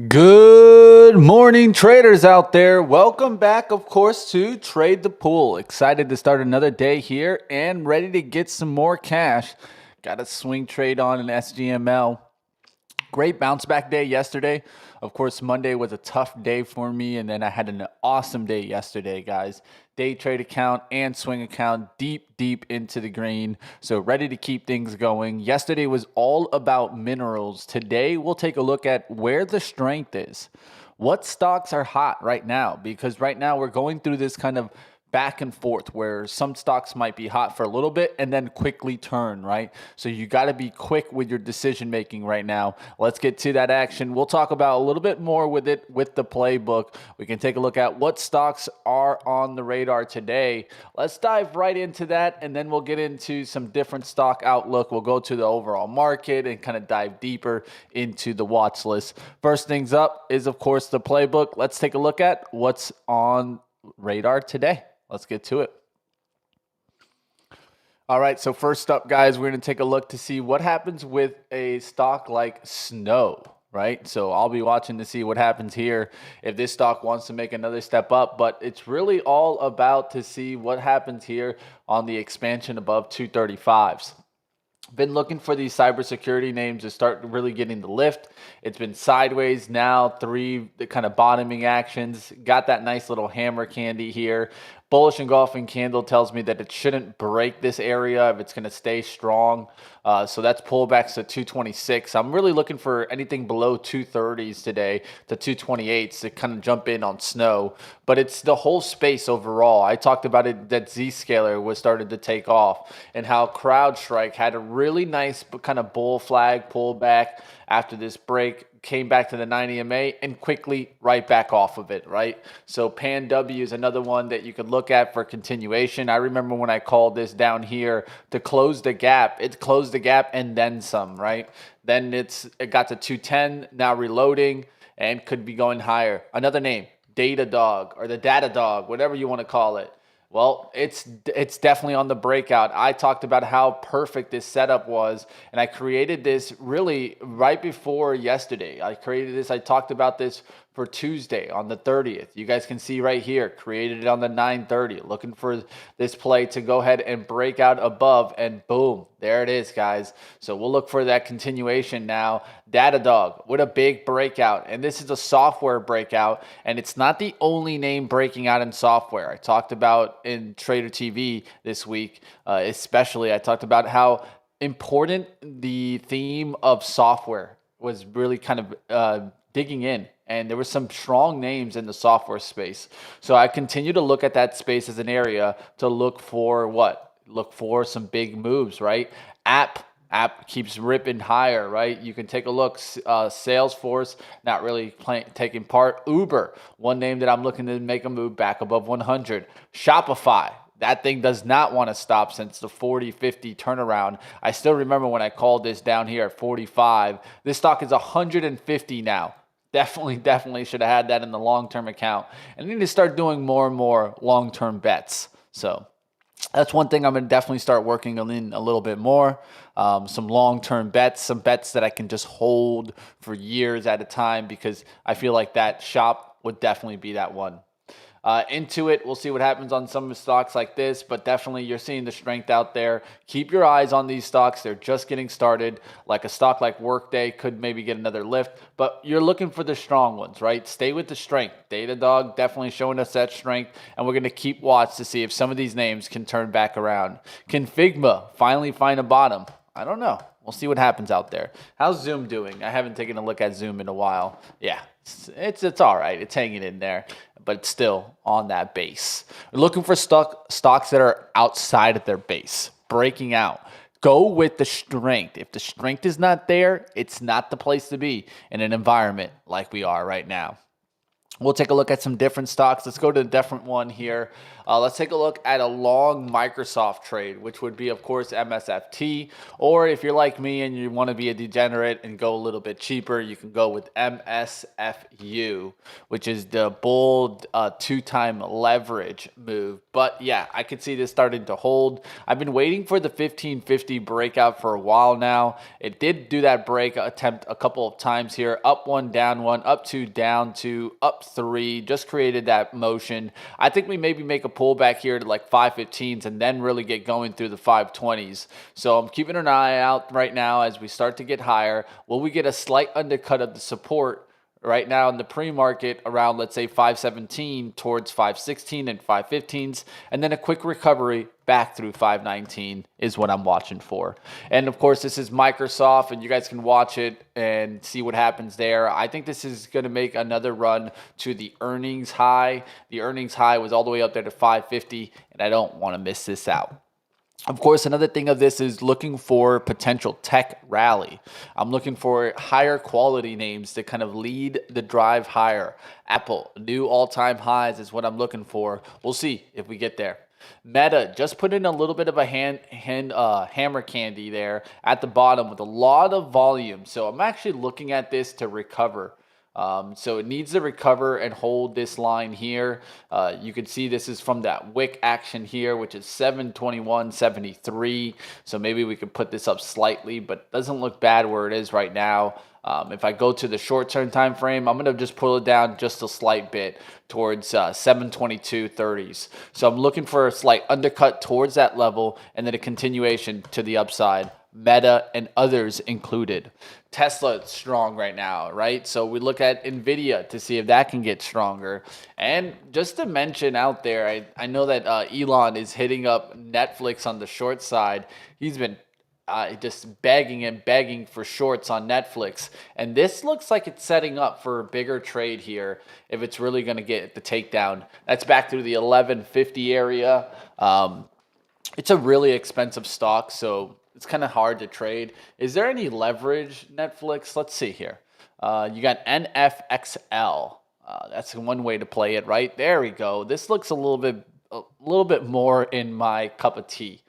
Good morning, traders out there. Welcome back, of course, to Trade the Pool. Excited to start another day here and ready to get some more cash. Got a swing trade on an SGML. Great bounce back day yesterday. Of course, Monday was a tough day for me, and then I had an awesome day yesterday, guys. Day trade account and swing account deep into the green. So ready to keep things going. Yesterday was all about minerals. Today, we'll take a look at where the strength is. What stocks are hot right now? Because right now we're going through this kind of back and forth where some stocks might be hot for a little bit and then quickly turn, right? So you got to be quick with your decision making right now. Let's get to that action. We'll talk about a little bit more with it with the playbook. We can take a look at what stocks are on the radar today. Let's dive right into that, and then we'll get into some different stock outlook. We'll go to the overall market and kind of dive deeper into the watch list. First things up is, of course, the playbook. Let's take a look at what's on radar today. Let's get to it. All right, so first up, guys, we're going to take a look to see what happens with a stock like Snow, right? So I'll be watching to see what happens here if this stock wants to make another step up, but it's really all about to see what happens here on the expansion above 235s. Been looking for these cybersecurity names to start really getting the lift. It's been sideways now, three kind of bottoming actions. Got that nice little hammer candy here. Bullish engulfing candle tells me that it shouldn't break this area if it's going to stay strong. So that's pullbacks to 226. I'm really looking for anything below 230s today to 228s to kind of jump in on Snow. But it's the whole space overall. I talked about it that Zscaler was started to take off and how CrowdStrike had a really nice kind of bull flag pullback after this break, came back to the 90 MA and quickly right back off of it, right? So Pan W is another one that you could look at for continuation. I remember when I called this down here to close the gap, it closed the gap and then some, right? Then it got to 210, now reloading and could be going higher. Another name, Datadog or the Datadog, whatever you want to call it. Well, it's definitely on the breakout. I talked about how perfect this setup was, and I created this really right before yesterday. I talked about this for Tuesday on the 30th. You guys can see right here, created it on the 9:30. Looking for this play to go ahead and break out above, and boom, there it is, guys. So we'll look for that continuation now. Datadog with a big breakout, and this is a software breakout, and it's not the only name breaking out in software. I talked about in Trader TV this week, especially, I talked about how important the theme of software was really kind of digging in. And there were some strong names in the software space. So I continue to look at that space as an area to look for what? Look for some big moves, right? App keeps ripping higher, right? You can take a look. Salesforce not really taking part. Uber, one name that I'm looking to make a move back above 100. Shopify, that thing does not want to stop since the 40-50 turnaround. I still remember when I called this down here at 45. This stock is 150 now. Definitely should have had that in the long-term account. And I need to start doing more and more long-term bets. So that's one thing I'm going to definitely start working on in a little bit more. Some long-term bets, some bets that I can just hold for years at a time, because I feel like that shop would definitely be that one. Into it, we'll see what happens on some of the stocks like this, but definitely you're seeing the strength out there. Keep your eyes on these stocks. They're just getting started. Like a stock like Workday could maybe get another lift, but you're looking for the strong ones, right? Stay with the strength. Datadog definitely showing us that strength, and we're going to keep watch to see if some of these names can turn back around. Can Figma finally find a bottom? I don't know. We'll see what happens out there. How's Zoom doing? I haven't taken a look at Zoom in a while. Yeah, it's all right. It's hanging in there, but it's still on that base. We're looking for stocks that are outside of their base, breaking out. Go with the strength. If the strength is not there, it's not the place to be in an environment like we are right now. We'll take a look at some different stocks. Let's go to a different one here. Let's take a look at a long Microsoft trade, which would be, of course, MSFT. Or if you're like me and you want to be a degenerate and go a little bit cheaper, you can go with MSFU, which is the bold two-time leverage move. But yeah, I could see this starting to hold. I've been waiting for the 1550 breakout for a while now. It did do that break attempt a couple of times here. Up one, down one, up two, down two, up three. Just created that motion. I think we maybe make a pullback here to like 515s and then really get going through the 520s. So I'm keeping an eye out right now as we start to get higher. Will we get a slight undercut of the support right now in the pre-market around, let's say, 517 towards 516 and 515s, and then a quick recovery back through 519 is what I'm watching for. And of course, this is Microsoft, and you guys can watch it and see what happens there. I think this is going to make another run to the earnings high. The earnings high was all the way up there to 550, and I don't want to miss this out. Of course, another thing of this is looking for potential tech rally. I'm looking for higher quality names to kind of lead the drive higher. Apple, new all-time highs is what I'm looking for. We'll see if we get there. Meta just put in a little bit of a hammer candy there at the bottom with a lot of volume. So I'm actually looking at this to recover. So it needs to recover and hold this line here. You can see this is from that wick action here, which is 721.73. So maybe we could put this up slightly, but it doesn't look bad where it is right now. If I go to the short-term time frame, I'm going to just pull it down just a slight bit towards 722.30s. So I'm looking for a slight undercut towards that level and then a continuation to the upside. Meta and others included. Tesla is strong right now, right? So we look at NVIDIA to see if that can get stronger. And just to mention out there, I know that Elon is hitting up Netflix on the short side. He's been just begging and begging for shorts on Netflix. And this looks like it's setting up for a bigger trade here if it's really going to get the takedown. That's back through the 1150 area. It's a really expensive stock, so it's kind of hard to trade. Is there any leverage, Netflix? Let's see here. You got NFXL. That's one way to play it, right? There we go. This looks a little bit more in my cup of tea.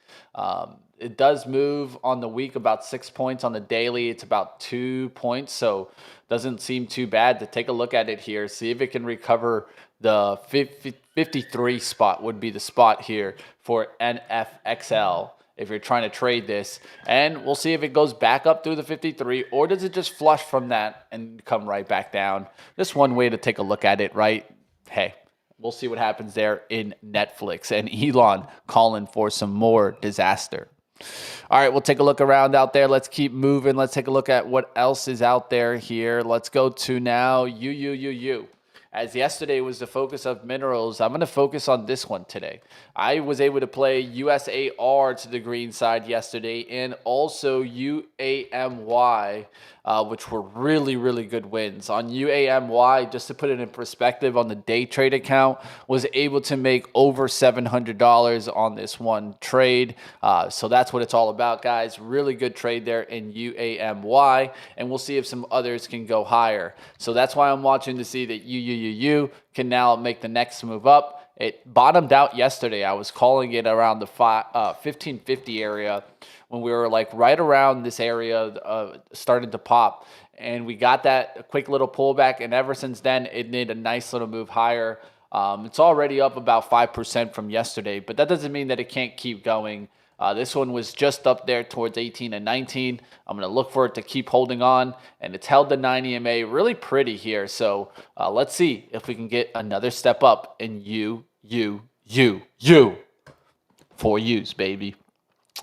It does move on the week about 6 points. On the daily, it's about 2 points. So doesn't seem too bad. To take a look at it here, see if it can recover the 53 spot would be the spot here for NFXL if you're trying to trade this. And we'll see if it goes back up through the 53, or does it just flush from that and come right back down. Just one way to take a look at it, right? Hey, we'll see what happens there in Netflix. And Elon calling for some more disaster. All right, we'll take a look around out there. Let's keep moving. Let's take a look at what else is out there here. Let's go to now UUUU. As yesterday was the focus of minerals, I'm going to focus on this one today. I was able to play USAR to the green side yesterday and also UAMY, which were really, really good wins. On UAMY, just to put it in perspective, on the day trade account, was able to make over $700 on this one trade. So that's what it's all about, guys. Really good trade there in UAMY, and we'll see if some others can go higher. So that's why I'm watching to see that UUUU can now make the next move up. It bottomed out yesterday. I was calling it around the 1550 area when we were like right around this area starting to pop. And we got that quick little pullback. And ever since then, it made a nice little move higher. It's already up about 5% from yesterday, but that doesn't mean that it can't keep going. This one was just up there towards 18 and 19. I'm going to look for it to keep holding on, and it's held the 9 EMA really pretty here. So let's see if we can get another step up in four U's, baby.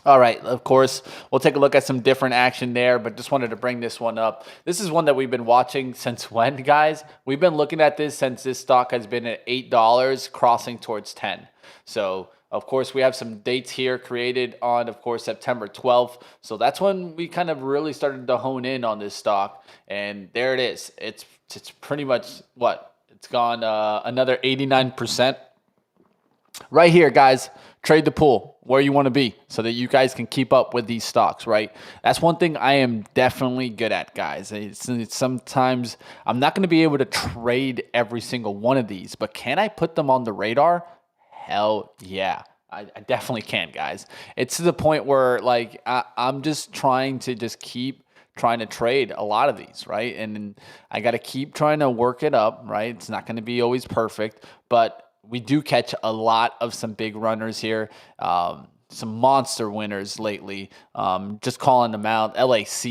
All right, of course, we'll take a look at some different action there, but just wanted to bring this one up. This is one that we've been watching since when, guys? We've been looking at this since this stock has been at $8, crossing towards 10. So, of course, we have some dates here created on, of course, September 12th. So that's when we kind of really started to hone in on this stock. And there it is. It's pretty much what? It's gone another 89%. Right here, guys, trade the pool where you want to be so that you guys can keep up with these stocks, right? That's one thing I am definitely good at, guys. It's sometimes I'm not going to be able to trade every single one of these, but can I put them on the radar? Hell yeah. I definitely can, guys. It's to the point where like I'm just trying to just keep trying to trade a lot of these, right? And I got to keep trying to work it up, right? It's not going to be always perfect, but we do catch a lot of some big runners here. Some monster winners lately. Just calling them out: LAC,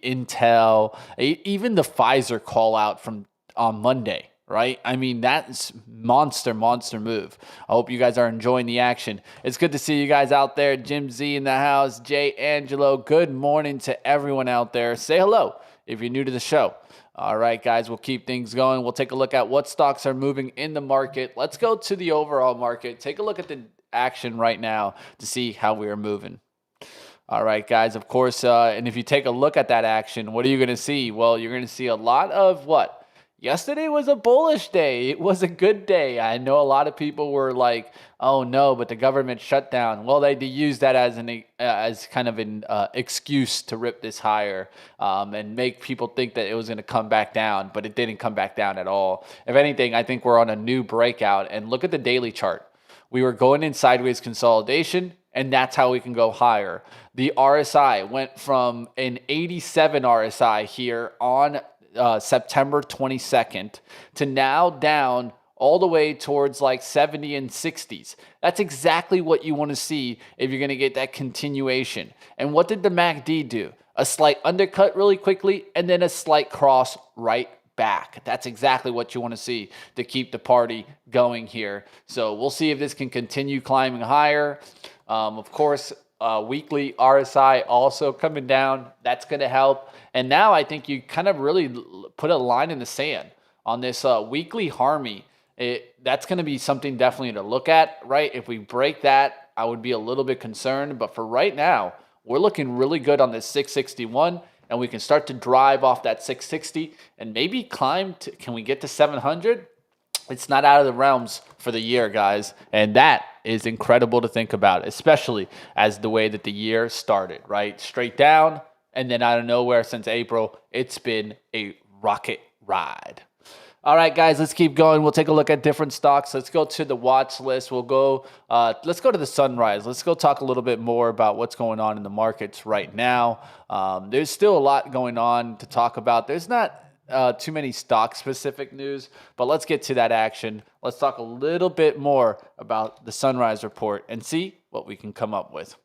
Intel, even the Pfizer call out from on Monday. Right? I mean, that's monster move. I hope you guys are enjoying the action. It's good to see you guys out there. Jim Z in the house, Jay Angelo. Good morning to everyone out there. Say hello if you're new to the show. All right, guys, we'll keep things going. We'll take a look at what stocks are moving in the market. Let's go to the overall market. Take a look at the action right now to see how we are moving. All right, guys, of course, and if you take a look at that action, what are you going to see? Well, you're going to see a lot of what? Yesterday was a bullish day. It was a good day. I know a lot of people were like, "Oh no," but the government shutdown. Well, they used that as kind of an excuse to rip this higher and make people think that it was going to come back down, but it didn't come back down at all. If anything, I think we're on a new breakout. And look at the daily chart. We were going in sideways consolidation, and that's how we can go higher. The RSI went from an 87 RSI here on September 22nd to now down all the way towards like 70 and 60s. That's exactly what you want to see if you're going to get that continuation. And what did the MACD do? A slight undercut really quickly and then a slight cross right back. That's exactly what you want to see to keep the party going here. So we'll see if this can continue climbing higher. Of course, weekly RSI also coming down. That's going to help. And now I think you kind of really put a line in the sand on this weekly Harmy. That's going to be something definitely to look at, right? If we break that, I would be a little bit concerned. But for right now, we're looking really good on this 661. And we can start to drive off that 660 and maybe climb to, can we get to 700? It's not out of the realms for the year, guys. And that is incredible to think about, especially as the way that the year started, right? Straight down, and then out of nowhere since April, it's been a rocket ride. All right, guys, let's keep going. We'll take a look at different stocks. Let's go to the watch list. Let's go to the sunrise. Let's go talk a little bit more about what's going on in the markets right now. There's still a lot going on to talk about. There's not too many stock-specific news, but let's get to that action. Let's talk a little bit more about the sunrise report and see what we can come up with.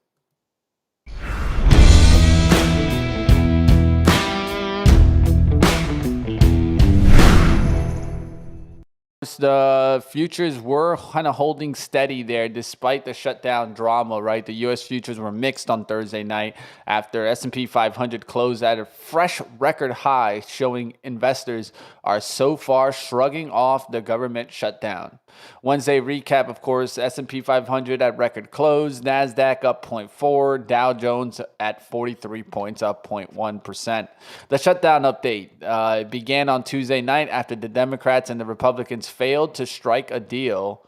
The futures were kind of holding steady there despite the shutdown drama, right? The U.S. futures were mixed on Thursday night after S&P 500 closed at a fresh record high, showing investors are so far shrugging off the government shutdown. Wednesday recap, of course, S&P 500 at record close, NASDAQ up 0.4, Dow Jones at 43 points, up 0.1%. The shutdown update began on Tuesday night after the Democrats and the Republicans failed to strike a deal.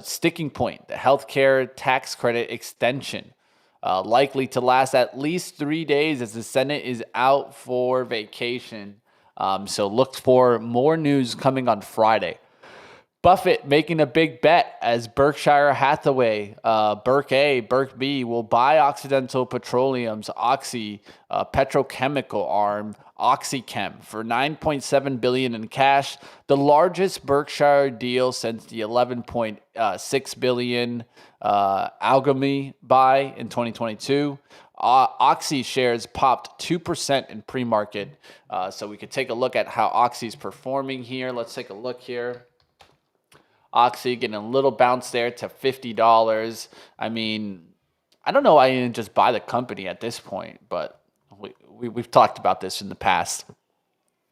Sticking point, the healthcare tax credit extension, likely to last at least 3 days as the Senate is out for vacation. So look for more news coming on Friday. Buffett making a big bet as Berkshire Hathaway, Berk A, Berk B will buy Occidental Petroleum's Oxy petrochemical arm, OxyChem, for $9.7 billion in cash, the largest Berkshire deal since the $11.6 billion Alchemy buy in 2022. Oxy shares popped 2% in pre-market, so we could take a look at how Oxy's performing here. Let's take a look here. Oxy getting a little bounce there to $50. I mean, I don't know why you didn't just buy the company at this point, but we've talked about this in the past.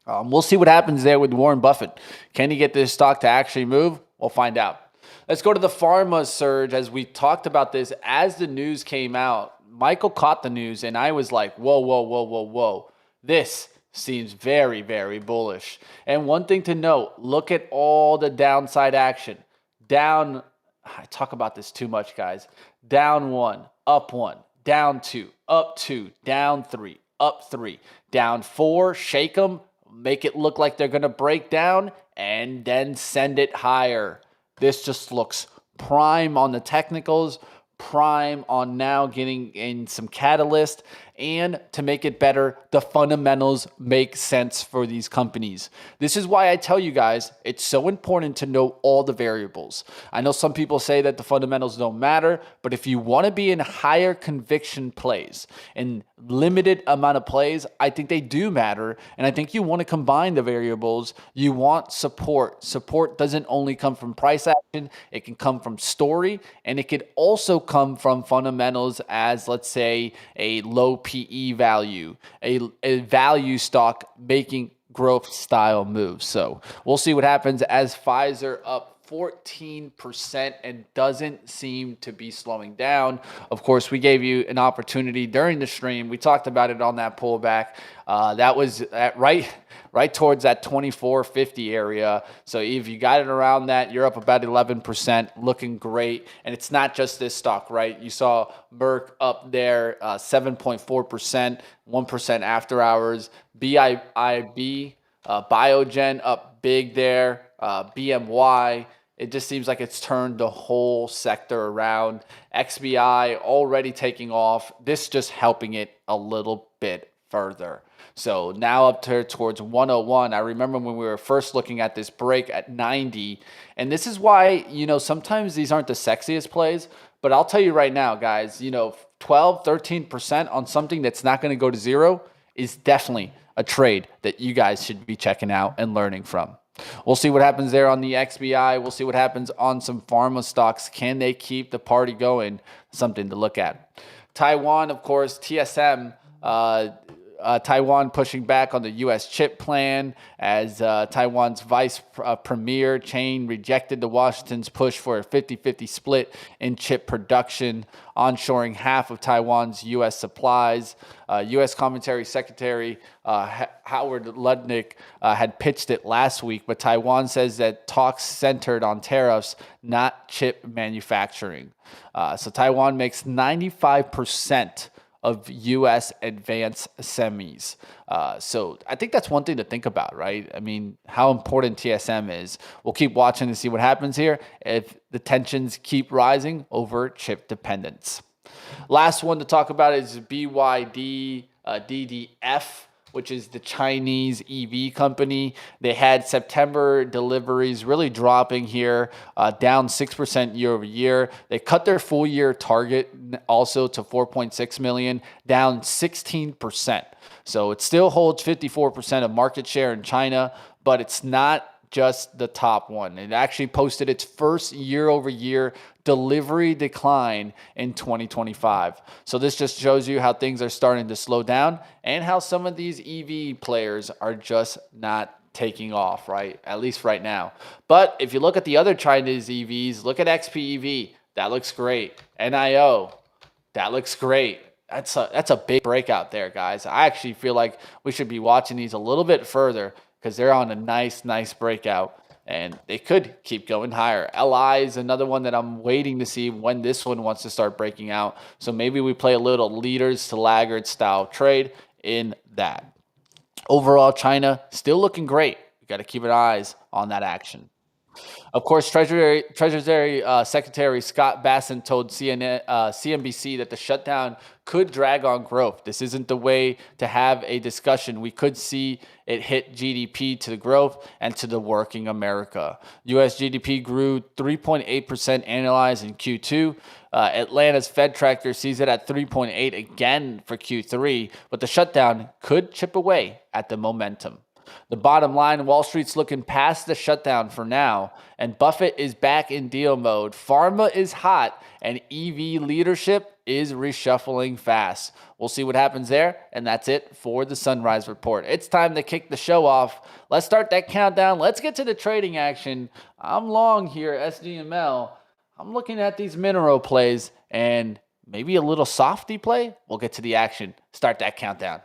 We'll see what happens there with Warren Buffett. Can he get this stock to actually move? We'll find out. Let's go to the pharma surge. As we talked about this, as the news came out, Michael caught the news, and I was like, whoa. This seems very, very bullish. And one thing to note, look at all the downside action. Down I talk about this too much, guys. Down one, down two, up two, down three, up three, down four, shake them, make it look like they're going to break down, and then send it higher. This just looks prime on the technicals, prime on now getting in some catalyst. And to make it better, the fundamentals make sense for these companies. This is why I tell you guys, it's so important to know all the variables. I know some people say that the fundamentals don't matter, but if you want to be in higher conviction plays and limited amount of plays, I think they do matter. And I think you want to combine the variables. You want support. Support doesn't only come from price action, it can come from story, and it could also come from fundamentals as, let's say, a low PE value, a value stock making growth style moves. So we'll see what happens as Pfizer up 14% and doesn't seem to be slowing down. Of course, we gave you an opportunity during the stream. We talked about it on that pullback. That was at right towards that 24.50 area. So if you got it around that, you're up about 11%, looking great. And it's not just this stock, right? You saw Merck up there, 7.4%, 1% after hours. BIB, Biogen up big there. BMY, it just seems like it's turned the whole sector around. XBI already taking off. This just helping it a little bit further. So now up to towards 101. I remember when we were first looking at this break at 90. And this is why, sometimes these aren't the sexiest plays. But I'll tell you right now, guys, 12, 13% on something that's not going to go to zero is definitely a trade that you guys should be checking out and learning from. We'll see what happens there on the XBI. We'll see what happens on some pharma stocks. Can they keep the party going? Something to look at. Taiwan, of course, TSM. Taiwan pushing back on the U.S. chip plan as Taiwan's vice premier Chain rejected the Washington's push for a 50-50 split in chip production, onshoring half of Taiwan's U.S. supplies. U.S. Commentary Secretary Howard Lutnick had pitched it last week, but Taiwan says that talks centered on tariffs, not chip manufacturing. So Taiwan makes 95% of U.S. advanced semis. So I think that's one thing to think about, right? I mean, how important TSM is. We'll keep watching to see what happens here if the tensions keep rising over chip dependence. Last one to talk about is BYD DDF, which is the Chinese EV company. They had September deliveries really dropping here, down 6% year over year. They cut their full year target also to 4.6 million, down 16%. So it still holds 54% of market share in China, but it's not just the top one. It actually posted its first year over year delivery decline in 2025. So this just shows you how things are starting to slow down and how some of these EV players are just not taking off, right? At least right now. But if you look at the other Chinese EVs, look at XPEV. That looks great. NIO, that looks great. That's a big breakout there, guys. I actually feel like we should be watching these a little bit further because they're on a nice breakout. And they could keep going higher. LI is another one that I'm waiting to see when this one wants to start breaking out. So maybe we play a little leaders to laggard style trade in that. Overall, China still looking great. You got to keep an eyes on that action. Of course, Treasury Secretary Scott Bassett told CNBC that the shutdown could drag on growth. This isn't the way to have a discussion. We could see it hit GDP to the growth and to the working America. U.S. GDP grew 3.8% annualized in Q2. Atlanta's Fed tracker sees it at 3.8 again for Q3, but the shutdown could chip away at the momentum. The bottom line, Wall Street's looking past the shutdown for now, and Buffett is back in deal mode. Pharma is hot, and EV leadership is reshuffling fast. We'll see what happens there, and that's it for the Sunrise Report. It's time to kick the show off. Let's start that countdown. Let's get to the trading action. I'm long here, SGML. I'm looking at these mineral plays, and maybe a little softy play. We'll get to the action. Start that countdown.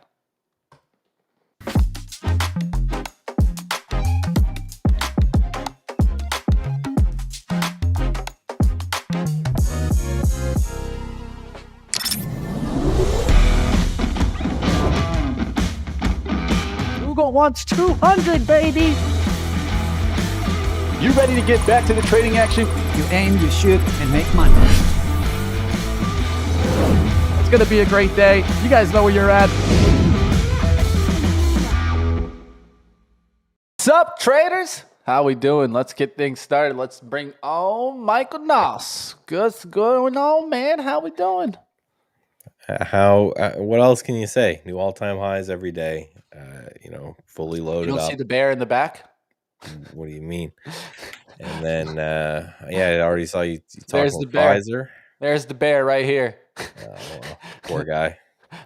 Michael wants 200, baby. You ready to get back to the trading action? You aim, you shoot, and make money. It's going to be a great day. You guys know where you're at. What's up, traders? How we doing? Let's get things started. Let's bring on Michael Noss. What's going on, man? How we doing? What else can you say? New all-time highs every day. Fully loaded up. You don't see the bear in the back? What do you mean? And then, I already saw you talking about Pfizer. There's the bear right here. Poor guy.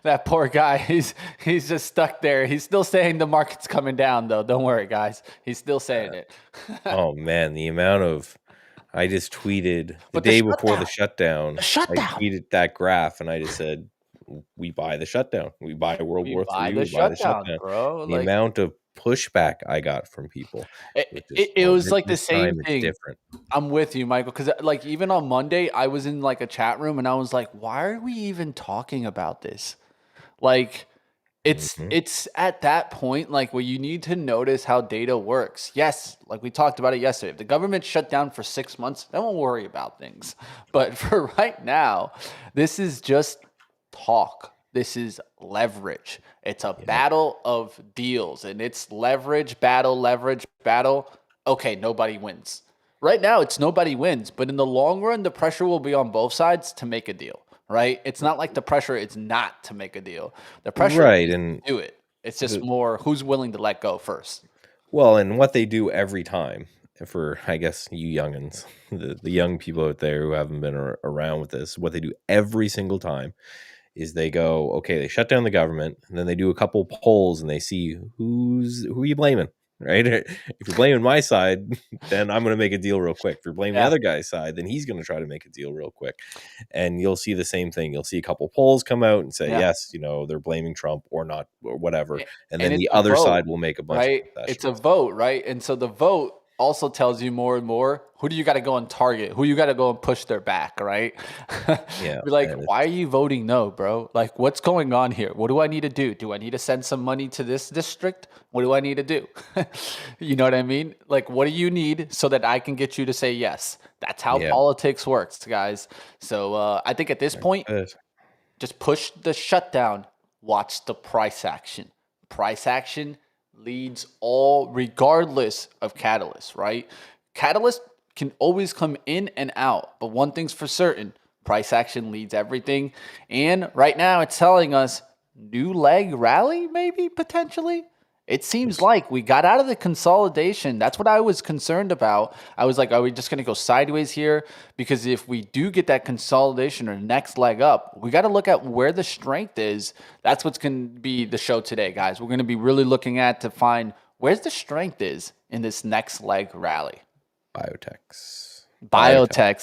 That poor guy. He's just stuck there. He's still saying the market's coming down, though. Don't worry, guys. He's still saying it. Oh man, the amount of I just tweeted the day before the shutdown. I tweeted that graph, and I just said, "We buy the shutdown. We buy World War III. We buy the shutdown, bro." The amount of pushback I got from people. It was like the same thing. Different. I'm with you, Michael, because like even on Monday, I was in like a chat room and I was like, why are we even talking about this? Like it's at that point like where you need to notice how data works. Yes, like we talked about it yesterday. If the government shut down for 6 months, then we'll worry about things. But for right now, this is just talk. This is leverage. It's a battle of deals, and it's leverage battle. Okay, nobody wins. Right now, it's nobody wins, but in the long run, the pressure will be on both sides to make a deal, right? It's not like the pressure is not to make a deal. The pressure is to do it. It's just more who's willing to let go first. Well, and what they do every time, for, I guess, you youngins, the young people out there who haven't been around with this, what they do every single time is they go, okay, they shut down the government, and then they do a couple polls, and they see who are you blaming, right? If you're blaming my side, then I'm going to make a deal real quick. If you're blaming the other guy's side, then he's going to try to make a deal real quick. And you'll see the same thing. You'll see a couple polls come out and say, yes, they're blaming Trump or not, or whatever. And then the other side will make a bunch of concessions. It's a vote, right? And so the vote also tells you more and more who do you got to go and target, who you got to go and push their back, right? Be like, why are you voting no, bro? Like, what's going on here? What do I need to do? Do I need to send some money to this district? What do I need to do? You know what I mean? Like, what do you need so that I can get you to say yes? That's how politics works, guys. So I think at this point, just push the shutdown, watch the price action. Price action leads all regardless of catalyst, right? Catalyst can always come in and out, but one thing's for certain, price action leads everything. And right now it's telling us new leg rally, maybe potentially. It seems like we got out of the consolidation. That's what I was concerned about. I was like, are we just going to go sideways here? Because if we do get that consolidation or next leg up, we got to look at where the strength is. That's what's going to be the show today, guys. We're going to be really looking at to find where's the strength is in this next leg rally. Biotechs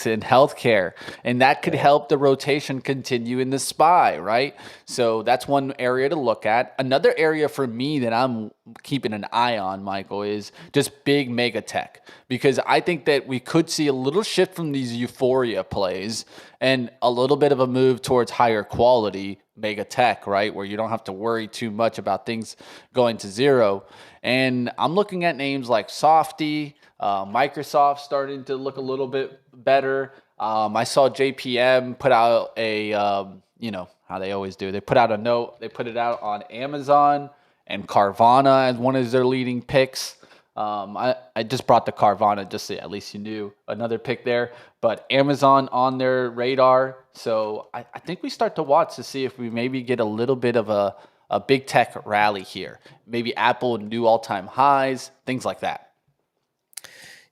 and healthcare, and that could help the rotation continue in the SPY, right? So that's one area to look at. Another area for me that I'm keeping an eye on, Michael, is just big mega tech, because I think that we could see a little shift from these euphoria plays and a little bit of a move towards higher quality mega tech, right? Where you don't have to worry too much about things going to zero. And I'm looking at names like Softy, Microsoft starting to look a little bit better. I saw JPM put out a, how they always do. They put out a note. They put it out on Amazon and Carvana as one of their leading picks. I just brought the Carvana just so at least you knew another pick there. But Amazon on their radar. So I think we start to watch to see if we maybe get a little bit of a big tech rally here. Maybe Apple new all-time highs, things like that.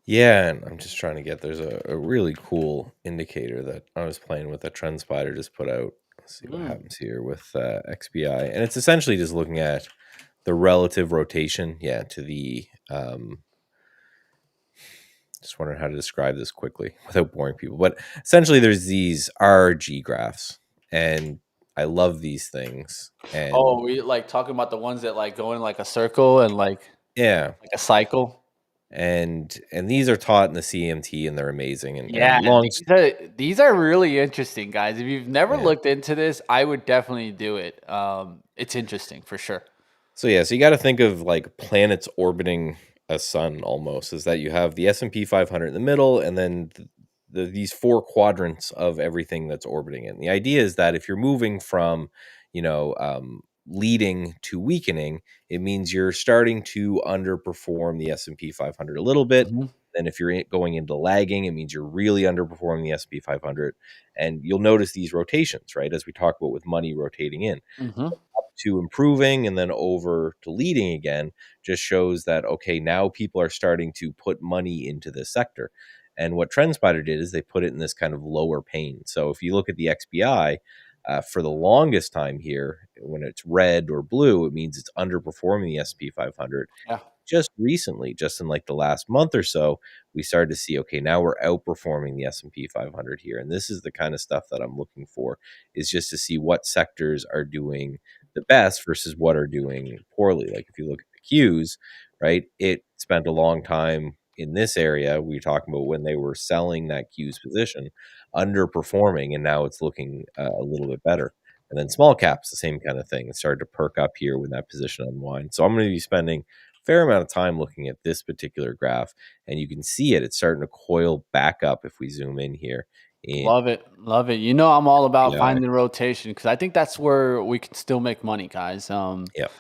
Yeah, and I'm just trying to get, there's a really cool indicator that I was playing with that TrendSpider just put out. Let's see what happens here with XBI. And it's essentially just looking at the relative rotation, to the, just wondering how to describe this quickly without boring people. But essentially there's these RG graphs, and I love these things. And we like talking about the ones that like go in like a circle and like a cycle. And these are taught in the CMT, and they're amazing. And these are really interesting, guys. If you've never looked into this, I would definitely do it. It's interesting for sure. So yeah, so you got to think of like planets orbiting a sun almost. Is that you have the S&P 500 in the middle, and then these four quadrants of everything that's orbiting it. And the idea is that if you're moving from, leading to weakening, it means you're starting to underperform the S&P 500 a little bit. Hmm. And if you're going into lagging, it means you're really underperforming the S&P 500. And you'll notice these rotations, right? As we talk about with money rotating in Hmm. to improving and then over to leading again just shows that okay, now people are starting to put money into this sector. And what TrendSpider did is they put it in this kind of lower pain. So if you look at the XBI, for the longest time here, when it's red or blue, it means it's underperforming the SP 500. Yeah. Just recently, just in like the last month or so, we started to see okay, now we're outperforming the S&P 500 here, and this is the kind of stuff that I'm looking for, is just to see what sectors are doing the best versus what are doing poorly. Like if you look at the Qs, right, it spent a long time in this area. We were talking about when they were selling that Qs position, underperforming, and now it's looking a little bit better. And then small caps, the same kind of thing. It started to perk up here when that position unwind. So I'm going to be spending fair amount of time looking at this particular graph, and you can see it. It's starting to coil back up if we zoom in here in Love it. Love it. You know, I'm all about PI. finding rotation because I think that's where we can still make money, guys. Yep.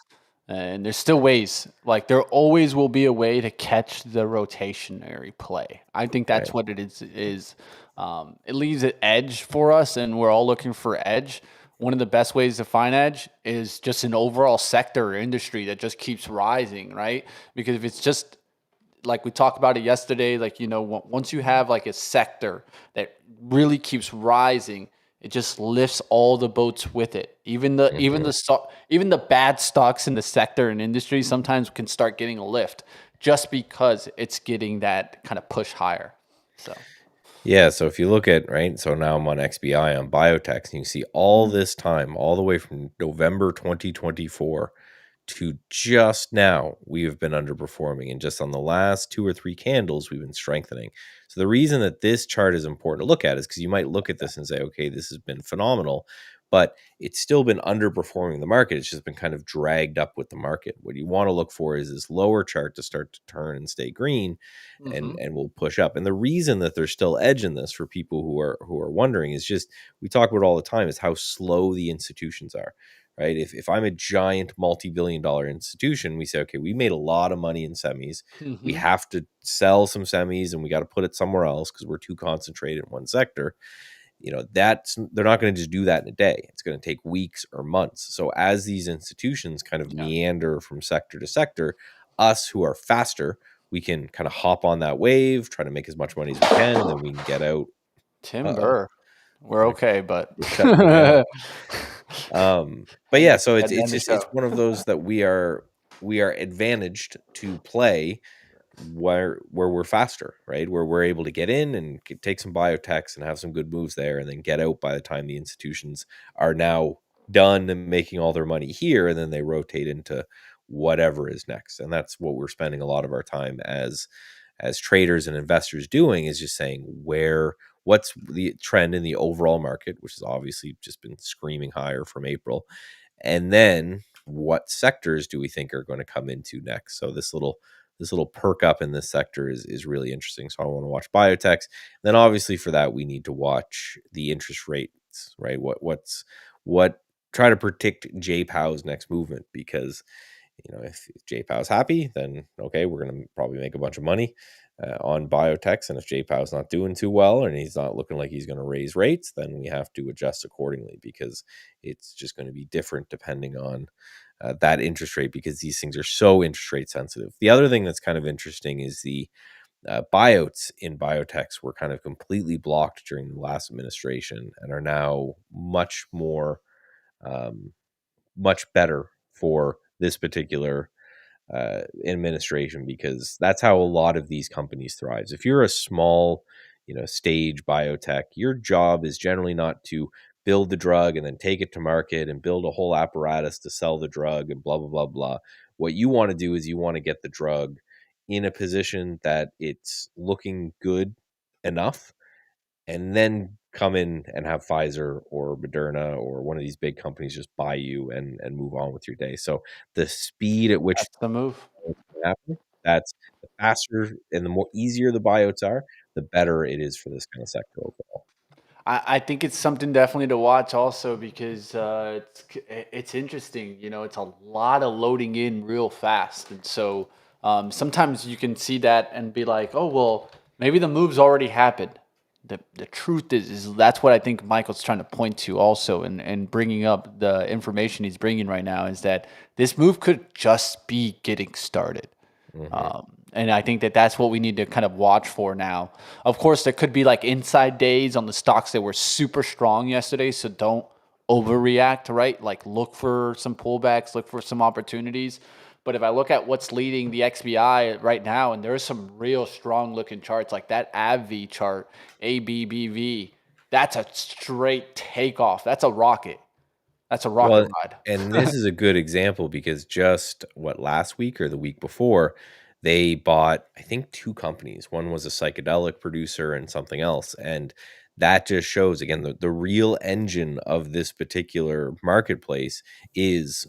And there's still ways. Like there always will be a way to catch the rotationary play. I think Right. that's what it is. It leaves an edge for us, and we're all looking for edge. One of the best ways to find edge is just an overall sector or industry that just keeps rising, right? Because if it's just like we talked about it yesterday, like, you know, once you have like a sector that really keeps rising, it just lifts all the boats with it. Mhm. Even the bad stocks in the sector and industry sometimes can start getting a lift just because it's getting that kind of push higher. So, Yeah, so if you look at right, so now I'm on XBI on biotech, and you see all mm, this time, all the way from November 2024 to just now, we have been underperforming. And just on the last two or three candles, we've been strengthening. So the reason that this chart is important to look at is because you might look at this and say, okay, this has been phenomenal, but it's still been underperforming the market. It's just been kind of dragged up with the market. What you want to look for is this lower chart to start to turn and stay green, mm-hmm, and will push up. And the reason that there's still edge in this for people who are wondering is just we talk about all the time is how slow the institutions are. Right. If I'm a giant multi-billion dollar institution, we say, okay, we made a lot of money in semis. We mm-hmm, have to sell some semis and we got to put it somewhere else because we're too concentrated in one sector. That's they're not going to just do that in a day. It's going to take weeks or months. So as these institutions kind of yeah, meander from sector to sector, us who are faster, we can kind of hop on that wave, try to make as much money as we can, and then we can get out. Uh-oh, timber, we're you're, okay, but you're shutting me down. But end yeah, the, so it's end it's the just it's show. one of those that we are advantaged to play where we're faster, right? Where we're able to get in and take some biotechs and have some good moves there, and then get out by the time the institutions are now done and making all their money here, and then they rotate into whatever is next. And that's what we're spending a lot of our time as traders and investors doing, is just saying what's the trend in the overall market, which has obviously just been screaming higher from April, and then what sectors do we think are going to come into next. So this little perk up in this sector is really interesting. So I want to watch biotechs. Then obviously for that we need to watch the interest rates, right? What try to predict J Pow's next movement, because if J Pow's happy, then okay, we're going to probably make a bunch of money on biotechs. And if J Pow's not doing too well and he's not looking like he's going to raise rates, then we have to adjust accordingly, because it's just going to be different depending on that interest rate, because these things are so interest rate sensitive. The other thing that's kind of interesting is the buyouts in biotechs were kind of completely blocked during the last administration and are now um, much better for this particular administration, because that's how a lot of these companies thrives. If you're a small, stage biotech, your job is generally not to build the drug and then take it to market and build a whole apparatus to sell the drug and blah blah blah blah. What you want to do is you want to get the drug in a position that it's looking good enough, and then come in and have Pfizer or Moderna or one of these big companies just buy you and move on with your day. So the speed at which That's the move. it's gonna happen, that's the faster and the more easier the buyouts are, the better it is for this kind of sector overall. I think it's something definitely to watch also because it's interesting. You know, it's a lot of loading in real fast, and so sometimes you can see that and be like, oh well, maybe the move's already happened. The truth is that's what I think Michael's trying to point to also, and bringing up the information he's bringing right now is that this move could just be getting started. Hmm. And I think that that's what we need to kind of watch for now. Of course, there could be like inside days on the stocks that were super strong yesterday. So don't overreact, right? Like look for some pullbacks, look for some opportunities. But if I look at what's leading the XBI right now, and there's some real strong looking charts like that ABV chart, ABBV, that's a straight takeoff. That's a rocket. That's a rocket Well, and ride. this is a good example because just what last week or the week before, they bought, I think, two companies. One was a psychedelic producer and something else. And that just shows again the real engine of this particular marketplace is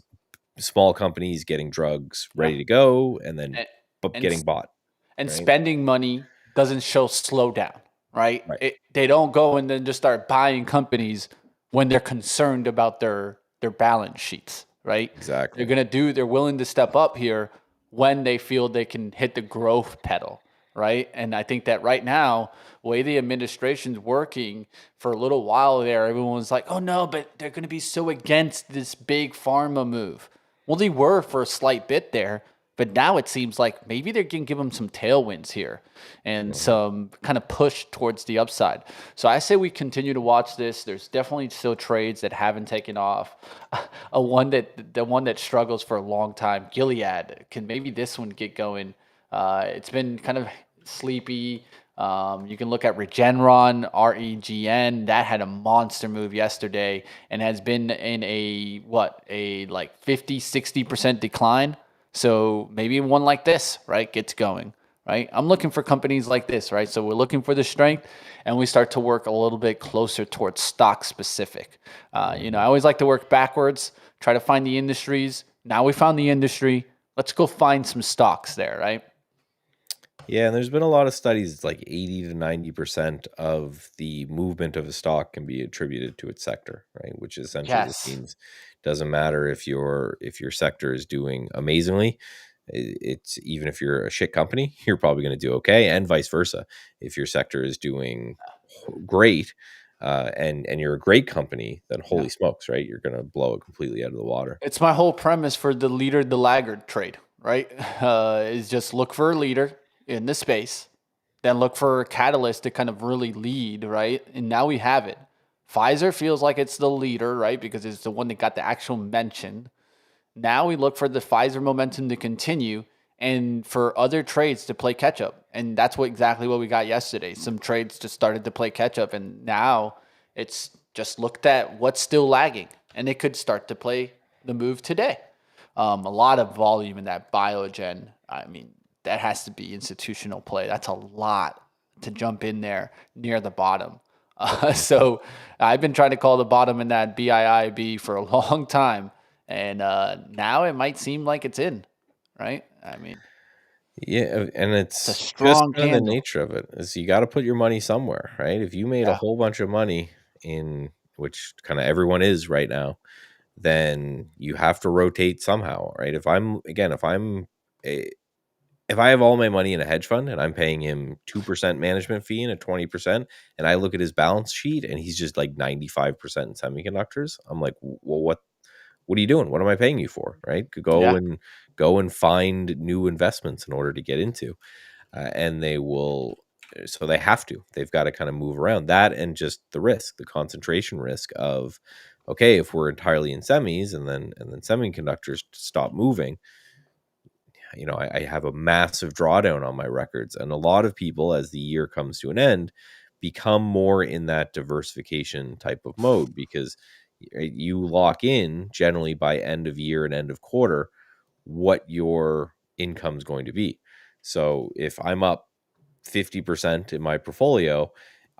small companies getting drugs Yeah. ready to go and then And, and getting bought, and right? spending money doesn't show slowdown, right? Right. They don't go and then just start buying companies when they're concerned about their balance sheets, right? Exactly. They're willing to step up here when they feel they can hit the growth pedal, right? And I think that right now, the way the administration's working for a little while there, everyone was like, oh no, but they're going to be so against this big pharma move. Well, they were for a slight bit there, but now it seems like maybe they can give them some tailwinds here and Mhm. some kind of push towards the upside. So I say we continue to watch this. There's definitely still trades that haven't taken off. The one that struggles for a long time, Gilead. Can maybe this one get going? It's been kind of sleepy. You can look at Regeneron, REGN. That had a monster move yesterday and has been in a like 50-60% decline. So maybe one like this, right, gets going, right? I'm looking for companies like this, right? So we're looking for the strength and we start to work a little bit closer towards stock specific. I always like to work backwards, try to find the industries. Now we found the industry. Let's go find some stocks there, right? Yeah, and there's been a lot of studies. It's like 80 to 90% of the movement of a stock can be attributed to its sector, right? Which essentially just Yes. means doesn't matter if your sector is doing amazingly. It's even if you're a shit company, you're probably going to do okay, and vice versa. If your sector is doing great, and you're a great company, then Yeah. holy smokes, right? You're going to blow it completely out of the water. It's my whole premise for the leader, the laggard trade, right? Is just look for a leader in the space, then look for a catalyst to kind of really lead, right? And now we have it. Pfizer feels like it's the leader, right? Because it's the one that got the actual mention. Now we look for the Pfizer momentum to continue and for other trades to play catch up. And that's exactly what we got yesterday. Some trades just started to play catch up. And now it's just looked at what's still lagging. And it could start to play the move today. A lot of volume in that Biogen. I mean, that has to be institutional play. That's a lot to jump in there near the bottom. So I've been trying to call the bottom in that BIIB for a long time. And now it might seem like it's in, right? I mean, Yeah, and it's a it's just strong kind of the candle. nature of it is you got to put your money somewhere, right? If you made a Yeah. whole bunch of money in which kind of everyone is right now, then you have to rotate somehow, right? A, if I have all my money in a hedge fund and I'm paying him 2% management fee and a 20%, and I look at his balance sheet and he's just like 95% in semiconductors, I'm like, well, what are you doing? What am I paying you for? Right? Yeah. Go and find new investments in order to get into, and they will. So they have to. They've got to kind of move around that and just the risk, the concentration risk of, okay, if we're entirely in semis and then semiconductors stop moving, I have a massive drawdown on my records, and a lot of people, as the year comes to an end, become more in that diversification type of mode because you lock in generally by end of year and end of quarter what your income is going to be. So if I'm up 50% in my portfolio,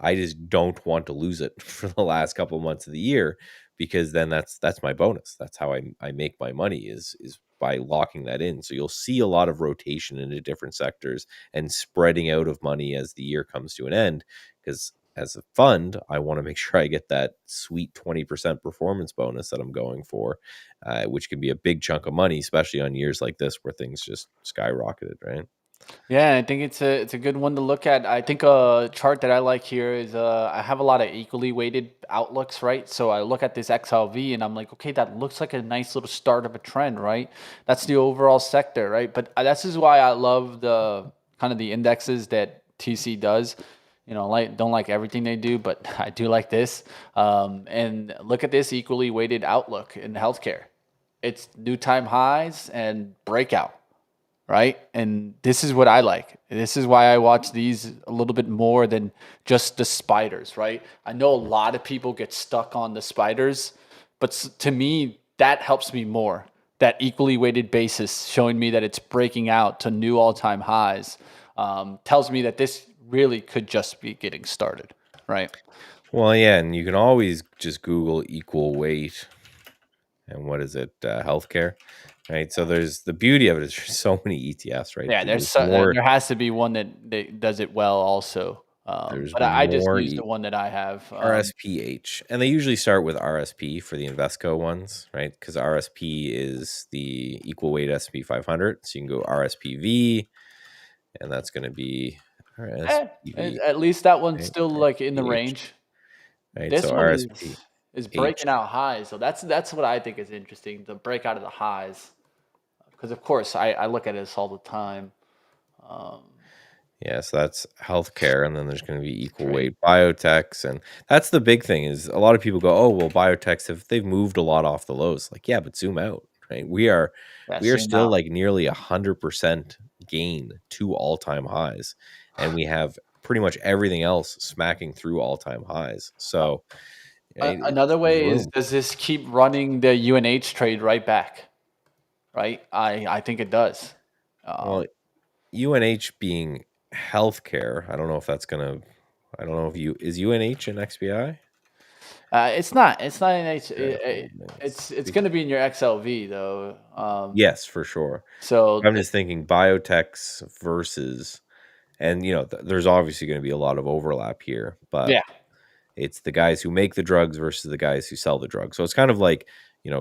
I just don't want to lose it for the last couple of months of the year, because then that's my bonus. That's how I make my money, is by locking that in. So you'll see a lot of rotation into different sectors and spreading out of money as the year comes to an end. Because as a fund, I want to make sure I get that sweet 20% performance bonus that I'm going for, which can be a big chunk of money, especially on years like this where things just skyrocketed, right? Yeah, I think it's a good one to look at. I think a chart that I like here is I have a lot of equally weighted outlooks, right? So I look at this XLV and I'm like, okay, that looks like a nice little start of a trend, right? That's the overall sector, right? But this is why I love the kind of the indexes that TC does. You know, like don't like everything they do, but I do like this. And look at this equally weighted outlook in healthcare. It's new time highs and breakout, right? And this is what I like. This is why I watch these a little bit more than just the spiders, right? I know a lot of people get stuck on the spiders, but to me, that helps me more. That equally weighted basis showing me that it's breaking out to new all-time highs tells me that this really could just be getting started, right? Well, yeah, and you can always just Google equal weight and what is it, healthcare, right? So there's the beauty of it is there's so many ETFs, right? Yeah, There's more, there has to be one that does it well also. there's But I just more use the one that I have. RSPH, and they usually start with RSP for the Invesco ones, right? Because RSP is the equal weight S&P 500, so you can go RSPV, and that's going to be RSPV, At least that one's right? still like in the RSPH, range. right? This So one RSPH. is breaking out highs, so that's what I think is interesting, the break out of the highs. Because of course I look at this all the time. Um, Yeah, so that's healthcare, and then there's going to be equal trade. weight biotechs, and that's the big thing. Is a lot of people go, "Oh, well, biotechs they've moved a lot off the lows." Like, yeah, but zoom out, right? Yeah, We are zoom still out. like nearly 100% gain to all time highs, and we have pretty much everything else smacking through all time highs. So, right, Another there's way is, room. does this keep running the UNH trade right back? Right, I think it does. Um, Well, UNH being healthcare, I don't know if that's gonna. I don't know if you is UNH an XBI. it's not. It's not an H. Okay, holdings. It's going to be in your XLV though. Yes, for sure. So I'm just thinking biotechs versus, and there's obviously going to be a lot of overlap here, but yeah. it's the guys who make the drugs versus the guys who sell the drugs. So it's kind of like,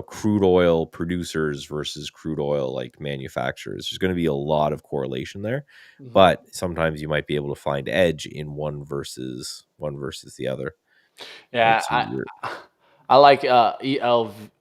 crude oil producers versus crude oil like manufacturers. There's going to be a lot of correlation there, Mhm. but sometimes you might be able to find edge in one versus the other. Right. Yeah, So you're I like ELV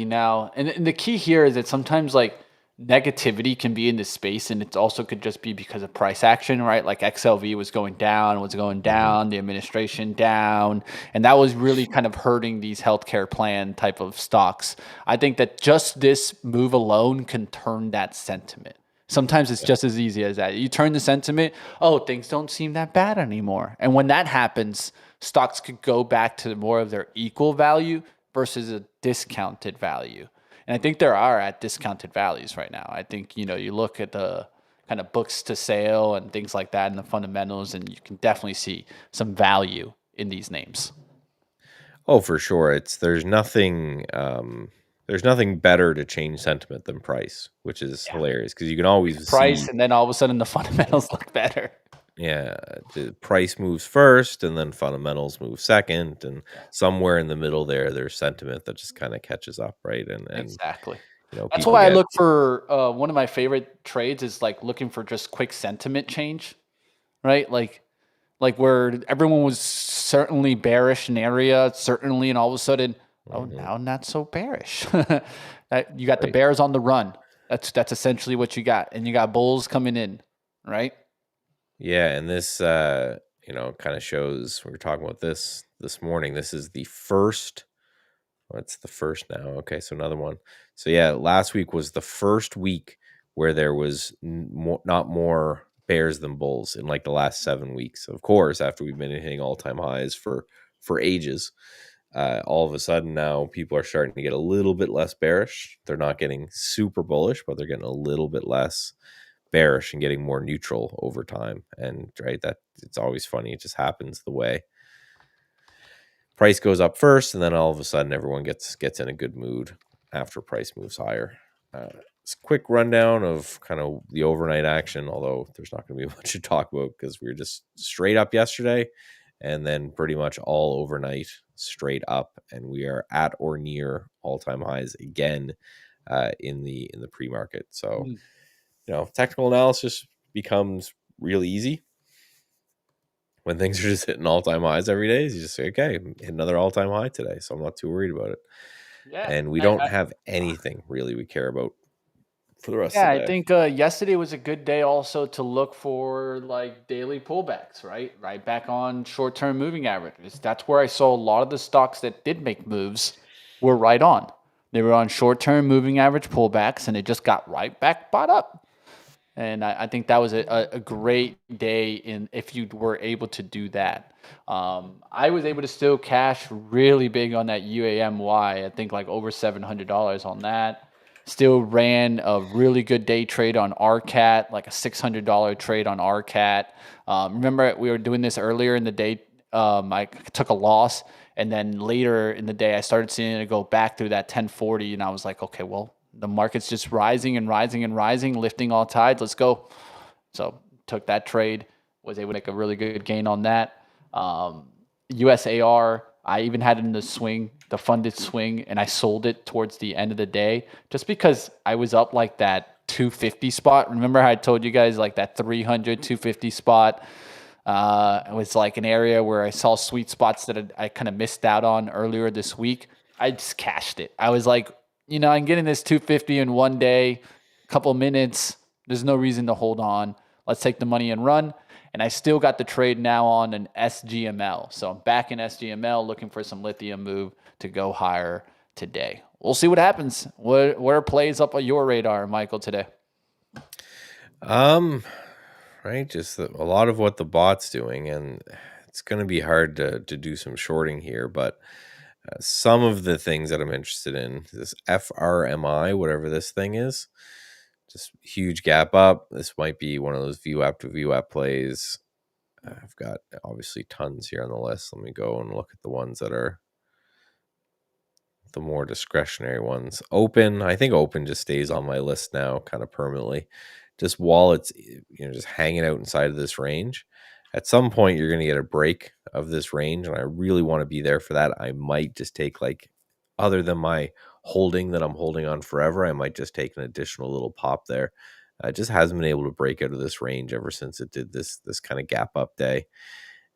now, and the key here is that sometimes like negativity can be in this space, and it also could just be because of price action, right? Like XLV was going Mhm. down, the administration down, and that was really kind of hurting these healthcare plan type of stocks. I think that just this move alone can turn that sentiment. Sometimes it's Yeah. just as easy as that. You turn the sentiment, oh, things don't seem that bad anymore. And when that happens, stocks could go back to more of their equal value versus a discounted value. And I think there are at discounted values right now. I think, you look at the kind of books to sale and things like that and the fundamentals, and you can definitely see some value in these names. Oh, for sure. There's nothing better to change sentiment than price, which is Yeah. hilarious because you can always Price, see, and then all of a sudden the fundamentals look better. yeah, the price moves first and then fundamentals move second, and Yeah, somewhere in the middle there's sentiment that just kind of catches up, right? And exactly. That's people why I get, look for one of my favorite trades is like looking for just quick sentiment change, right? Like where everyone was certainly bearish in area, certainly, and all of a sudden, oh, Mhm, now not so bearish. You got the right. bears on the run. That's essentially what you got, and you got bulls coming in, right? Yeah, and this kind of shows, we were talking about this morning. This is the first. What's the first now? Okay, so another one. So yeah, last week was the first week where there was not more bears than bulls in like the last 7 weeks. Of course, after we've been hitting all time highs for ages, all of a sudden now people are starting to get a little bit less bearish. They're not getting super bullish, but they're getting a little bit less. bearish and getting more neutral over time. And right, that it's always funny. It just happens the way price goes up first, and then all of a sudden everyone gets in a good mood after price moves higher. It's a quick rundown of kind of the overnight action, although there's not going to be much to talk about because we were just straight up yesterday, and then pretty much all overnight straight up, and we are at or near all-time highs again in the pre-market. So technical analysis becomes really easy when things are just hitting all-time highs every day. You just say, okay, hit another all-time high today, so I'm not too worried about it. Yeah. And we don't have anything really we care about for the rest Yeah, of I the day. think yesterday was a good day also to look for like daily pullbacks, right? Right back on short-term moving averages. That's where I saw a lot of the stocks that did make moves were right on. They were on short-term moving average pullbacks, and it just got right back bought up. And I think that was a great day in if you were able to do that. I was able to still cash really big on that UAMY. I think like over $700 on that. Still ran a really good day trade on RCAT, like a $600 trade on RCAT. Remember, we were doing this earlier in the day. I took a loss, and then later in the day, I started seeing it go back through that 1040, and I was like, okay, well, the market's just rising and rising and rising, lifting all tides. Let's go. So took that trade, was able to make a really good gain on that. USAR, I even had it in the swing, the funded swing, and I sold it towards the end of the day just because I was up like that 250 spot. Remember how I told you guys like that 300, 250 spot? It was like an area where I saw sweet spots that I kind of missed out on earlier this week. I just cashed it. I was like, I'm getting this 250 in one day, couple minutes. There's no reason to hold on. Let's take the money and run. And I still got the trade now on an SGML. So I'm back in SGML looking for some lithium move to go higher today. We'll see what happens. What are plays up on your radar, Michael, today? Right, just a lot of what the bot's doing, and it's going to be hard to do some shorting here, but some of the things that I'm interested in, this FRMI, whatever this thing is, just huge gap up. This might be one of those VWAP to VWAP plays. I've got obviously tons here on the list. Let me go and look at the ones that are the more discretionary ones. Open, I think open just stays on my list now kind of permanently. Just while it's just hanging out inside of this range. At some point you're going to get a break of this range, and I really want to be there for that. I might just take, like, other than my holding that I'm holding on forever, I might just take an additional little pop there. It just hasn't been able to break out of this range ever since it did this kind of gap up day. And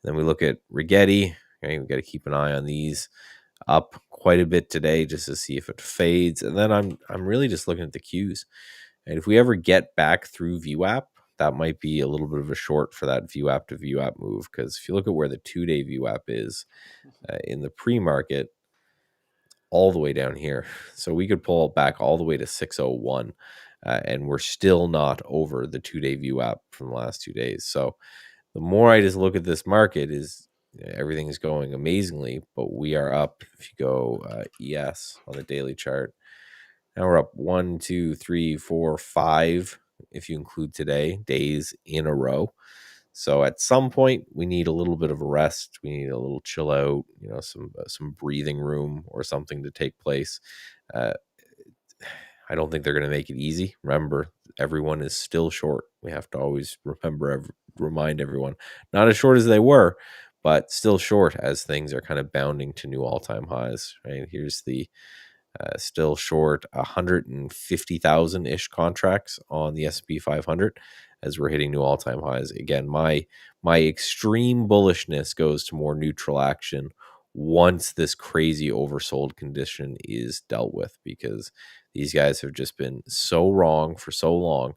then we look at Rigetti. Okay, we got to keep an eye on these. Up quite a bit today just to see if it fades. And then I'm really just looking at the Qs. And if we ever get back through VWAP, that might be a little bit of a short for that VWAP to VWAP move. Because if you look at where the 2-day VWAP is in the pre-market, all the way down here. So we could pull back all the way to 601, and we're still not over the 2-day VWAP from the last 2 days. So the more I just look at this market, is everything is going amazingly, but we are up. If you go ES on the daily chart, now we're up 1, 2, 3, 4, 5, if you include today, days in a row. So at some point we need a little bit of a rest. We need a little chill out, some breathing room or something to take place. I don't think they're going to make it easy. Remember, everyone is still short. We have to always remind everyone, not as short as they were, but still short as things are kind of bounding to new all-time highs. Right, here's the still short 150,000 ish contracts on the S&P 500 as we're hitting new all-time highs. Again, my extreme bullishness goes to more neutral action once this crazy oversold condition is dealt with, because these guys have just been so wrong for so long.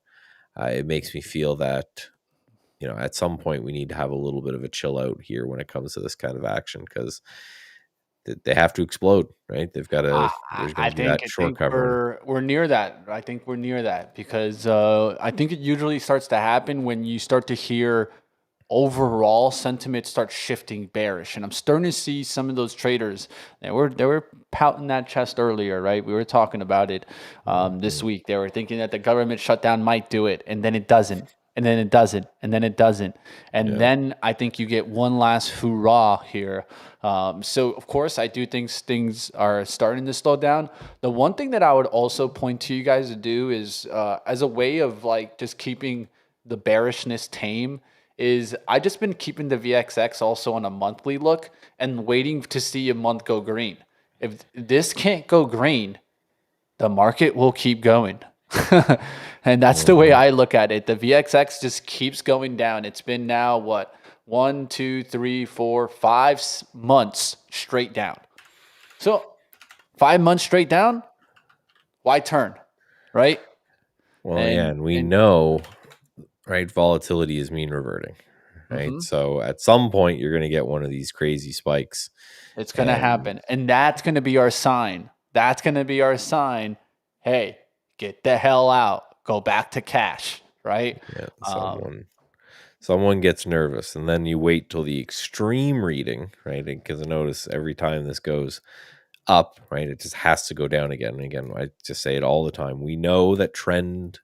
It makes me feel that at some point we need to have a little bit of a chill out here when it comes to this kind of action, because they have to explode, right? They've got to. There's going to be that short covering. We're near that. I think we're near that because I think it usually starts to happen when you start to hear overall sentiment starts shifting bearish. And I'm starting to see some of those traders, they were pouting that chest earlier, right? We were talking about it this week. They were thinking that the government shutdown might do it, and then it doesn't. And then it doesn't, and then it doesn't. And then I think you get one last hoorah here. So, of course, I do think things are starting to slow down. The one thing that I would also point to you guys to do is as a way of like just keeping the bearishness tame is I just been keeping the VXX also on a monthly look and waiting to see a month go green. If this can't go green, the market will keep going. And that's the way I look at it. The VXX just keeps going down. It's been now what 1, 2, 3, 4, 5 months straight down. So 5 months straight down, why turn, right? Well, and we know, right? Volatility is mean reverting, right? So at some point, you're going to get one of these crazy spikes. It's going to happen, and that's going to be our sign. That's going to be our sign. Hey, get the hell out. Go back to cash, right? Yeah, someone gets nervous, and then you wait till the extreme reading, right? Because I notice every time this goes up, right, it just has to go down again and again. I just say it all the time. We know that trends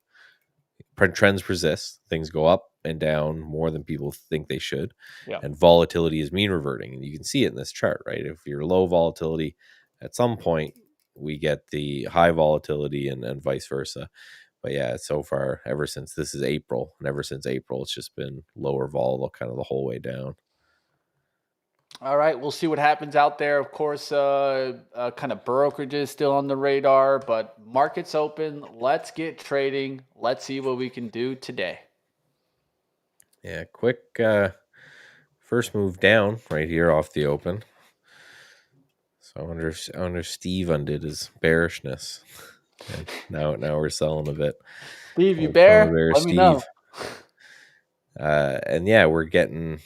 persist. Things go up and down more than people think they should. Yeah. And volatility is mean reverting. And you can see it in this chart, right? If you're low volatility, at some point we get the high volatility and vice versa. But yeah, so far, ever since this is April, and ever since April, it's just been lower vol kind of the whole way down. All right, we'll see what happens out there. Of course, kind of brokerages still on the radar, but market's open. Let's get trading. Let's see what we can do today. Yeah, quick first move down right here off the open. So I wonder Steve undid his bearishness. And now we're selling a bit. Steve, you bear? Let me know. And yeah, we're getting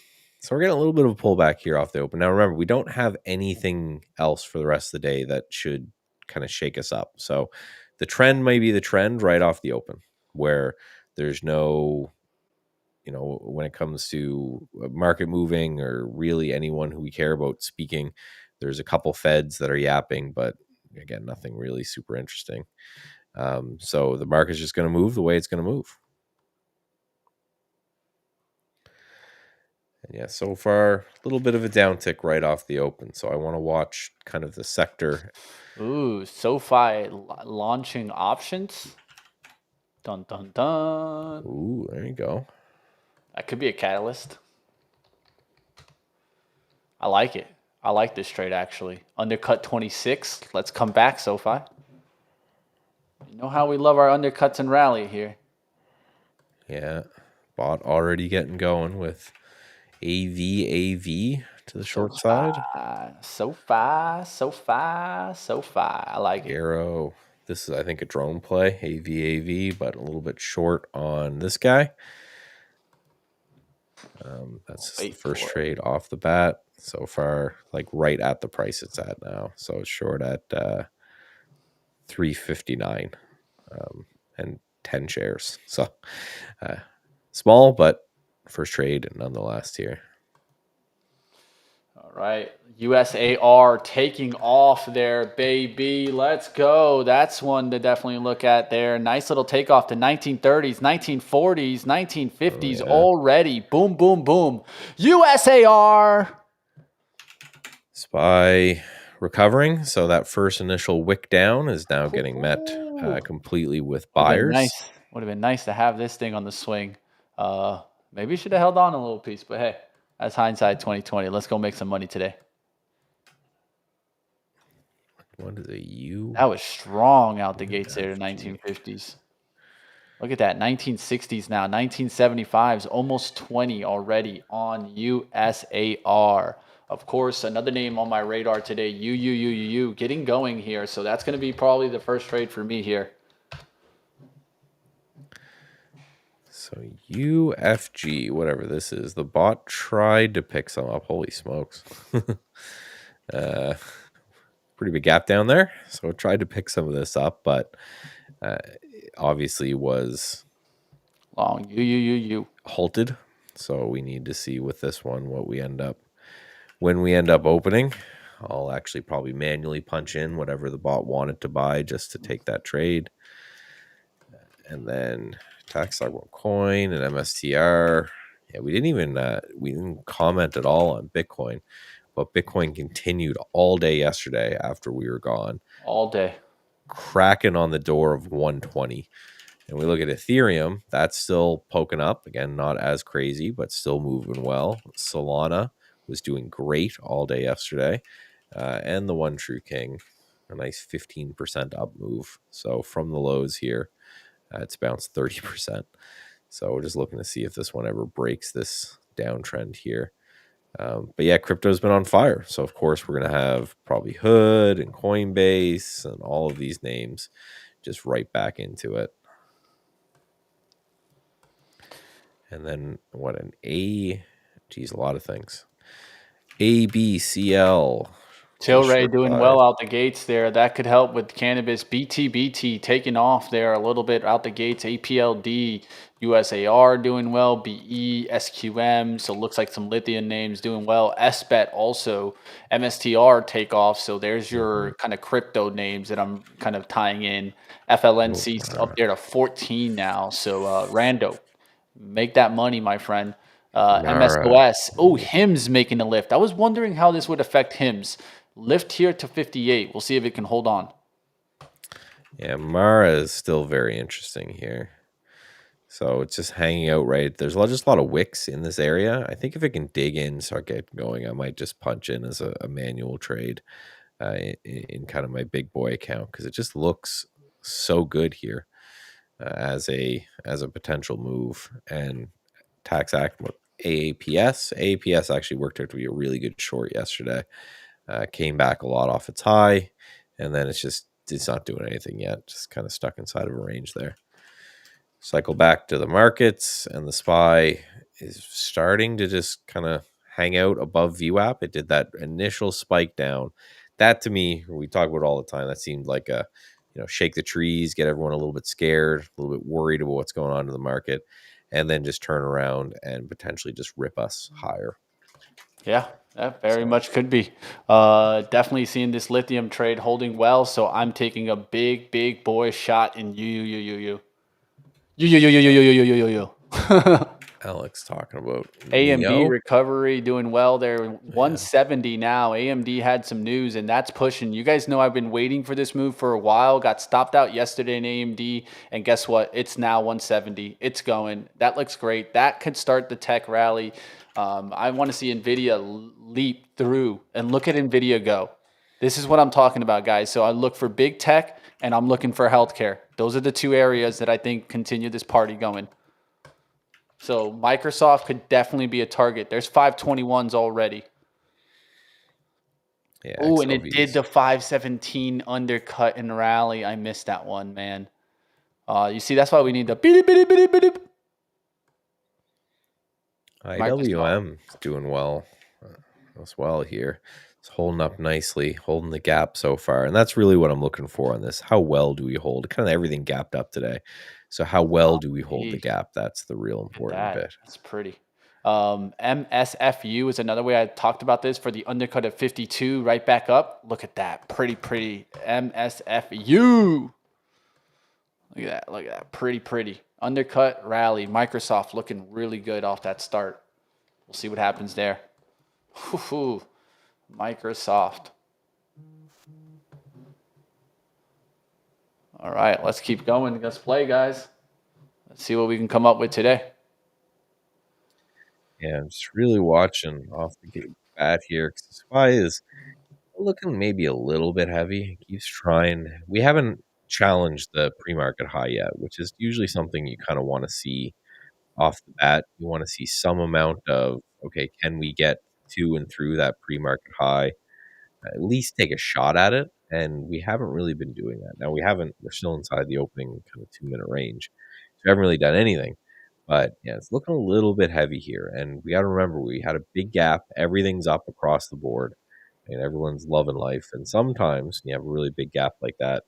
a little bit of a pullback here off the open. Now remember, we don't have anything else for the rest of the day that should kind of shake us up. So the trend may be the trend right off the open, where there's no, when it comes to market moving or really anyone who we care about speaking, there's a couple feds that are yapping, but again, nothing really super interesting. So the market's just going to move the way it's going to move. And yeah, so far, a little bit of a downtick right off the open. So I want to watch kind of the sector. Ooh, SoFi launching options. Dun, dun, dun. Ooh, there you go. That could be a catalyst. I like it. I like this trade, actually. Undercut 26. Let's come back, SoFi. You know how we love our undercuts and rally here. Yeah, bot already getting going with AV to the short side. SoFi. I like it. Arrow. This is, I think, a drone play. AV, but a little bit short on this guy. That's just the first trade off the bat. So far, like right at the price it's at now. So it's short at 359 and 10 shares. So small, but first trade nonetheless here. All right. USAR taking off there, baby. Let's go. That's one to definitely look at there. Nice little takeoff to 1930s, 1940s, 1950s already. Boom, boom, boom. USAR. SPY recovering. So that first initial wick down is now getting met completely with buyers. Would have been nice to have this thing on the swing. Maybe should have held on a little piece, but hey, that's hindsight 2020. Let's go make some money today. What is a U? That was strong out the gates there, 1950s. Look at that, 1960s now, 1975s, almost 20 already on USAR. Of course, another name on my radar today, UUUUU, getting going here. So that's going to be probably the first trade for me here. So UFG, whatever this is, the bot tried to pick some up. Holy smokes. Pretty big gap down there. So it tried to pick some of this up, but obviously was long UUUU halted So we need to see with this one what we end up when we end up opening. I'll actually probably manually punch in whatever the bot wanted to buy just to take that trade. And then tax stock coin and MSTR. Yeah, we didn't comment at all on Bitcoin, but Bitcoin continued all day yesterday after we were gone, All day. cracking on the door of 120. And we look at Ethereum, that's still poking up. Again, not as crazy, but still moving well. Solana was doing great all day yesterday. And the One True King, a nice 15% up move. So from the lows here, it's bounced 30%. So we're just looking to see if this one ever breaks this downtrend here. But yeah, crypto's been on fire. So of course we're going to have probably Hood and Coinbase and all of these names just right back into it. And then what an A, geez, a lot of things. ABCL. Tilray doing well out the gates there. That could help with cannabis. BTBT taking off there a little bit out the gates. APLD, USAR doing well. BE, SQM. So it looks like some lithium names doing well. SBET also. MSTR take off. So there's your kind of crypto names that I'm kind of tying in. FLNC's up there to 14 now. So Rando, make that money, my friend. MSOS. Oh, HIMS making a lift. I was wondering how this would affect HIMS. Lift here to 58. We'll see if it can hold on. Yeah, Mara is still very interesting here. So it's just hanging out right. There's just a lot of wicks in this area. I think if it can dig in, start getting going, I might just punch in as a manual trade in kind of my big boy account because it just looks so good here as a potential move. And tax act AAPS actually worked out to be a really good short yesterday. Came back a lot off its high, and then it's not doing anything yet. Just kind of stuck inside of a range there. Cycle back to the markets, and the SPY is starting to just kind of hang out above VWAP. It did that initial spike down. That to me, we talk about all the time. That seemed like a, shake the trees, get everyone a little bit scared, a little bit worried about what's going on in the market, and then just turn around and potentially just rip us higher. Yeah, that very much could be. Definitely seeing this lithium trade holding well. So I'm taking a big boy shot in you. Alex talking about AMD Neo. recovery doing well. They're 170 now. AMD had some news, and that's pushing. You guys know I've been waiting for this move for a while. Got stopped out yesterday in AMD, and guess what? It's now 170. It's going. That looks great. That could start the tech rally. I want to see NVIDIA leap through, and look at NVIDIA go. This is what I'm talking about, guys. So I look for big tech, and I'm looking for healthcare. Those are the two areas that I think continue this party going. So Microsoft could definitely be a target. There's 521s already. Yeah. Oh, and it did the 517 undercut and rally. I missed that one, man. You see, that's why we need the IWM is doing well as well here. It's holding up nicely, holding the gap so far. And that's really what I'm looking for on this. How well do we hold? Kind of everything gapped up today. So how well do we hold the gap? That's the real important bit. That's pretty. MSFU is another way I talked about this for the undercut of 52, right back up. Look at that. Pretty. MSFU. Look at that. Pretty. Undercut rally. Microsoft looking really good off that start. We'll see what happens there. Microsoft. All right, let's keep going. Let's play, guys. Let's see what we can come up with today. Yeah, I'm just really watching off the bat here because the SPY is looking maybe a little bit heavy. It keeps trying. We haven't challenged the pre-market high yet, which is usually something you kind of want to see off the bat. You want to see some amount of, okay, can we get to and through that pre-market high? At least take a shot at it. And we haven't really been doing that. Now we're still inside the opening kind of 2-minute range. So we haven't really done anything. But yeah, it's looking a little bit heavy here. And we got to remember, we had a big gap. Everything's up across the board. And everyone's loving life. And sometimes you have a really big gap like that,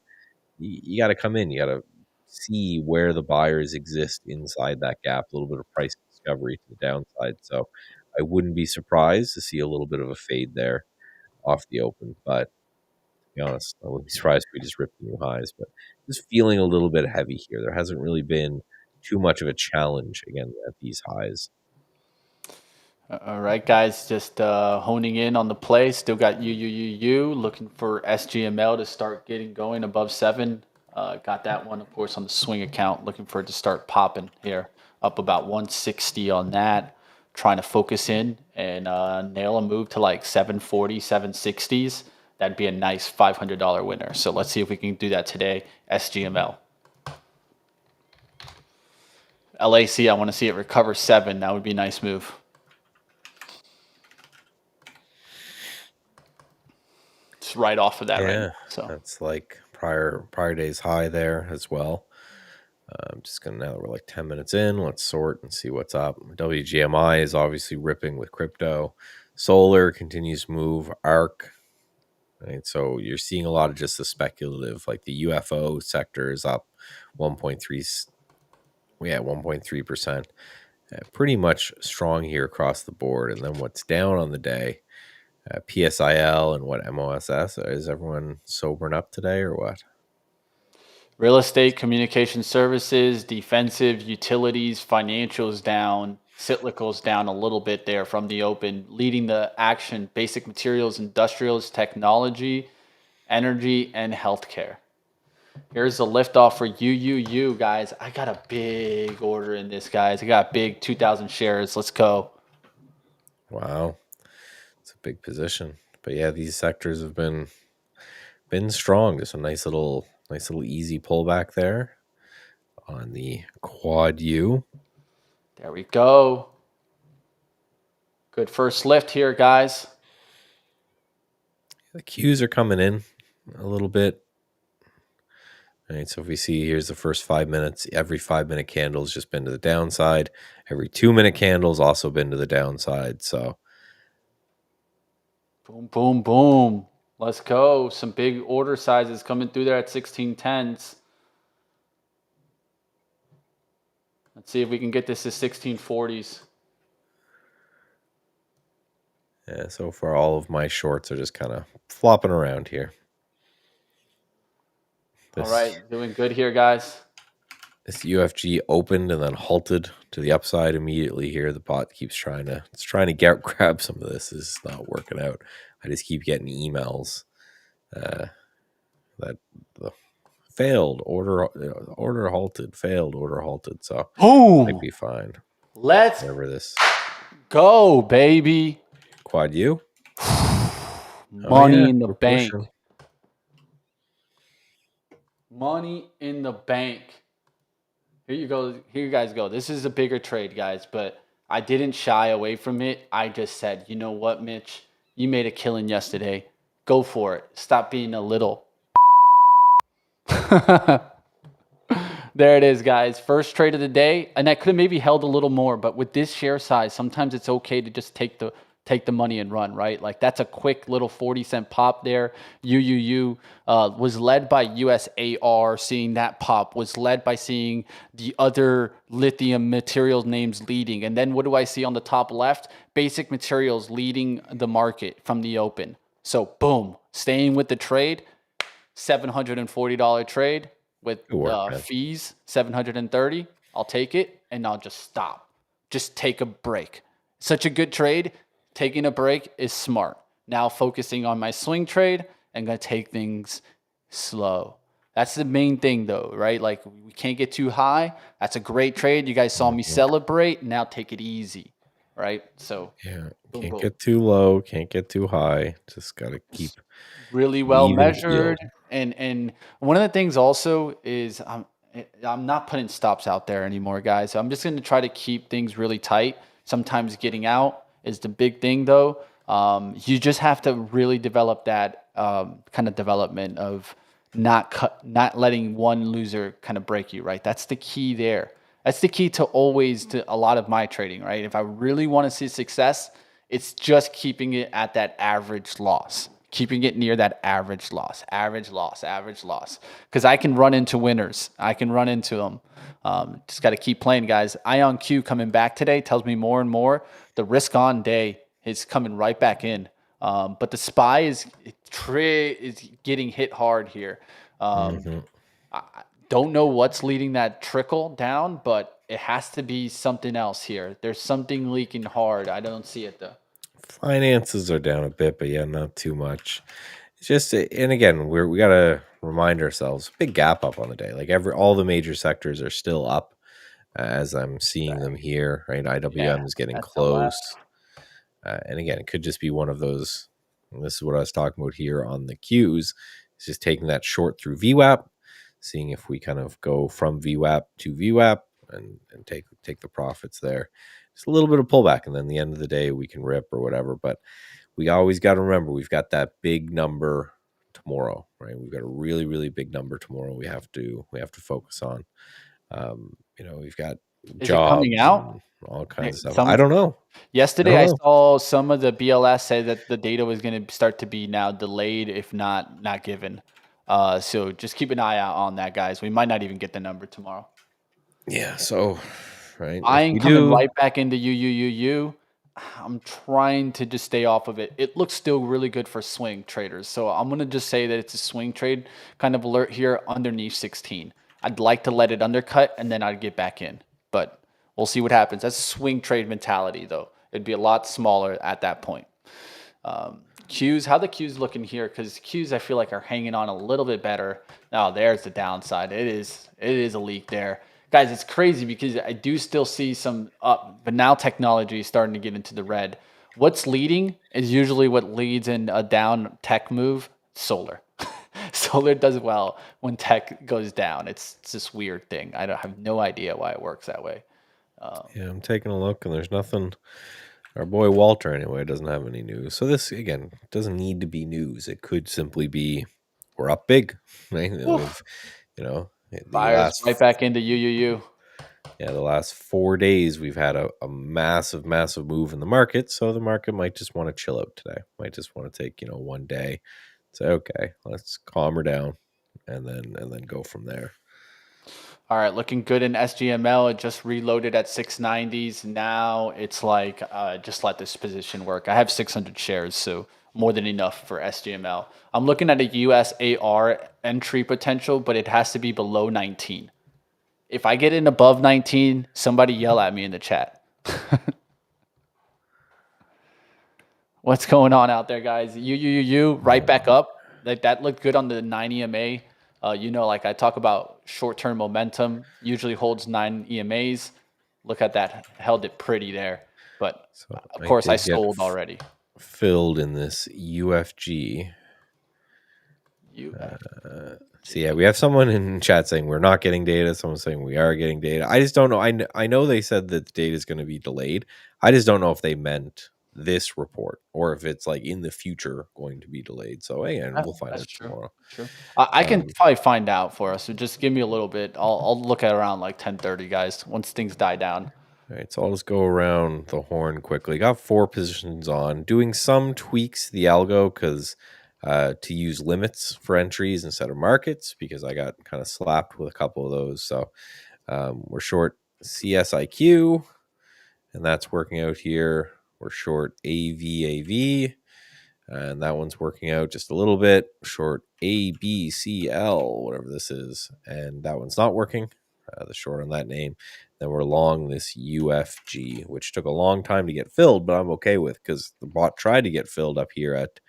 you got to come in. You got to see where the buyers exist inside that gap. A little bit of price discovery to the downside. So I wouldn't be surprised to see a little bit of a fade there off the open. But to be honest, I wouldn't be surprised if we just ripped the new highs. But just feeling a little bit heavy here. There hasn't really been too much of a challenge again at these highs. All right, guys, just honing in on the play. Still got looking for SGML to start getting going above 7. Got that one, of course, on the swing account. Looking for it to start popping here, up about 160 on that. Trying to focus in and nail a move to like 740, 760s. That'd be a nice $500 winner. So let's see if we can do that today. SGML. LAC, I want to see it recover 7. That would be a nice move. It's right off of that right now. So that's like prior day's high there as well. I'm just gonna, now that we're like 10 minutes in, let's sort and see what's up. WGMI is obviously ripping with crypto. Solar continues to move. ARC, right? So you're seeing a lot of just the speculative, like the UFO sector is up 1.3%. Pretty much strong here across the board. And then what's down on the day? PSIL and what MOSS. Is everyone sobering up today or what? Real estate, communication services, defensive, utilities, financials down, cyclicals down a little bit there from the open, leading the action, basic materials, industrials, technology, energy, and healthcare. Here's the liftoff for UUU, guys. I got a big order in this, guys. I got big 2,000 shares. Let's go. Wow. It's a big position. But yeah, these sectors have been strong. Just a nice little easy pullback there on the quad U. There we go. Good first lift here, guys. The Qs are coming in a little bit. All right, so if we see, here's the first 5 minutes. Every 5-minute candle has just been to the downside. Every 2-minute candle has also been to the downside. So boom, boom, boom. Let's go. Some big order sizes coming through there at 1610s. Let's see if we can get this to 1640s. yeah, so far all of my shorts are just kind of flopping around here. All right, doing good here, guys. This UFG opened and then halted to the upside immediately here. The bot keeps trying to grab some of this. This is not working out. I just keep getting emails that the failed order halted, failed order halted. So might be fine. Let's Whatever this go, baby. quad U. Money in the bank. Pushing. Money in the bank. Here you go. Here you guys go. This is a bigger trade, guys, but I didn't shy away from it. I just said, you know what, Mitch? You made a killing yesterday. Go for it. Stop being a little. There it is, guys. First trade of the day. And that could have maybe held a little more, but with this share size, sometimes it's okay to just take the money and run, right? Like that's a quick little 40-cent pop there. UUU was led by USAR. Seeing that pop was led by seeing the other lithium materials names leading. And then what do I see on the top left? Basic materials leading the market from the open. So boom, staying with the trade, $740 trade with fees, $730. I'll take it and I'll just stop. Just take a break. Such a good trade. Taking a break is smart. Now focusing on my swing trade, I'm going to take things slow. That's the main thing though, right? Like we can't get too high. That's a great trade. You guys saw me celebrate. Now take it easy, right? So yeah, can't get too low, can't get too high. Just got to keep really well measured. And one of the things also is I'm not putting stops out there anymore, guys. So I'm just going to try to keep things really tight. Sometimes getting out is the big thing, though. You just have to really develop that kind of development of not letting one loser kind of break you, right? That's the key there. That's the key to a lot of my trading, right? If I really want to see success, it's just keeping it at that average loss. keeping it near that average loss, average loss, average loss. Because I can run into winners. I can run into them. Just got to keep playing, guys. Ion Q coming back today tells me more and more the risk on day is coming right back in. But the SPY is getting hit hard here. Hmm. I don't know what's leading that trickle down, but it has to be something else here. There's something leaking hard. I don't see it though. Finances are down a bit, but yeah, not too much. It's just, and again, we gotta remind ourselves, big gap up on the day. Like all the major sectors are still up, as I'm seeing them here. Right, Yeah, IWM is getting SLS. close, and again, it could just be one of those. This is what I was talking about here on the Qs. It's just taking that short through VWAP, seeing if we kind of go from VWAP to VWAP and take the profits there. Just a little bit of pullback, and then the end of the day we can rip or whatever. But we always got to remember we've got that big number tomorrow, right? We've got a really, really big number tomorrow. We have to focus on. We've got Is it coming jobs out? and all kinds of stuff. Some I don't know. I yesterday don't I know. saw some of the BLS say that the data was going to start to be now delayed, if not given. So just keep an eye out on that, guys. We might not even get the number tomorrow. Yeah. So, right, if Buying we coming do, right back into UUUU. I'm trying to just stay off of it. It looks still really good for swing traders. So I'm going to just say that it's a swing trade kind of alert here underneath 16. I'd like to let it undercut and then I'd get back in. But we'll see what happens. That's swing trade mentality, though. It'd be a lot smaller at that point. Qs, how the Qs looking here? Because Qs I feel like are hanging on a little bit better. Oh, there's the downside. It is a leak there. Guys, it's crazy because I do still see some up, but now technology is starting to get into the red. What's leading is usually what leads in a down tech move, solar. Solar does well when tech goes down. It's this weird thing. I don't have no idea why it works that way. yeah, I'm taking a look and there's nothing. Our boy Walter, anyway, doesn't have any news. So this again doesn't need to be news. It could simply be we're up big, right? Oof. The Fires last right back into UUU. the last 4 days we've had a massive, massive move in the market. So the market might just want to chill out today. Might just want to take one day, say okay, let's calm her down, and then go from there. All right, looking good in SGML. It just reloaded at 690s. Now it's like, just let this position work. I have 600 shares, so more than enough for SGML. I'm looking at a USAR entry potential, but it has to be below 19. If I get in above 19, somebody yell at me in the chat. What's going on out there, guys? Right back up. Like that looked good on the 9 EMA. Like I talk about short-term momentum, usually holds 9 EMAs. Look at that, held it pretty there. But So of I course, I did get sold already. filled in this UFG. So yeah, we have someone in chat saying we're not getting data. Someone saying we are getting data. I just don't know. I know they said that the data is going to be delayed. I just don't know if they meant this report or if it's like in the future going to be delayed. So again, we'll find That's out true. tomorrow. True. I can Um, probably find out for us. So just give me a little bit. I'll look at around like 10:30, guys. Once things die down. all right, so I'll just go around the horn quickly. Got 4 positions on, doing some tweaks to the algo because to use limits for entries instead of markets because I got kind of slapped with a couple of those. So we're short CSIQ, and that's working out here. We're short AVAV, and that one's working out just a little bit. Short ABCL, whatever this is, and that one's not working. The short on that name. Then we're long this UFG, which took a long time to get filled, but I'm okay with because the bot tried to get filled up here at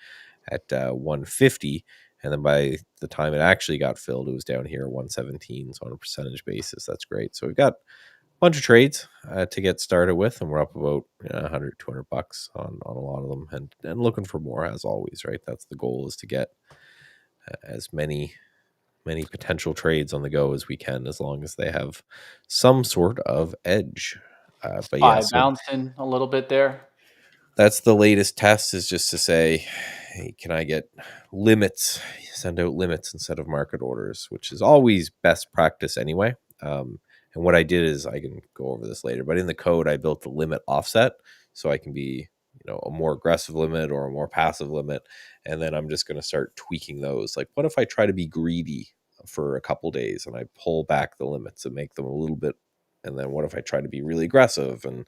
150, and then by the time it actually got filled, it was down here at 117. So on a percentage basis, that's great. So we've got a bunch of trades to get started with, and we're up about 100, 200 bucks on a lot of them, and looking for more as always, right? That's the goal, is to get as many potential trades on the go as we can, as long as they have some sort of edge. But yeah, Spy so bouncing a little bit there. that's the latest test, is just to say, hey, can I get limits, send out limits instead of market orders, which is always best practice anyway. And what I did is, I can go over this later, but in the code I built the limit offset, so I can be a more aggressive limit or a more passive limit, and then I'm just going to start tweaking those. Like, what if I try to be greedy for a couple days and I pull back the limits and make them a little bit, and then what if I try to be really aggressive? And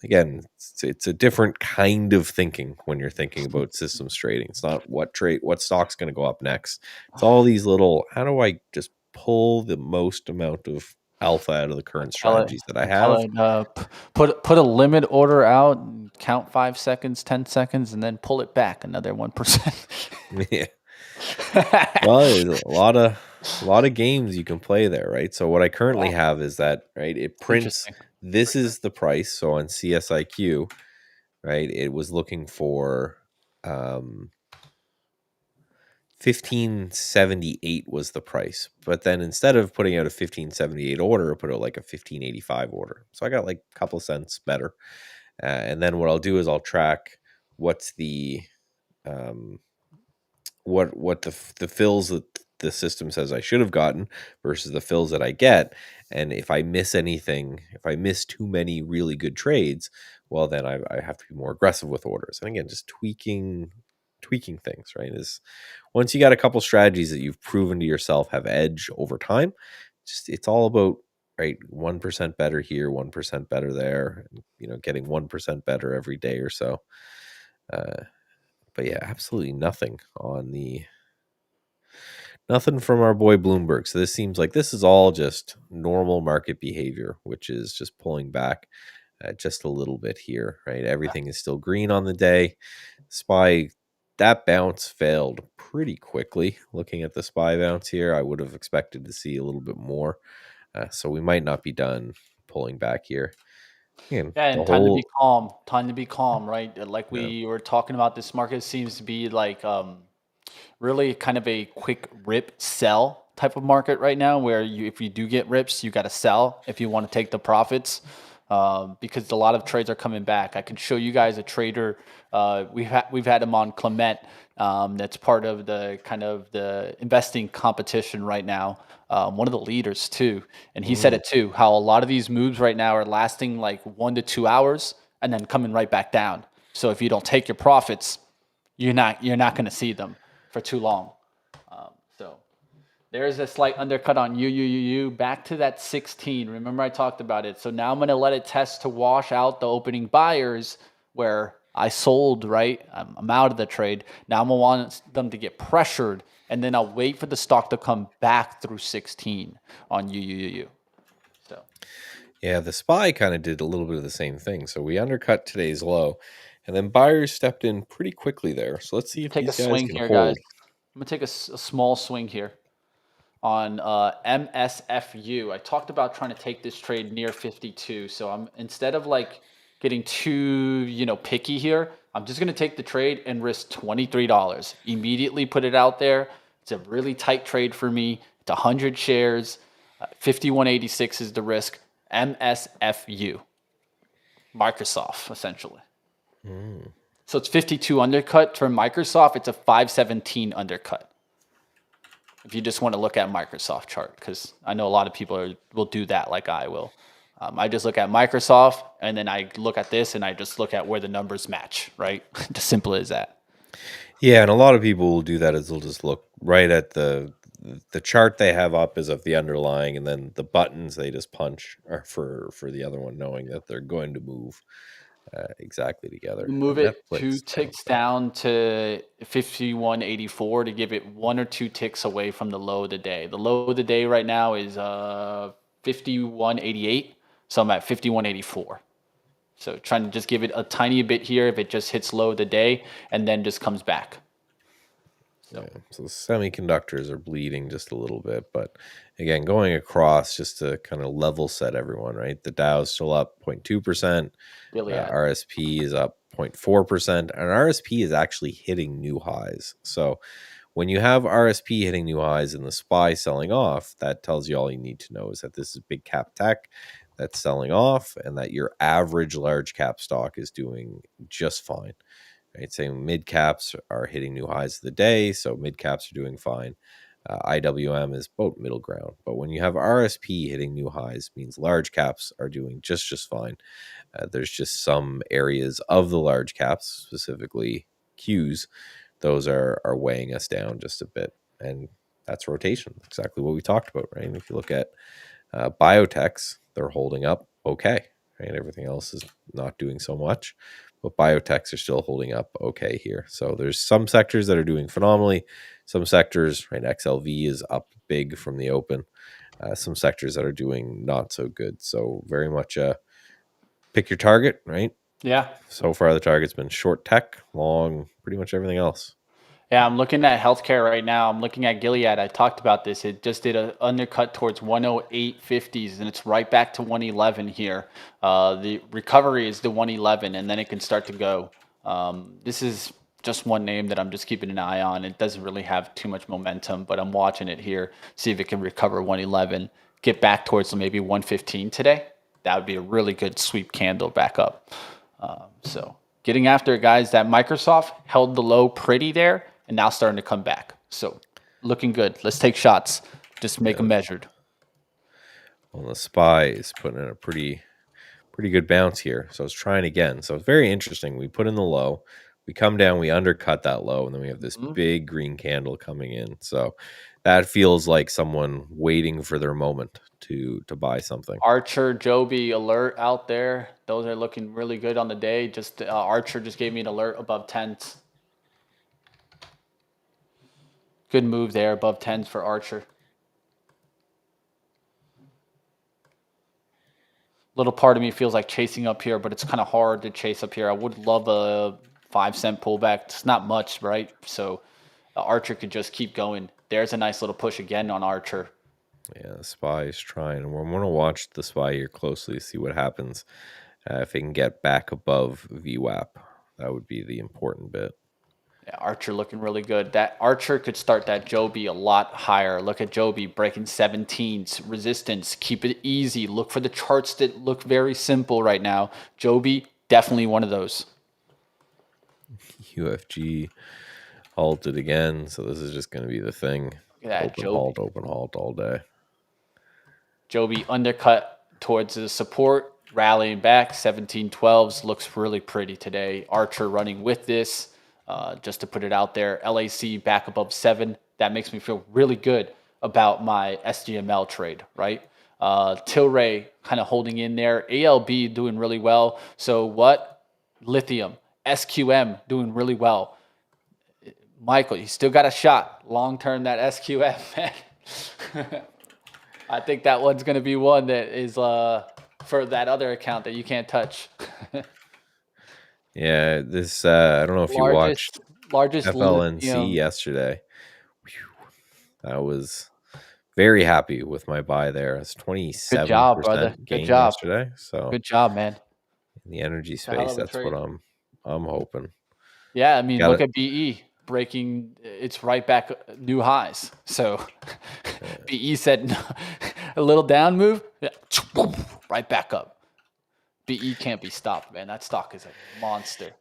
again, it's a different kind of thinking when you're thinking about systems trading. It's not what stock's going to go up next. It's all these little, how do I just pull the most amount of alpha out of the current strategies that I have? Put a limit order out, and count 5 seconds, 10 seconds, and then pull it back another 1%. Yeah. Well, there's a lot of games you can play there, right? So what I currently have is that, right, it prints, this is the price. So on CSIQ, right, it was looking for 1578 was the price, but then instead of putting out a 1578 order, I put out like a 1585 order. So I got like a couple cents better. And then what I'll do is I'll track what's the what the fills that the system says I should have gotten versus the fills that I get. And if I miss anything, if I miss too many really good trades, well, then I have to be more aggressive with orders. And again, just tweaking things, right? Is once you got a couple strategies that you've proven to yourself have edge over time, just it's all about, right, 1% better here, 1% better there, getting 1% better every day or so. But yeah, absolutely nothing from our boy Bloomberg. So this seems like this is all just normal market behavior, which is just pulling back just a little bit here, right? Everything is still green on the day. SPY, that bounce failed pretty quickly. Looking at the SPY bounce here, I would have expected to see a little bit more. So we might not be done pulling back here. Again, Yeah, and time to be calm. Time to be calm, right? Like Yeah. we were talking about, this market seems to be like really kind of a quick rip sell type of market right now, where if you do get rips, you got to sell if you want to take the profits, because a lot of trades are coming back. I can show you guys a trader. We've had him on Clement. That's part of the kind of the investing competition right now. One of the leaders too, and he said it too. How a lot of these moves right now are lasting like 1 to 2 hours and then coming right back down. So if you don't take your profits, you're not going to see them for too long. So there's a slight undercut on you back to that 16. Remember I talked about it. So now I'm going to let it test to wash out the opening buyers where I sold, right? I'm out of the trade. Now I'm going to want them to get pressured, and then I'll wait for the stock to come back through 16 on you. So yeah, the SPY kind of did a little bit of the same thing. So we undercut today's low, and then buyers stepped in pretty quickly there. So let's see if take a these guys swing can here, hold. guys. I'm going to take a small swing here on MSFU. I talked about trying to take this trade near 52. So I'm, instead of like getting too, picky here, I'm just going to take the trade and risk $23. Immediately put it out there. It's a really tight trade for me. It's 100 shares. 5186 is the risk. MSFU. Microsoft, essentially. So it's 52 undercut. For Microsoft, it's a 517 undercut. If you just want to look at Microsoft chart, because I know a lot of people will do that like I will. I just look at Microsoft, and then I look at this, and I just look at where the numbers match, right? Just simple as that. Yeah, and a lot of people will do that, is they'll just look right at the chart they have up is of the underlying, and then the buttons they just punch are for the other one, knowing that they're going to move exactly together. Move And it Netflix 2 ticks down to 5184 to give it 1 or 2 ticks away from the low of the day. The low of the day right now is 5188, so I'm at 5184. So trying to just give it a tiny bit here if it just hits low of the day and then just comes back. So semiconductors are bleeding just a little bit, but again, going across just to kind of level set everyone, right? The Dow's still up 0.2%. RSP is up 0.4%, and RSP is actually hitting new highs. So when you have RSP hitting new highs and the SPY selling off, that tells you all you need to know is that this is big cap tech that's selling off, and that your average large cap stock is doing just fine. Right, saying mid caps are hitting new highs of the day, so mid caps are doing fine. IWM is both middle ground. But when you have RSP hitting new highs, means large caps are doing just fine. There's just some areas of the large caps, specifically Qs, those are weighing us down just a bit. And that's rotation, exactly what we talked about, right? And if you look at biotechs, they're holding up okay, right? Everything else is not doing so much, but biotechs are still holding up okay here. So there's some sectors that are doing phenomenally. Some sectors, right? XLV is up big from the open. Some sectors that are doing not so good. So very much pick your target, right? Yeah. So far, the target's been short tech, long, pretty much everything else. Yeah, I'm looking at healthcare right now. I'm looking at Gilead. I talked about this. It just did an undercut towards 108.50s, and it's right back to 111 here. The recovery is the 111, and then it can start to go. This is just one name that I'm just keeping an eye on. It doesn't really have too much momentum, but I'm watching it here, see if it can recover 111, get back towards maybe 115 today. That would be a really good sweep candle back up. So getting after it, guys. That Microsoft held the low pretty there and now starting to come back. So looking good. Let's take shots. Just make them measured. Well, the SPY is putting in a pretty good bounce here. So it's trying again. So it's very interesting. We put in the low, we come down, we undercut that low, and then we have this big green candle coming in. So that feels like someone waiting for their moment to buy something. Archer, Joby alert out there. Those are looking really good on the day. Just Archer just gave me an alert above 10s. Good move there above 10s for Archer. Little part of me feels like chasing up here, but it's kind of hard to chase up here. I would love a 5-cent pullback. It's not much, right? So Archer could just keep going. There's a nice little push again on Archer. Yeah, the SPY is trying. We're going to watch the SPY here closely, see what happens. If it can get back above VWAP, that would be the important bit. Yeah, Archer looking really good. That Archer could start that Joby a lot higher. Look at Joby breaking 17s, resistance. Keep it easy. Look for the charts that look very simple right now. Joby, definitely one of those. UFG halted again, so this is just going to be the thing. Look at that, Open halt all day. Joby undercut towards the support, rallying back. 1712s looks really pretty today. Archer running with this. Just to put it out there, LAC back above 7. That makes me feel really good about my SGML trade, right? Tilray kind of holding in there. ALB doing really well. So what? Lithium. SQM doing really well. Michael, you still got a shot. Long term, that SQM, man. I think that one's going to be one that is for that other account that you can't touch. Yeah, this I don't know if you watched largest FLNC yesterday. Whew. I was very happy with my buy there. It's 27% Good job, brother. gain Good job. yesterday. So good job, man. In the energy space, that's what I'm hoping. Yeah, I mean, look at BE breaking. It's right back new highs. So BE said no, a little down move, right back up. BE can't be stopped, man. That stock is a monster.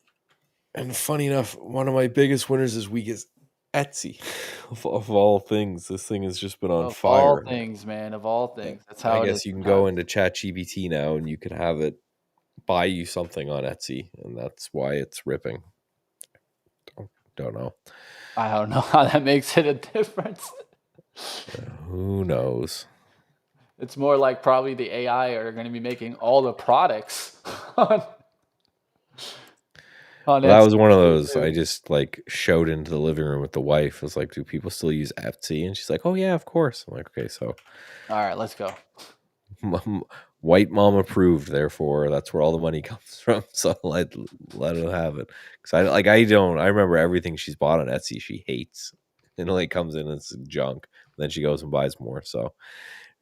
And funny enough, one of my biggest winners this week is Etsy. Of all things, this thing has just been on fire. Of all things, man. Of all things. That's how I guess you can go into ChatGPT now and you can have it buy you something on Etsy, and that's why it's ripping. Don't know. I don't know how that makes it a difference. Who knows? It's more like probably the AI are going to be making all the products on that was one of those I just showed into the living room with the wife. I was like, do people still use Etsy? And she's like, oh yeah, of course. I'm like, okay, so all right, let's go. White mom approved, therefore that's where all the money comes from. So let her have it. Because I remember everything she's bought on Etsy she hates. And it comes in and it's junk. Then she goes and buys more. So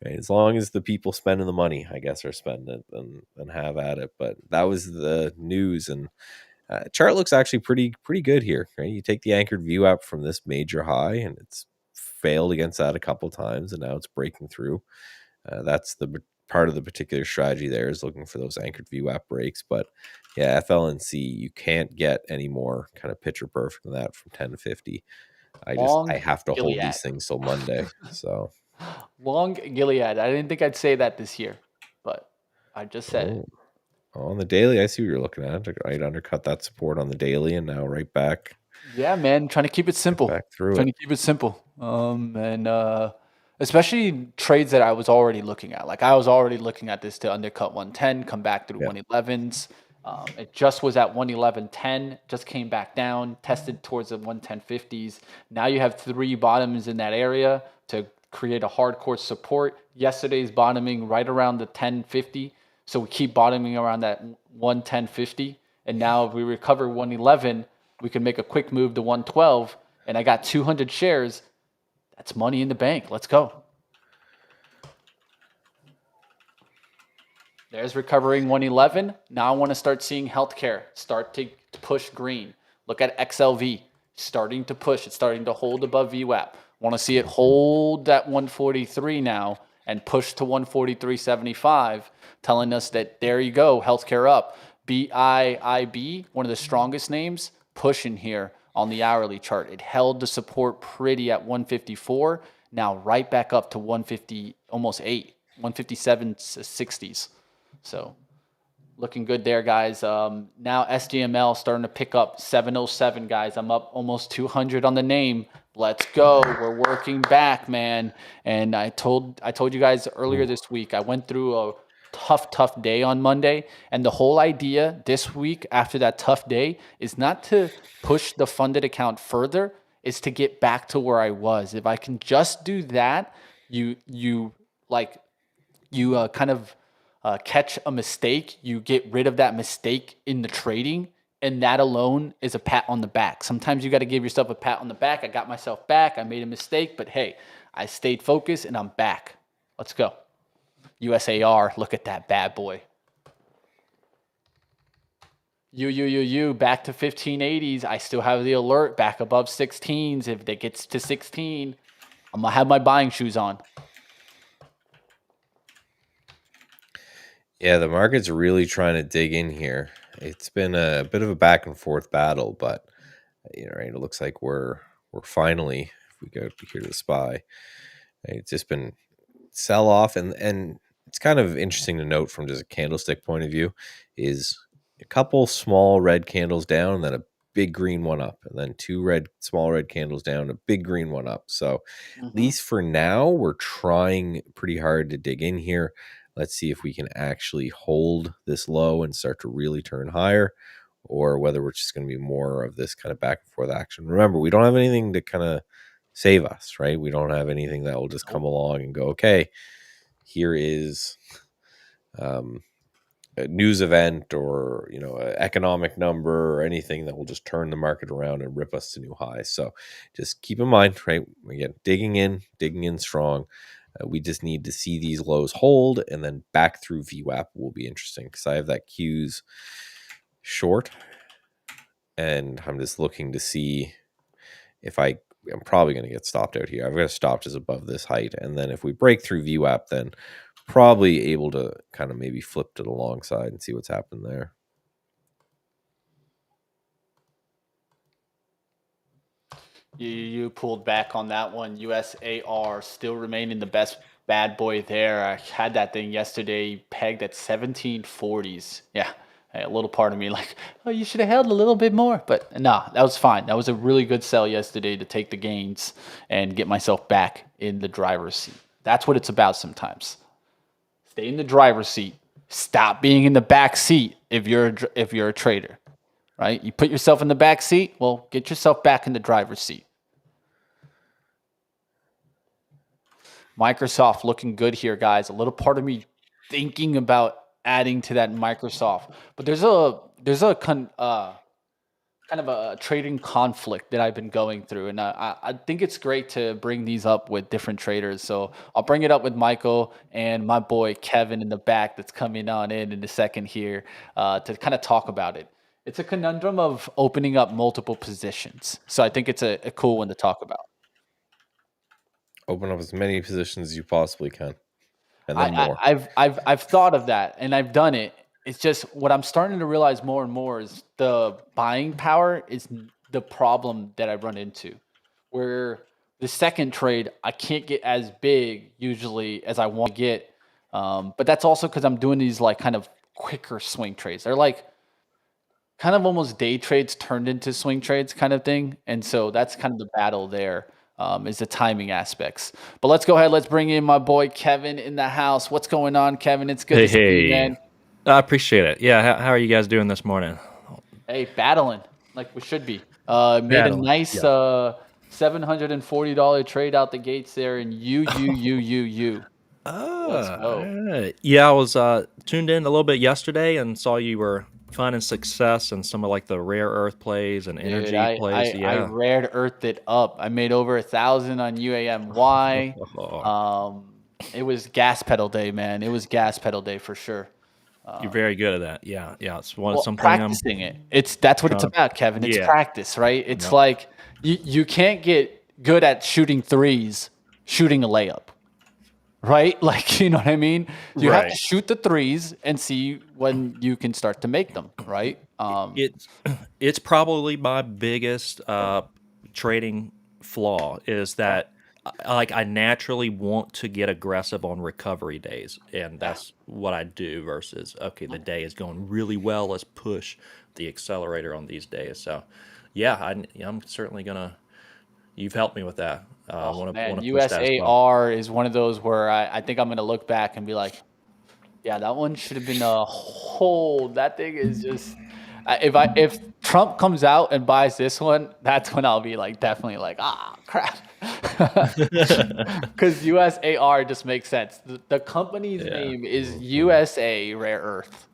right, as long as the people spending the money, I guess, are spending it, then have at it. But that was the news, and chart looks actually pretty good here. Right, you take the anchored view up from this major high, and it's failed against that a couple times, and now it's breaking through. That's the part of the particular strategy there, is looking for those anchored VWAP breaks. But yeah, FLNC, you can't get any more kind of picture perfect than that from 1050. I Long have to hold Gilead. these things till Monday. So Long Gilead. I didn't think I'd say that this year, but I just said it. oh, on the daily, I see what you're looking at. Right, undercut that support on the daily, and now Yeah, man, trying to keep it right simple. back through Trying it. to keep it simple. And especially trades that I was already looking at. Like I was already looking at this to undercut 110, come back through Yeah. 111s. It just was at 111.10, just came back down, tested towards the 110.50s. Now you have three bottoms in that area to create a hardcore support. Yesterday's bottoming right around the 1050. So we keep bottoming around that 110.50. And now if we recover 111, we can make a quick move to 112. And I got 200 shares. That's money in the bank. Let's go. There's recovering 111. Now I want to start seeing healthcare start to push green. Look at XLV starting to push. It's starting to hold above VWAP. Want to see it hold at 143 now and push to 143.75, telling us that there you go, healthcare up. BIIB, one of the strongest names, pushing here on the hourly chart. It held the support pretty at 154. Now right back up to 150, almost 157.60s. So looking good there, guys. Now SGML starting to pick up 707, guys. I'm up almost 200 on the name. Let's go. We're working back, man. And I told you guys earlier this week, I went through a tough day on Monday. And the whole idea this week after that tough day is not to push the funded account further, is to get back to where I was. If I can just do that, you kind of catch a mistake, you get rid of that mistake in the trading, and that alone is a pat on the back. Sometimes you got to give yourself a pat on the back. I got myself back. I made a mistake, but hey, I stayed focused and I'm back. Let's go. USAR, look at that bad boy. Back to 1580s. I still have the alert back above 16s. If it gets to 16, I'm going to have my buying shoes on. Yeah, the market's really trying to dig in here. It's been a bit of a back and forth battle, but right, it looks like we're finally, if we go here to the SPY, right, it's just been sell off, and it's kind of interesting to note from just a candlestick point of view is a couple small red candles down, and then a big green one up, and then two small red candles down, a big green one up. So at least for now, we're trying pretty hard to dig in here. Let's see if we can actually hold this low and start to really turn higher, or whether we're just going to be more of this kind of back and forth action. Remember, we don't have anything to kind of save us, right? We don't have anything that will just come along and go, okay, here is a news event or an economic number or anything that will just turn the market around and rip us to new highs. So just keep in mind, right? Again, digging in strong. We just need to see these lows hold, and then back through VWAP will be interesting because I have that Q's short, and I'm just looking to see if I'm probably going to get stopped out here. I've got to stop just above this height, and then if we break through VWAP, then probably able to kind of maybe flip to the long side and see what's happened there. You pulled back on that one. USAR still remaining the best bad boy there. I had that thing yesterday pegged at 1740s. Yeah, a little part of me like, oh, you should have held a little bit more. But nah, that was fine. That was a really good sell yesterday to take the gains and get myself back in the driver's seat. That's what it's about sometimes. Stay in the driver's seat. Stop being in the back seat if you're a trader. Right? You put yourself in the back seat, well, get yourself back in the driver's seat. Microsoft looking good here, guys. A little part of me thinking about adding to that Microsoft, but there's a kind of a trading conflict that I've been going through, and I think it's great to bring these up with different traders. So I'll bring it up with Michael and my boy Kevin in the back that's coming on in a second here to kind of talk about it. It's a conundrum of opening up multiple positions, so I think it's a cool one to talk about. Open up as many positions as you possibly can, and then more. I've thought of that and I've done it. It's just what I'm starting to realize more and more is the buying power is the problem that I run into. where the second trade I can't get as big usually as I want to get. But that's also because I'm doing these like kind of quicker swing trades. They're like kind of almost day trades turned into swing trades kind of thing. And so that's kind of the battle there, is the timing aspects. But let's go ahead. Let's bring in my boy Kevin in the house. What's going on, Kevin? It's good Hey, to see you, hey. man. I appreciate it. Yeah, how are you guys doing this morning? Hey, battling like we should be. Made a Battling. nice Yeah. $740 trade out the gates there, and you. Let's go. All right. Yeah, I was tuned in a little bit yesterday and saw you were finding success in some of like the rare earth plays and Dude, energy plays. I Yeah. rared earthed it up. I made over 1,000 on UAMY. It was gas pedal day, man. It was gas pedal day for sure. You're very good at that. Yeah, yeah. It's something I'm Practicing it. That's what it's trying to. about, Kevin. It's Yeah. practice, right? It's Yep. like you can't get good at shooting threes, shooting a layup, right? Like, you know what I mean? You have to Right. shoot the threes and see when you can start to make them, right? It's probably my biggest trading flaw is that I naturally want to get aggressive on recovery days, and that's what I do versus okay, the day is going really well, let's push the accelerator on these days. So yeah, I'm certainly gonna. You've helped me with that. Oh Want man, to push that as well. USAR is one of those where I think I'm gonna look back and be like, yeah, that one should have been a hold. That thing is just if Trump comes out and buys this one, that's when I'll be like definitely like crap, because USAR just makes sense. The company's Yeah. name is USA Rare Earth.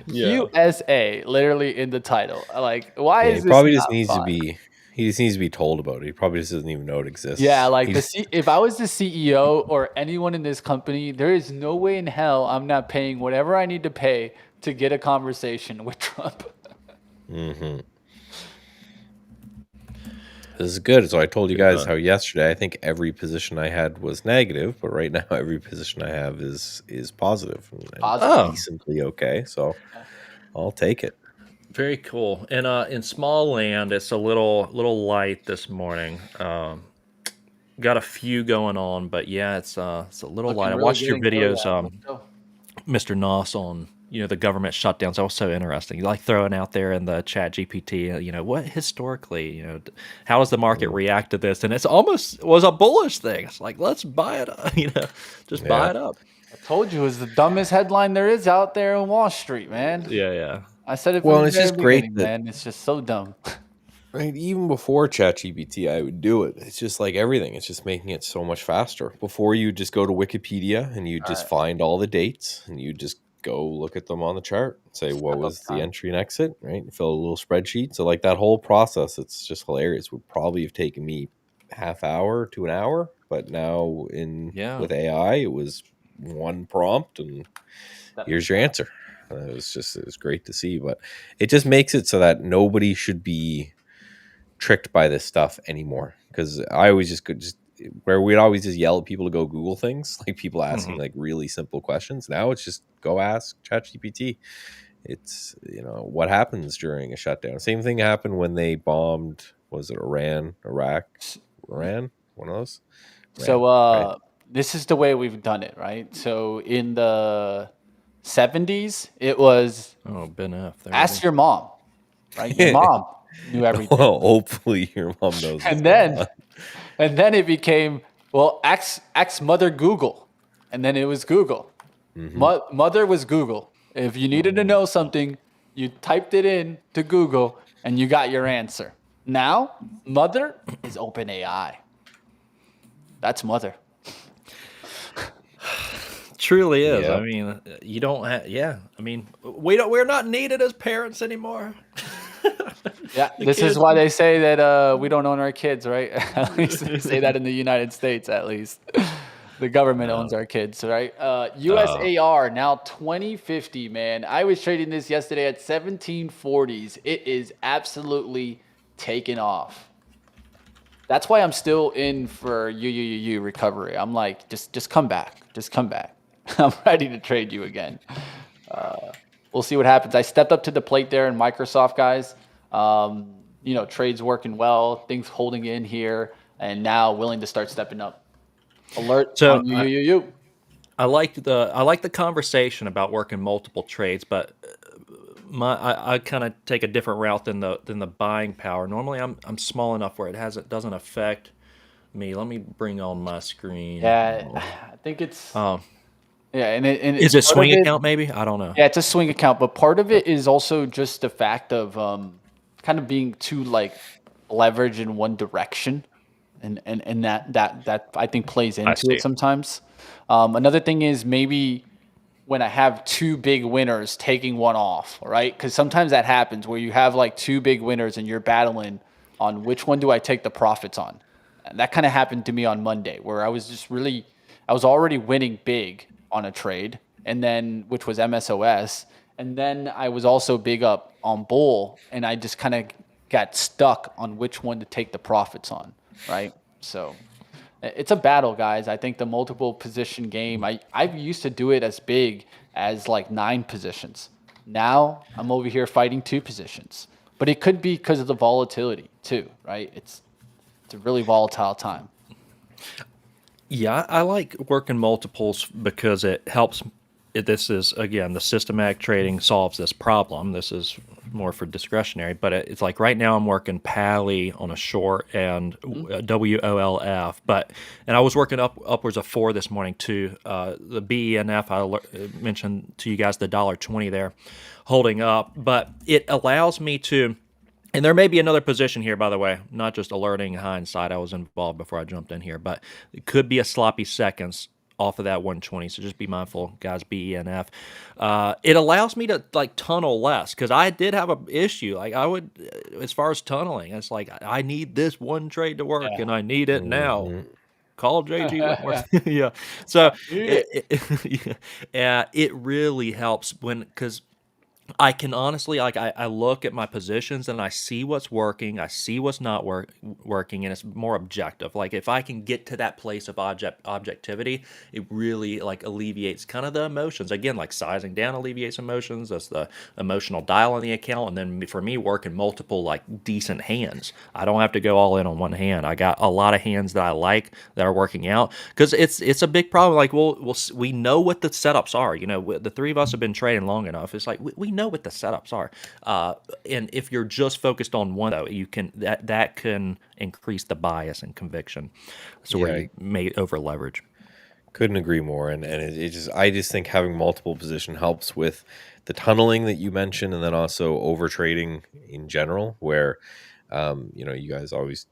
Yeah. USA, literally in the title. Like, why Yeah, is he this probably just not needs to fun? be. He just needs to be told about it. He probably just doesn't even know it exists. Yeah, like He just- if I was the CEO or anyone in this company, there is no way in hell I'm not paying whatever I need to pay to get a conversation with Trump. This is good. So I told you guys Yeah. how yesterday I think every position I had was negative, but right now every position I have is positive and Positive. Oh. decently okay. So I'll take it. Very cool. And in small land, it's a little light this morning. Got a few going on, but yeah, it's a little Looking light. I really watched good your in videos, Gilead. Let's go. Mr. Noss, on the government shutdowns. That was so interesting. You like throwing out there in the chat GPT, what historically, how does the market react to this? And it's almost was a bullish thing. It's like, let's buy it up, just buy Yeah. it up. I told you it was the dumbest headline there is out there on Wall Street, man. Yeah. I said it Well, from the it's very just great beginning, that- man. It's just so dumb. Right, even before ChatGPT, I would do it. It's just like everything. It's just making it so much faster. Before you just go to Wikipedia and you just find all the dates and you just go look at them on the chart. Say what was the entry and exit, right? Fill a little spreadsheet. So like that whole process, it's just hilarious. Would probably have taken me half hour to an hour, but now with AI, it was one prompt and here's your answer. It was great to see, but it just makes it so that nobody should be tricked by this stuff anymore, because I always just where we'd always just yell at people to go Google things, like people asking like really simple questions. Now it's just go ask ChatGPT. It's what happens during a shutdown. Same thing happened when they bombed, was it Iran, Iraq, one of those. So right? this is the way we've done it, right? So in the 70s, it was Oh, Ben F. There ask your mom, right? Your mom knew everything. Well, hopefully your mom knows. And then it became, well, ask mother Google. And then it was Google. Mother was Google. If you needed to know something, you typed it in to Google and you got your answer. Now, mother is OpenAI. That's mother. Truly is. Yeah. I mean, you don't have. Yeah. I mean, we're not needed as parents anymore. Yeah, this is why they say that we don't own our kids, right? At least they say that in the United States, at least. The government owns our kids, right? USAR, now 2050, man. I was trading this yesterday at 1740s. It is absolutely taken off. That's why I'm still in for you recovery. I'm like, just come back. Just come back. I'm ready to trade you again. We'll see what happens. I stepped up to the plate there in Microsoft, guys. trades working well, things holding in here, and now willing to start stepping up. Alert So on you. I like the conversation about working multiple trades, but I kind of take a different route than the buying power. Normally, I'm small enough where it doesn't affect me. Let me bring on my screen. Yeah, I think it's Um, yeah, and is it part of swing it. account? Maybe I don't know. Yeah, it's a swing account, but part of it is also just the fact of kind of being too like leveraged in one direction, and that I think plays I into it see. sometimes. Another thing is maybe when I have two big winners taking one off, right? Because sometimes that happens where you have like two big winners and you're battling on which one do I take the profits on. And that kind of happened to me on Monday where I was already winning big on a trade, and then which was MSOS, and then I was also big up on Bull, and I just kind of got stuck on which one to take the profits on, right? So it's a battle, guys. I think the multiple position game, I used to do it as big as like 9 positions. Now I'm over here fighting 2 positions. But it could be because of the volatility too, right? It's a really volatile time. Yeah, I like working multiples because it helps. This is again the systematic trading solves this problem. This is more for discretionary, but it's like right now I'm working Pally on a short and WOLF, and I was working upwards of 4 this morning too. The BENF mentioned to you guys the $1.20 there, holding up, but it allows me to. And there may be another position here, by the way, not just alerting hindsight. I was involved before I jumped in here, but it could be a sloppy seconds off of that 120. So just be mindful, guys. BENF. It allows me to like tunnel less because I did have a issue. Like I would, as far as tunneling, it's like I need this one trade to work and I need it now. Mhm. Call JG Whitworth. Yeah, Yeah. So need it. yeah, it really helps because I can honestly like I look at my positions and I see what's working, I see what's not working, and it's more objective. Like if I can get to that place of objectivity, it really like alleviates kind of the emotions. Again, like sizing down alleviates emotions. That's the emotional dial on the account. And then for me, working multiple like decent hands, I don't have to go all in on one hand. I got a lot of hands that I like that are working out because it's a big problem. Like we know what the setups are. The three of us have been trading long enough. It's like we know what the setups are, and if you're just focused on one, though, you can that can increase the bias and conviction, so where Yeah, you may over leverage. couldn't agree more. And it just I just think having multiple position helps with the tunneling that you mentioned, and then also over trading in general, where you guys always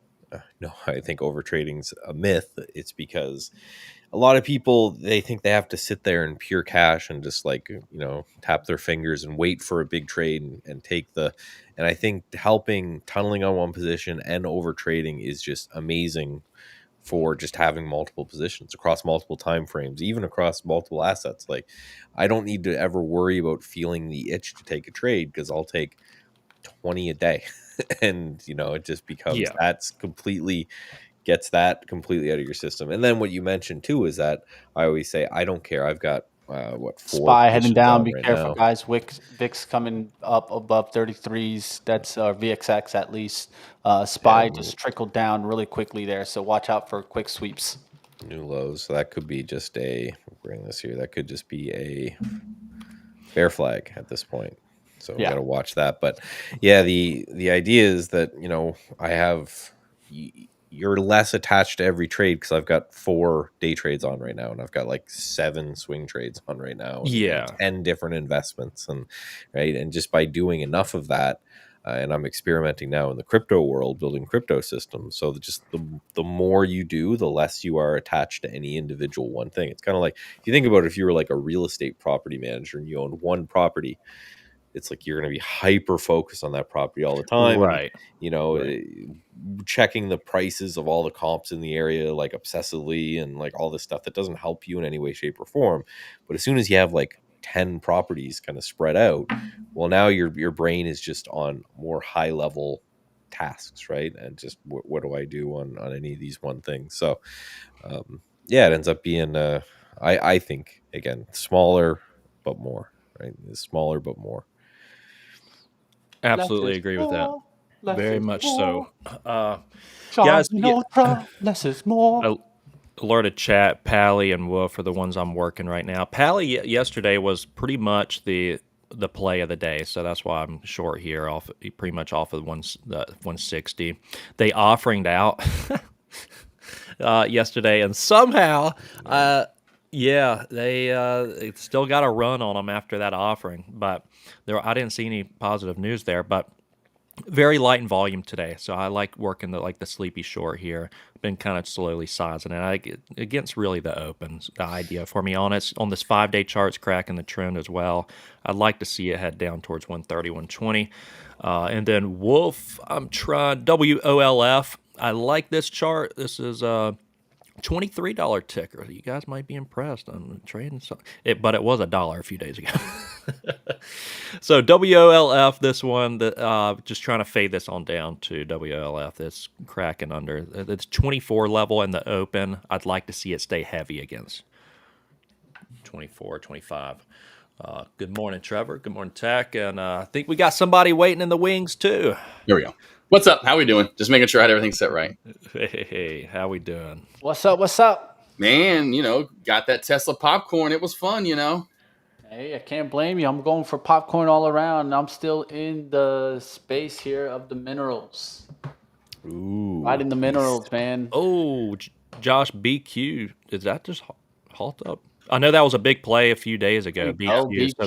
know I think over trading's a myth. It's because a lot of people they think they have to sit there in pure cash and just like tap their fingers and wait for a big trade and take the. And I think helping tunneling on one position and over trading is just amazing for just having multiple positions across multiple time frames, even across multiple assets. Like I don't need to ever worry about feeling the itch to take a trade because I'll take 20 a day. And it just becomes Yeah. that's completely gets that completely out of your system. And then what you mentioned too is that I always say I don't care. I've got what 4 SPY heading positions down. on Be right careful, now. guys. VIX coming up above 33s. That's VXX at least. Yeah, SPY just trickled down really quickly there, so watch out for quick sweeps. new lows. So that could be just bring this here. That could just be a bear flag at this point. So we got Yeah. to watch that. But yeah, the idea is that I have you're less attached to every trade because I've got 4 day trades on right now, and I've got like 7 swing trades on right now, and Yeah. 10 different investments, and right, and just by doing enough of that. And I'm experimenting now in the crypto world, building crypto systems. So just the more you do, the less you are attached to any individual one thing. It's kind of like if you think about it, if you were like a real estate property manager and you own one property, it's like you're going to be hyper focused on that property all the time, and Right. you know Right. eh, checking the prices of all the comps in the area like obsessively and like all this stuff that doesn't help you in any way, shape, or form. But as soon as you have like 10 properties kind of spread out, well, now your brain is just on more high level tasks, right? And just what do I do on any of these one things? So yeah, it ends up being I think again smaller but more, right? Smaller but more. Less Absolutely is agree with that. more. Very much so. John Guys, Ultra, less is more. I alerted chat, Pally and Wolf are the ones I'm working right now. Pally yesterday was pretty much the play of the day, so that's why I'm short here, pretty much off of the 160. They offeringed out yesterday, and somehow, they still got a run on them after that offering. But I didn't see any positive news there, but very light in volume today, so I like working the sleepy short here. Been kind of slowly sizing it against really the opens. The idea for me on this 5-day chart's cracking the trend as well. I'd like to see it head down towards 130, 120. And then Wolf, I'm trying WOLF. I like this chart. This is $23 ticker. You guys might be impressed. I'm trading but it was $1 a few days ago. So WOLF, this one, just trying to fade this on down to WOLF. That's cracking under. It's 24 level in the open. I'd like to see it stay heavy against 24, 25. Good morning, Trevor. Good morning, Tech. And I think we got somebody waiting in the wings, too. Here we go. What's up? How we doing? Just making sure I had everything set right. Hey, how we doing? What's up? Man, got that Tesla popcorn. It was fun, Hey, I can't blame you. I'm going for popcorn all around. I'm still in the space here of the minerals. Ooh. Right in the minerals, man. Oh, Josh BQ. Did that just halt up? I know that was a big play a few days ago. BQ. So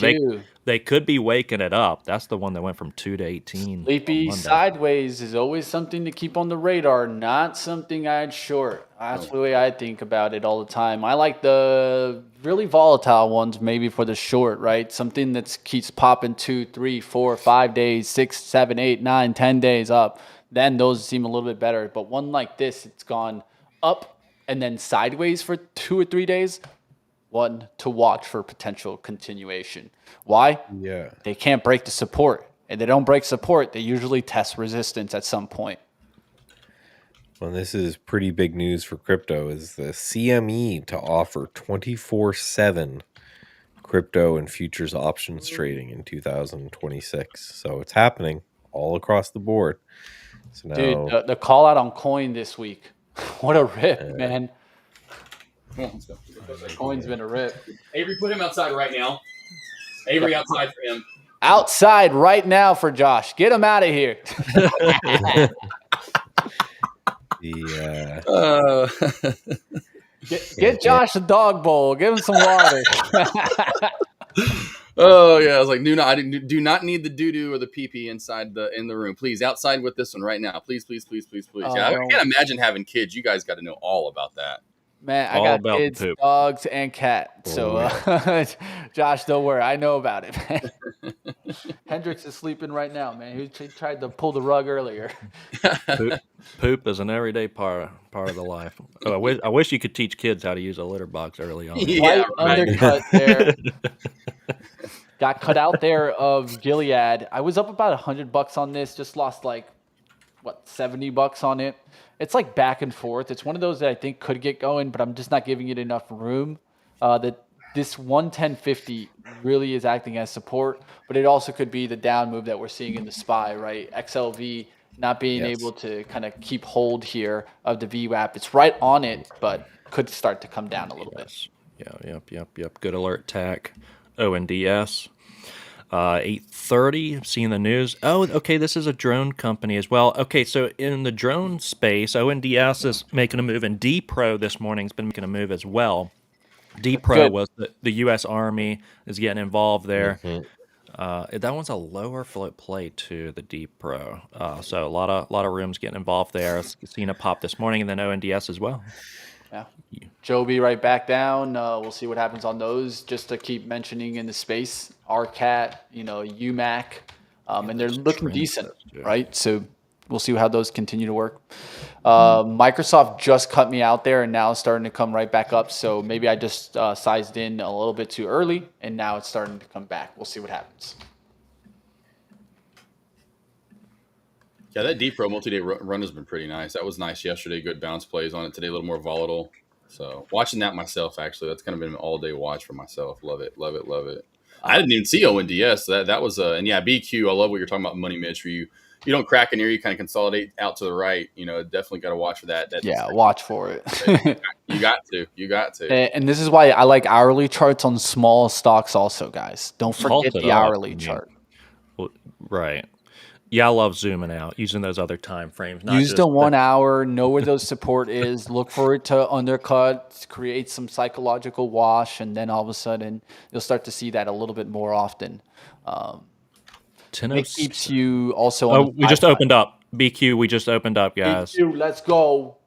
they could be waking it up. That's the one that went from 2 to 18. Sleepy sideways is always something to keep on the radar, not something I'd short. That's the way I think about it all the time. I like the really volatile ones maybe for the short, right? Something that keeps popping 2, 3, 4, 5 days, 6, 7, 8, 9, 10 days up. Then those seem a little bit better. But one like this, it's gone up and then sideways for 2 or 3 days. One to watch for potential continuation. Why? Yeah. They can't break the support. And they don't break support, they usually test resistance at some point. Well, this is pretty big news for crypto, is the CME to offer 24/7 crypto and futures options trading in 2026. So it's happening all across the board. So now, dude, the call out on coin this week. What a rip, man. Come on, let's go. Coin's been a rip. Avery, put him outside right now. Avery, outside for him. Outside right now for Josh. Get him out of here. Get Josh a dog bowl. Give him some water. Oh yeah, I was like, I do not need the doo-doo or the pee-pee in the room. Please, outside with this one right now. Please. Yeah, I can't imagine having kids. You guys got to know all about that. Man, I got kids, dogs, and cat. So, Josh, don't worry. I know about it, man. Hendrix is sleeping right now, man. He tried to pull the rug earlier. Poop is an everyday part of the life. I wish you could teach kids how to use a litter box early on. Yeah, right. Undercut there. Got cut out there of Gilead. I was up about $100 on this. Just lost $70 on it. It's like back and forth. It's one of those that I think could get going, but I'm just not giving it enough room. That this 110.50 really is acting as support, but it also could be the down move that we're seeing in the SPY, right? XLV not being able to kind of keep hold here of the VWAP. It's right on it, but could start to come down a little bit. Yeah, yep. Good alert, TAC. ONDS. 8:30, seeing the news. Oh, okay, this is a drone company as well. Okay, so in the drone space, ONDS is making a move, and D-Pro this morning has been making a move as well. D-Pro was the U.S. Army is getting involved there. Mm-hmm. That one's a lower float play too, the D-Pro. So a lot of rooms getting involved there. Seeing it pop this morning, and then ONDS as well. Yeah. Joby right back down. We'll see what happens on those. Just to keep mentioning in the space, RCAT, UMAC, and they're looking decent, right? So we'll see how those continue to work. Microsoft just cut me out there and now it's starting to come right back up. So maybe I just sized in a little bit too early and now it's starting to come back. We'll see what happens. Yeah, that D-Pro multi-day run has been pretty nice. That was nice yesterday. Good bounce plays on it today. A little more volatile. So watching that myself, actually, that's kind of been an all-day watch for myself. Love it. I didn't even see ONDS. That was and yeah, BQ. I love what you're talking about, Money Mitch. Where you don't crack an ear, you kind of consolidate out to the right. Definitely got to watch for that. Yeah, watch for it. You got to. And this is why I like hourly charts on small stocks also, guys. Don't forget Halt it the up. hourly chart. Well, right. Yeah, I love zooming out, using those other time frames. Not Use just the 1 hour, know where those support is, look for it to undercut, create some psychological wash, and then all of a sudden you'll start to see that a little bit more often. It keeps you also on Oh, the we just sideline. opened up. BQ, we just opened up, guys. BQ, let's go.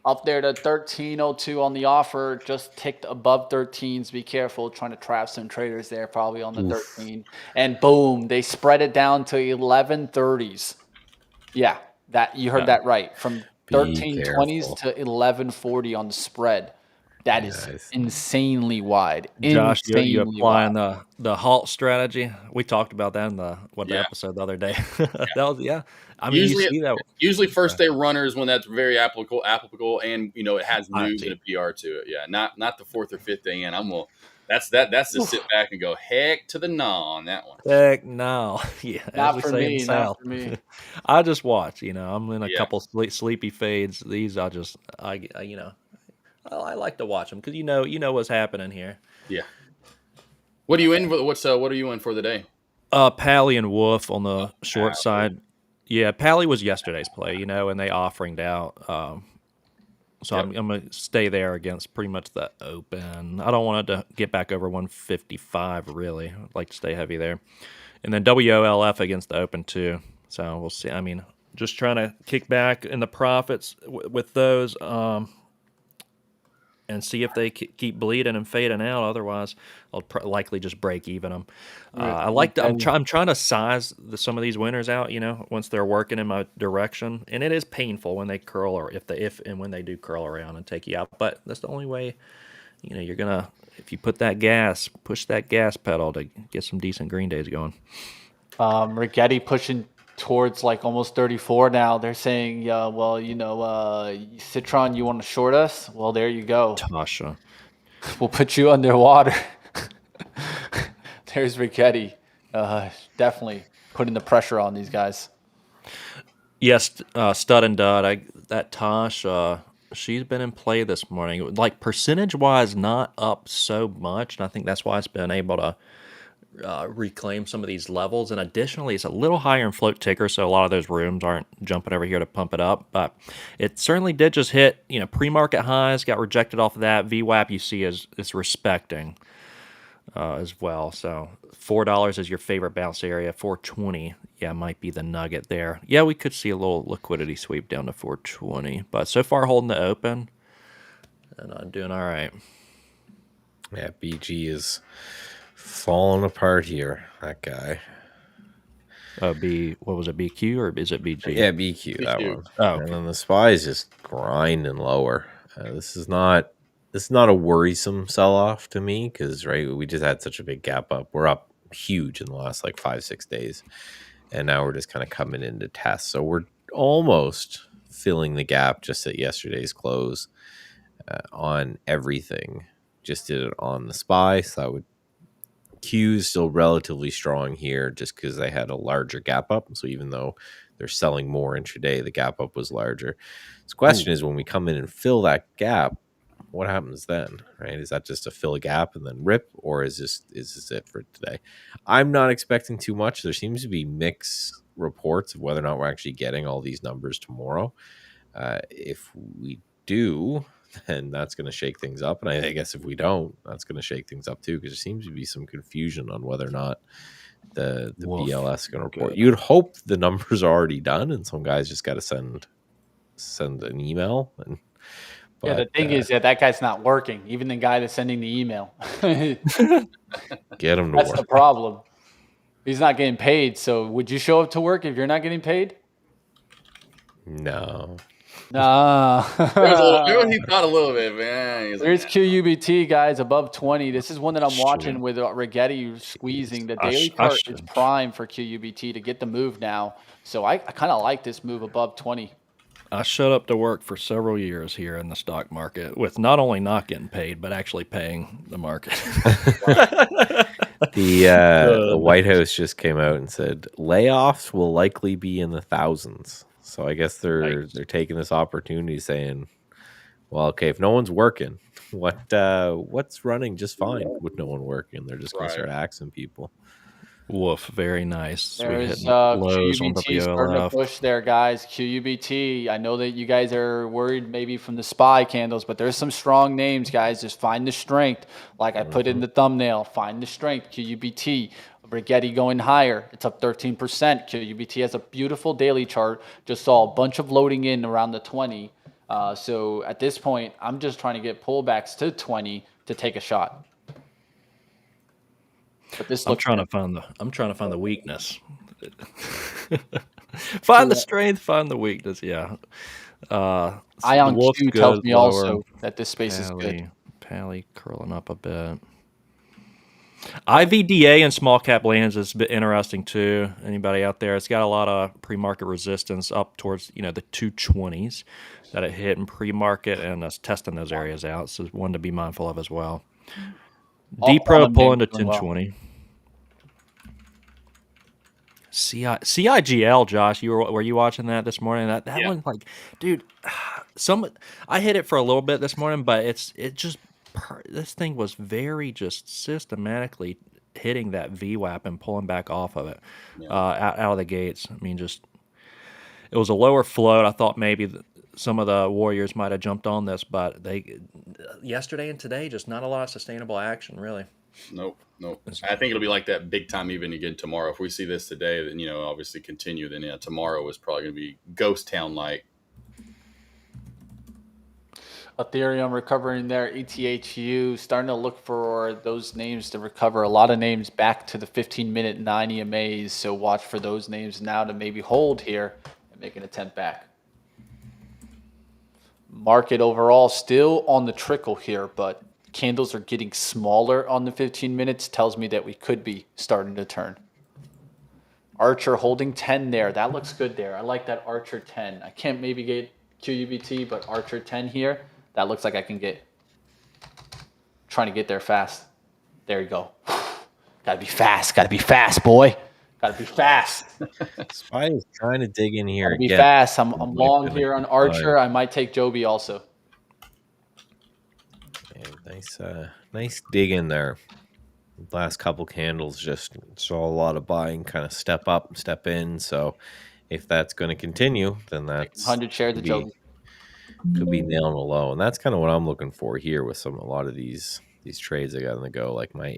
Up there to 1302 on the offer, just ticked above 13s. Be careful, trying to trap some traders there, probably on the 13. And boom, they spread it down to 1130s. Yeah, that you heard that right. From 1320s to 1140 on the spread. That is insanely wide. Josh, you Insanely applying wide. the halt strategy? We talked about that in the episode the other day. That was I mean, you see that. Usually first day runners when that's very applicable, and it has moves and a PR to it. Yeah, not the fourth or fifth day in. That's to sit back and go heck to the nah on that one. Heck no. Yeah, Not for me. Not for me. I just watch. I'm in a couple sleepy fades. These I like to watch them because you know what's happening here. Yeah. What are you in for? What are you in for the day? Pally and Wolf on the short side. Yeah, Pally was yesterday's play, and they offeringed out. So I'm going to stay there against pretty much the open. I don't want it to get back over 155, really. I'd like to stay heavy there. And then WOLF against the open, too. So we'll see. I mean, just trying to kick back in the profits with those and see if they keep bleeding and fading out. Otherwise, I'll likely just break even them. I'm trying to size some of these winners out. Once they're working in my direction, and it is painful when they curl or if and when they do curl around and take you out. But that's the only way. You're gonna if you push that gas pedal to get some decent green days going. Rigetti pushing towards like almost 34 now. They're saying, Citron, you want to short us? Well, there you go. Tasha. We'll put you underwater. There's Rigetti. Definitely putting the pressure on these guys. Yes, Stud and Dud. That Tosh, she's been in play this morning. Like percentage-wise, not up so much, and I think that's why it's been able to reclaim some of these levels. And additionally, it's a little higher in float ticker, so a lot of those rooms aren't jumping over here to pump it up. But it certainly did just hit pre-market highs, got rejected off of that. VWAP you see is respecting as well. So $4 is your favorite bounce area. 420, might be the nugget there. Yeah, we could see a little liquidity sweep down to 420, but so far holding the open, and I'm doing all right. Yeah, BG is falling apart here. That guy. What was it? BQ or is it BG? Yeah, BQ. That one. Oh, okay. And then the SPY is just grinding lower. This is not a worrisome sell off to me because we just had such a big gap up. We're up huge in the last 5-6 days, and now we're just kind of coming into test. So we're almost filling the gap just at yesterday's close on everything. Just did it on the SPY, so that would Q is still relatively strong here just because they had a larger gap up. So even though they're selling more intraday, the gap up was larger. So the question is when we come in and fill that gap, what happens then, right? Is that just to fill a gap and then rip, or is this it for today? I'm not expecting too much. There seems to be mixed reports of whether or not we're actually getting all these numbers tomorrow. If we do, then that's going to shake things up. And I guess if we don't, that's going to shake things up too, because there seems to be some confusion on whether or not the BLS is going to report. You'd hope the numbers are already done and some guys just got to send an email. But the thing is that guy's not working. Even the guy that's sending the email. Get him to That's work. the problem. He's not getting paid. So would you show up to work if you're not getting paid? No. Nah. He thought a little bit, man. There's QUBT, guys, above 20. This is one that I'm watching with Rigetti squeezing. The daily chart is prime for QUBT to get the move now. So I kind of like this move above 20. I showed up to work for several years here in the stock market with not only not getting paid, but actually paying the market. The White House just came out and said layoffs will likely be in the thousands. So I guess they're taking this opportunity, saying, well, okay, if no one's working, what's running just fine with no one working? They're just going to start axing people. Woof, very nice. There's We hit lows on QUBT starting to WLF. push there, guys. QUBT. I know that you guys are worried maybe from the SPY candles, but there's some strong names, guys. Just find the strength. Like I put in the thumbnail, find the strength. QUBT. Brigetti going higher. It's up 13%. QUBT has a beautiful daily chart. Just saw a bunch of loading in around the 20. So at this point, I'm just trying to get pullbacks to 20 to take a shot. But this I'm trying to find the weakness. Find the strength, find the weakness. Yeah. Ion Q tells me also that this space is good. Pally curling up a bit. IVDA and small cap lands is a bit interesting too. Anybody out there? It's got a lot of pre-market resistance up towards the 220s that it hit in pre-market, and us testing those areas out. So one to be mindful of as well. D-Pro pulling to 1020. CIGL, Josh, were you watching that this morning? That one, like, dude, I hit it for a little bit this morning, but this thing was very just systematically hitting that VWAP and pulling back off of it out of the gates. I mean, it was a lower float. I thought maybe some of the Warriors might have jumped on this, but yesterday and today, just not a lot of sustainable action, really. Nope. I think it'll be like that big time even again tomorrow. If we see this today, then obviously continue. Then tomorrow is probably going to be ghost town like. Ethereum recovering there. ETHU starting to look for those names to recover. A lot of names back to the 15-minute 9 EMAs. So watch for those names now to maybe hold here and make an attempt back. Market overall still on the trickle here, but candles are getting smaller on the 15 minutes. Tells me that we could be starting to turn. Archer holding 10 there. That looks good there. I like that Archer 10. I can't maybe get QUBT, but Archer 10 here. That looks like I can get. Trying to get there fast. There you go. Gotta be fast. Gotta be fast, boy. Gotta be fast. SPY is trying to dig in here. Gotta be fast. I'm long here on Archer. I might take Joby also. Nice dig in there. Last couple candles just saw a lot of buying kind of step up and step in. So if that's going to continue, then that's 100 shares of Joby. Could be nailing a low, and that's kind of what I'm looking for here with a lot of these trades I got on the go. Like my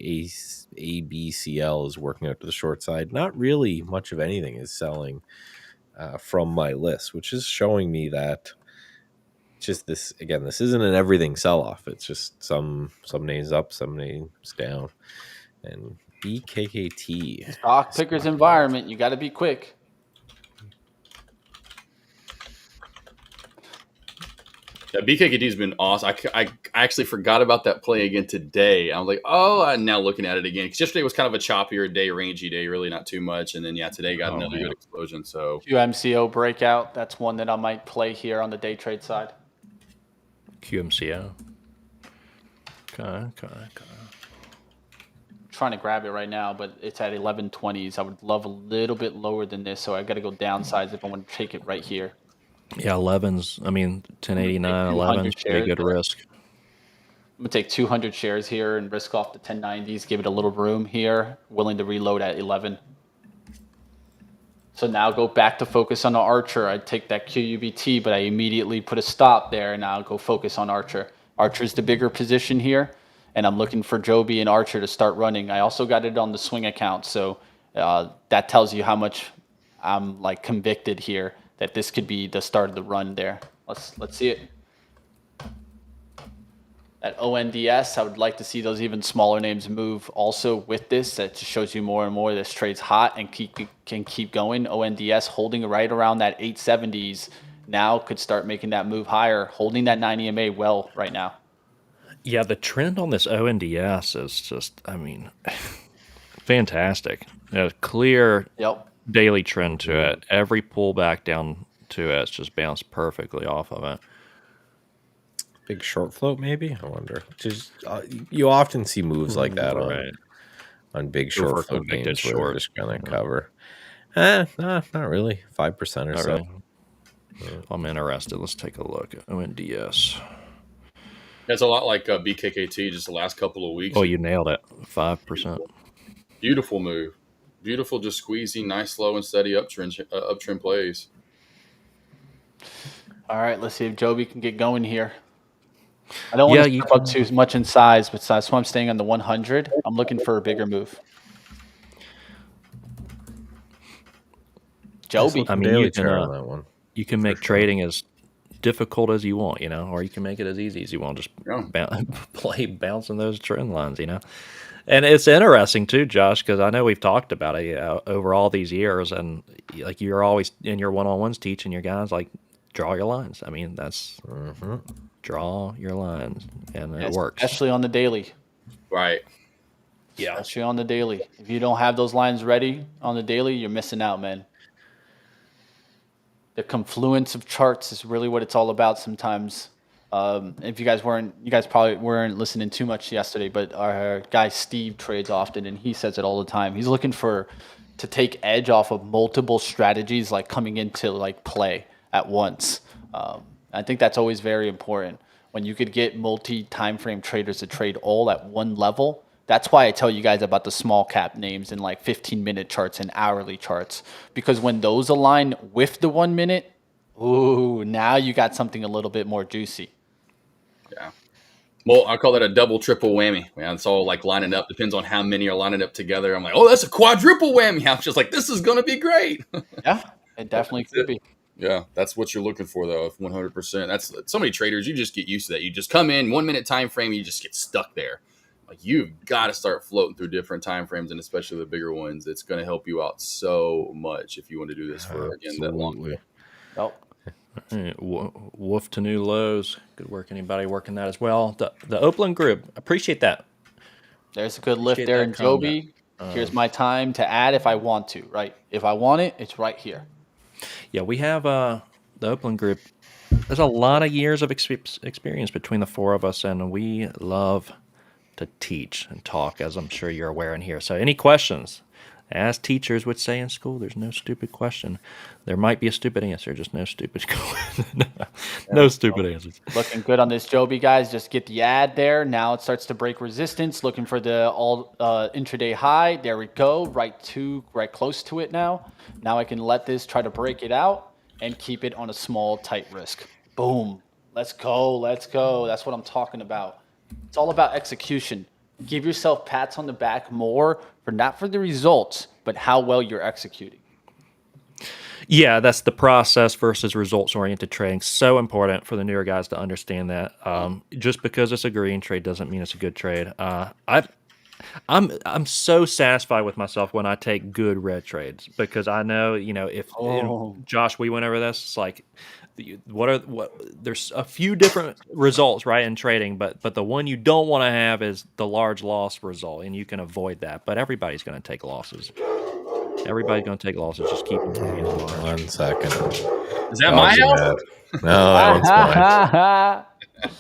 ABCL is working out to the short side. Not really much of anything is selling from my list, which is showing me that just this isn't an everything sell-off. It's just some names up, some names down. And BKKT stock pickers environment, you got to be quick. Yeah, BKKT's been awesome. I actually forgot about that play again today. I was like, I'm now looking at it again. Because yesterday was kind of a choppier day, rangy day, really not too much. And then, today got another good explosion. So QMCO breakout. That's one that I might play here on the day trade side. QMCO. Okay. Trying to grab it right now, but it's at 1120s. I would love a little bit lower than this, so I got to go downsides if I want to take it right here. Yeah, 11s. I mean, 1089, 11s, pretty good risk. I'm going to take 200 shares here and risk off the 1090s, give it a little room here, willing to reload at 11. So now go back to focus on the Archer. I take that QUBT, but I immediately put a stop there, and now go focus on Archer. Archer's the bigger position here, and I'm looking for Joby and Archer to start running. I also got it on the swing account, so that tells you how much I'm convicted here that this could be the start of the run there. Let's see it. At ONDS, I would like to see those even smaller names move also with this. That just shows you more and more this trade's hot and can keep going. ONDS holding right around that 870s now could start making that move higher, holding that 9 EMA well right now. Yeah, the trend on this ONDS is just, fantastic. A clear daily trend to it. Every pullback down to it's just bounced perfectly off of it. Big short float, maybe. I wonder. Just you often see moves like that on big Go for short a float convicted names where they're short. just going to cover. Not really. 5% or Not so. really. I'm interested. Let's take a look. ONDS. That's a lot like BKKT just the last couple of weeks. Oh, you nailed it. 5%. Beautiful move. Beautiful, just squeezing, nice, slow and steady uptrend plays. All right, let's see if Joby can get going here. I don't want Yeah, to you step up can. too much in size, but that's why I'm staying on the 100. I'm looking for a bigger move. Joby. I mean, Daily chart on that one. you can make trading as difficult as you want, or you can make it as easy as you want. Just play bouncing those trend lines, And it's interesting too, Josh, because I know we've talked about it over all these years, and like you're always in your one-on-ones teaching your guys like draw your lines. I mean, that's draw your lines, and it works. Especially on the daily. Right. Yeah. Especially on the daily. If you don't have those lines ready on the daily, you're missing out, man. The confluence of charts is really what it's all about sometimes. If you guys probably weren't listening too much yesterday, but our guy Steve trades often, and he says it all the time. He's looking to take edge off of multiple strategies, like coming into like play at once. I think that's always very important when you could get multi-time frame traders to trade all at one level. That's why I tell you guys about the small cap names and like 15-minute charts and hourly charts, because when those align with the 1 minute, ooh, now you got something a little bit more juicy. Yeah. Well, I call that a double, triple whammy. Man, it's all like lining up. Depends on how many are lining up together. I'm like, oh, that's a quadruple whammy. I'm just like, this is going to be great. Yeah, it definitely could be. Yeah, that's what you're looking for, though. 100%. That's so many traders. You just get used to that. You just come in 1 minute time frame. You just get stuck there. Like you've got to start floating through different time frames, and especially the bigger ones. It's going to help you out so much if you want to do this for again that long. Oh. Wolf to new lows. Good work, anybody working that as well. The Oakland group, appreciate that. There's a good lift there in Joby. Here's my time to add if I want to, right? If I want it, it's right here. Yeah, we have the Oakland group. There's a lot of years of experience between the four of us, and we love to teach and talk, as I'm sure you're aware in here. So any questions? As teachers would say in school, there's no stupid question. There might be a stupid answer, just no stupid no stupid answers. Looking good on this Joby, guys. Just get the ad there. Now it starts to break resistance. Looking for the all intraday high. There we go. Right close to it now. Now I can let this try to break it out and keep it on a small, tight risk. Boom. Let's go. Let's go. That's what I'm talking about. It's all about execution. Give yourself pats on the back more for not for the results, but how well you're executing. Yeah, that's the process versus results-oriented trading. So important for the newer guys to understand that. Just because it's a green trade doesn't mean it's a good trade. I'm so satisfied with myself when I take good red trades, because I know, if Josh, we went over this, it's like there's a few different results, right, in trading, but the one you don't want to have is the large loss result, and you can avoid that. But everybody's going to take losses. Everybody's going to take losses. Just keep them taking them. 1 second. Is that my house? No, that one's mine.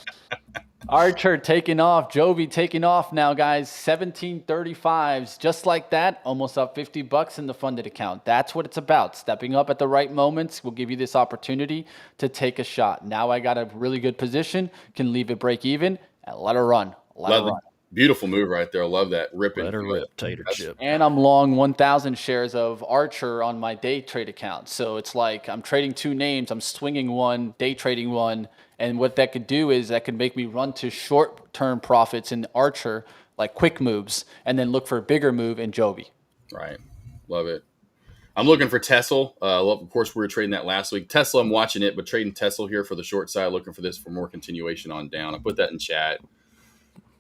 Archer taking off. Joby taking off now, guys. 1735s. Just like that, almost up $50 in the funded account. That's what it's about. Stepping up at the right moments will give you this opportunity to take a shot. Now I got a really good position. Can leave it break even and let her run. Let her run. Beautiful move right there. I love that. Ripping. Let her rip, tater chip. And I'm long 1,000 shares of Archer on my day trade account. So it's like I'm trading two names. I'm swinging one, day trading one. And what that could do is that could make me run to short-term profits in Archer, like quick moves, and then look for a bigger move in Joby. Right. Love it. I'm looking for Tesla. Of course, we were trading that last week. Tesla, I'm watching it, but trading Tesla here for the short side, looking for this for more continuation on down. I put that in chat.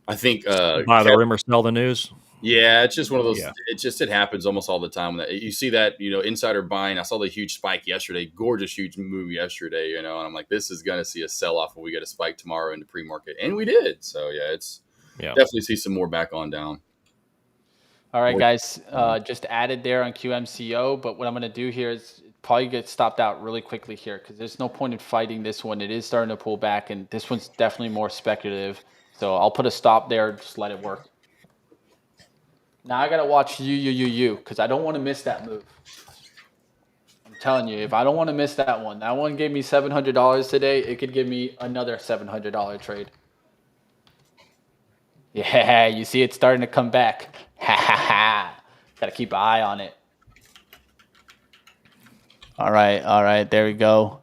I think buy the rumor, sell the news. Yeah, it's just one of those. Yeah. It happens almost all the time. You see that, insider buying. I saw the huge spike yesterday, gorgeous huge move yesterday. And I'm like, this is going to see a sell off, and we get a spike tomorrow in the pre market, and we did. So definitely see some more back on down. All right, guys, just added there on QMCO. But what I'm going to do here is probably get stopped out really quickly here, because there's no point in fighting this one. It is starting to pull back, and this one's definitely more speculative. So I'll put a stop there. Just let it work. Now I gotta watch you because I don't want to miss that move. I'm telling you, if I don't want to miss that one gave me $700 today. It could give me another $700 trade. Yeah, you see it's starting to come back. Ha ha ha. Gotta keep an eye on it. All right, there we go.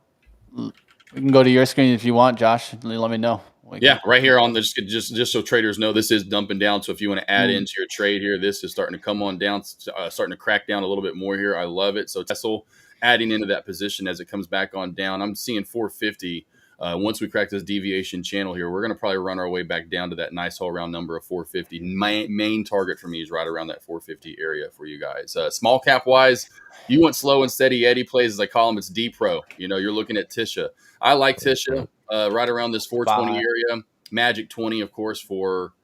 We can go to your screen if you want, Josh. Let me know. Yeah, right here on the just so traders know, this is dumping down. So if you want to add into your trade here, this is starting to come on down, starting to crack down a little bit more here. I love it. So Tesla adding into that position as it comes back on down. I'm seeing 450. Once we crack this deviation channel here, we're going to probably run our way back down to that nice whole round number of 450. My main target for me is right around that 450 area for you guys. Small cap wise, you want slow and steady Eddie plays, as I call them. It's D Pro. You're looking at Tisha. I like Tisha right around this 420 area. Magic 20, of course, for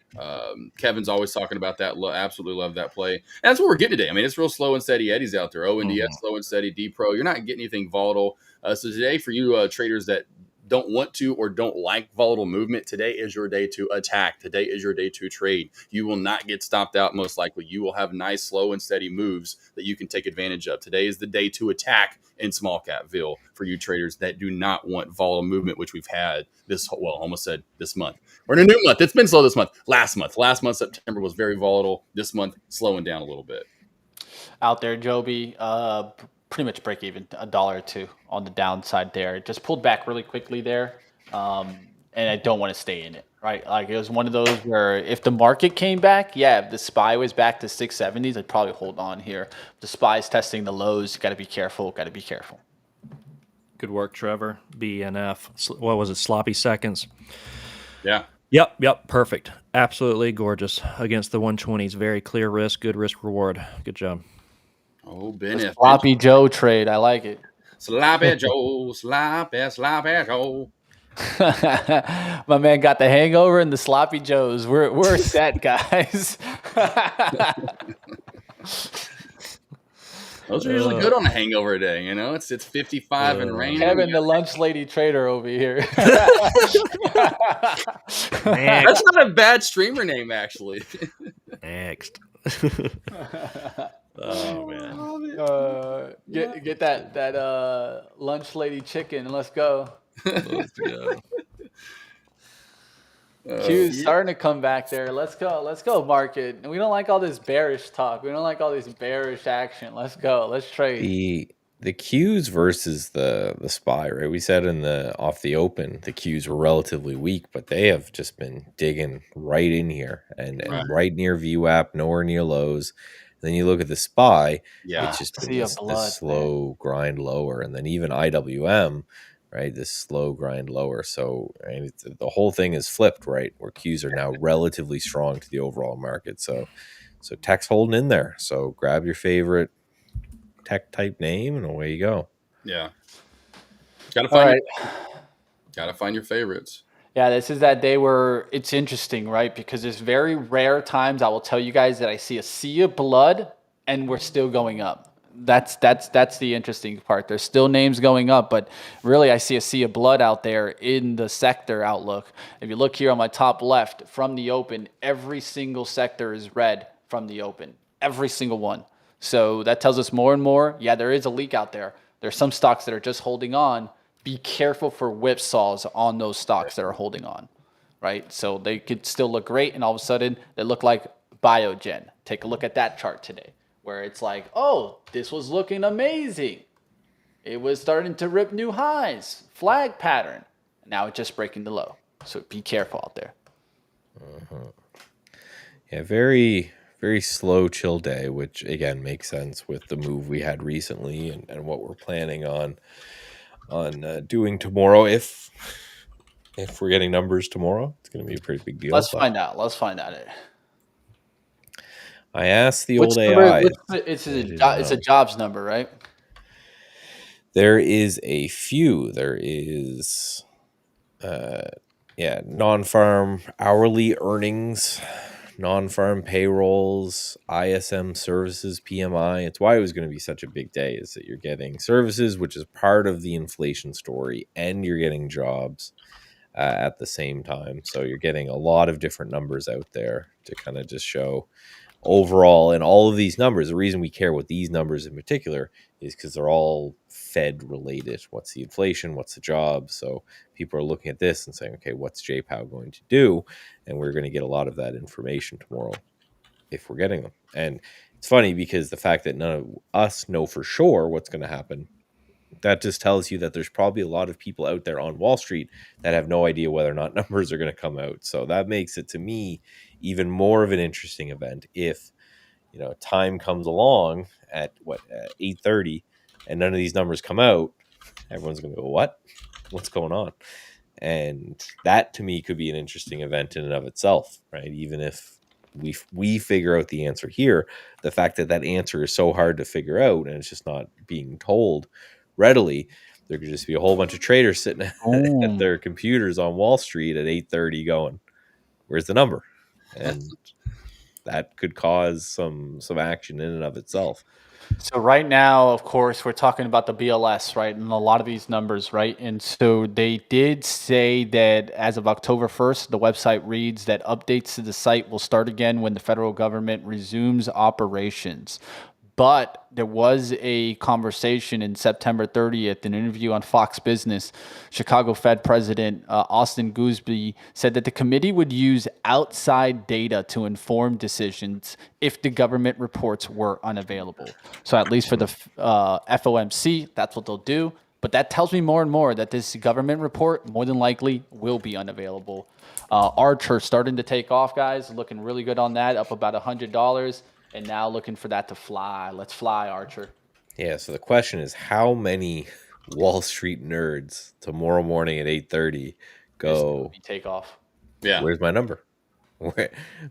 Kevin's always talking about that. Absolutely love that play. And that's what we're getting today. I mean, it's real slow and steady Eddies out there. ONDS, slow and steady D Pro. You're not getting anything volatile. So today, for you traders that don't want to or don't like volatile movement, today is your day to attack. Today is your day to trade. You will not get stopped out, most likely. You will have nice, slow, and steady moves that you can take advantage of. Today is the day to attack in small capville for you traders that do not want volatile movement, which we've had almost said this month. We're in a new month. It's been slow this month. Last month, September, was very volatile. This month, slowing down a little bit. Out there, Joby, pretty much break even, $1 or $2 on the downside there. It just pulled back really quickly there, and I don't want to stay in it, right? Like, it was one of those where if the market came back, if the SPY was back to 670s, I'd probably hold on here. The SPY's testing the lows. Got to be careful. Good work, Trevor. BNF. What was it? Sloppy seconds. Yeah. Yep. Perfect. Absolutely gorgeous against the 120s. Very clear risk. Good risk reward. Good job. Oh, Bennett. Sloppy Joe trade. I like it. Sloppy Joe. Sloppy Joe. My man got the hangover and the sloppy joes. We're set, guys. Those are usually good on a hangover day. It's 55 and raining. Kevin, the lunch lady trader over here. That's not a bad streamer name, actually. Next. Oh man. Get that lunch lady chicken and let's go. Let's go. Q's starting to come back there. Let's go, market. And we don't like all this bearish talk. We don't like all this bearish action. Let's go. Let's trade. The Qs versus the SPY, right? We said off the open, the Qs were relatively weak, but they have just been digging right in here and right near VWAP, nowhere near lows. Then you look at the SPY, it's just been this slow grind lower, and then even IWM, right? This slow grind lower. So the whole thing is flipped, right? Where Qs are now relatively strong to the overall market. So tech's holding in there. So grab your favorite tech type name and away you go. Yeah. Gotta find your favorites. Yeah, this is that day where it's interesting, right? Because there's very rare times I will tell you guys that I see a sea of blood and we're still going up. That's the interesting part. There's still names going up, but really I see a sea of blood out there in the sector outlook. If you look here on my top left from the open, every single sector is red from the open. Every single one. So that tells us more and more, there is a leak out there. There's some stocks that are just holding on. Be careful for whipsaws on those stocks that are holding on, right? So they could still look great, and all of a sudden they look like Biogen. Take a look at that chart today, where it's like, oh, this was looking amazing. It was starting to rip new highs, flag pattern. Now it's just breaking the low. So be careful out there. Yeah, very, very slow, chill day, which again makes sense with the move we had recently and what we're planning on doing tomorrow. If we're getting numbers tomorrow, it's going to be a pretty big deal. Let's find out. I asked the old AI. It's a jobs number, right? There is a few. There is, non-farm hourly earnings, non-farm payrolls, ISM services, PMI. It's why it was going to be such a big day, is that you're getting services, which is part of the inflation story, and you're getting jobs at the same time. So you're getting a lot of different numbers out there to kind of just show overall, and all of these numbers, the reason we care what these numbers in particular is because they're all Fed related. What's the inflation? What's the job? So people are looking at this and saying, okay, what's J-Pow going to do? And we're going to get a lot of that information tomorrow if we're getting them. And it's funny because the fact that none of us know for sure what's going to happen, that just tells you that there's probably a lot of people out there on Wall Street that have no idea whether or not numbers are going to come out. So that makes it, to me, even more of an interesting event if, time comes along at 8:30 and none of these numbers come out. Everyone's going to go, what's going on? And that, to me, could be an interesting event in and of itself, right? Even if we figure out the answer here, the fact that answer is so hard to figure out and it's just not being told readily, there could just be a whole bunch of traders sitting at their computers on Wall Street at 8:30 going, where's the number? And that could cause some action in and of itself. So right now, of course, we're talking about the BLS, right? And a lot of these numbers, right? And so they did say that as of October 1st, the website reads that updates to the site will start again when the federal government resumes operations. But there was a conversation in September 30th, an interview on Fox Business. Chicago Fed President Austin Goolsbee said that the committee would use outside data to inform decisions if the government reports were unavailable. So at least for the FOMC, that's what they'll do. But that tells me more and more that this government report more than likely will be unavailable. Archer starting to take off, guys. Looking really good on that, up about $100. And now looking for that to fly. Let's fly, Archer. Yeah, so the question is, how many Wall Street nerds tomorrow morning at 8:30 go, take off? Yeah. Where's my number?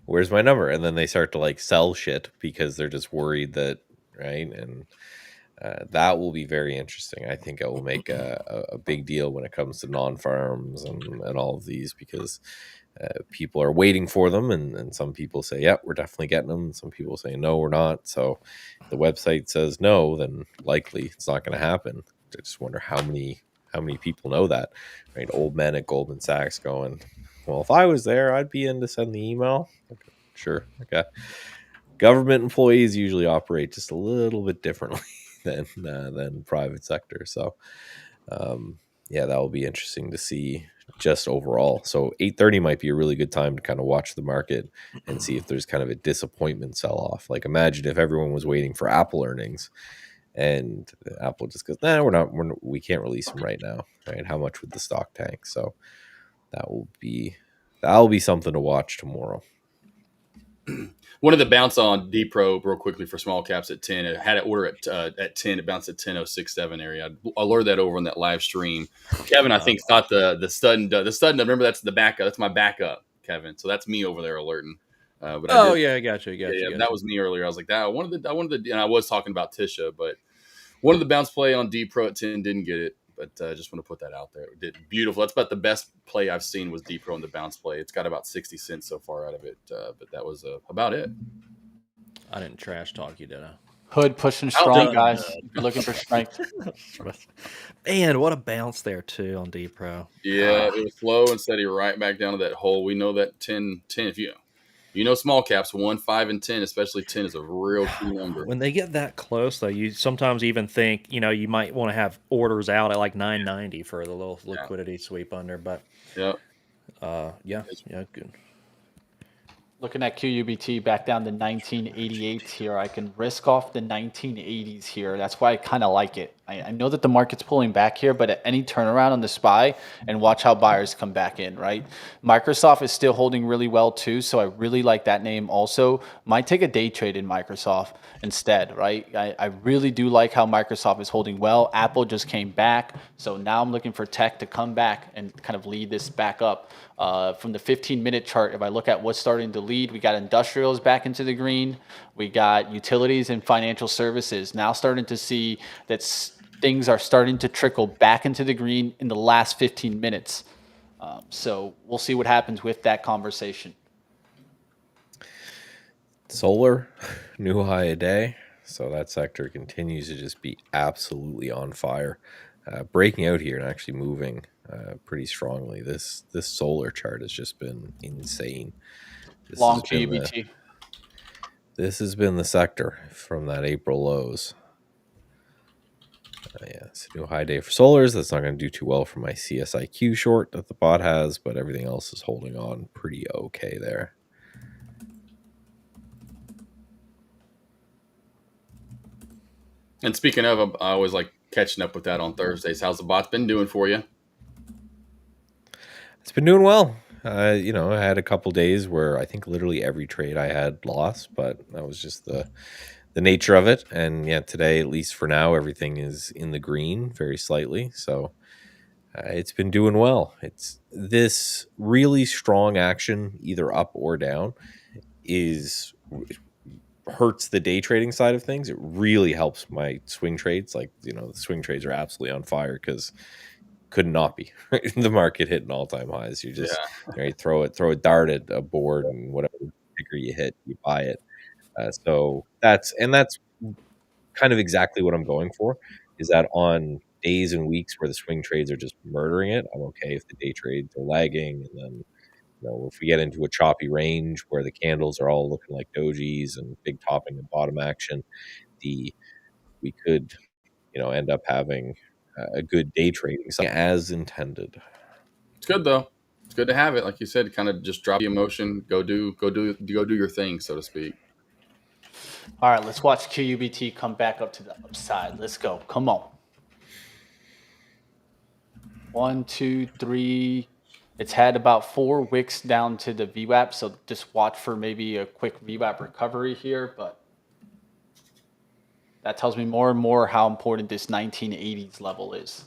Where's my number? And then they start to sell shit because they're just worried that, right? And that will be very interesting. I think it will make a big deal when it comes to non-farms and all of these, because people are waiting for them, and some people say, yeah, we're definitely getting them. Some people say, no, we're not. So if the website says no, then likely it's not going to happen. I just wonder how many people know that, right? Old men at Goldman Sachs going, well, if I was there, I'd be in to send the email. Okay, sure. Okay. Government employees usually operate just a little bit differently than private sector. So, yeah, that will be interesting to see just overall. So 8:30 might be a really good time to kind of watch the market and see if there's kind of a disappointment sell off. Like, imagine if everyone was waiting for Apple earnings and Apple just goes, nah, we can't release them right now. Right? How much would the stock tank? So that'll be something to watch tomorrow. One of the bounce on D-Pro real quickly for small caps at 10. It had an order at 10. It bounced at 10.067 area. I lured that over on that live stream. Kevin, I think, thought the Studden. Remember, that's the backup. That's my backup, Kevin. So that's me over there alerting. But yeah, I got you. That was me earlier. I was like, that I wanted the, and I was talking about Tisha, but one of the bounce play on D-Pro at 10 didn't get it. But just want to put that out there. It did beautiful. That's about the best play I've seen was D-Pro in the bounce play. It's got about 60 cents so far out of it. But that was about it. I didn't trash talk you, did I? Hood pushing strong, guys. You're looking for strength. Man, what a bounce there, too, on D-Pro. Yeah, it was slow and steady right back down to that hole. We know that 10 if you know small caps, 1, 5, and 10, especially 10 is a real key number. When they get that close, though, you sometimes even think, you might want to have orders out at like 990 for the little liquidity sweep under. But yeah, good. Looking at QUBT back down to 1988 here. I can risk off the 1980s here. That's why I kind of like it. I know that the market's pulling back here, but at any turnaround on the SPY, and watch how buyers come back in, right? Microsoft is still holding really well too, so I really like that name also. Might take a day trade in Microsoft instead, right? I really do like how Microsoft is holding well. Apple just came back, so now I'm looking for tech to come back and kind of lead this back up. From the 15-minute chart, if I look at what's starting to lead, we got industrials back into the green. We got utilities and financial services now starting to see that things are starting to trickle back into the green in the last 15 minutes. So we'll see what happens with that conversation. Solar, new high a day. So that sector continues to just be absolutely on fire. Breaking out here and actually moving pretty strongly. This solar chart has just been insane. Long QUBT. This has been the sector from that April lows. Yeah, it's a new high day for Solars. That's not going to do too well for my CSIQ short that the bot has, but everything else is holding on pretty okay there. And speaking of, I always like catching up with that on Thursdays. How's the bot's been doing for you? It's been doing well. I had a couple days where I think literally every trade I had lost, but that was just the nature of it. And yeah, today, at least for now, everything is in the green very slightly. So it's been doing well. It's this really strong action, either up or down, hurts the day trading side of things. It really helps my swing trades. Like, the swing trades are absolutely on fire because could not be right? The market hitting all-time highs. You just throw a dart at a board, and whatever figure you hit, you buy it. So that's kind of exactly what I'm going for, is that on days and weeks where the swing trades are just murdering it, I'm okay if the day trades are lagging. And then, if we get into a choppy range where the candles are all looking like dojis and big topping and bottom action, we could, end up having a good day trading as intended. It's good though. It's good to have it, like you said. Kind of just drop the emotion, go do your thing, so to speak. All right, let's watch QUBT come back up to the upside. Let's go. Come on. 1, 2, 3. It's had about 4 wicks down to the VWAP, so just watch for maybe a quick VWAP recovery here. But that tells me more and more how important this 1980s level is.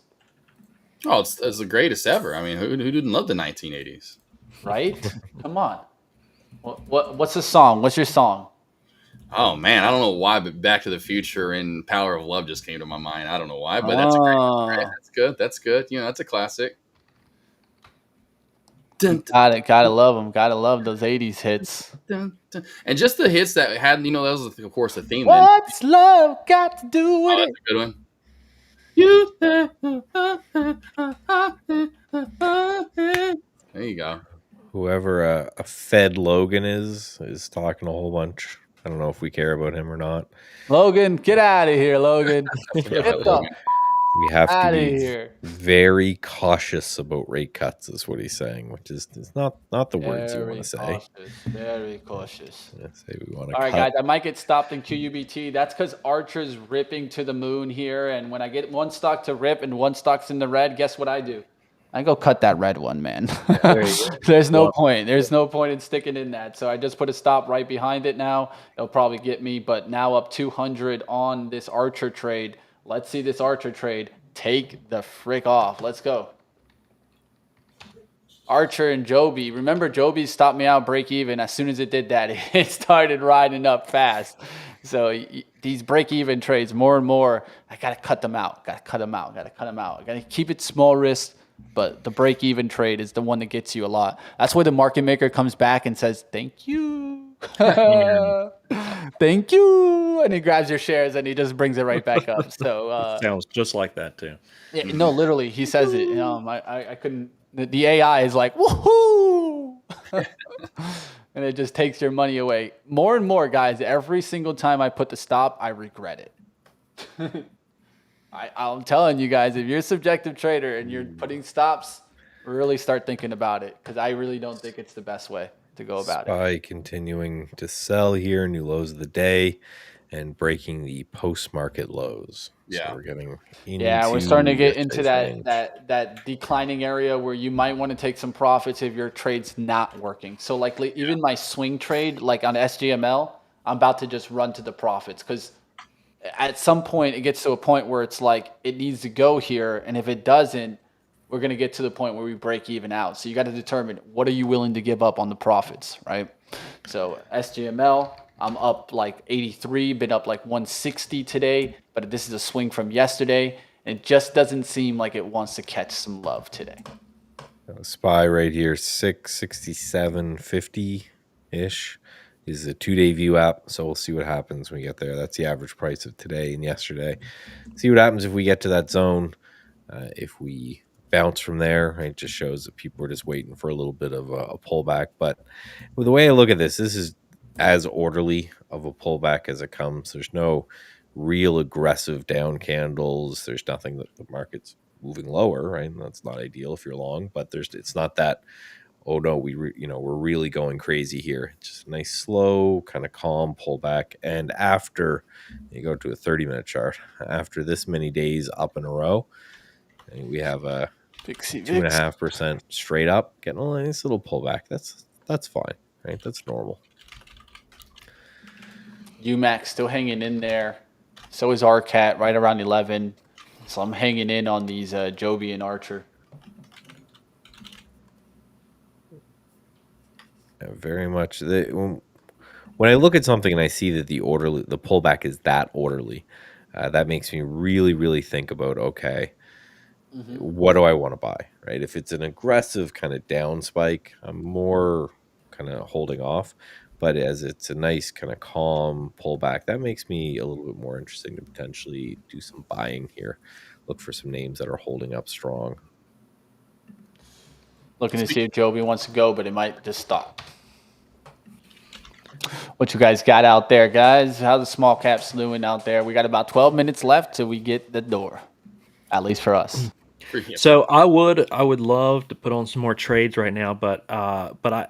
Oh, it's the greatest ever. I mean, who didn't love the 1980s? Right? Come on. What's the song? What's your song? Oh man, I don't know why, but Back to the Future and Power of Love just came to my mind. I don't know why, but that's great. That's good. That's good. That's a classic. Gotta love them. Gotta love those 80s hits. And just the hits that had, that was of course the theme. What's love got to do with it? That's a good one. There you go. Whoever a Fed Logan is talking a whole bunch. I don't know if we care about him or not. Logan, get out of here, Logan. We have to be very cautious about rate cuts, is what he's saying, which is not the words you want to say. Very cautious. Say we want to. All right, guys, I might get stopped in QUBT. That's because Archer's ripping to the moon here, and when I get one stock to rip and one stock's in the red, guess what I do? I go cut that red one, man. There's no point. There's no point in sticking in that. So I just put a stop right behind it now. It'll probably get me, but now up 200 on this Archer trade. Let's see this Archer trade take the frick off. Let's go. Archer and Joby. Remember, Joby stopped me out break even. As soon as it did that, it started riding up fast. So these break even trades, more and more, I got to cut them out. Got to cut them out. I got to keep it small risk. But the break-even trade is the one that gets you a lot. That's where the market maker comes back and says, thank you. Thank you. And he grabs your shares and he just brings it right back up. So sounds just like that too. Yeah, no, literally, he says it. I couldn't. The AI is like, woohoo! And it just takes your money away. More and more, guys, every single time I put the stop, I regret it. I'm telling you guys, if you're a subjective trader and you're putting stops, really start thinking about it, because I really don't think it's the best way to go about it. Continuing to sell here, new lows of the day, and breaking the post-market lows. Yeah, so we're getting we're starting to get into that declining area where you might want to take some profits if your trade's not working. So like even my swing trade, like on SGML, I'm about to just run to the profits, because at some point it gets to a point where it's like it needs to go here, and if it doesn't, we're going to get to the point where we break even out. So you got to determine, what are you willing to give up on the profits, right? So SGML, I'm up like 83, been up like 160 today, but this is a swing from yesterday, and it just doesn't seem like it wants to catch some love today. SPY right here, 667.50 ish. Is a 2-day view app, so we'll see what happens when we get there. That's the average price of today and yesterday. See what happens if we get to that zone. If we bounce from there, it just shows that people are just waiting for a little bit of a pullback. But with the way I look at this is as orderly of a pullback as it comes. There's no real aggressive down candles. There's nothing that the market's moving lower, right? And that's not ideal if you're long, but it's not that, oh no, we're really going crazy here. It's just a nice slow kind of calm pullback. And after you go to a 30-minute chart, after this many days up in a row, we have a 2.5% straight up, getting a nice little pullback. That's fine, right? That's normal. UMAX still hanging in there. So is RCAT right around 11. So I'm hanging in on these Joby and Archer. Yeah, very much. When I look at something and I see that the pullback is that orderly, that makes me really, really think about, okay, what do I want to buy, right? If it's an aggressive kind of down spike, I'm more kind of holding off. But as it's a nice kind of calm pullback, that makes me a little bit more interesting to potentially do some buying here. Look for some names that are holding up strong. Looking to see if Joby wants to go, but it might just stop. What you guys got out there, guys? How's the small caps doing out there? We got about 12 minutes left till we get the door, at least for us. So I would love to put on some more trades right now, but I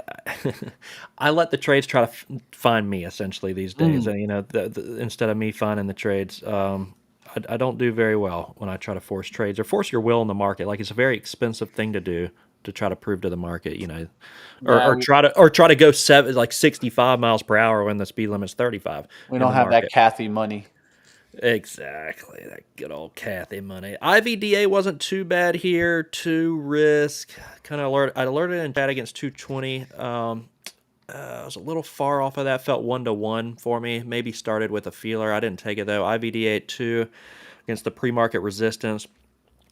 I let the trades try to find me essentially these days. And, instead of me finding the trades, I don't do very well when I try to force trades or force your will in the market. Like, it's a very expensive thing to do, to try to prove to the market, or try to go 65 miles per hour when the speed limit's 35. We don't have that Kathy money. Exactly, that good old Kathy money. IVDA wasn't too bad here. 2 risk, kind of I alerted in chat against 220. I was a little far off of that. Felt 1-to-1 for me. Maybe started with a feeler. I didn't take it though. IVDA at 2 against the pre-market resistance.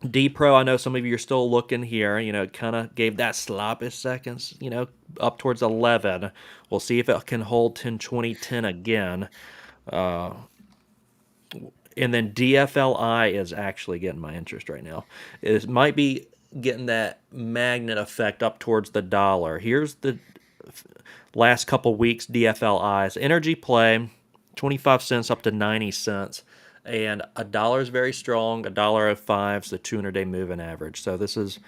D-Pro, I know some of you are still looking here. It kind of gave that sloppy seconds, up towards 11. We'll see if it can hold 10, 20, 10 again. And then DFLI is actually getting my interest right now. It might be getting that magnet effect up towards the dollar. Here's the last couple weeks DFLI's energy play, 25 cents up to 90 cents. And $1 is very strong. $1.05 is the 200-day moving average. So this is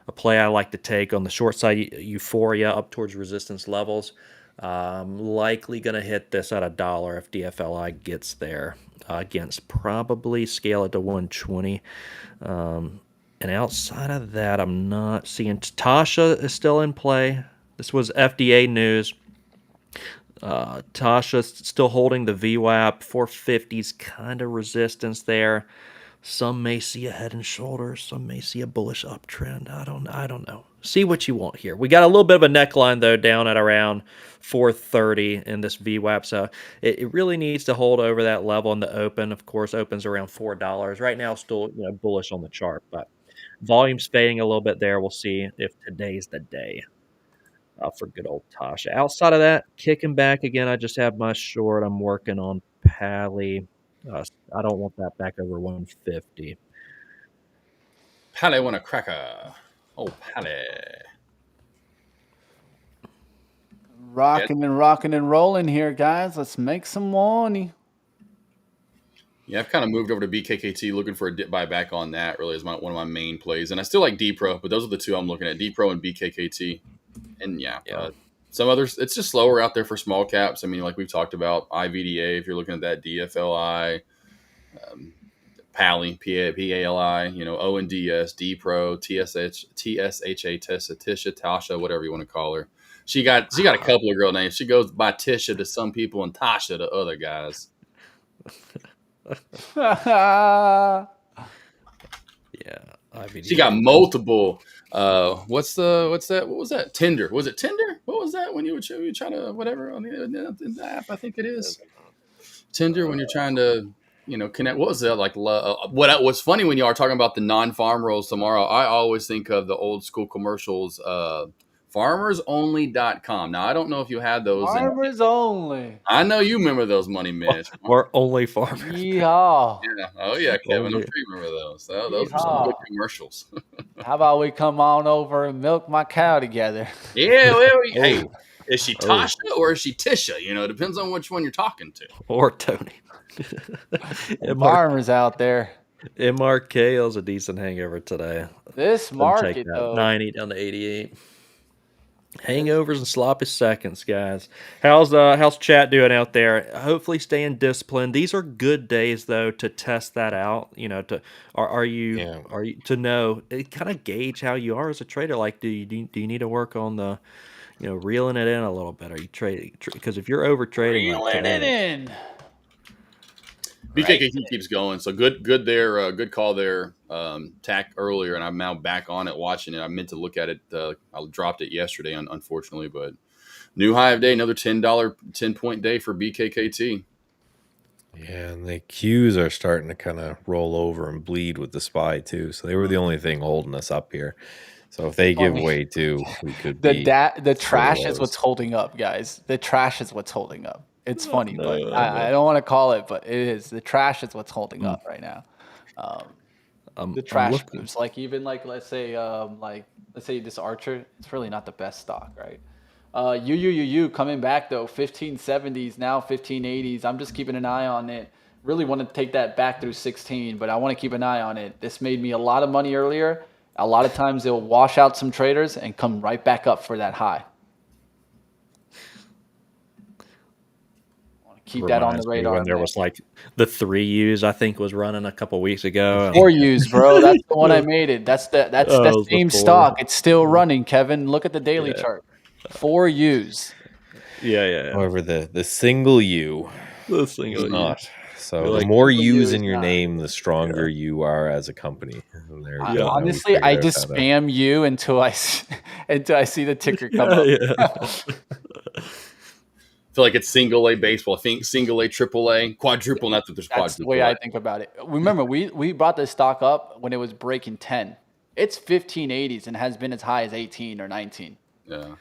a play I like to take on the short side. Euphoria up towards resistance levels. Likely going to hit this at $1 if DFLI gets there. Against probably scale it to 120. And outside of that, I'm not seeing. Tasha is still in play. This was FDA news. Tasha's still holding the VWAP. 450's kind of resistance there. Some may see a head and shoulders. Some may see a bullish uptrend. I don't know. See what you want here. We got a little bit of a neckline, though, down at around 430 in this VWAP. So it really needs to hold over that level in the open. Of course, opens around $4. Right now, still bullish on the chart. But volume's fading a little bit there. We'll see if today's the day for good old Tasha. Outside of that, kicking back again. I just have my short. I'm working on Pally. I don't want that back over 150. Pally want a cracker. Oh, Pally. Rocking and rolling here, guys. Let's make some money. Yeah, I've kind of moved over to BKKT, looking for a dip buyback on that. Really is one of my main plays, and I still like D-Pro, but those are the two I'm looking at: D-Pro and BKKT. And some others, it's just slower out there for small caps. I mean, like we've talked about, IVDA, if you're looking at that, DFLI, Pally, PALI, ONDS, D-Pro, TSHA, Tisha, whatever you want to call her. She got a couple of girl names. She goes by Tisha to some people and Tasha to other guys. IVDA. She got multiple. What's that? What was that? Tinder. Was it Tinder? What was that when you were trying to whatever on the app? I think it is Tinder when you're trying to connect. What was that like? What was funny when you are talking about the non-farm rolls tomorrow? I always think of the old school commercials. FarmersOnly.com. Now I don't know if you had those. Farmers Only. I know you remember those, Money Mitch. We're only farmers. Yeehaw. Yeah. Oh yeah, Kevin. I'm sure you remember those. Those were some good commercials. How about we come on over and milk my cow together? Yeah. Well, hey, Is she Tasha or is she Tisha? You know, it depends on which one you're talking to. Or Tony. Farmers out there. MRKL's a decent hangover today. This I'll take market, that. though. 90 down to 88. Hangovers and sloppy seconds, guys. How's chat doing out there? Hopefully staying disciplined. These are good days though to test that out. You know, are you to know kind of gauge how you are as a trader? Like, do you need to work on the reeling it in a little bit? Are you trading? Because if you're over trading, like Reeling it today, in. BKK keeps going, so good there. Good call there. Tack earlier, and I'm now back on it, watching it. I meant to look at it. I dropped it yesterday, unfortunately, but new high of day, another $10 10-point day for BKKT. Yeah, and the Qs are starting to kind of roll over and bleed with the SPY too. So they were the only thing holding us up here. So if they give way too, we could be The trash is what's holding up, guys. The trash is what's holding up. It's funny, but I don't want to call it, but it is. The trash is what's holding up right now. The trash moves, like even like let's say this Archer, it's really not the best stock, right? UUUU coming back though, 1570s now 1580s. I'm just keeping an eye on it. Really want to take that back through 16, but I want to keep an eye on it. This made me a lot of money earlier. A lot of times it'll wash out some traders and come right back up for that high. Keep that on the radar. When there was like the 3Us, I think, was running a couple weeks ago. 4Us, bro. That's the one I made it. That's the same stock. It's still running, Kevin. Look at the daily chart. 4Us. Yeah. However, the single U is not. So the more U's in your name, the stronger you are as a company. Honestly, I just spam U until I see the ticker come up. I feel like it's single A baseball. I think single A, triple A, quadruple. Not that there's quadruple. That's the way I think about it. Remember, we brought this stock up when it was breaking 10. It's 1580s and has been as high as 18 or 19. Yeah.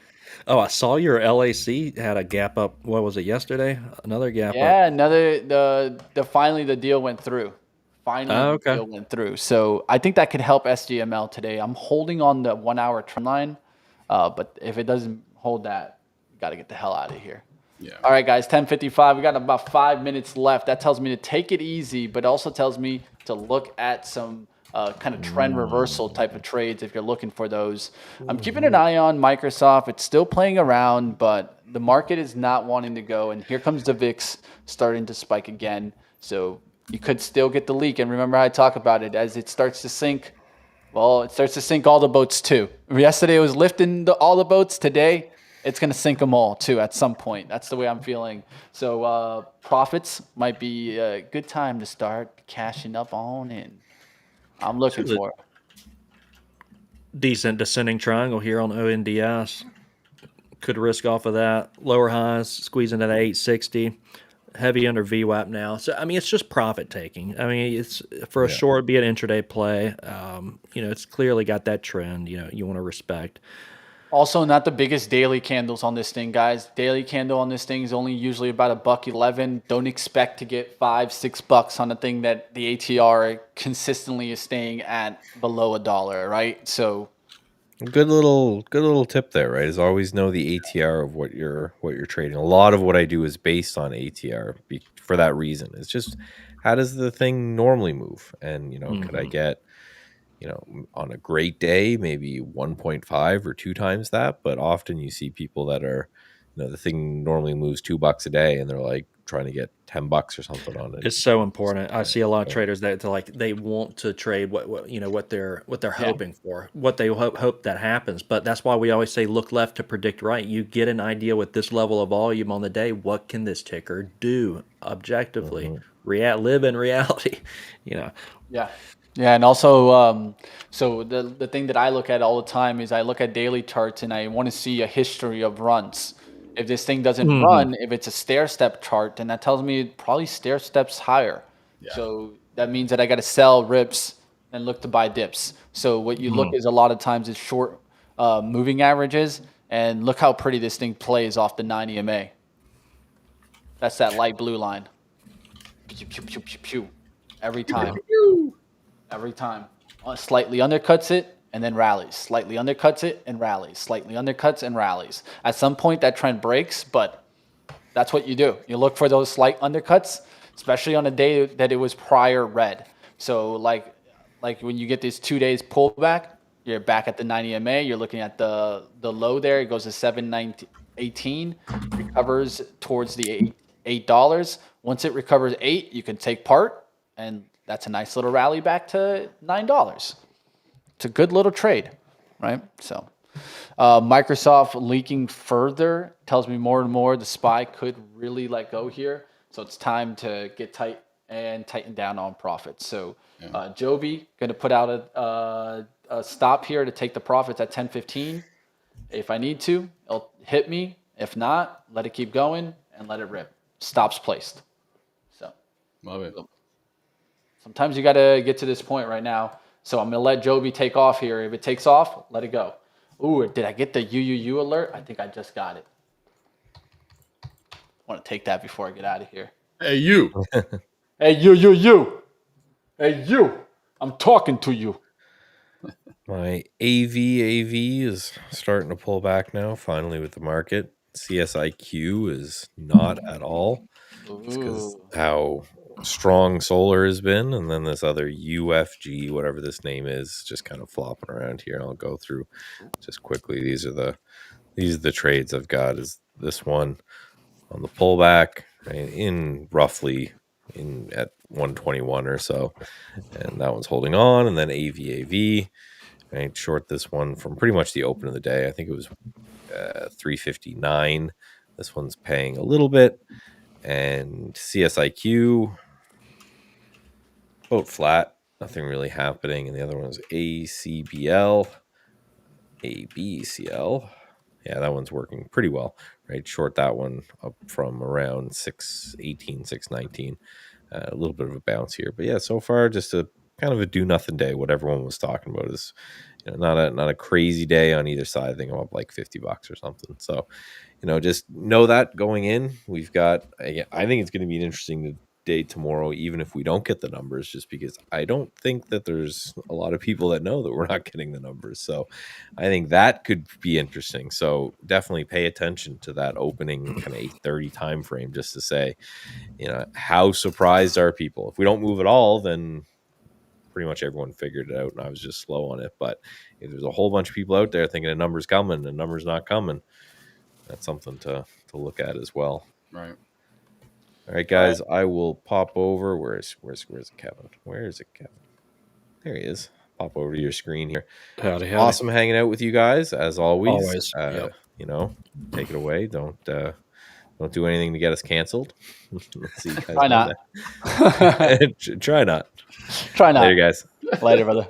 Oh, I saw your LAC had a gap up. What was it yesterday? Another gap up. Yeah, finally the deal went through. The deal went through. So I think that could help SGML today. I'm holding on the 1 hour trend line, but if it doesn't hold that, you got to get the hell out of here. Yeah. All right, guys, 10:55. We got about 5 minutes left. That tells me to take it easy, but also tells me to look at some kind of trend reversal type of trades if you're looking for those. I'm keeping an eye on Microsoft. It's still playing around, but the market is not wanting to go. And here comes the VIX starting to spike again. So you could still get the leak. And remember how I talk about it. As it starts to sink, well, it starts to sink all the boats too. Yesterday it was lifting all the boats. Today, it's going to sink them all, too, at some point. That's the way I'm feeling. So profits might be a good time to start cashing up on in. I'm looking for it. Decent descending triangle here on ONDS. Could risk off of that. Lower highs, squeezing at 860. Heavy under VWAP now. So, I mean, it's just profit taking. I mean, it's for a short, be an intraday play. It's clearly got that trend, you want to respect. Also, not the biggest daily candles on this thing, guys. Daily candle on this thing is only usually about $1.11. Don't expect to get $5-6 on a thing that the ATR consistently is staying at below $1, right? So, good little tip there, right? Is always know the ATR of what you're trading. A lot of what I do is based on ATR for that reason. It's just how does the thing normally move, and could I get on a great day, maybe 1.5 or 2 times that. But often you see people that are, the thing normally moves $2 a day and they're like trying to get $10 or something on it. It's so important. I see a lot of traders that they want to trade what they're hoping for, what they hope that happens. But that's why we always say look left to predict right. You get an idea with this level of volume on the day. What can this ticker do objectively? Live in reality, Yeah, and also, so the thing that I look at all the time is I look at daily charts and I want to see a history of runs. If this thing doesn't run, if it's a stair step chart, then that tells me it probably stair steps higher. Yeah. So that means that I got to sell rips and look to buy dips. So what you look is a lot of times is short moving averages, and look how pretty this thing plays off the 9 EMA. That's that light blue line. Pew, pew, pew, pew, pew. Every time. Every time. Slightly undercuts it, and then rallies, slightly undercuts it and rallies, slightly undercuts and rallies. At some point, that trend breaks, but that's what you do. You look for those slight undercuts, especially on a day that it was prior red. So like when you get these 2 days pullback, you're back at the 90 MA. You're looking at the low there. It goes to 7.18, recovers towards the $8. Once it recovers 8, you can take part, and that's a nice little rally back to $9. It's a good little trade, right? So Microsoft leaking further tells me more and more the SPY could really let go here. So it's time to get tight and tighten down on profits. So Joby going to put out a stop here to take the profits at 10.15. If I need to, it'll hit me. If not, let it keep going and let it rip. Stops placed. So Love it. sometimes you got to get to this point right now. So I'm going to let Joby take off here. If it takes off, let it go. Ooh, did I get the UUU alert? I think I just got it. I want to take that before I get out of here. Hey, you. Hey, you. Hey, you. I'm talking to you. My AV is starting to pull back now, finally, with the market. CSIQ is not at all. It's because how strong solar has been, and then this other UFG, whatever this name is, just kind of flopping around here. I'll go through just quickly. These are the trades I've got. Is this one on the pullback, right, in roughly at 121 or so, and that one's holding on, and then AV. Right, short this one from pretty much the open of the day. I think it was 359. This one's paying a little bit, and CSIQ about flat, nothing really happening. And the other one was ABCL. Yeah, that one's working pretty well. Right, short that one up from around 618, 619. A little bit of a bounce here, but yeah, so far just a kind of a do nothing day. What everyone was talking about is, not a crazy day on either side. I think I'm up like $50 or something. So, just know that going in, we've got. I think it's going to be an interesting day tomorrow, even if we don't get the numbers, just because I don't think that there's a lot of people that know that we're not getting the numbers. So, I think that could be interesting. So definitely pay attention to that opening kind of 8:30 time frame, just to say, how surprised are people? If we don't move at all, then pretty much everyone figured it out, and I was just slow on it. But if there's a whole bunch of people out there thinking a number's coming and a number's not coming, that's something to look at as well. Right. All right, guys, I will pop over. Where's Kevin? Where is it, Kevin? There he is. Pop over to your screen here. Howdy. Awesome hanging out with you guys as always. Always. Yep. Take it away. Don't do anything to get us canceled. See you guys. Try not. Try not. Try not. Later, guys. Later, brother.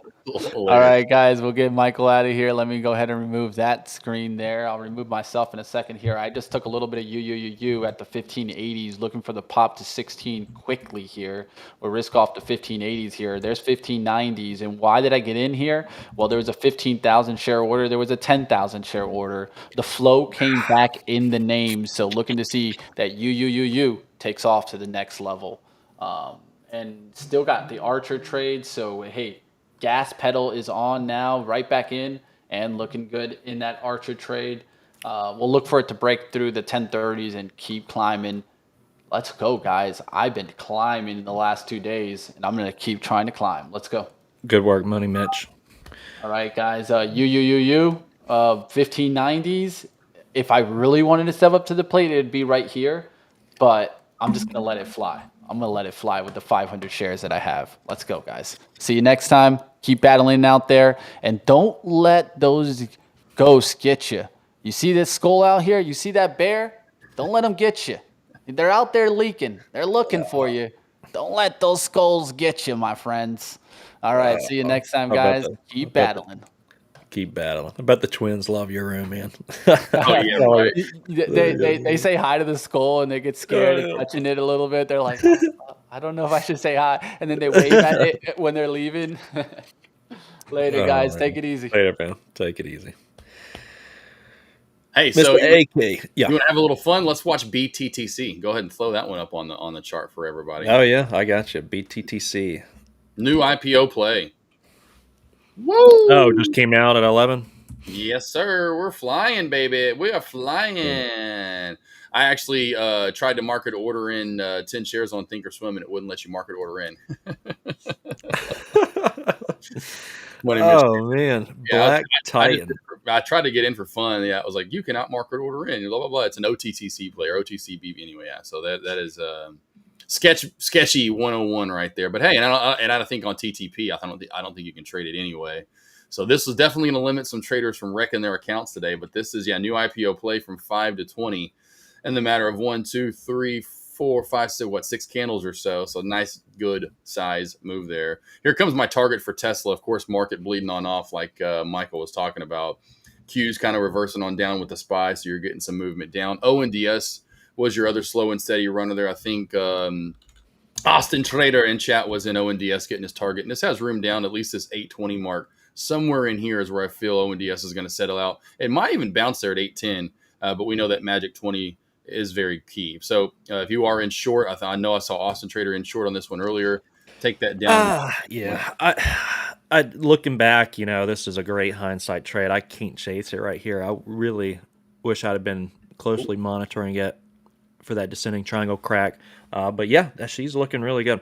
All right, guys, we'll get Michael out of here. Let me go ahead and remove that screen there. I'll remove myself in a second here. I just took a little bit of UUUU at the 1580s, looking for the pop to 16 quickly here. We'll risk off the 1580s here. There's 1590s. And why did I get in here? Well, there was a 15,000 share order. There was a 10,000 share order. The flow came back in the name. So looking to see that UUUU takes off to the next level. And still got the Archer trade. So, hey, gas pedal is on now, right back in and looking good in that Archer trade. We'll look for it to break through the 1030s and keep climbing. Let's go, guys. I've been climbing in the last 2 days, and I'm going to keep trying to climb. Let's go. Good work, Money Mitch. All right, guys. UUUU, 1590s. If I really wanted to step up to the plate, it'd be right here. But I'm just going to let it fly. I'm going to let it fly with the 500 shares that I have. Let's go, guys. See you next time. Keep battling out there. And don't let those ghosts get you. You see this skull out here? You see that bear? Don't let them get you. They're out there leaking. They're looking for you. Don't let those skulls get you, my friends. All right. See you next time, guys. Keep battling. Keep battling. I bet the twins love your room, man. Oh, yeah, right. They say hi to the skull and they get scared of touching it a little bit. They're like, I don't know if I should say hi. And then they wave at it when they're leaving. Later, guys. Take it easy. Later, man. Take it easy. Hey, Mr. so AK. Yeah. you want to have a little fun? Let's watch BTTC. Go ahead and throw that one up on the chart for everybody. Oh, yeah. I got you. BTTC. New IPO play. Woo! Oh, just came out at 11. Yes, sir. We're flying, baby. We are flying. I actually tried to market order in 10 shares on Thinkorswim, and it wouldn't let you market order in. Oh man, Yeah, Black Titan. I tried to get in for fun. Yeah, I was like, you cannot market order in. Blah blah blah. It's an OTTC player, OTCB anyway. Yeah, so that is sketchy 101 right there. But hey, and I think on TTP, I don't think you can trade it anyway. So this is definitely going to limit some traders from wrecking their accounts today. But this is new IPO play from 5 to 20 in the matter of 1, 2, 3, 4, 5, 6 candles or so. So nice, good size move there. Here comes my target for Tesla. Of course, market bleeding on off like Michael was talking about. Q's kind of reversing on down with the SPY, so you're getting some movement down. ONDS was your other slow and steady runner there. I think Austin Trader in chat was in ONDS getting his target. And this has room down at least this 820 mark. Somewhere in here is where I feel ONDS is going to settle out. It might even bounce there at 810, but we know that Magic 20 is very key. So if you are in short, I know I saw Austin Trader in short on this one earlier. Take that down. Yeah. I looking back, this is a great hindsight trade. I can't chase it right here. I really wish I'd have been closely monitoring it for that descending triangle crack. But yeah, she's looking really good.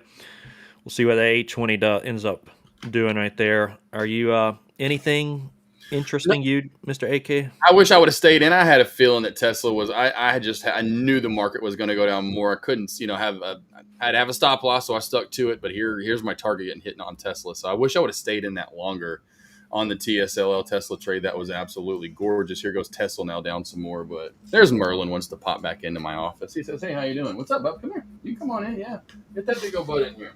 We'll see what the 820 ends up doing right there. Are you anything interesting, Mr. AK? I wish I would have stayed in. I had a feeling that Tesla was. I knew the market was going to go down more. I couldn't, I had to have a stop loss, so I stuck to it. But here's my target getting hit on Tesla. So I wish I would have stayed in that longer on the TSLL Tesla trade. That was absolutely gorgeous. Here goes Tesla now down some more. But there's Merlin wants to pop back into my office. He says, "Hey, how you doing? What's up, bub? Come here. You come on in. Yeah, get that big old butt in here."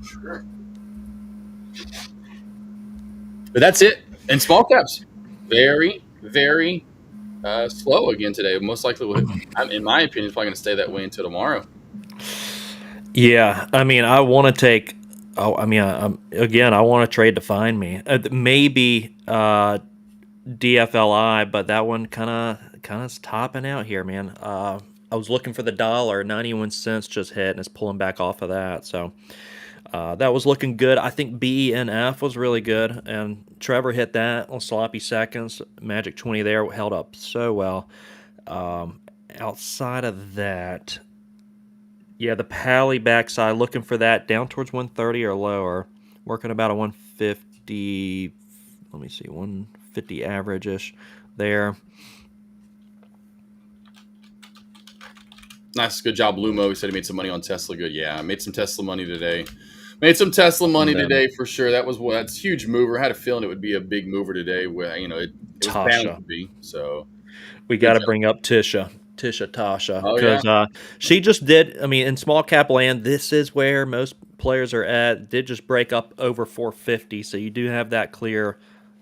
Sure. But that's it. And small caps, very, very slow again today. Most likely, in my opinion, it's probably going to stay that way until tomorrow. Yeah, I want to take. Again, I want to trade to find me. Maybe DFLI, but that one kind of topping out here, man. I was looking for the dollar, 91 cents just hit, and it's pulling back off of that. So that was looking good. I think BENF was really good, and Trevor hit that on sloppy seconds. Magic 20 there held up so well. Outside of that, yeah, the Pally backside, looking for that down towards 130 or lower. Working about a 150, 150 average-ish there. Nice, good job, Lumo. He said he made some money on Tesla. Good, yeah, I made some Tesla money today. Made some Tesla money today for sure. That's a huge mover. I had a feeling it would be a big mover today. Where it was bound to be. So we got to bring up Tasha, because yeah. She just did. In small cap land, this is where most players are at. Did just break up over 450, so you do have that clear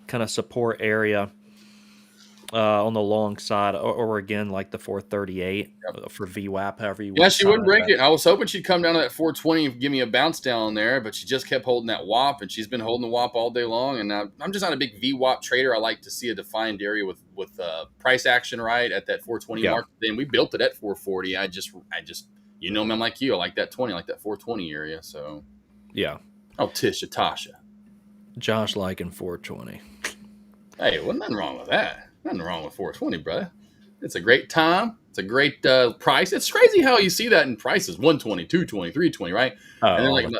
kind of support area on the long side, or again like the 438 for VWAP, however you want. Yeah, she wouldn't break it. I was hoping she'd come down to that 420 and give me a bounce down there, but she just kept holding that WAP, and she's been holding the WAP all day long. And I'm just not a big VWAP trader. I like to see a defined area with price action right at that 420 mark. Then we built it at 440. I just I'm like you. I like that 20, I like that 420 area. So yeah. Oh, Tasha. Josh liking 420. Hey, well, nothing wrong with that. Nothing wrong with 420, brother. It's a great time. It's a great price. It's crazy how you see that in prices: 120, 220, 320, right? And then and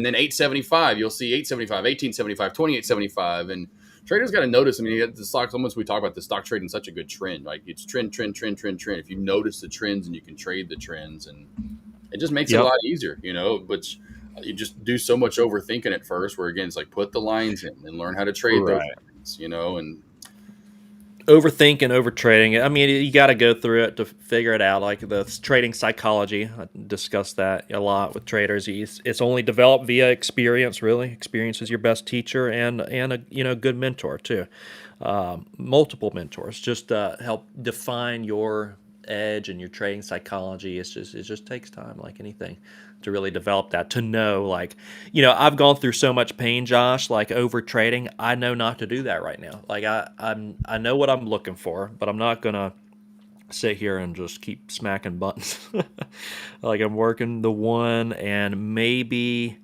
then 875. You'll see 875, 1875, 2875, and traders got to notice. The stocks. Almost we talk about the stock trading such a good trend. Like it's trend. If you notice the trends and you can trade the trends, and it just makes it a lot easier. But you just do so much overthinking at first. Where again, it's like put the lines in and learn how to trade those lines. And overthinking, overtrading it. You got to go through it to figure it out. Like the trading psychology, I discuss that a lot with traders. It's only developed via experience. Really, experience is your best teacher, and a good mentor too. Multiple mentors just help define your edge and your trading psychology. It just takes time, like anything, to really develop that, to know, like, I've gone through so much pain, Josh, like over trading. I know not to do that right now. Like I know what I'm looking for, but I'm not gonna sit here and just keep smacking buttons. Like I'm working the one and maybe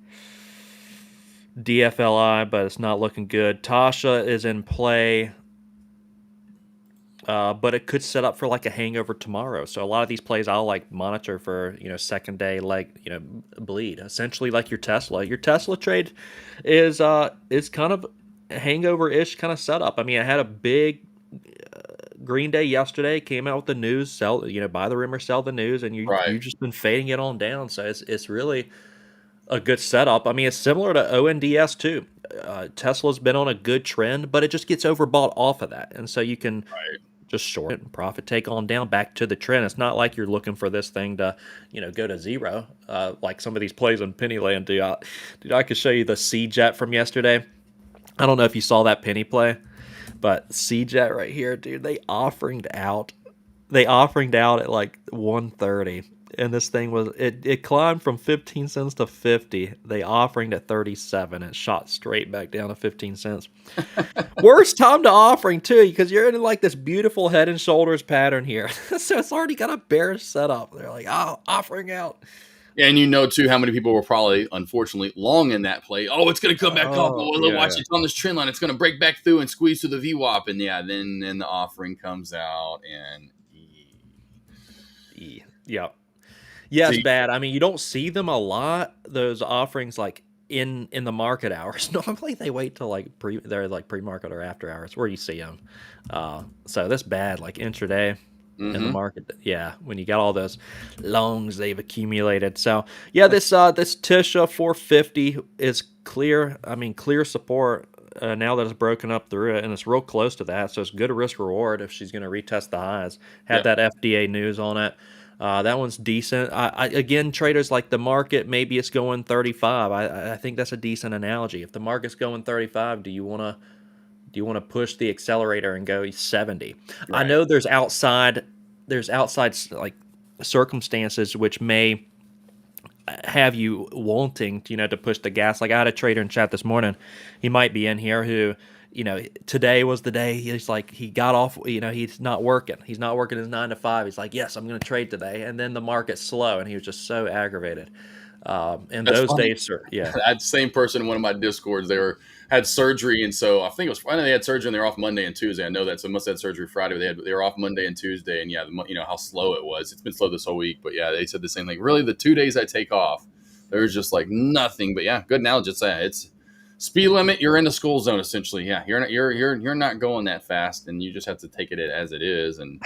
DFLI, but it's not looking good. Tasha is in play, but it could set up for like a hangover tomorrow. So a lot of these plays I'll like monitor for second day bleed. Essentially like your Tesla. Your Tesla trade is kind of hangover ish kind of setup. I mean, I had a big Green Day yesterday. Came out with the news, buy the rumor, sell the news, and Right. you just been fading it on down. So it's really a good setup. I mean, it's similar to ONDS too. Tesla's been on a good trend, but it just gets overbought off of that, and so you can just short it and profit take on down back to the trend. It's not like you're looking for this thing to, go to zero, like some of these plays on Pennyland do. Dude, I could show you the C-Jet from yesterday. I don't know if you saw that penny play, but C-Jet right here, dude, they offeringed out at like 130. And this thing it climbed from 15 cents to 50. They offering at 37. It shot straight back down to 15 cents. Worst time to offering too, because you're in like this beautiful head and shoulders pattern here. So it's already got a bearish setup. They're like, oh, offering out. And too, how many people were probably, unfortunately, long in that play. Oh, it's going to come back up. Watch it on this trend line. It's going to break back through and squeeze through the VWAP. And then the offering comes out and Yeah. Yeah, it's bad. I mean, you don't see them a lot, those offerings, like in the market hours. Normally they wait till they're like pre-market or after hours where you see them. So that's bad, like intraday in the market. Yeah, when you got all those longs they've accumulated. So yeah, this Tisha 450 is clear. I mean, clear support now that it's broken up through it, and it's real close to that. So it's good risk reward if she's going to retest the highs. Had that FDA news on it. That one's decent. Again, traders like the market, maybe it's going 35. I think that's a decent analogy. If the market's going 35, do you want to push the accelerator and go 70? Right. I know there's outside like circumstances which may have you wanting to push the gas. Like I had a trader in chat this morning. He might be in here who, today was the day he got off, he's not working. He's not working his 9 to 5. He's like, yes, I'm going to trade today. And then the market's slow and he was just so aggravated. And that's those funny. Days are, yeah. That same person in one of my Discords, had surgery. And so I think it was Friday they had surgery and they were off Monday and Tuesday. I know that. So they must have had surgery Friday, but they were off Monday and Tuesday. And yeah, how slow it was. It's been slow this whole week, but yeah, they said the same thing. Really, the 2 days I take off, there's just like nothing, but yeah, good analogy. It's speed limit. You're in the school zone essentially. Yeah, you're not going that fast, and you just have to take it as it is. And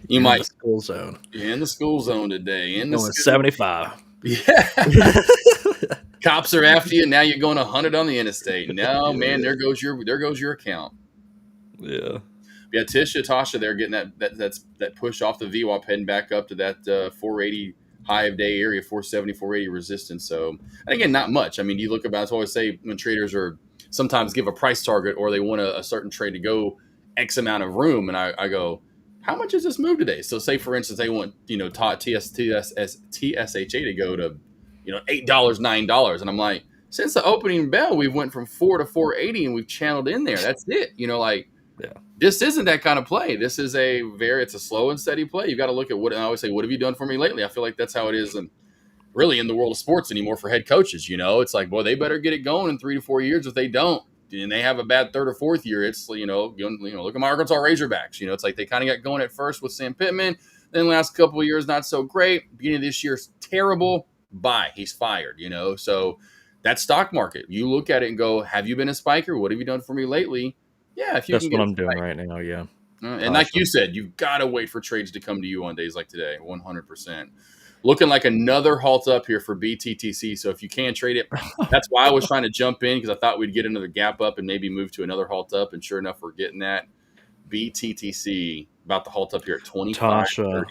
you might school zone. You're in the school zone today. In the 75. Yeah. Cops are after you. Now you're going 100 on the interstate. No, man, there goes your account. Yeah. Yeah, Tasha, they're getting that push off the VWAP heading back up to that 480 high of day area, 470, 480 resistance. So, and again, not much. I mean, you look about, I always say when traders are sometimes give a price target or they want a certain trade to go X amount of room. And I go, how much has this moved today? So say, for instance, they want, TSHA to go to, $8, $9. And I'm like, since the opening bell, we've went from 4 to 480 and we've channeled in there. That's it. Yeah. This isn't that kind of play. This is it's a slow and steady play. You got to look at and I always say, what have you done for me lately? I feel like that's how it is. And really in the world of sports anymore for head coaches, it's like, boy, they better get it going in 3 to 4 years. If they don't, and they have a bad third or fourth year, it's, look at my Arkansas Razorbacks. It's like they kind of got going at first with Sam Pittman. Then the last couple of years, not so great. Beginning of this year's terrible. Bye. He's fired, So that stock market, you look at it and go, have you been a spiker? What have you done for me lately? Yeah, if you that's can what I'm doing right now. Yeah. And like you said, you've got to wait for trades to come to you on days like today. 100%. Looking like another halt up here for BTTC. So if you can trade it, that's why I was trying to jump in because I thought we'd get another gap up and maybe move to another halt up. And sure enough, we're getting that. BTTC about to halt up here at 25. Tasha,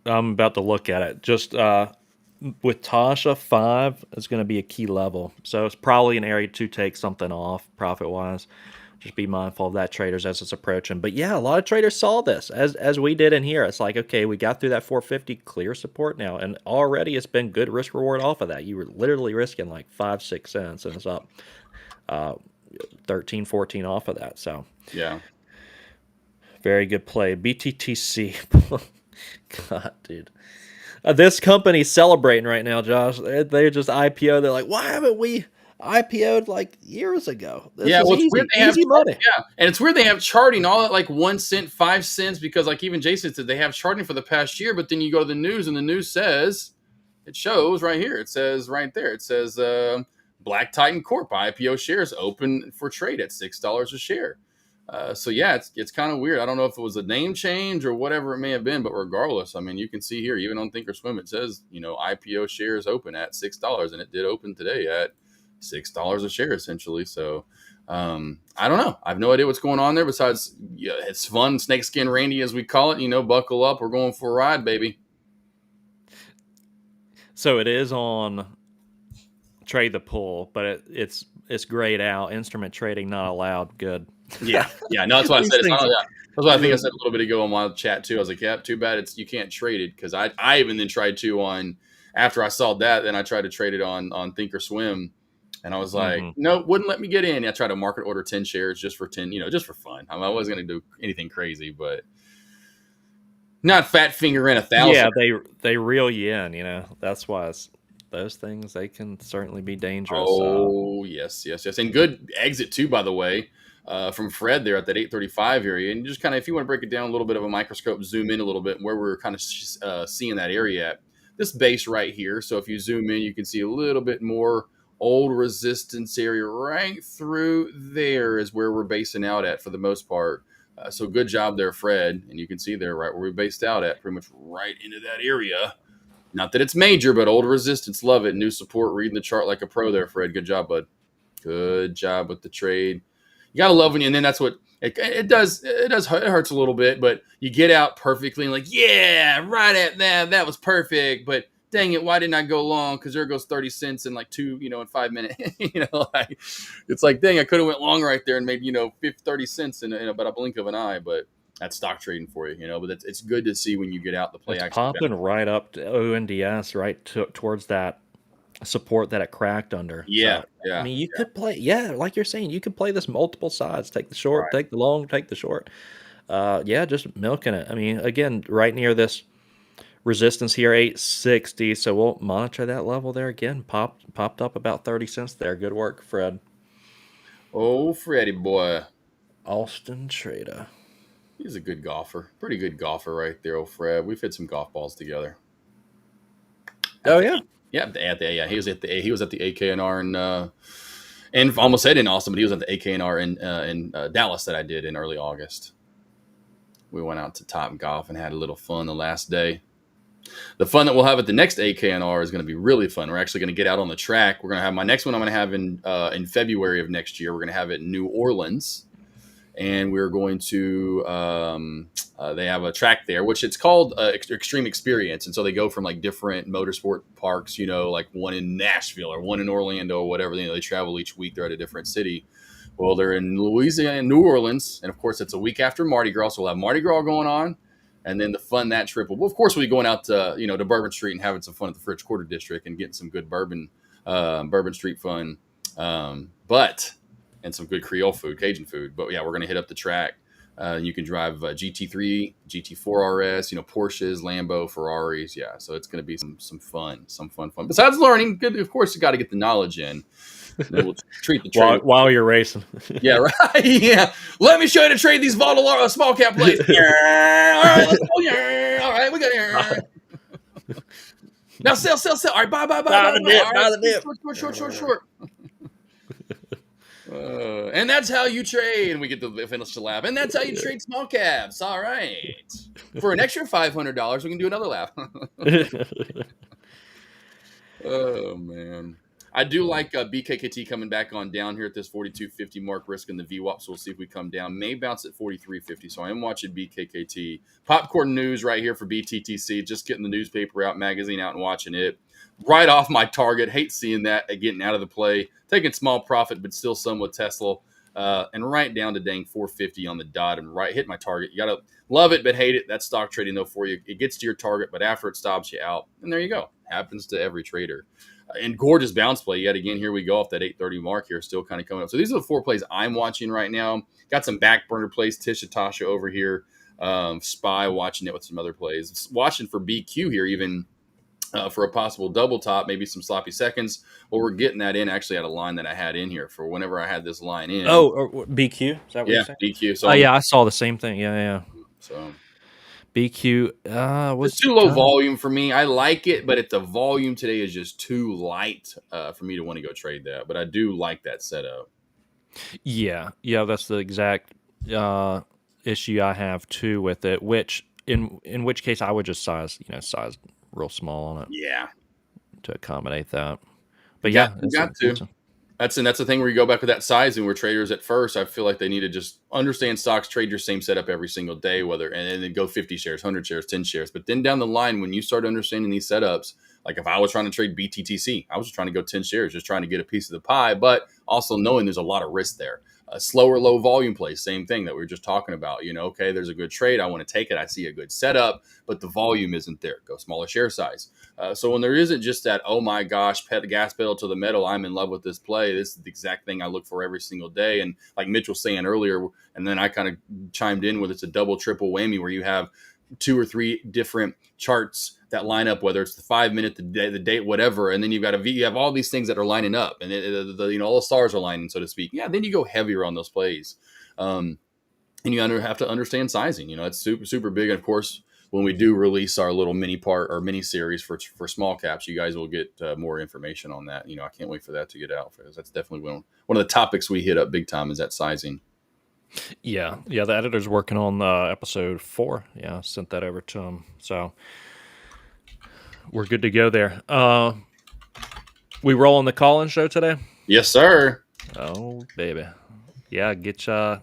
I'm about to look at it. Just with Tasha, 5 is going to be a key level. So it's probably an area to take something off profit-wise. Just be mindful of that, traders, as it's approaching. But yeah, a lot of traders saw this as we did in here. It's like, okay, we got through that 450 clear support now, and already it's been good risk reward off of that. You were literally risking like 5-6 cents, and it's up 13, 14 off of that. So yeah, very good play. BTTC, God, dude. This company's celebrating right now, Josh. They're just IPO. They're like, why haven't we? IPO'd like years ago. This Yeah, is well, it's weird easy, they have easy money. yeah, and it's weird they have charting all at like 1 cent, 5 cents, because like even Jason said they have charting for the past year, but then you go to the news and the news says it shows right here. It says right there. It says Black Titan Corp IPO shares open for trade at $6 a share. So yeah, it's kind of weird. I don't know if it was a name change or whatever it may have been, but regardless, I mean, you can see here even on Thinkorswim it says IPO shares open at $6, and it did open today at $6 a share essentially. So I don't know. I have no idea what's going on there. Besides, yeah, it's fun, snakeskin Randy as we call it. Buckle up. We're going for a ride, baby. So it is on trade the pull, but it's grayed out. Instrument trading not allowed. Good. Yeah. No, that's why I said it's not. Things- Yeah. That's what I think I said a little bit ago on my chat too. I was like, yeah, too bad you can't trade it, because I even then tried to on after I saw that, then I tried to trade it on Thinkorswim. And I was like, no, wouldn't let me get in. I tried to market order 10 shares just for 10, just for fun. I wasn't going to do anything crazy, but not fat finger in 1,000. Yeah, they reel you in. That's why those things, they can certainly be dangerous. Oh, yes. And good exit too, by the way, from Fred there at that 835 area. And just kind of, if you want to break it down a little bit of a microscope, zoom in a little bit where we're kind of seeing that area at. This base right here. So if you zoom in, you can see a little bit more old resistance area right through there is where we're basing out at for the most part. So good job there, Fred. And you can see there right where we based out at, pretty much right into that area. Not that it's major, but old resistance, love it. New support, reading the chart like a pro there, Fred. Good job, bud. Good job with the trade. You got to love when and then that's what it does. It hurts a little bit, but you get out perfectly and like, yeah, right at that. That was perfect. But dang it, why didn't I go long? Because there goes 30 cents in like in 5 minutes. It's like, dang, I could have went long right there and made 30 cents in about a blink of an eye. But that's stock trading for you, But it's good to see when you get out the play. It's popping right up to ONDS, right towards that support that it cracked under. Yeah, so, I mean, you could play, like you're saying, you could play this multiple sides. Take the short, take the long, take the short. Just milking it. I mean, again, right near this resistance here, 860. So we'll monitor that level there again. Popped up about 30 cents there. Good work, Fred. Oh, Freddie boy. Austin Trader. He's a good golfer. Pretty good golfer right there, old Fred. We've hit some golf balls together. Oh, yeah. Yeah. He was at the AKNR and almost said in Austin, but he was at the AKNR in Dallas that I did in early August. We went out to Top Golf and had a little fun the last day. The fun that we'll have at the next AKNR is going to be really fun. We're actually going to get out on the track. We're going to have my next one I'm going to have in February of next year. We're going to have it in New Orleans. And we're going to they have a track there, which it's called Extreme Experience. And so they go from like different motorsport parks, like one in Nashville or one in Orlando or whatever. They travel each week. They're at a different city. Well, they're in Louisiana and New Orleans. And of course, it's a week after Mardi Gras. So we'll have Mardi Gras going on. And then the fun that trip. Well, of course, we'll be going out to, to Bourbon Street and having some fun at the French Quarter District and getting some good Bourbon Street fun. And some good Creole food, Cajun food. But yeah, we're going to hit up the track. You can drive GT3, GT4 RS, Porsches, Lambo, Ferraris. Yeah, so it's going to be some fun. Besides learning, good. Of course, you got to get the knowledge in. And then we'll treat the trade while you're racing. Yeah, right. Yeah, let me show you to trade these volatile small cap plays. All right, let's go. All right, we got here. Now sell. All right, buy. Buy the dip. Short. And that's how you trade. And we get to finish the lap. And that's how you trade small caps. All right. For an extra $500, we can do another lap. Oh, man. I do like BKKT coming back on down here at this 42.50 mark, risking the VWAP. So we'll see if we come down. May bounce at 43.50. So I am watching BKKT. Popcorn news right here for BTTC. Just getting the newspaper out, magazine out, and watching it. Right off my target. Hate seeing that getting out of the play. Taking small profit, but still some with Tesla. And right down to dang 450 on the dot and right hit my target. You got to love it, but hate it. That's stock trading, though, for you. It gets to your target, but after it stops you out. And there you go. Happens to every trader. And gorgeous bounce play yet again. Here we go off that 830 mark here, still kind of coming up. So these are the 4 plays I'm watching right now. Got some back burner plays. Tasha over here. Spy watching it with some other plays. Watching for BQ here even. for a possible double top, maybe some sloppy seconds. Well, we're getting that in actually at a line that I had in here for whenever I had this line in. Oh, BQ. Is that what you're Yeah, saying? DQ. Oh, yeah, I saw the same thing. Yeah. So BQ it's was too low kind volume for me. I like it, but the volume today is just too light for me to want to go trade that. But I do like that setup. Yeah, that's the exact issue I have too with it. Which in which case I would just size real small on it Yeah, to accommodate that. you But got yeah, you got to. That's the thing where you go back with that sizing where traders at first, I feel like they need to just understand stocks, trade your same setup every single day, and then go 50 shares, 100 shares, 10 shares. But then down the line, when you start understanding these setups, like if I was trying to trade BTTC, I was just trying to go 10 shares, just trying to get a piece of the pie, but also knowing there's a lot of risk there. A slower, low volume play, same thing that we were just talking about. Okay, there's a good trade. I want to take it. I see a good setup, but the volume isn't there. Go smaller share size. So when there isn't just that, oh my gosh, gas pedal to the metal, I'm in love with this play. This is the exact thing I look for every single day. And like Mitch was saying earlier, and then I kind of chimed in with it's a double, triple whammy where you have 2 or 3 different charts that line up, whether it's the 5 minute, the day, the date, whatever. And then you have all these things that are lining up, and all the stars are lining, so to speak. Yeah, then you go heavier on those plays, and you have to understand sizing. It's super super big. And of course, when we do release our little mini series for small caps, you guys will get more information on that. I can't wait for that to get out, because that's definitely one of the topics we hit up big time is that sizing. Yeah. The editor's working on episode 4. Yeah, I sent that over to him. So we're good to go there. We rolling the call-in show today? Yes, sir. Oh, baby. Yeah, get your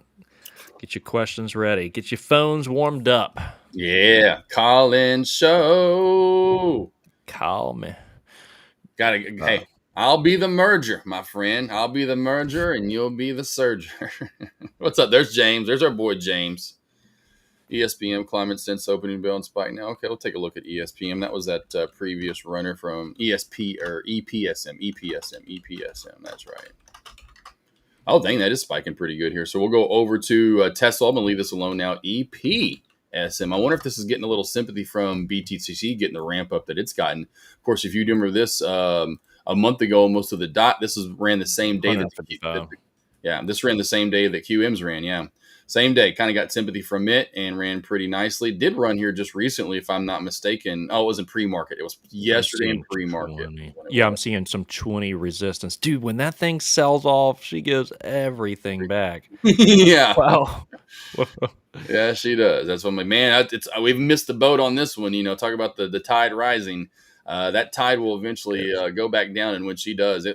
questions ready. Get your phones warmed up. Yeah, call-in show. Call me. Hey, I'll be the merger, my friend. I'll be the merger, and you'll be the surger. What's up? There's James. There's our boy James. ESPM climate since opening bell and spike now. Okay, we'll take a look at ESPM. That was that previous runner from ESP or EPSM. That's right. Oh, dang, that is spiking pretty good here. So we'll go over to Tesla. I'm going to leave this alone now. EPSM. I wonder if this is getting a little sympathy from BTCC, getting the ramp up that it's gotten. Of course, if you remember this a month ago, almost to the dot, this ran the same day this ran the same day that QMs ran. Yeah. Same day, kind of got sympathy from it and ran pretty nicely. Did run here just recently, if I'm not mistaken. Oh, it wasn't pre-market. It was yesterday in pre-market. Yeah, I'm seeing some 20 resistance. Dude, when that thing sells off, she gives everything back. Yeah. Wow. Yeah, she does. That's what we've missed the boat on this one. Talk about the tide rising. That tide will eventually go back down, and when she does,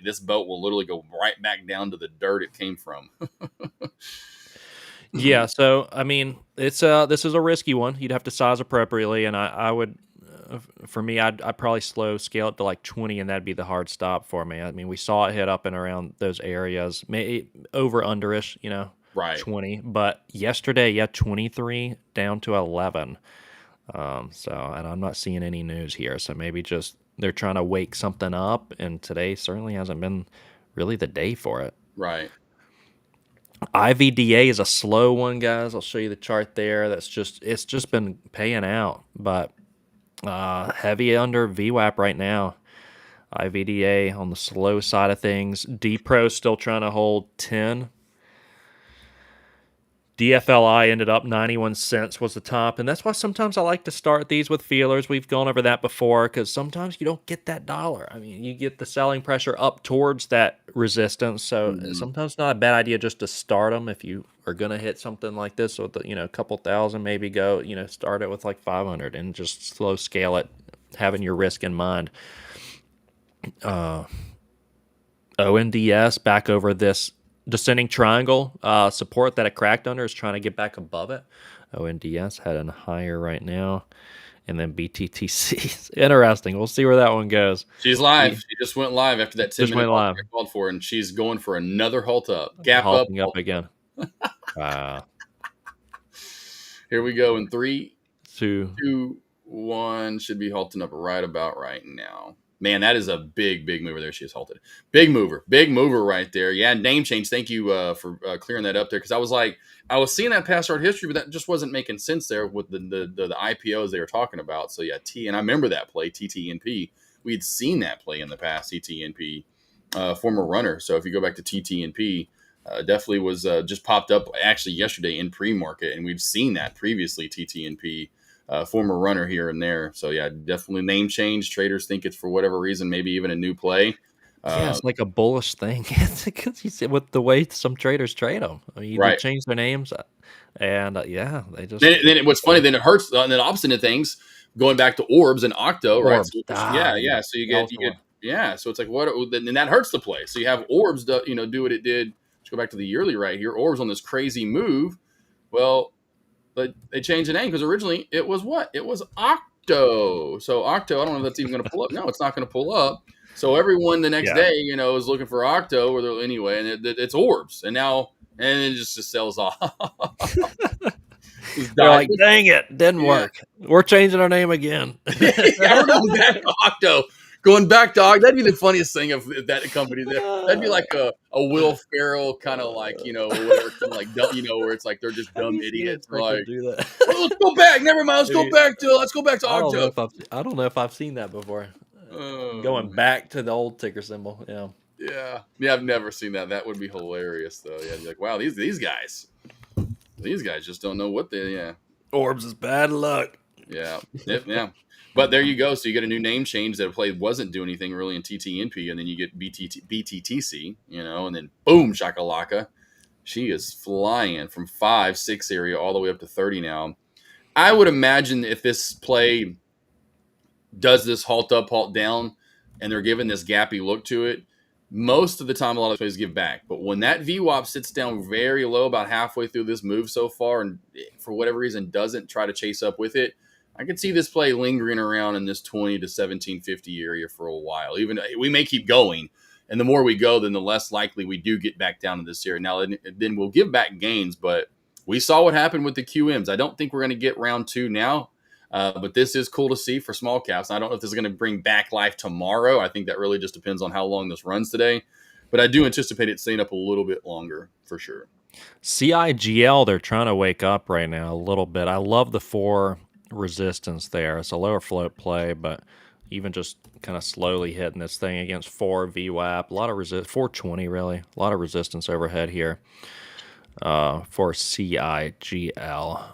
this boat will literally go right back down to the dirt it came from. Yeah, so I mean, this is a risky one. You'd have to size appropriately, and I would, for me, I'd probably slow scale it to like 20, and that'd be the hard stop for me. I mean, we saw it hit up and around those areas, maybe over underish, Right. 20. But yesterday, 23 down to 11. And I'm not seeing any news here, so maybe just they're trying to wake something up, and today certainly hasn't been really the day for it. Right. IVDA is a slow one, guys. I'll show you the chart there. It's just been paying out, but heavy under VWAP right now. IVDA on the slow side of things. DPRO still trying to hold 10. DFLI ended up 91 cents was the top, and that's why sometimes I like to start these with feelers. We've gone over that before, because sometimes you don't get that dollar. I mean, you get the selling pressure up towards that resistance, so sometimes it's not a bad idea just to start them if you are going to hit something like this with a couple thousand, maybe go, start it with like 500 and just slow scale it, having your risk in mind. ONDS back over this descending triangle support that it cracked under, is trying to get back above it. ONDS heading higher right now. And then BTTC. Interesting. We'll see where that one goes. She's live. She just went live after that 10-minute live. Called for, and she's going for another halt up. Halting up again. Wow. Here we go in 3, 2, 2, 1. Should be halting up right about right now. Man, that is a big mover there. She is halted. Big mover right there. Yeah, name change. Thank you for clearing that up there, because I was seeing that past chart history, but that just wasn't making sense there with the IPOs they were talking about. So yeah, and I remember that play, TTNP. We'd seen that play in the past, TTNP, former runner. So if you go back to TTNP, definitely was just popped up actually yesterday in pre-market, and we've seen that previously, TTNP. Former runner here and there. So yeah, definitely name change. Traders think it's for whatever reason, maybe even a new play. Yeah, it's like a bullish thing. Because you see with the way some traders trade them. I mean, they Right. change their names, and yeah, they just. What's funny, then it hurts on the opposite of things, going back to orbs and octo, right? Orbs. So, Ah, yeah. So you get, yeah. So it's like, what, and that hurts the play. So you have orbs, do what it did. Let's go back to the yearly right here. Orbs on this crazy move. Well, but they changed the name because originally it was what? It was Octo. So Octo, I don't know if that's even going to pull up. No, it's not going to pull up. So everyone the next day, is looking for Octo, or anyway, and it's orbs, and it just sells off. They're like, dang it, didn't work. We're changing our name again. We're going back to Octo. Going back to Octo. That'd be the funniest thing of that company. That'd be like a Will Ferrell kind of like, whatever, like, where it's like they're just dumb idiots. Like, do that. Well, let's go back. Never mind. Let's go back to Octo. I don't know if I've seen that before. Going back to the old ticker symbol. Yeah. I've never seen that. That would be hilarious, though. Yeah, like, wow, these guys just don't know what they. Yeah, orbs is bad luck. Yeah. But there you go. So you get a new name change that a play wasn't doing anything really in TTNP, and then you get BTTC, and then boom, shakalaka. She is flying from 5, 6 area all the way up to 30 now. I would imagine if this play does this halt up, halt down, and they're giving this gappy look to it, most of the time a lot of plays give back. But when that VWAP sits down very low about halfway through this move so far, and for whatever reason doesn't try to chase up with it, I could see this play lingering around in this 20 to 1750 area for a while. Even we may keep going, and the more we go, then the less likely we do get back down to this area. Now, then we'll give back gains, but we saw what happened with the QMs. I don't think we're going to get round 2 now, but this is cool to see for small caps. I don't know if this is going to bring back life tomorrow. I think that really just depends on how long this runs today, but I do anticipate it staying up a little bit longer for sure. CIGL, they're trying to wake up right now a little bit. I love the 4 resistance there. It's a lower float play, but even just kind of slowly hitting this thing against 4 VWAP, a lot of 420 really, a lot of resistance overhead here for CIGL.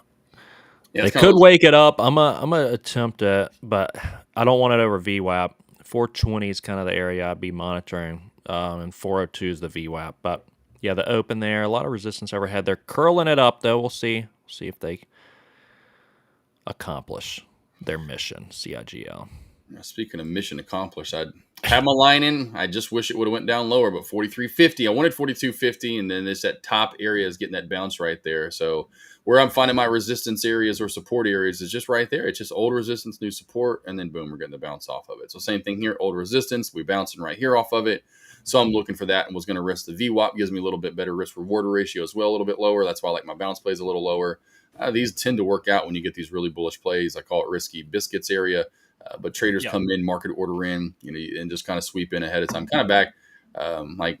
Yeah, they could wake it up. I'm gonna attempt it, but I don't want it over VWAP. 420 is kind of the area I'd be monitoring, and 402 is the VWAP. But yeah, the open there, a lot of resistance overhead. They're curling it up though. We'll see if they accomplish their mission. CIGL. Speaking of mission accomplished, I'd have my line in. I just wish it would have went down lower, but 43.50. I wanted 42.50, and then it's that top area is getting that bounce right there. So where I'm finding my resistance areas or support areas is just right there. It's just old resistance, new support, and then boom, we're getting the bounce off of it. So same thing here, old resistance, we bouncing right here off of it. So I'm looking for that and was going to risk the VWAP. Gives me a little bit better risk-reward ratio as well, a little bit lower. That's why I like my bounce plays a little lower. These tend to work out when you get these really bullish plays. I call it risky biscuits area. But traders come in, market order in, and just kind of sweep in ahead of time. Kind of back, like,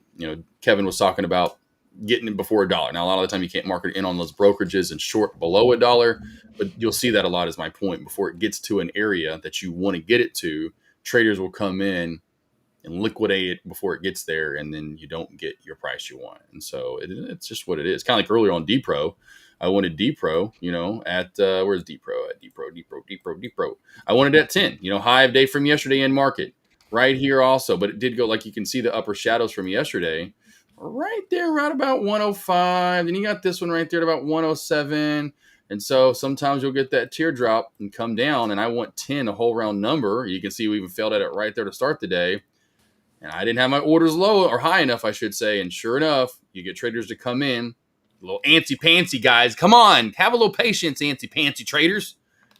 Kevin was talking about getting in before $1. Now, a lot of the time you can't market in on those brokerages and short below $1, but you'll see that a lot is my point. Before it gets to an area that you want to get it to, traders will come in and liquidate it before it gets there, and then you don't get your price you want. And so it's just what it is. Kind of like earlier on DPRO. I wanted DPRO, at where's DPRO? At DPRO. I wanted it at 10, high of day from yesterday in market right here also, but it did go, like you can see the upper shadows from yesterday right there, right about 105. Then you got this one right there at about 107. And so sometimes you'll get that teardrop and come down, and I want 10, a whole round number. You can see we even failed at it right there to start the day. And I didn't have my orders low or high enough, I should say. And sure enough, you get traders to come in. Little antsy-pantsy guys. Come on. Have a little patience, antsy-pantsy traders.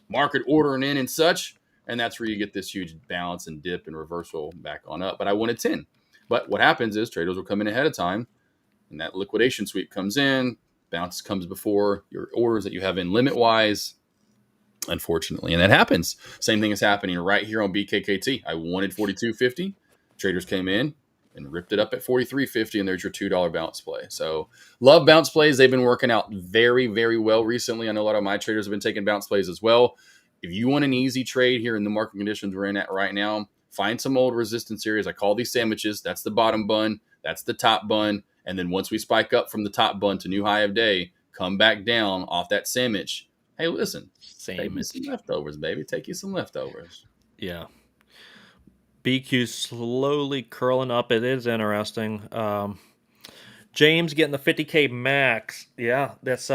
Market ordering in and such. And that's where you get this huge balance and dip and reversal back on up. But I wanted 10. But what happens is traders will come in ahead of time, and that liquidation sweep comes in. Bounce comes before your orders that you have in limit-wise. unfortunately. And that happens. Same thing is happening right here on BKKT. I wanted 42.50. Traders came in and ripped it up at 43.50, and there's your $2 bounce play. So love bounce plays. They've been working out very, very well recently. I know a lot of my traders have been taking bounce plays as well. If you want an easy trade here in the market conditions we're in at right now, find some old resistance areas. I call these sandwiches. That's the bottom bun. That's the top bun. And then once we spike up from the top bun to new high of day, come back down off that sandwich. Hey, listen, take you some leftovers, baby. Take you some leftovers. Yeah. BQ slowly curling up. It is interesting. James getting the 50K max. Yeah, that's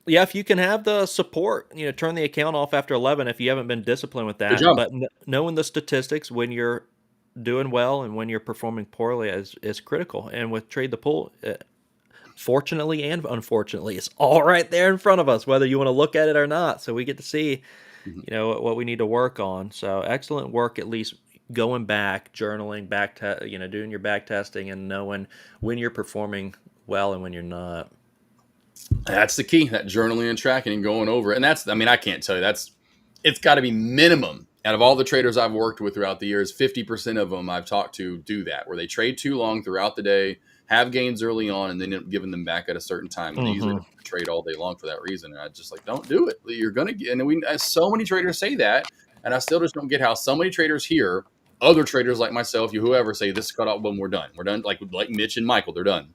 yeah, if you can have the support, turn the account off after 11 if you haven't been disciplined with that. Good job. But knowing the statistics when you're doing well and when you're performing poorly is critical. And with Trade the Pool, fortunately and unfortunately, it's all right there in front of us, whether you want to look at it or not. So we get to see, what we need to work on. So excellent work, at least going back, journaling, doing your back testing and knowing when you're performing well and when you're not. That's the key, that journaling and tracking and going over it. And I can't tell you, it's got to be minimum. Out of all the traders I've worked with throughout the years, 50% of them I've talked to do that, where they trade too long throughout the day, have gains early on, and then end up giving them back at a certain time. And they usually trade all day long for that reason. And I just don't do it. You're going to get, and so many traders say that, and I still just don't get how so many traders here, other traders like myself, whoever, say this is cut off when we're done. We're done, like Mitch and Michael, they're done.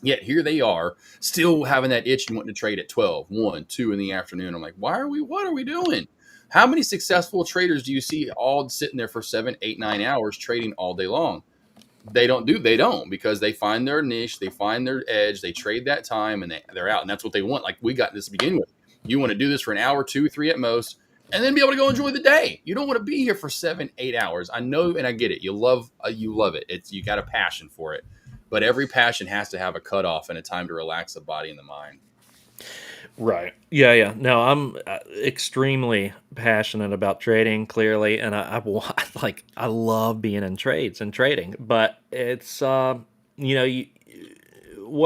Yet here they are, still having that itch and wanting to trade at 12, 1, 2 in the afternoon. I'm like, what are we doing? How many successful traders do you see all sitting there for 7, 8, 9 hours trading all day long? They don't, because they find their niche, they find their edge, they trade that time, and they're out. And that's what they want. Like we got this to begin with. You want to do this for an hour, 2, 3 at most, and then be able to go enjoy the day. You don't want to be here for 7, 8 hours. I know, and I get it. You love it. You got a passion for it. But every passion has to have a cutoff and a time to relax the body and the mind. Right. Yeah. No, I'm extremely passionate about trading, clearly, and I love being in trades and trading. But it's what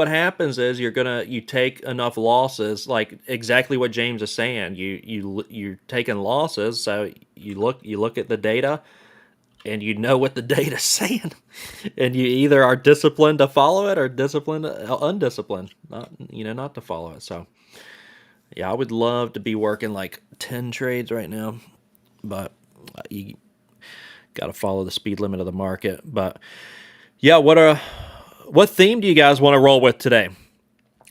happens is you take enough losses, like exactly what James is saying. You're taking losses, so you look at the data. And you know what the data's saying, and you either are disciplined to follow it or undisciplined, not to follow it. So, yeah, I would love to be working like 10 trades right now, but you got to follow the speed limit of the market. But yeah, what theme do you guys want to roll with today?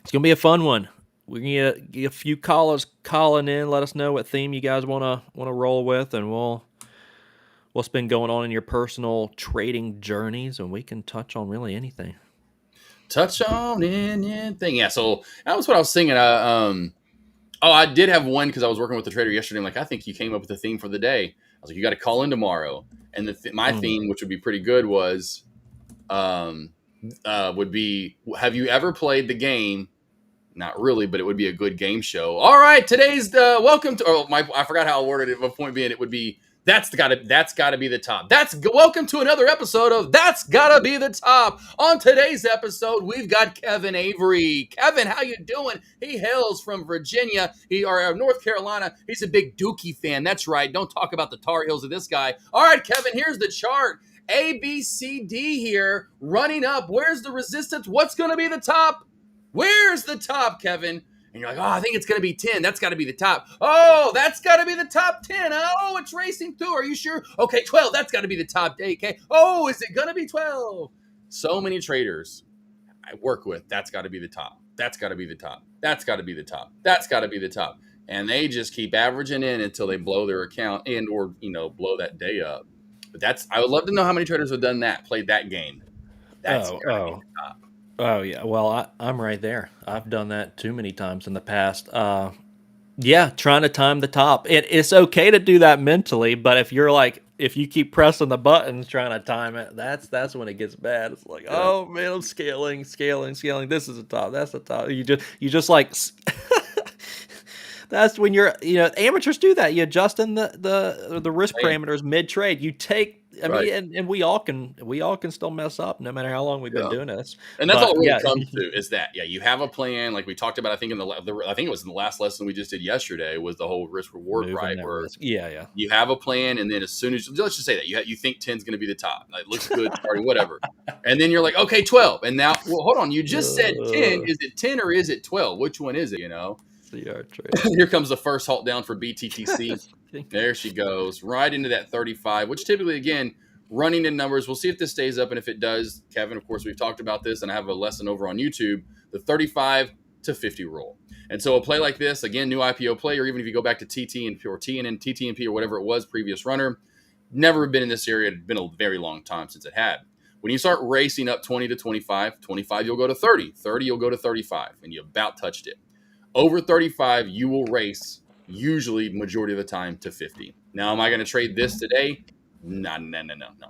It's gonna be a fun one. We're gonna get a few callers calling in. Let us know what theme you guys want to roll with, and what's been going on in your personal trading journeys, and we can touch on really anything. Touch on anything. Yeah, so that was what I was singing. I did have one because I was working with the trader yesterday. I'm like, I think you came up with a theme for the day. I was like, you got to call in tomorrow. And my theme, which would be pretty good, was would be, have you ever played the game? Not really, but it would be a good game show. All right, today's welcome to. I forgot how I worded it. My point being, it would be. That's gotta be the top. Welcome to another episode of That's Gotta Be the Top. On today's episode, we've got Kevin Avery. Kevin, how you doing? He hails from Virginia, or North Carolina. He's a big Dookie fan. That's right. Don't talk about the Tar Heels of this guy. All right, Kevin, here's the chart. A, B, C, D here, running up. Where's the resistance? What's going to be the top? Where's the top, Kevin? And you're like, I think it's going to be 10. That's got to be the top. Oh, that's got to be the top 10. Oh, it's racing through. Are you sure? Okay, 12. That's got to be the top 8K. Oh, is it going to be 12? So many traders I work with, that's got to be the top. That's got to be the top. That's got to be the top. That's got to be the top. And they just keep averaging in until they blow their account or blow that day up. But I would love to know how many traders have done that, played that game. That's got to be the top. Oh, yeah. Well, I'm right there. I've done that too many times in the past. Yeah, trying to time the top. It's okay to do that mentally, but if you keep pressing the buttons trying to time it, that's when it gets bad. It's like, oh man, I'm scaling. This is the top. That's the top. You just like That's when amateurs do that. You adjust in the risk parameters mid trade. You take. I mean, and we all can still mess up no matter how long we've been doing this. And that's all it really comes to is that you have a plan like we talked about. I think I think it was in the last lesson we just did yesterday was the whole risk reward, right? Where you have a plan, and then as soon as let's just say that you think 10 is going to be the top, like, it looks good, starting whatever, and then you're like, okay, 12, and now hold on, you just said 10. Is it 10 or is it 12? Which one is it? Here comes the first halt down for BTTC. There she goes, right into that 35, which typically, again, running in numbers. We'll see if this stays up, and if it does, Kevin, of course, we've talked about this, and I have a lesson over on YouTube, the 35 to 50 rule. And so a play like this, again, new IPO play, or even if you go back to TT or TTNP or whatever it was, previous runner, never been in this area. It had been a very long time since it had. When you start racing up 20 to 25, 25 you'll go to 30, 30 you'll go to 35, and you about touched it. Over 35, you will race usually majority of the time to 50. Now, am I going to trade this today? No, not even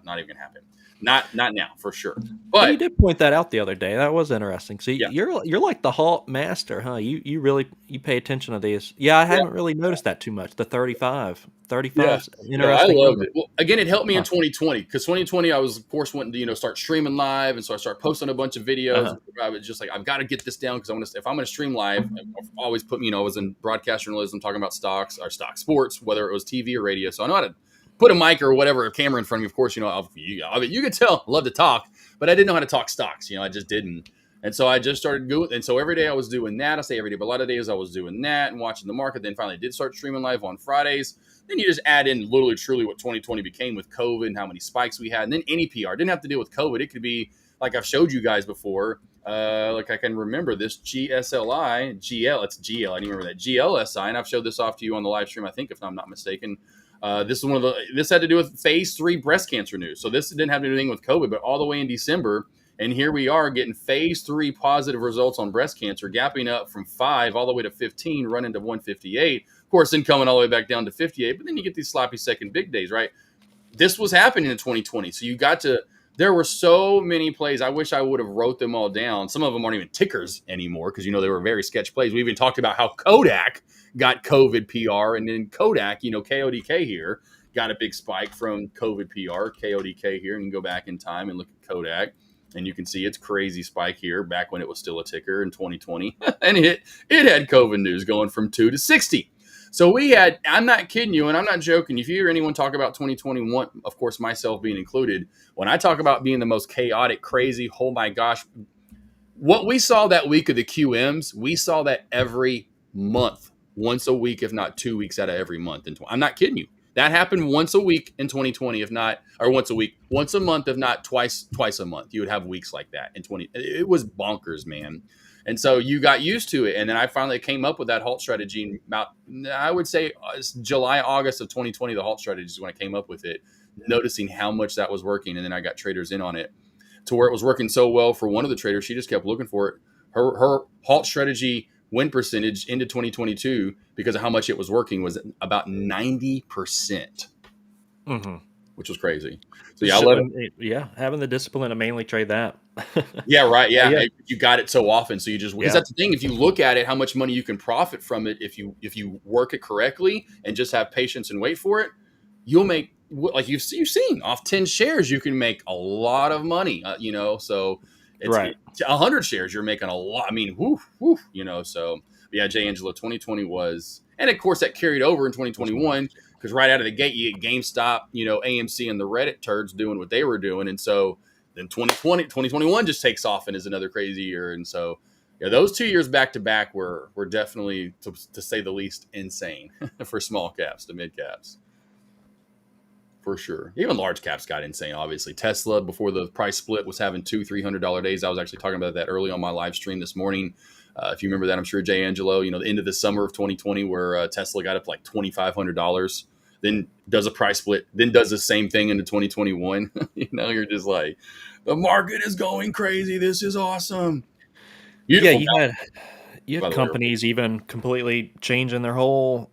going to happen. Not now, for sure. But you did point that out the other day. That was interesting. See, you're like the halt master, huh? You really pay attention to these. Yeah, I haven't really noticed that too much. The 35 interesting. I loved it. Well, again, it helped me in 2020 because 2020 I was, of course, wanting to start streaming live, and so I started posting a bunch of videos. I was just like, I've got to get this down because if I'm going to stream live, I've always put I was in broadcast journalism talking about stocks or stock sports, whether it was TV or radio. So I know how to put a mic or whatever, a camera in front of me. Of course, you could tell I love to talk, but I didn't know how to talk stocks. I just didn't. And so I just started doing, and so every day I was doing that. I say every day, but a lot of days I was doing that and watching the market. Then finally did start streaming live on Fridays. Then you just add in literally truly what 2020 became with COVID and how many spikes we had. And then any PR didn't have to deal with COVID. It could be like I've showed you guys before. Like I can remember this GL, it's GL. I didn't remember that GLSI. And I've showed this off to you on the live stream, I think, if I'm not mistaken. This had to do with phase 3 breast cancer news. So this didn't have anything with COVID, but all the way in December. And here we are getting phase 3 positive results on breast cancer, gapping up from 5 all the way to 15, running to 158. Of course, then coming all the way back down to 58. But then you get these sloppy second big days, right? This was happening in 2020. So there were so many plays. I wish I would have wrote them all down. Some of them aren't even tickers anymore because, they were very sketch plays. We even talked about how Kodak got COVID PR, and then Kodak, KODK here, got a big spike from COVID PR, KODK here, and you can go back in time and look at Kodak. And you can see its crazy spike here back when it was still a ticker in 2020. And it had COVID news going from 2 to 60. So I'm not kidding you, and I'm not joking. If you hear anyone talk about 2021, of course, myself being included, when I talk about being the most chaotic, crazy, oh my gosh, what we saw that week of the QMs, we saw that every month, once a week, if not 2 weeks out of every month. I'm not kidding you. That happened once a week in 2020, if not, or once a month, if not twice a month. You would have weeks like that in 20. It was bonkers, man. And so you got used to it. And then I finally came up with that halt strategy about, I would say, July, August of 2020, the halt strategy is when I came up with it, noticing how much that was working. And then I got traders in on it to where it was working so well for one of the traders. She just kept looking for it. Her halt strategy win percentage into 2022 because of how much it was working was about 90%, which was crazy. So I love it. Yeah, having the discipline to mainly trade that. Yeah, right. Yeah, you got it so often, so you just because that's the thing. If you look at it, how much money you can profit from it if you work it correctly and just have patience and wait for it, you'll make like you've seen off 10 shares, you can make a lot of money. So. It's right. 100 shares, you're making a lot. I mean, so yeah, Jay Angelo, 2020 was, and of course that carried over in 2021 because right out of the gate, you get GameStop, AMC and the Reddit turds doing what they were doing. And so then 2021 just takes off and is another crazy year. And so, those 2 years back to back were definitely, to say the least, insane for small caps to mid caps. For sure. Even large caps got insane, obviously. Tesla, before the price split, was having $200-$300 days. I was actually talking about that early on my live stream this morning. If you remember that, I'm sure Jay Angelo, the end of the summer of 2020 where Tesla got up like $2,500, then does a price split, then does the same thing into 2021. You're just like, the market is going crazy. This is awesome. Beautiful. Yeah, you had companies even completely changing their whole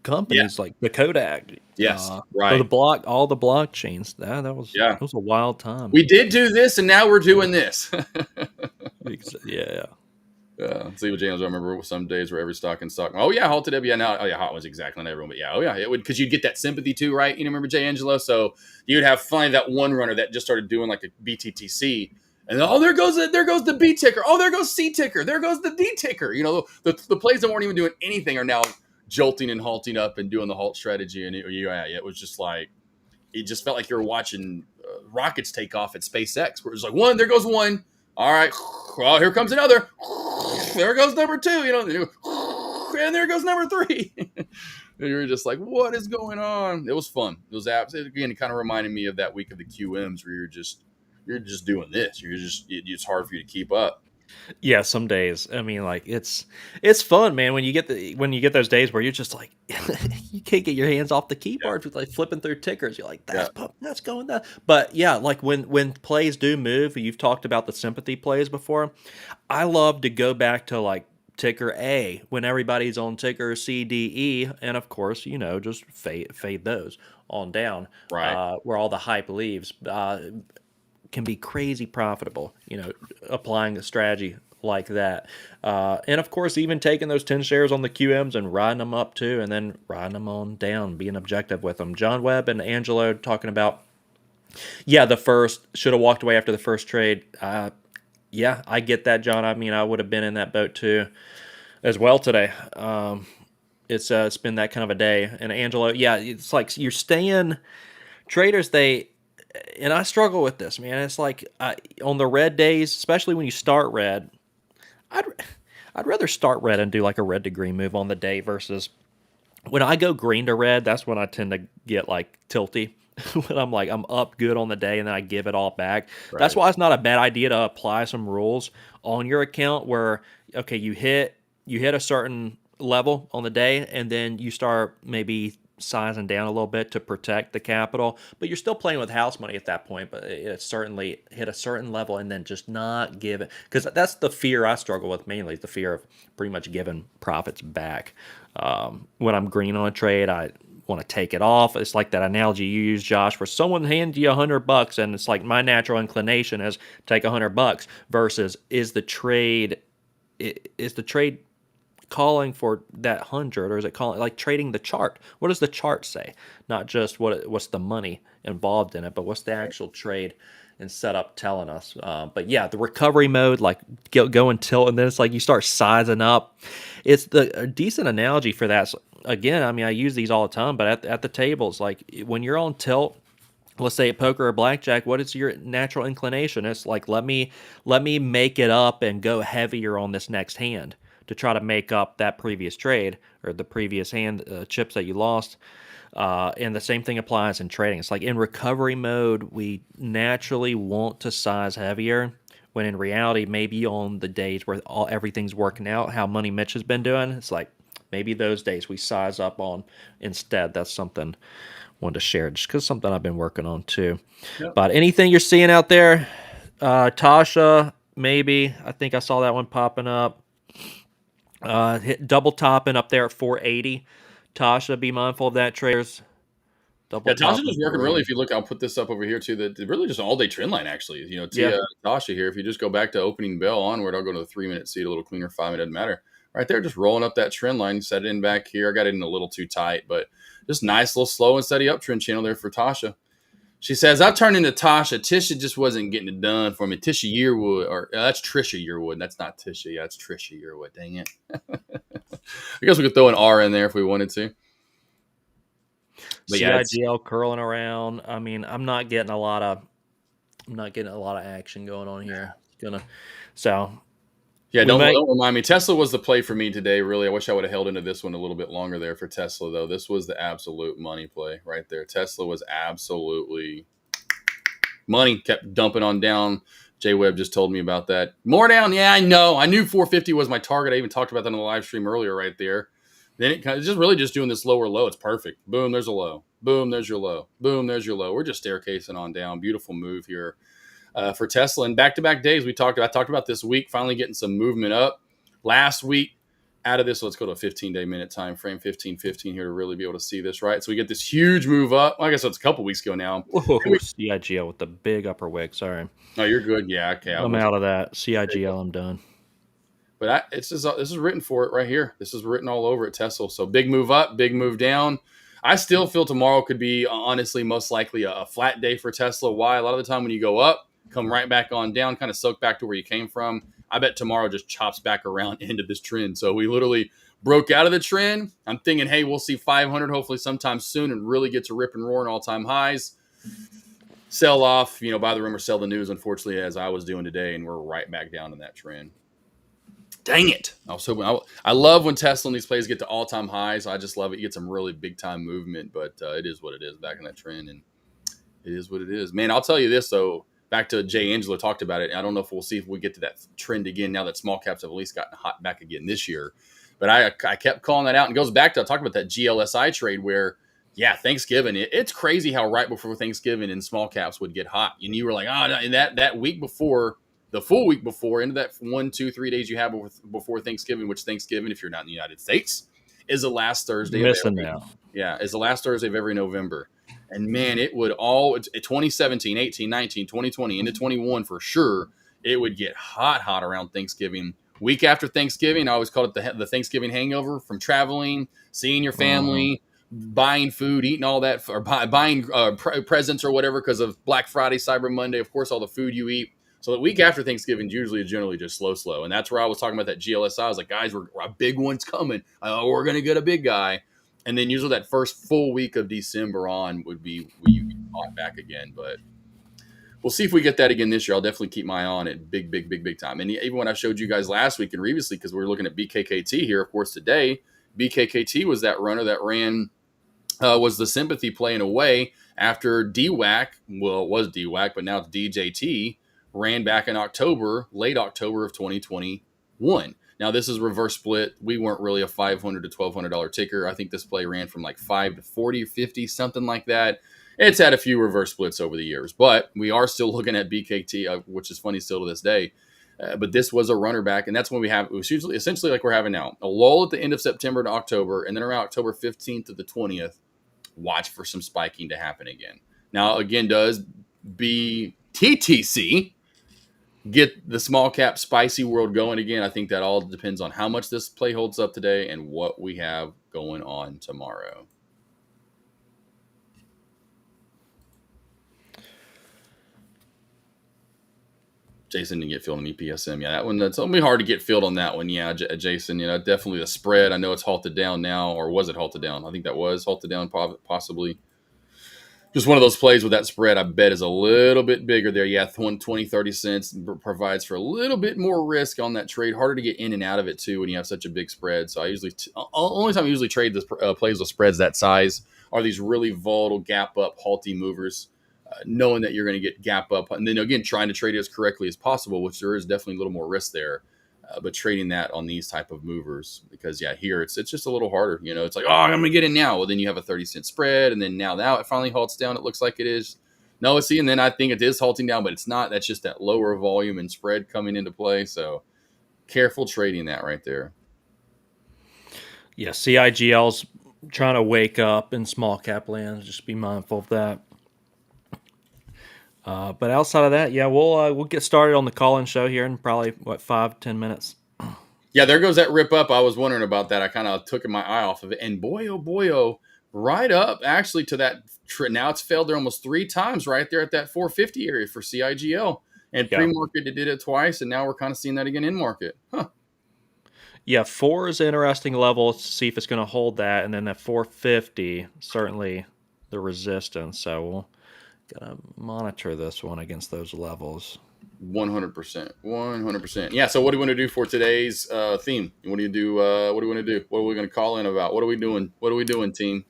companies like the Kodak. Yes, right. All the blockchains. That was a wild time. We did do this, and now we're doing this. Yeah. See what James. I remember some days where every stock in stock. Oh yeah, halted up. Yeah, now. Oh yeah, hot ones exactly not everyone, but yeah, oh yeah, it would because you'd get that sympathy too, right? You know, remember Jay Angelo? So you'd have finally that one runner that just started doing like a BTTC, and oh there goes the B ticker. Oh there goes C ticker. There goes the D ticker. You know the plays that weren't even doing anything are now jolting and halting up and doing the halt strategy, and it was just like it just felt like you were watching rockets take off at SpaceX, where it was like one, there goes one. All right, well, here comes another. There goes number two, and there goes number three. And you're just like, what is going on? It was fun. It was again, it kind of reminded me of that week of the QMs where you're just doing this. It's hard for you to keep up. Yeah, some days. I mean, like it's fun, man. When you get those days where you're just like you can't get your hands off the keyboard with like flipping through tickers. You're like, that's going that. But yeah, like when plays do move, you've talked about the sympathy plays before. I love to go back to like ticker A when everybody's on ticker C, D, E, and of course, just fade those on down, Right. where all the hype leaves. Can be crazy profitable, applying a strategy like that. And of course, even taking those 10 shares on the QMs and riding them up too, and then riding them on down, being objective with them. John Webb and Angelo talking about, the first, should have walked away after the first trade. Yeah, I get that, John. I mean, I would have been in that boat too as well today. It's been that kind of a day. And Angelo, it's like you're staying, traders, and I struggle with this, man. It's like on the red days, especially when you start red, I'd rather start red and do like a red to green move on the day versus when I go green to red. That's when I tend to get like tilty when I'm like I'm up good on the day and then I give it all back. Right. That's why it's not a bad idea to apply some rules on your account where okay, you hit a certain level on the day and then you start maybe sizing down a little bit to protect the capital, but you're still playing with house money at that point. But it certainly hit a certain level and then just not give it, because that's the fear I struggle with mainly, the fear of pretty much giving profits back. When I'm green on a trade, I want to take it off. It's like that analogy you use, Josh, where someone hands you $100 and it's like my natural inclination is take $100 versus is the trade calling for that 100, or is it calling like trading the chart? What does the chart say? Not just what's the money involved in it, but what's the actual trade and setup telling us? But yeah, the recovery mode, like go and tilt, and then it's like you start sizing up. It's a decent analogy for that. So again, I mean, I use these all the time, but at the tables, like when you're on tilt, let's say at poker or blackjack, what is your natural inclination? It's like let me make it up and go heavier on this next hand to try to make up that previous trade or the previous hand chips that you lost. And the same thing applies in trading. It's like in recovery mode, we naturally want to size heavier when in reality, maybe on the days where everything's working out, how Money Mitch has been doing, it's like maybe those days we size up on instead. That's something I wanted to share just because something I've been working on too. Yep. But anything you're seeing out there, Tasha, maybe, I think I saw that one popping up. Hit double topping up there at 480. Tasha, be mindful of that, traders. Tasha was working really. If you look, I'll put this up over here too. That really just an all day trend line actually. Tasha here. If you just go back to opening bell onward, I'll go to the 3-minute seat, a little cleaner, 5 minute, doesn't matter. Right there, just rolling up that trend line. Set it in back here. I got it in a little too tight, but just nice little slow and steady uptrend channel there for Tasha. She says, I turned into Tasha. Tisha just wasn't getting it done for me. Tisha Yearwood, or that's Trisha Yearwood. That's not Tisha. Yeah, that's Trisha Yearwood. Dang it. I guess we could throw an R in there if we wanted to. But CIGL curling around. I mean, I'm not getting a lot of action going on here. Yeah, don't remind me. Tesla was the play for me today, really. I wish I would have held into this one a little bit longer there for Tesla, though. This was the absolute money play right there. Tesla was absolutely money, kept dumping on down. Jay Webb just told me about that. More down. Yeah, I know. I knew 450 was my target. I even talked about that on the live stream earlier right there. Then it's just really just doing this lower low. It's perfect. Boom, there's a low. Boom, there's your low. Boom, there's your low. We're just staircasing on down. Beautiful move here. For Tesla and back-to-back days, I talked about this week, finally getting some movement up. Last week, out of this, let's go to a 15-day minute time frame, 15 here to really be able to see this, right? So we get this huge move up. I guess it's a couple weeks ago now. CIGL with the big upper wick. Sorry. No, you're good. Yeah, okay. I'm out of that. CIGL, I'm done. But this is written for it right here. This is written all over at Tesla. So big move up, big move down. I still feel tomorrow could be honestly most likely a flat day for Tesla. Why? A lot of the time when you go up, come right back on down, kind of soak back to where you came from. I bet tomorrow just chops back around into this trend. So we literally broke out of the trend. I'm thinking, hey, we'll see 500 hopefully sometime soon and really get to rip and roaring all-time highs. Sell off, buy the rumor, sell the news, unfortunately, as I was doing today, and we're right back down in that trend. Dang it. I was hoping. I love when Tesla and these plays get to all-time highs. I just love it. You get some really big-time movement, but it is what it is back in that trend, and it is what it is. Man, I'll tell you this, though. Back to Jay Angelo talked about it. I don't know if we'll see if we get to that trend again now that small caps have at least gotten hot back again this year. But I kept calling that out. And it goes back to, I talked about that GLSI trade where, yeah, Thanksgiving, it's crazy how right before Thanksgiving and small caps would get hot. And you were like, and that week before, the full week before, into that 1, 2, 3 days you have before Thanksgiving, which Thanksgiving, if you're not in the United States, is the last Thursday. Missing now. Yeah, is the last Thursday of every November. And man, it would all 2017, 18, 19, 2020, into 21 for sure. It would get hot around Thanksgiving. Week after Thanksgiving, I always called it the Thanksgiving hangover from traveling, seeing your family, buying food, eating all that, or buying presents or whatever because of Black Friday, Cyber Monday, of course, all the food you eat. So the week after Thanksgiving is generally just slow. And that's where I was talking about that GLSI. I was like, guys, a big one's coming. We're going to get a big guy. And then usually that first full week of December on would be where you get bought back again. But we'll see if we get that again this year. I'll definitely keep my eye on it big time. And even when I showed you guys last week and previously, because we were looking at BKKT here, of course, today, BKKT was that runner that ran, was the sympathy play in a way after DWAC, well, it was DWAC, but now it's DJT, ran back in late October of 2021. Now, this is reverse split. We weren't really a $500 to $1,200 ticker. I think this play ran from like 5 to 40 or 50, something like that. It's had a few reverse splits over the years, but we are still looking at BKT, which is funny still to this day. But this was a runner back, and that's when it was usually essentially like we're having now. A lull at the end of September to October, and then around October 15th to the 20th, watch for some spiking to happen again. Now, again, does BTTC get the small cap spicy world going again? I think that all depends on how much this play holds up today and what we have going on tomorrow. Jason didn't get filled on EPSM. Yeah, that one, that's only hard to get filled on that one. Yeah, Jason, definitely the spread. I know it's halted down now, or was it halted down? I think that was halted down possibly. Just one of those plays with that spread, I bet, is a little bit bigger there. Yeah, 20, 30 cents provides for a little bit more risk on that trade. Harder to get in and out of it, too, when you have such a big spread. So I usually, only time I usually trade this plays with spreads that size are these really volatile gap up, halty movers, knowing that you're going to get gap up. And then, again, trying to trade it as correctly as possible, which there is definitely a little more risk there. But trading that on these type of movers, because here it's just a little harder. It's like, I'm going to get in now. Well, then you have a 30-cent spread, and then now it finally halts down. It looks like it is. No, and then I think it is halting down, but it's not. That's just that lower volume and spread coming into play. So careful trading that right there. Yeah, CIGL's trying to wake up in small cap land. Just be mindful of that. But outside of that, we'll get started on the call-in show here in probably 5-10 minutes. Yeah, there goes that rip up. I was wondering about that. I kind of took my eye off of it, and boy, right up actually to that. Now it's failed there almost 3 times right there at that 450 area for CIGL. And pre-market it did it twice, and now we're kind of seeing that again in market. Yeah, 4 is an interesting level to see if it's going to hold that, and then that 450 certainly the resistance. So we'll gotta monitor this one against those levels. 100%. Yeah. So what do you want to do for today's theme? What do you do? What do we want to do? What are we going to call in about? What are we doing? What are we doing, team?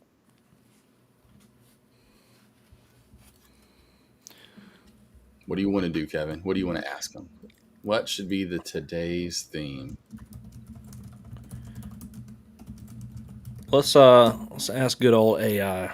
What do you want to do, Kevin? What do you want to ask them? What should be the today's theme? Let's ask good old AI.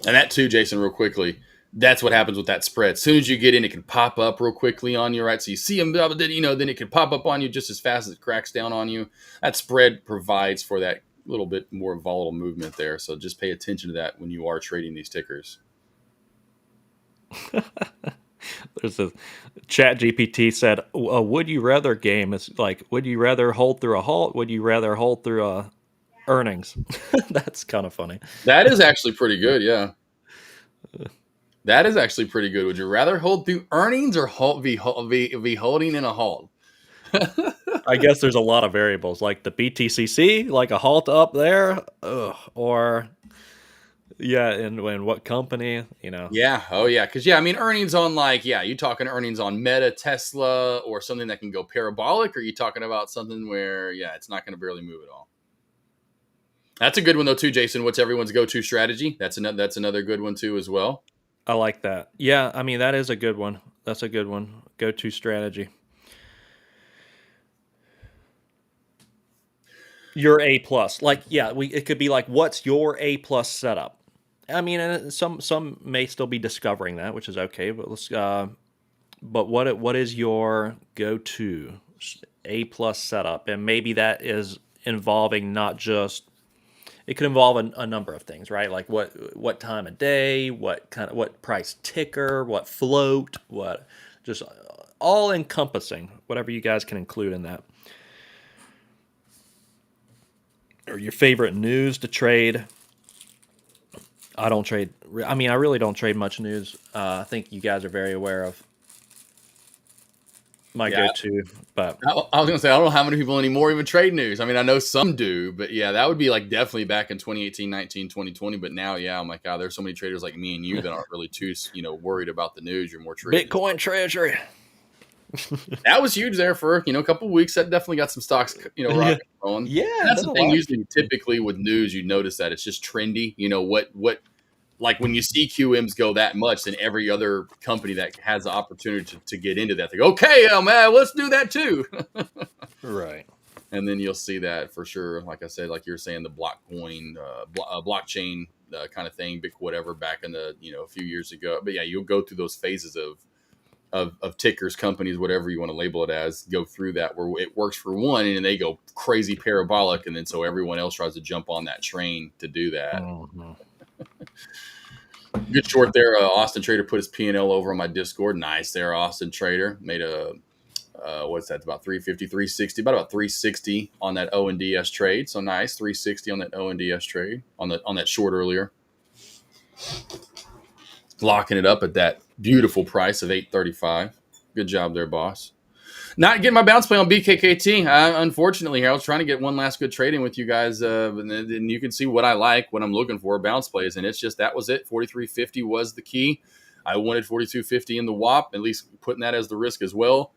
And that too, Jason, real quickly, that's what happens with that spread. As soon as you get in, it can pop up real quickly on you, right? So you see them, then it can pop up on you just as fast as it cracks down on you. That spread provides for that little bit more volatile movement there. So just pay attention to that when you are trading these tickers. There's a Chat GPT said a would you rather game is like, would you rather hold through a halt? Would you rather hold through earnings? That's kind of funny. That is actually pretty good. Yeah. That is actually pretty good. Would you rather hold through earnings or be holding in a halt? I guess there's a lot of variables like the BTCC, like a halt up there, or and what company, Yeah. Oh, yeah. Because, I mean, earnings on you talking earnings on Meta, Tesla, or something that can go parabolic? Or are you talking about something where, it's not going to barely move at all? That's a good one, though, too, Jason. What's everyone's go-to strategy? That's another good one, too, as well. I like that. Yeah, I mean, that is a good one. That's a good one. Go-to strategy. Your A plus, it could be like, what's your A plus setup? I mean, some may still be discovering that, which is okay. But but what is your go-to A plus setup? And maybe that is involving not just. It could involve a number of things, right? Like what time of day, what price ticker, what float, what just all encompassing, whatever you guys can include in that. Or your favorite news to trade. I don't trade. I mean, I really don't trade much news. I think you guys are very aware of my go-to. But I was going to say, I don't know how many people anymore even trade news. I mean, I know some do, but that would be like definitely back in 2018, 19, 2020. But now, I'm like, God, there's so many traders like me and you that aren't really too, worried about the news. You're more trading. Bitcoin treasury. That was huge there for a couple of weeks. That definitely got some stocks, rocking on. Yeah, that's the thing. Usually, typically with news, you notice that it's just trendy. What like when you see QMs go that much, then every other company that has the opportunity to get into that, they go, okay, man, let's do that too. Right. And then you'll see that for sure. Like I said, like you're saying, the blockchain kind of thing, big whatever, back in the a few years ago. But you'll go through those phases of tickers, companies, whatever you want to label it as, go through that where it works for one and they go crazy parabolic. And then so everyone else tries to jump on that train to do that. Mm-hmm. Good short there. Austin Trader put his P&L over on my Discord. Nice there, Austin Trader. Made a, what's that, about 350, 360, about 360 on that ONDS trade. So nice, 360 on that ONDS trade, on that short earlier. Locking it up at that beautiful price of $8.35. Good job there, boss. Not getting my bounce play on BKKT. Unfortunately, here I was trying to get one last good trade in with you guys, and you can see what I like, what I'm looking for, bounce plays, and it's just that was it. 43.50 was the key. I wanted 42.50 in the WAP, at least putting that as the risk as well.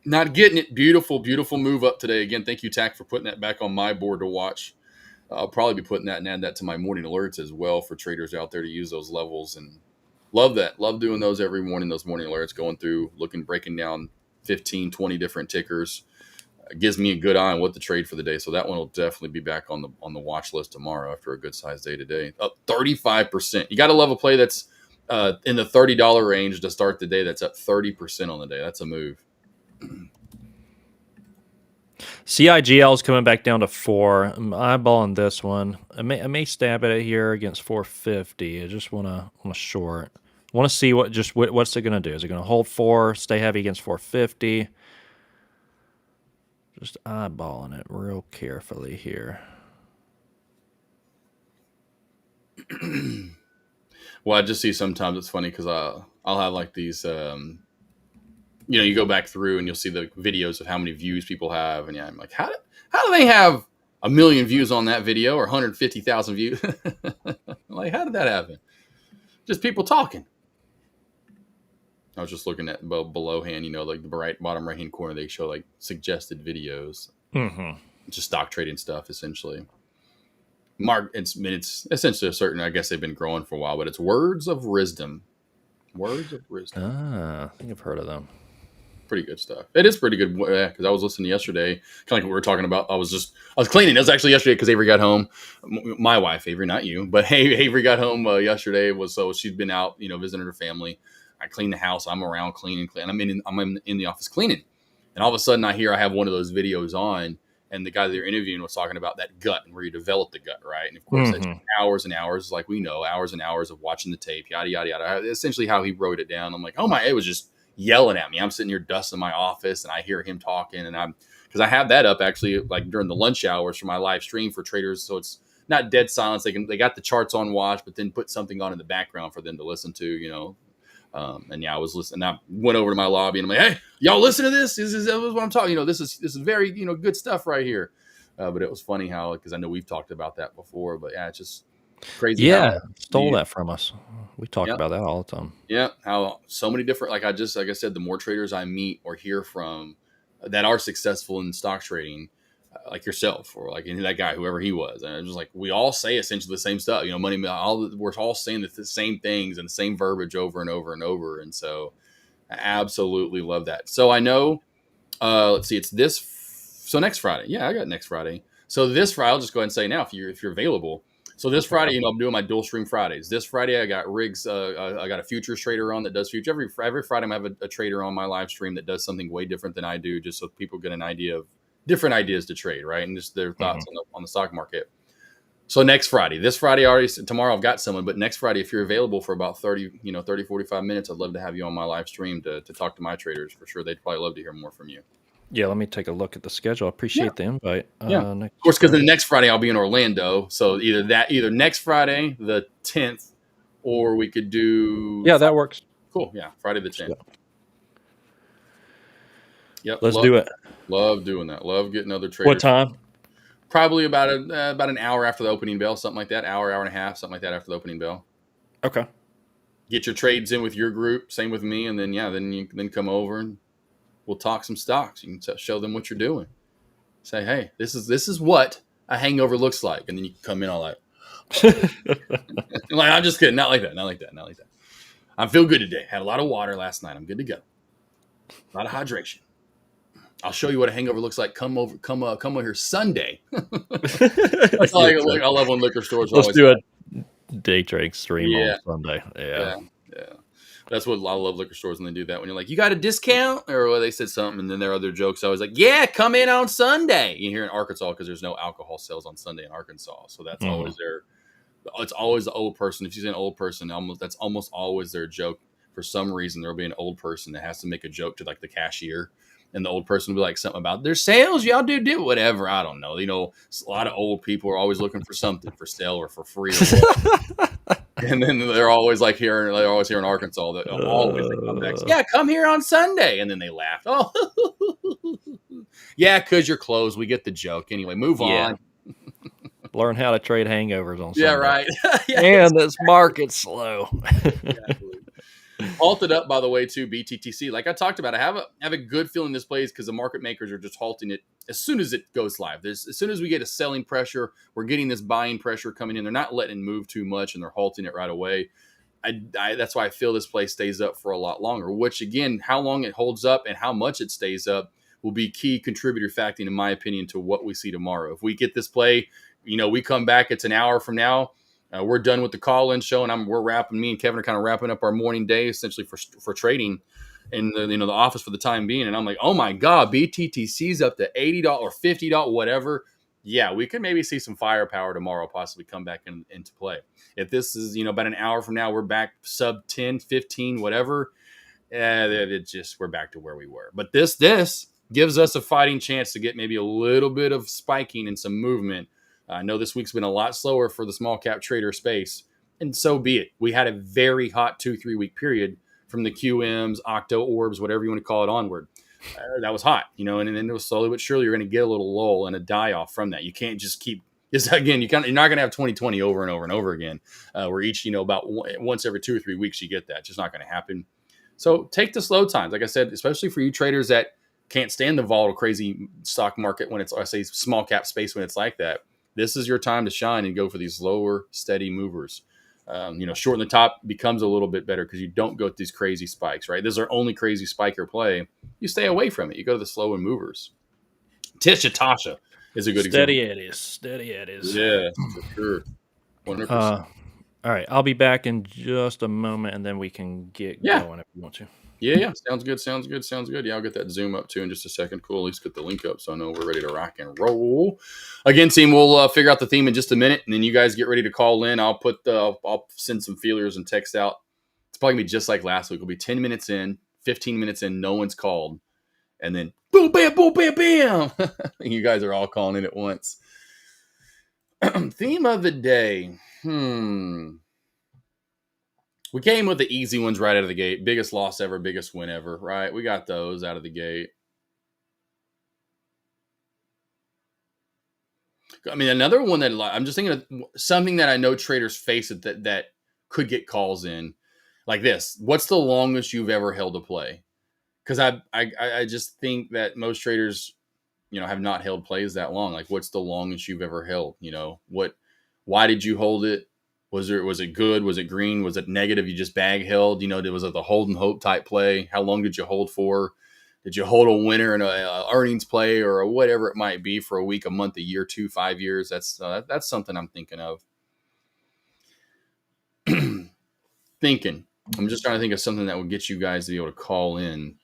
Not getting it. Beautiful, beautiful move up today. Again, thank you, TAC, for putting that back on my board to watch. I'll probably be putting that and add that to my morning alerts as well for traders out there to use those levels, and love that. Love doing those every morning, those morning alerts, going through, breaking down 15, 20 different tickers. It gives me a good eye on what to trade for the day. So that one will definitely be back on the watch list tomorrow after a good size day today. Up 35%. You got to love a play that's in the $30 range to start the day. That's up 30% on the day. That's a move. CIGL is coming back down to 4. I'm eyeballing this one. I may stab at it here against 450. I just want to short. Want to see what's it going to do. Is it going to hold 4, stay heavy against 450? Just eyeballing it real carefully here. Well, I just see sometimes it's funny because I'll have like these, you go back through and you'll see the videos of how many views people have. And I'm like, how do they have 1 million views on that video or 150,000 views? Like, how did that happen? Just people talking. I was just looking at below hand, like the bottom right hand corner, they show like suggested videos. Mm-hmm. Just stock trading stuff, essentially. It's essentially a certain, I guess they've been growing for a while, but it's Words of Wisdom. Words of Wisdom. I think I've heard of them. Pretty good stuff. It is pretty good because I was listening yesterday, kind of like what we were talking about. I was cleaning. It was actually yesterday because Avery got home. My wife, Avery, not you, but Avery got home yesterday. So she'd been out, visiting her family. I clean the house. I'm around cleaning. I'm in the office cleaning, and all of a sudden I have one of those videos on, and the guy that they're interviewing was talking about that gut and where you develop the gut, right? And of course, that's hours and hours, like we know, hours and hours of watching the tape, yada yada yada. Essentially, how he wrote it down. I'm like, oh my, it was just yelling at me. I'm sitting here dusting my office, and I hear him talking, and because I have that up actually like during the lunch hours for my live stream for traders, so it's not dead silence. They got the charts on watch, but then put something on in the background for them to listen to, and yeah, I was listening. I went over to my lobby and I'm like, hey, y'all listen to this? This is what I'm talking. This is very, good stuff right here. But it was funny how, because I know we've talked about that before, but yeah, it's just crazy. Yeah, stole that from us. We talk about that all the time. Yeah, how so many different, like I said, the more traders I meet or hear from that are successful in stock trading, like yourself or like that guy, whoever he was, and it was like we all say essentially the same stuff. Money. We're all saying the same things and the same verbiage over and over and over, and so I absolutely love that. So I know. Let's see, it's this. So next Friday, yeah, I got next Friday. So this Friday, I'll just go ahead and say now if you're available. So this Friday, I'm doing my dual stream Fridays. This Friday, I got rigs. I got a futures trader on that does futures. Every Friday, I have a trader on my live stream that does something way different than I do, just so people get an idea of different ideas to trade, right? And just their thoughts on the stock market. So next Friday, this Friday tomorrow I've got someone, but next Friday, if you're available for about 30, 45 minutes, I'd love to have you on my live stream to talk to my traders for sure. They'd probably love to hear more from you. Yeah, let me take a look at the schedule. I appreciate the invite. Of course, because the next Friday I'll be in Orlando. So either next Friday, the 10th, or we could do... Yeah, that works. Cool. Yeah, Friday the 10th. Yep. Let's do it. Love doing that. Love getting other traders. What time? Probably about an hour after the opening bell, something like that. Hour and a half, something like that after the opening bell. Okay. Get your trades in with your group. Same with me, and then you come over and we'll talk some stocks. You can show them what you're doing. Say, hey, this is what a hangover looks like, and then you come in all like, I'm just kidding. Not like that. I feel good today. Had a lot of water last night. I'm good to go. A lot of hydration. I'll show you what a hangover looks like. Come over here Sunday. That's all I love when liquor stores. Let's do a day trade stream on Sunday. Yeah. That's what I love liquor stores when they do that. When you're like, you got a discount, or they said something, and then their other jokes always like, yeah, come in on Sunday. You hear in Arkansas because there's no alcohol sales on Sunday in Arkansas, so that's always their. It's always the old person. If you see an old person, that's almost always their joke. For some reason, there'll be an old person that has to make a joke to like the cashier. And the old person will be like something about their sales. Y'all do whatever. I don't know. A lot of old people are always looking for something for sale or for free. And then they're always here in Arkansas that always they come back. Yeah, come here on Sunday. And then they laugh. Oh, yeah, because you're closed. We get the joke. Anyway, move on. Learn how to trade hangovers on Sunday. Yeah, right. And this market's slow. Exactly. Halted up, by the way, too, BTTC. Like I talked about, I have a good feeling this plays because the market makers are just halting it as soon as it goes live. As soon as we get a selling pressure, we're getting this buying pressure coming in. They're not letting it move too much, and they're halting it right away. That's why I feel this play stays up for a lot longer, which, again, how long it holds up and how much it stays up will be key contributor factor, in my opinion, to what we see tomorrow. If we get this play, we come back, it's an hour from now. We're done with the call-in show, and we're wrapping. Me and Kevin are kind of wrapping up our morning day, essentially for trading in the office for the time being. And I'm like, oh my god, BTTC's up to $80 or $50, whatever. Yeah, we could maybe see some firepower tomorrow, possibly come back into play. If this is about an hour from now, we're back sub 10, 15, whatever. We're back to where we were. But this gives us a fighting chance to get maybe a little bit of spiking and some movement. I know this week's been a lot slower for the small cap trader space, and so be it. We had a very hot 2-3 week period from the QMs, Octo Orbs, whatever you want to call it, onward. That was hot, and then it was slowly but surely you're going to get a little lull and a die off from that. You can't just keep this again. You're not going to have 2020 over and over and over again. Where each about once every 2 or 3 weeks you get that. It's just not going to happen. So take the slow times, like I said, especially for you traders that can't stand the volatile, crazy stock market when I say small cap space when it's like that. This is your time to shine and go for these lower, steady movers. Short in the top becomes a little bit better because you don't go with these crazy spikes, right? This is our only crazy spiker play. You stay away from it. You go to the slower movers. Tasha is a good example. Steady it is. Yeah, for sure. 100%. All right, I'll be back in just a moment, and then we can get going if you want to. Yeah. Sounds good. Yeah, I'll get that Zoom up too in just a second. Cool. At least get the link up so I know we're ready to rock and roll. Again, team, we'll figure out the theme in just a minute, and then you guys get ready to call in. I'll send some feelers and text out. It's probably gonna be just like last week. It'll be 10 minutes in, 15 minutes in, no one's called, and then boom, bam, boom, bam, bam. You guys are all calling in at once. Theme of the day. We came with the easy ones right out of the gate. Biggest loss ever, biggest win ever, right? We got those out of the gate. I mean, another one that I'm just thinking of something that I know traders face that could get calls in like this. What's the longest you've ever held a play? Because I just think that most traders, have not held plays that long. Like, what's the longest you've ever held? Why did you hold it? Was it good? Was it green? Was it negative? You just bag held? Was it the hold and hope type play? How long did you hold for? Did you hold a winner in a earnings play or whatever it might be for a week, a month, a year, 2, 5 years? That's something I'm thinking of. I'm just trying to think of something that would get you guys to be able to call in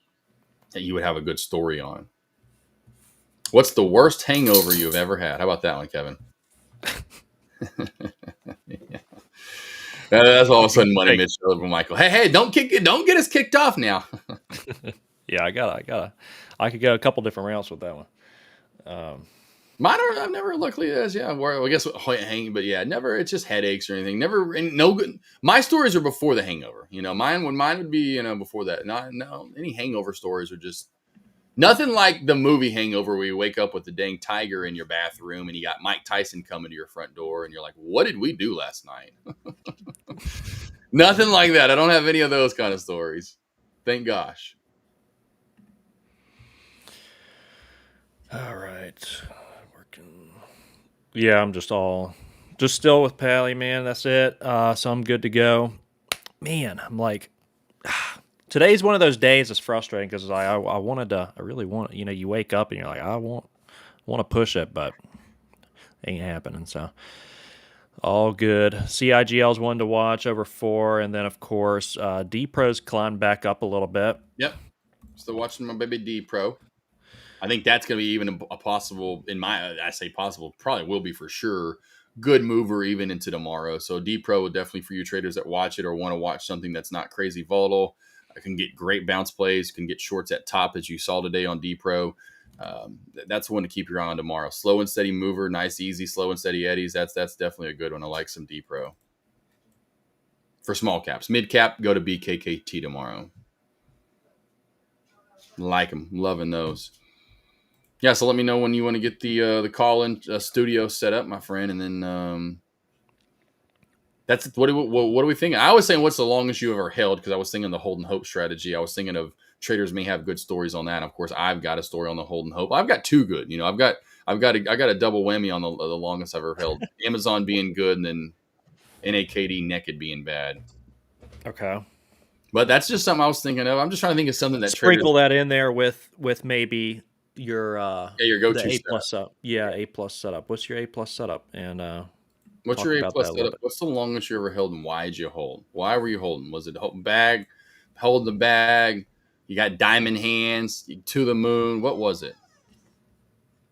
that you would have a good story on. What's the worst hangover you've ever had? How about that one, Kevin? Yeah. That's all of a sudden Money Mitch over Michael. Hey, don't get us kicked off now. Yeah, I could go a couple different routes with that one. Mine are, I've never, luckily, I guess hanging, but yeah, never. It's just headaches or anything. Never, and no good. My stories are before the hangover. Mine would be, before that. No, any hangover stories are just nothing like the movie Hangover, where you wake up with the dang tiger in your bathroom and you got Mike Tyson coming to your front door and you're like, what did we do last night? Nothing like that. I don't have any of those kind of stories. Thank gosh. All right. Working. Yeah, I'm just still with Pally, man. That's it. So I'm good to go. Man, I'm like, today's one of those days that's frustrating because I really want, you wake up and you're like, I want to push it, but ain't happening. So all good. CIGL's one to watch over 4. And then, of course, D-Pro's climbed back up a little bit. Yep. Still watching my baby D-Pro. I think that's going to be even a possible, I say possible, probably will be for sure, good mover even into tomorrow. So D-Pro will definitely, for you traders that watch it or want to watch something that's not crazy volatile, can get great bounce plays, can get shorts at top as you saw today on D-Pro. That's one to keep your eye on tomorrow. Slow and steady mover, nice, easy, slow and steady eddies. That's definitely a good one. I like some D-Pro. For small caps. Mid cap, go to BKKT tomorrow. Like them. Loving those. Yeah, so let me know when you want to get the call-in studio set up, my friend, and then that's what are we thinking? I was saying, what's the longest you ever held? Because I was thinking the hold and hope strategy. I was thinking of traders may have good stories on that. Of course, I've got a story on the hold and hope. I've got 2 good. I got a double whammy on the longest I've ever held. Amazon being good, and then NAKD naked being bad. Okay. But that's just something I was thinking of. I'm just trying to think of something that sprinkle that in there with maybe your go-to A+ setup. Yeah, A+ setup. What's your A+ setup? And what's your A+ setup? What's the longest you ever held, and why did you hold? Why were you holding? Was it holding the bag? You got diamond hands, to the moon. What was it?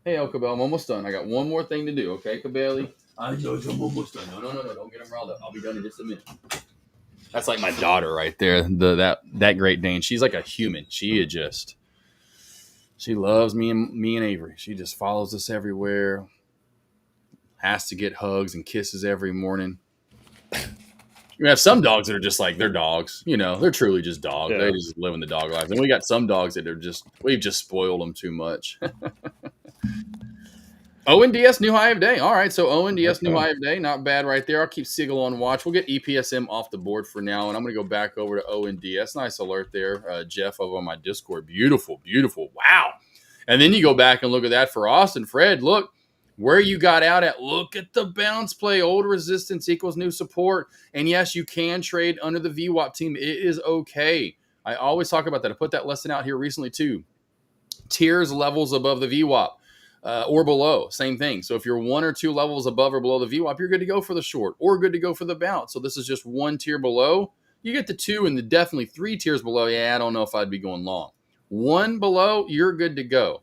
Hey, El Cabell, I'm almost done. I got one more thing to do. Okay, Cabelli? I'm almost done. No. Don't get him riled up. I'll be done in just a minute. That's like my daughter right there. That Great Dane. She's like a human. She loves me and Avery. She just follows us everywhere. Has to get hugs and kisses every morning. We have some dogs that are just like, they're dogs. They're truly just dogs. Yeah. They just live in the dog life. And we got some dogs that we've just spoiled them too much. ONDS new high of day. All right, so ONDS new high of day. Not bad right there. I'll keep Siegel on watch. We'll get EPSM off the board for now, and I'm going to go back over to ONDS. Nice alert there, Jeff, over on my Discord. Beautiful, beautiful. Wow. And then you go back and look at that for Austin. Fred, look where you got out at. Look at the bounce play. Old resistance equals new support. And yes, you can trade under the VWAP team. It is okay. I always talk about that. I put that lesson out here recently too. Tiers levels above the VWAP. Or below, same thing. So if you're 1 or 2 levels above or below the VWAP, you're good to go for the short or good to go for the bounce. So this is just 1 tier below. You get the 2 and the definitely 3 tiers below. Yeah, I don't know if I'd be going long. 1 below, you're good to go.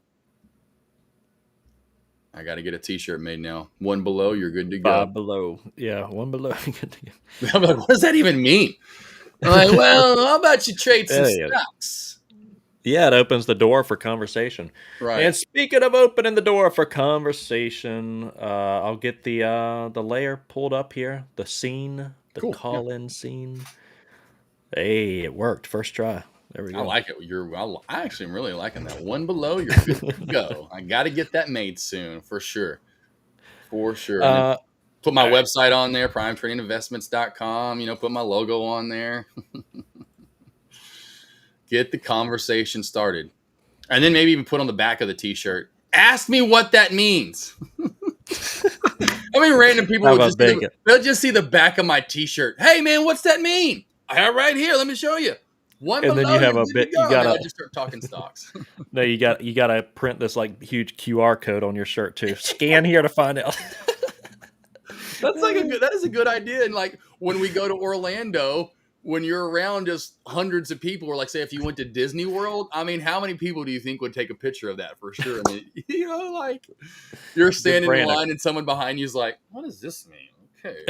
I got to get a T-shirt made now. 1 below, you're good to go. 5 below. Yeah, 1 below. I'm like, what does that even mean? I'm like, well, how about you trade some Yeah. stocks? Yeah, it opens the door for conversation. Right. And speaking of opening the door for conversation, I'll get the layer pulled up here. The scene, the Cool. call-in scene. Hey, it worked. First try. There we I go. like it. I actually am really liking that. 1 below, you're good to go. I got to get that made soon for sure. For sure. And then put my website on there, primetradinginvestments.com. Put my logo on there. Get the conversation started. And then maybe even put on the back of the T-shirt, ask me what that means. I mean, random people they'll just see the back of my T-shirt. Hey, man, what's that mean? I have right here. Let me show you. 1 And below, then you have you're a good bit. to go. You got And to I just start talking stocks. no. You got to print this like huge QR code on your shirt too. Scan here to find out. That is a good idea. And like when we go to Orlando, when you're around just hundreds of people, or like say if you went to Disney World, I mean, how many people do you think would take a picture of that for sure? I mean, like you're standing in line and someone behind you is like, what does this mean? Okay.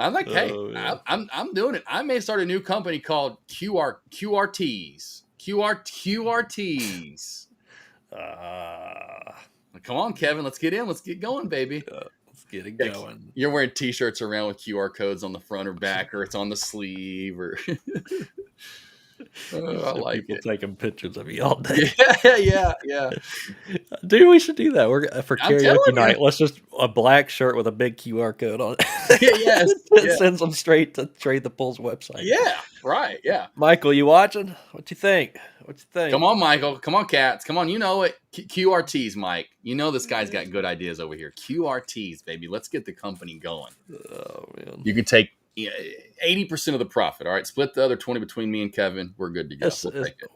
I'm like, hey, I'm doing it. I may start a new company called QRTs. QRTs. Come on, Kevin. Let's get in. Let's get going, baby. Let's get it going. You're wearing T-shirts around with QR codes on the front or back, or it's on the sleeve, or I like people it. Taking pictures of you all day. Yeah. Dude, we should do that. We're for I'm karaoke telling night. you. Let's just a black shirt with a big QR code on it. Yes. It sends them straight to Trade the Pulls website. Yeah. Right. Yeah. Michael, you watching? What you think? Come on, Michael. Come on, cats. Come on. You know it. QRTs, Mike. You know this guy's got good ideas over here. QRTs, baby. Let's get the company going. Oh man. You can take 80% of the profit. All right. Split the other 20 between me and Kevin. We're good to go.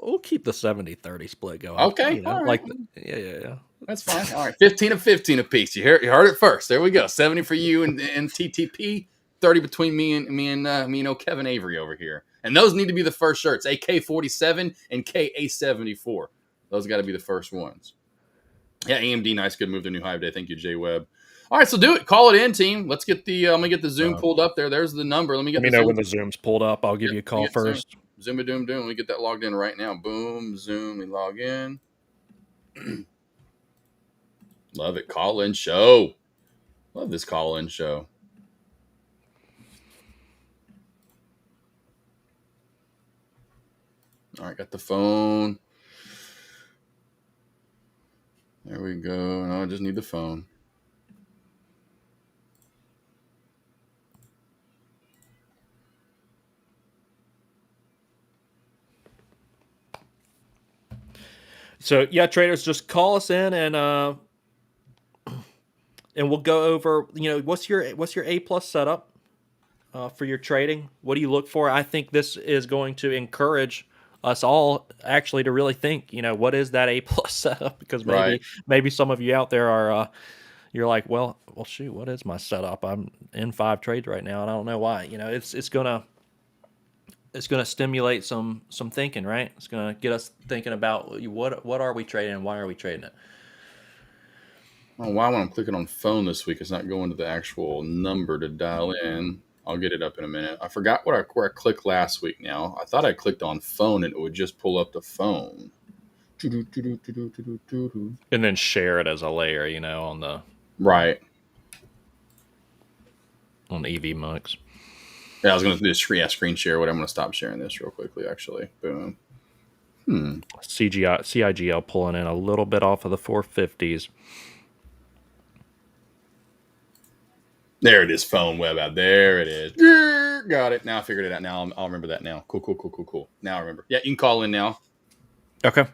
We'll keep the 70-30 split going. Okay. All right. Yeah. That's fine. All right. 15 and 15 apiece. You heard it first. There we go. 70 for you and TTP. 30 between me and Kevin Avery over here. And those need to be the first shirts. AK-47 and KA-74. Those got to be the first ones. Yeah, AMD, nice, good move. The new high day. Thank you, Jay Webb. All right, so do it. Call it in, team. Let's get the. I'm gonna get the Zoom pulled up there. There's the number. Let me know when the Zoom's pulled up. I'll give you a call first. Zoom a doom doom. Let me get that logged in right now. Boom, Zoom. We log in. Love it. Call in show. Love this call in show. All right, got the phone. There we go. No, I just need the phone. So yeah, traders, just call us in and we'll go over. What's your A+ setup for your trading? What do you look for? I think this is going to encourage us all actually to really think. What is that A+ setup? Because maybe some of you out there are you're like, well, shoot, what is my setup? I'm in 5 trades right now, and I don't know why. It's gonna stimulate some thinking, right? It's gonna get us thinking about what are we trading and why are we trading it. Oh, why when I'm clicking on phone this week, it's not going to the actual number to dial in. I'll get it up in a minute. I forgot where I clicked last week now. I thought I clicked on phone and it would just pull up the phone. And then share it as a layer, on the on EV Mux. Yeah, I was going to do screen share. I'm going to stop sharing this real quickly, actually. Boom. CIGL pulling in a little bit off of the 450s. There it is, phone web app. There it is. Got it. Now I figured it out. Now I'll remember that now. Cool. Now I remember. Yeah, you can call in now. Okay.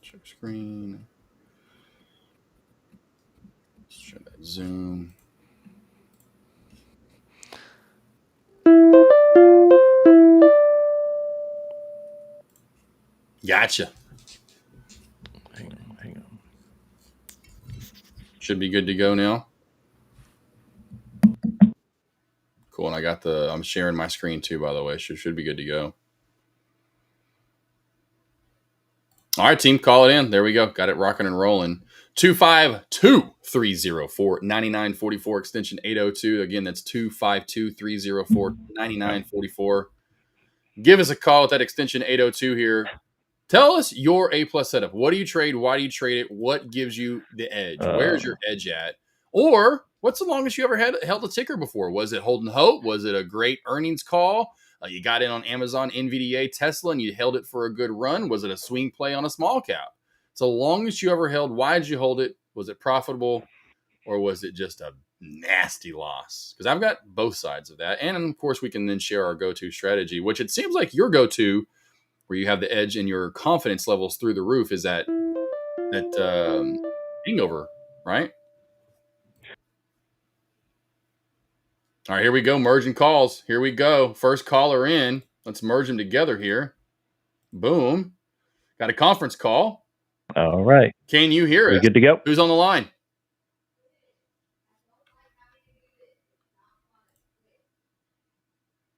Check screen. Let's try that Zoom. Gotcha. Should be good to go now. Cool. And I'm sharing my screen too, by the way. Should be good to go. All right, team, call it in. There we go. Got it rocking and rolling. 252-304-9944, extension 802. Again, that's 252-304-9944. Give us a call with that extension 802 here. Tell us your A-plus setup. What do you trade? Why do you trade it? What gives you the edge? Where's your edge at? Or what's the longest you ever held a ticker before? Was it Holden Hope? Was it a great earnings call? You got in on Amazon, NVDA, Tesla, and you held it for a good run? Was it a swing play on a small cap? So longest you ever held, why did you hold it? Was it profitable, or was it just a nasty loss? Because I've got both sides of that. And, of course, we can then share our go-to strategy, which it seems like your go-to, where you have the edge and your confidence levels through the roof, is that hangover, right? All right, here we go. Merging calls. Here we go. First caller in. Let's merge them together here. Boom. Got a conference call. All right. Can you hear us? Good to go. Who's on the line?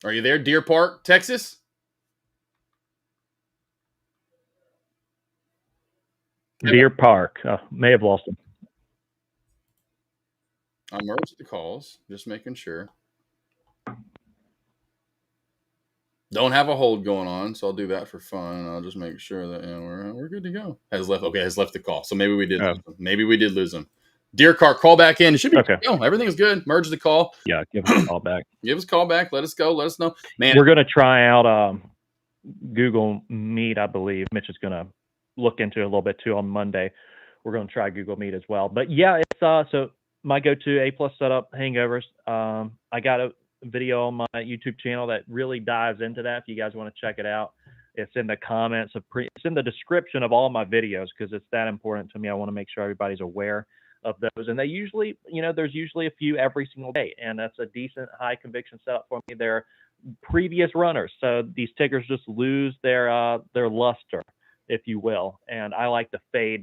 Are you there, Deer Park, Texas? Deer Park. May have lost him. I merged the calls, just making sure. Don't have a hold going on, so I'll do that for fun. I'll just make sure that we're good to go. Has left the call. So maybe we did lose him. Maybe we did lose him. Deer Park, call back in. It should be okay. Everything's good. Merge the call. Yeah, give us a call back. Give us a call back. Let us go. Let us know. Man, we're going to try out Google Meet, I believe. Mitch is going to look into it a little bit too on Monday. We're going to try Google Meet as well. But yeah, it's so my go-to A+ setup hangovers. I got a video on my YouTube channel that really dives into that. If you guys want to check it out, it's in the comments it's in the description of all my videos, because it's that important to me. I want to make sure everybody's aware of those. And they usually, there's usually a few every single day, and that's a decent high conviction setup for me. They're previous runners, so these tickers just lose their luster, if you will. And I like to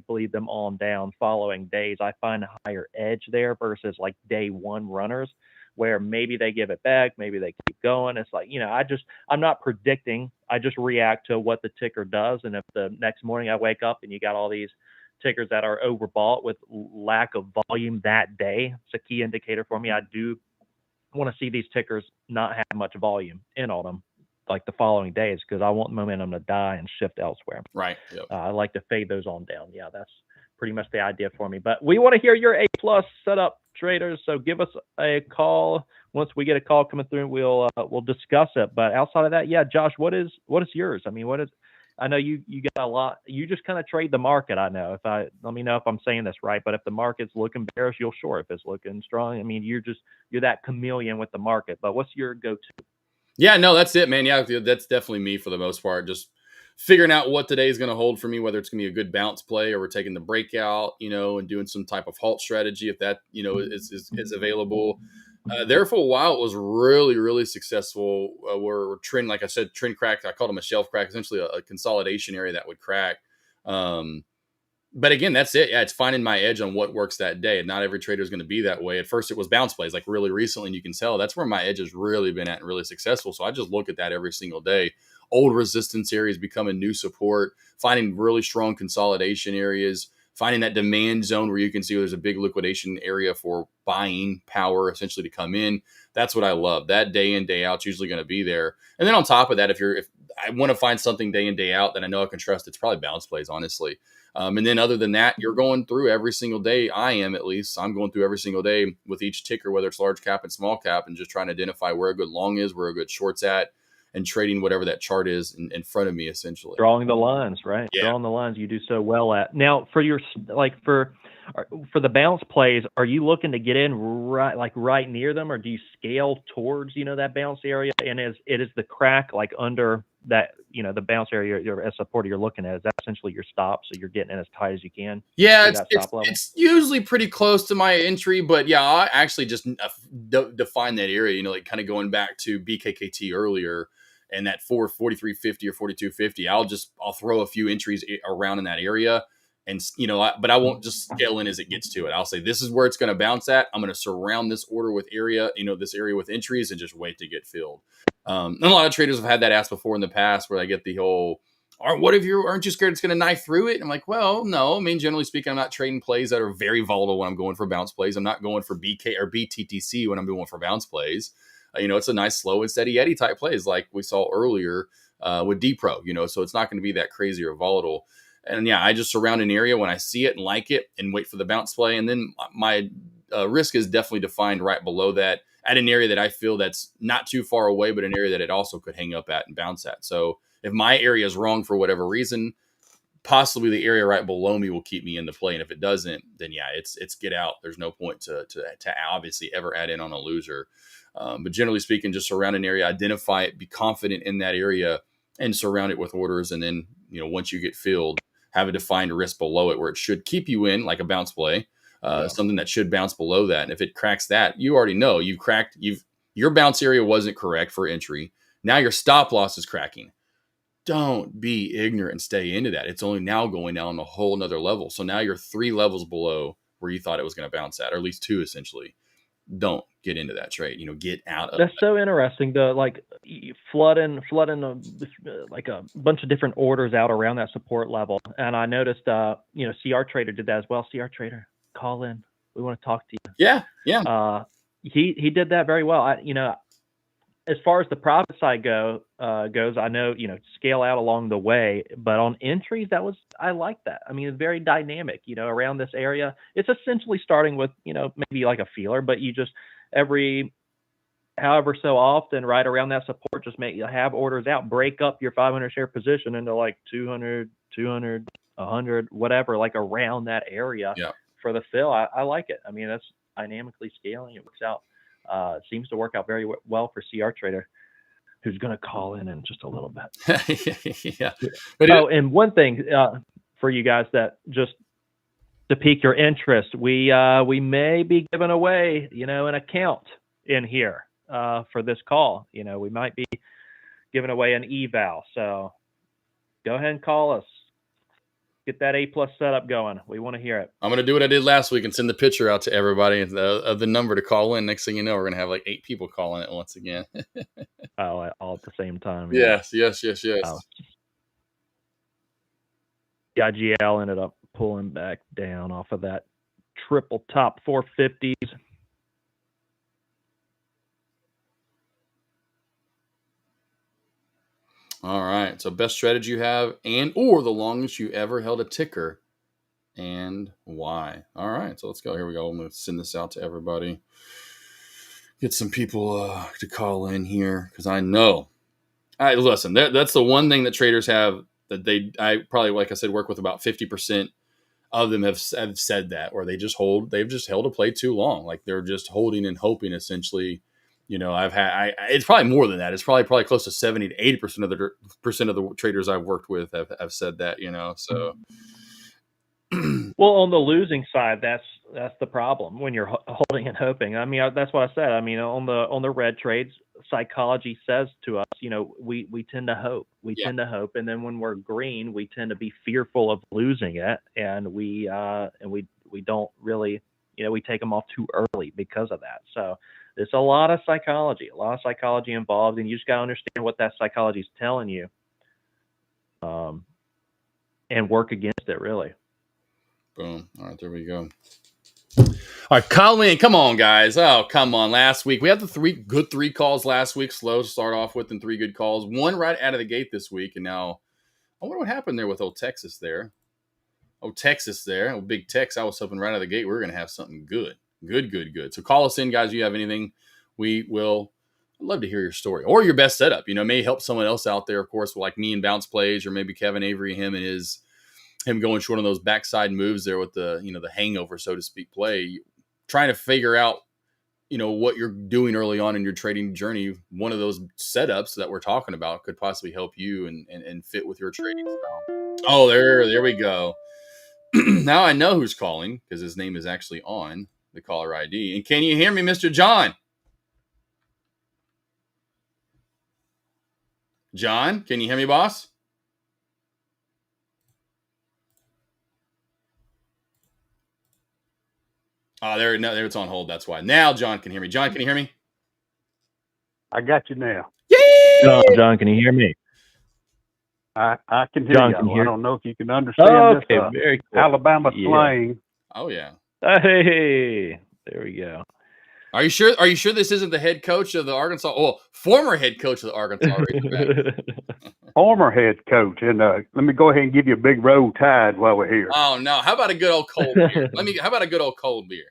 bleed them on down following days. I find a higher edge there versus like day one runners, where maybe they give it back, maybe they keep going. It's like, I'm not predicting. I just react to what the ticker does. And if the next morning I wake up and you got all these tickers that are overbought with lack of volume that day, it's a key indicator for me. I do want to see these tickers not have much volume in on them like the following days, because I want momentum to die and shift elsewhere. Right. Yep. I like to fade those on down. Yeah, that's pretty much the idea for me. But we want to hear your A+ setup, traders. So give us a call. Once we get a call coming through, we'll discuss it. But outside of that, yeah, Josh, what is yours? I mean, I know you got a lot. You just kind of trade the market. I know. Let me know if I'm saying this right. But if the market's looking bearish, you'll short. If it's looking strong, I mean, you're that chameleon with the market. But what's your go-to? Yeah, no, that's it, man. Yeah, that's definitely me for the most part. Just figuring out what today is going to hold for me, whether it's going to be a good bounce play or we're taking the breakout, and doing some type of halt strategy if that, is available. There for a while, it was really, really successful. We're trend, like I said, trend crack. I called them a shelf crack, essentially a consolidation area that would crack. But again, that's it. Yeah, it's finding my edge on what works that day. Not every trader is going to be that way. At first, it was bounce plays, like really recently, and you can tell that's where my edge has really been at and really successful. So I just look at that every single day. Old resistance areas becoming new support, finding really strong consolidation areas, finding that demand zone where you can see there's a big liquidation area for buying power essentially to come in. That's what I love. That day in, day out is usually going to be there. And then on top of that, if I want to find something day in, day out that I know I can trust, it's probably bounce plays, honestly. And then other than that, you're going through every single day. I'm going through every single day with each ticker, whether it's large cap and small cap, and just trying to identify where a good long is, where a good short's at, and trading whatever that chart is in front of me, essentially. Drawing the lines, right? Yeah. Drawing the lines you do so well at. Now, for the bounce plays, are you looking to get in right near them, or do you scale towards, that bounce area? And is the crack like under that, the bounce area as support you're looking at, is that essentially your stop? So you're getting in as tight as you can? Yeah, it's usually pretty close to my entry, but yeah, I actually just define that area, like kind of going back to BKKT earlier and that 43.50 or 42.50. I'll throw a few entries around in that area And but I won't just scale in as it gets to it. I'll say this is where it's going to bounce at. I'm going to surround this order with this area with entries, and just wait to get filled. And a lot of traders have had that asked before in the past, where they get the whole, what if aren't you scared it's going to knife through it? I'm like, well, no. I mean, generally speaking, I'm not trading plays that are very volatile when I'm going for bounce plays. I'm not going for BK or BTTC when I'm going for bounce plays. It's a nice slow and steady Eddie type plays like we saw earlier with D-Pro, so it's not going to be that crazy or volatile. And yeah, I just surround an area when I see it and like it and wait for the bounce play. And then my risk is definitely defined right below that at an area that I feel that's not too far away, but an area that it also could hang up at and bounce at. So if my area is wrong for whatever reason, possibly the area right below me will keep me in the play. And if it doesn't, then yeah, it's get out. There's no point to obviously ever add in on a loser. But generally speaking, just surround an area, identify it, be confident in that area, and surround it with orders. And then, once you get filled, have a defined risk below it where it should keep you in, like a bounce play, something that should bounce below that. And if it cracks that, you already know your bounce area wasn't correct for entry. Now your stop loss is cracking. Don't be ignorant and stay into that. It's only now going down a whole nother level. So now you're 3 levels below where you thought it was going to bounce at, or at least 2 essentially. Don't get into that trade. Get out of That's so interesting. Flooding like a bunch of different orders out around that support level. And I noticed, CR Trader did that as well. CR Trader, call in. We want to talk to you. Yeah. He did that very well. As far as the profit side goes, I know, scale out along the way, but on entries, I like that. I mean, it's very dynamic, around this area. It's essentially starting with, maybe like a feeler, but you just however so often, right around that support, just have orders out, break up your 500 share position into like 200, 100, whatever, like around that area for the fill. I like it. I mean, that's dynamically scaling. It works out. It seems to work out very well for CR Trader, who's going to call in just a little bit. Yeah. And one thing for you guys that just to pique your interest, we may be giving away, an account in here for this call. We might be giving away an eval. So go ahead and call us. Get that A+ setup going. We want to hear it. I'm going to do what I did last week and send the picture out to everybody of the number to call in. Next thing you know, we're going to have like 8 people calling it once again. All at the same time. Yes. Oh. The IGL ended up pulling back down off of that triple top 450s. All right. So best strategy you have or the longest you ever held a ticker and why. All right. So let's go. Here we go. I'm going to send this out to everybody. Get some people to call in here because I know. Listen, that's the one thing that traders have that I probably, like I said, work with about 50% of them have said that, or they've just held a play too long. Like they're just holding and hoping essentially. It's probably more than that. It's probably close to 70 to 80% of the traders I've worked with have said that, so. Well, on the losing side, that's the problem when you're holding and hoping. I mean, that's what I said. I mean, on the red trades, psychology says to us, we tend to hope. We tend to hope, and then when we're green, we tend to be fearful of losing it, and we don't really, we take them off too early because of that. So there's a lot of psychology involved, and you just got to understand what that psychology is telling you, and work against it, really. Boom. All right, there we go. All right, Colin, come on, guys. Oh, come on. Last week, we had the 3 calls last week. Slow to start off with and 3 good calls. 1 right out of the gate this week, and now I wonder what happened there with old Texas there. Big Tex. I was hoping right out of the gate we were going to have something good. Good. So call us in, guys. If you have anything, I'd love to hear your story or your best setup. May help someone else out there, of course, like me and bounce plays, or maybe Kevin Avery, him going short on those backside moves there with the, the hangover, so to speak, play. Trying to figure out, what you're doing early on in your trading journey. One of those setups that we're talking about could possibly help you and fit with your trading style. Oh, there we go. Now I know who's calling because his name is actually on the caller ID. And can you hear me, Mr. John? John, can you hear me, boss? Oh, there it's on hold. That's why. Now John can hear me. John, can you hear me? I got you now. John, can you hear me? I can hear John, you. can you I hear- don't know if you can understand Okay, this very cool. Alabama Yeah. slang. Oh yeah. Hey, there we go. Are you sure? Are you sure this isn't the head coach of the Arkansas? Well, former head coach of the Arkansas Razorbacks. Former head coach. And let me go ahead and give you a big roll tide while we're here. Oh no! How about a good old cold beer? How about a good old cold beer?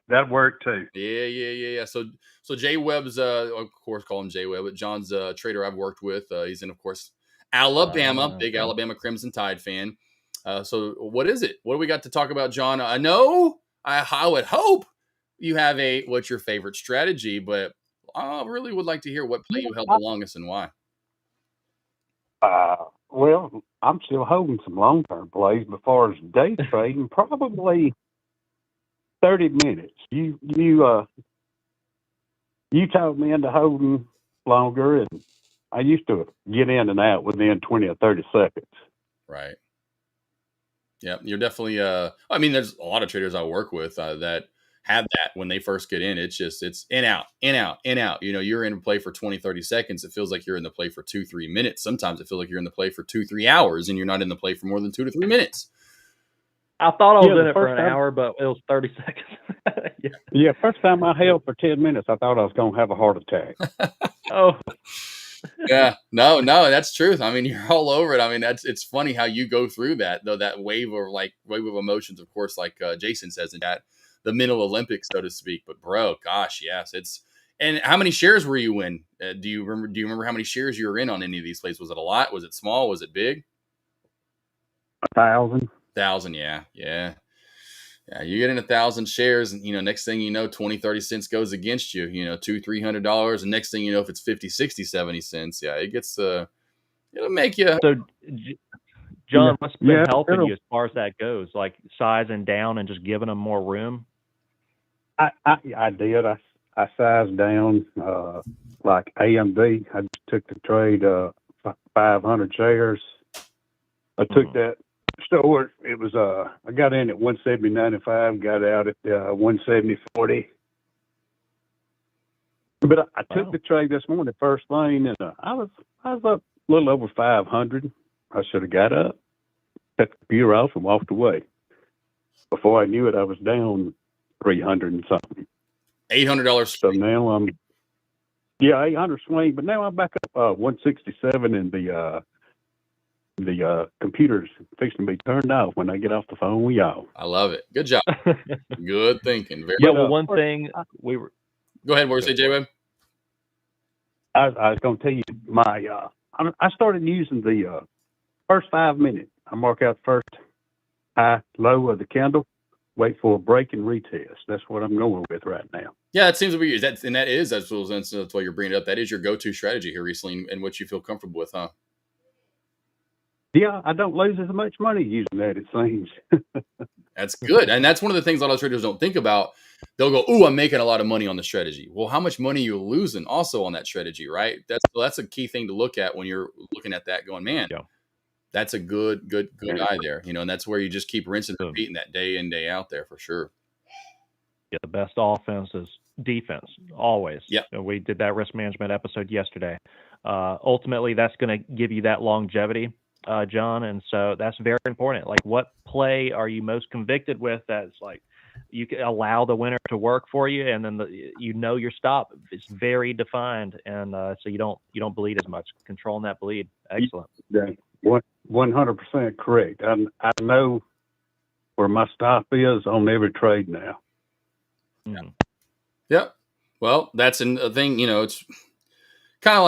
That worked too. Yeah. So Jay Webb's, of course, call him Jay Webb, but John's a trader I've worked with. He's in, of course, Alabama, big Alabama Crimson Tide fan. So what is it? What do we got to talk about, John? I know I would hope you have what's your favorite strategy, but I really would like to hear what play you held the longest and why. Well, I'm still holding some long-term plays, but as far as day trading, probably 30 minutes. You talked me into holding longer, and I used to get in and out within 20 or 30 seconds. Right. Yeah, you're definitely. I mean, there's a lot of traders I work with that have that when they first get in. It's in, out, in, out, in, out. You know, you're in play for 20, 30 seconds. It feels like you're in the play for 2-3 minutes. Sometimes it feels like you're in the play for 2-3 hours, and you're not in the play for more than 2 to 3 minutes. I thought I was in it for first an time- hour, but it was 30 seconds. Yeah, first time I held for 10 minutes, I thought I was going to have a heart attack. Oh, Yeah, no, that's truth. I mean, you're all over it. I mean, it's funny how you go through that, though, that wave of emotions, of course, like Jason says in that, the mental Olympics, so to speak. But bro, gosh, yes, and how many shares were you in? Do you remember how many shares you were in on any of these plays? Was it a lot? Was it small? Was it big? 1,000. 1,000. Yeah. You get in 1,000 shares, and next thing you know, 20, 30 cents goes against you. $200-$300, and next thing you know, if it's 50, 60, 70 cents, it gets it'll make you. so John, what's been Yeah, helping it'll- you as far as that goes? Like sizing down and just giving them more room? I did. I sized down like AMD. I just took the trade 500 shares. I took that. So it was I got in at 170.95, got out at 170.40. But I took the trade this morning, first thing, and I was up a little over 500. I should have got up, cut the computer off, and walked away. Before I knew it, I was down 300 and something. $800. So now I'm 800 swing, but now I'm back up 167, and the computer's fixing to be turned off when I get off the phone with y'all. I love it. Good job. Good thinking. Very Yeah, good. well, one thing we were. Go ahead. What were you say, J Webb? I was going to tell you I started using the first 5 minutes. I mark out the first high, low of the candle, wait for a break and retest. That's what I'm going with right now. Yeah, it seems to be that's why you're bringing it up. That is your go-to strategy here recently, and what you feel comfortable with, huh? Yeah, I don't lose as much money using that, it seems. That's good. And that's one of the things a lot of traders don't think about. They'll go, "Ooh, I'm making a lot of money on the strategy." Well, how much money are you losing also on that strategy, right? That's a key thing to look at when you're looking at that going, man, that's a good eye there. And that's where you just keep rinsing and repeating that day in, day out there for sure. Yeah, the best offense is defense, always. Yeah. We did that risk management episode yesterday. Ultimately, that's going to give you that longevity, John, and so that's very important. Like, what play are you most convicted with that's like you can allow the winner to work for you, and then your stop is very defined, and so you don't bleed as much. Controlling that bleed, excellent. Yeah, 100% correct. I know where my stop is on every trade now. Yeah. Well, that's a thing. It's kind of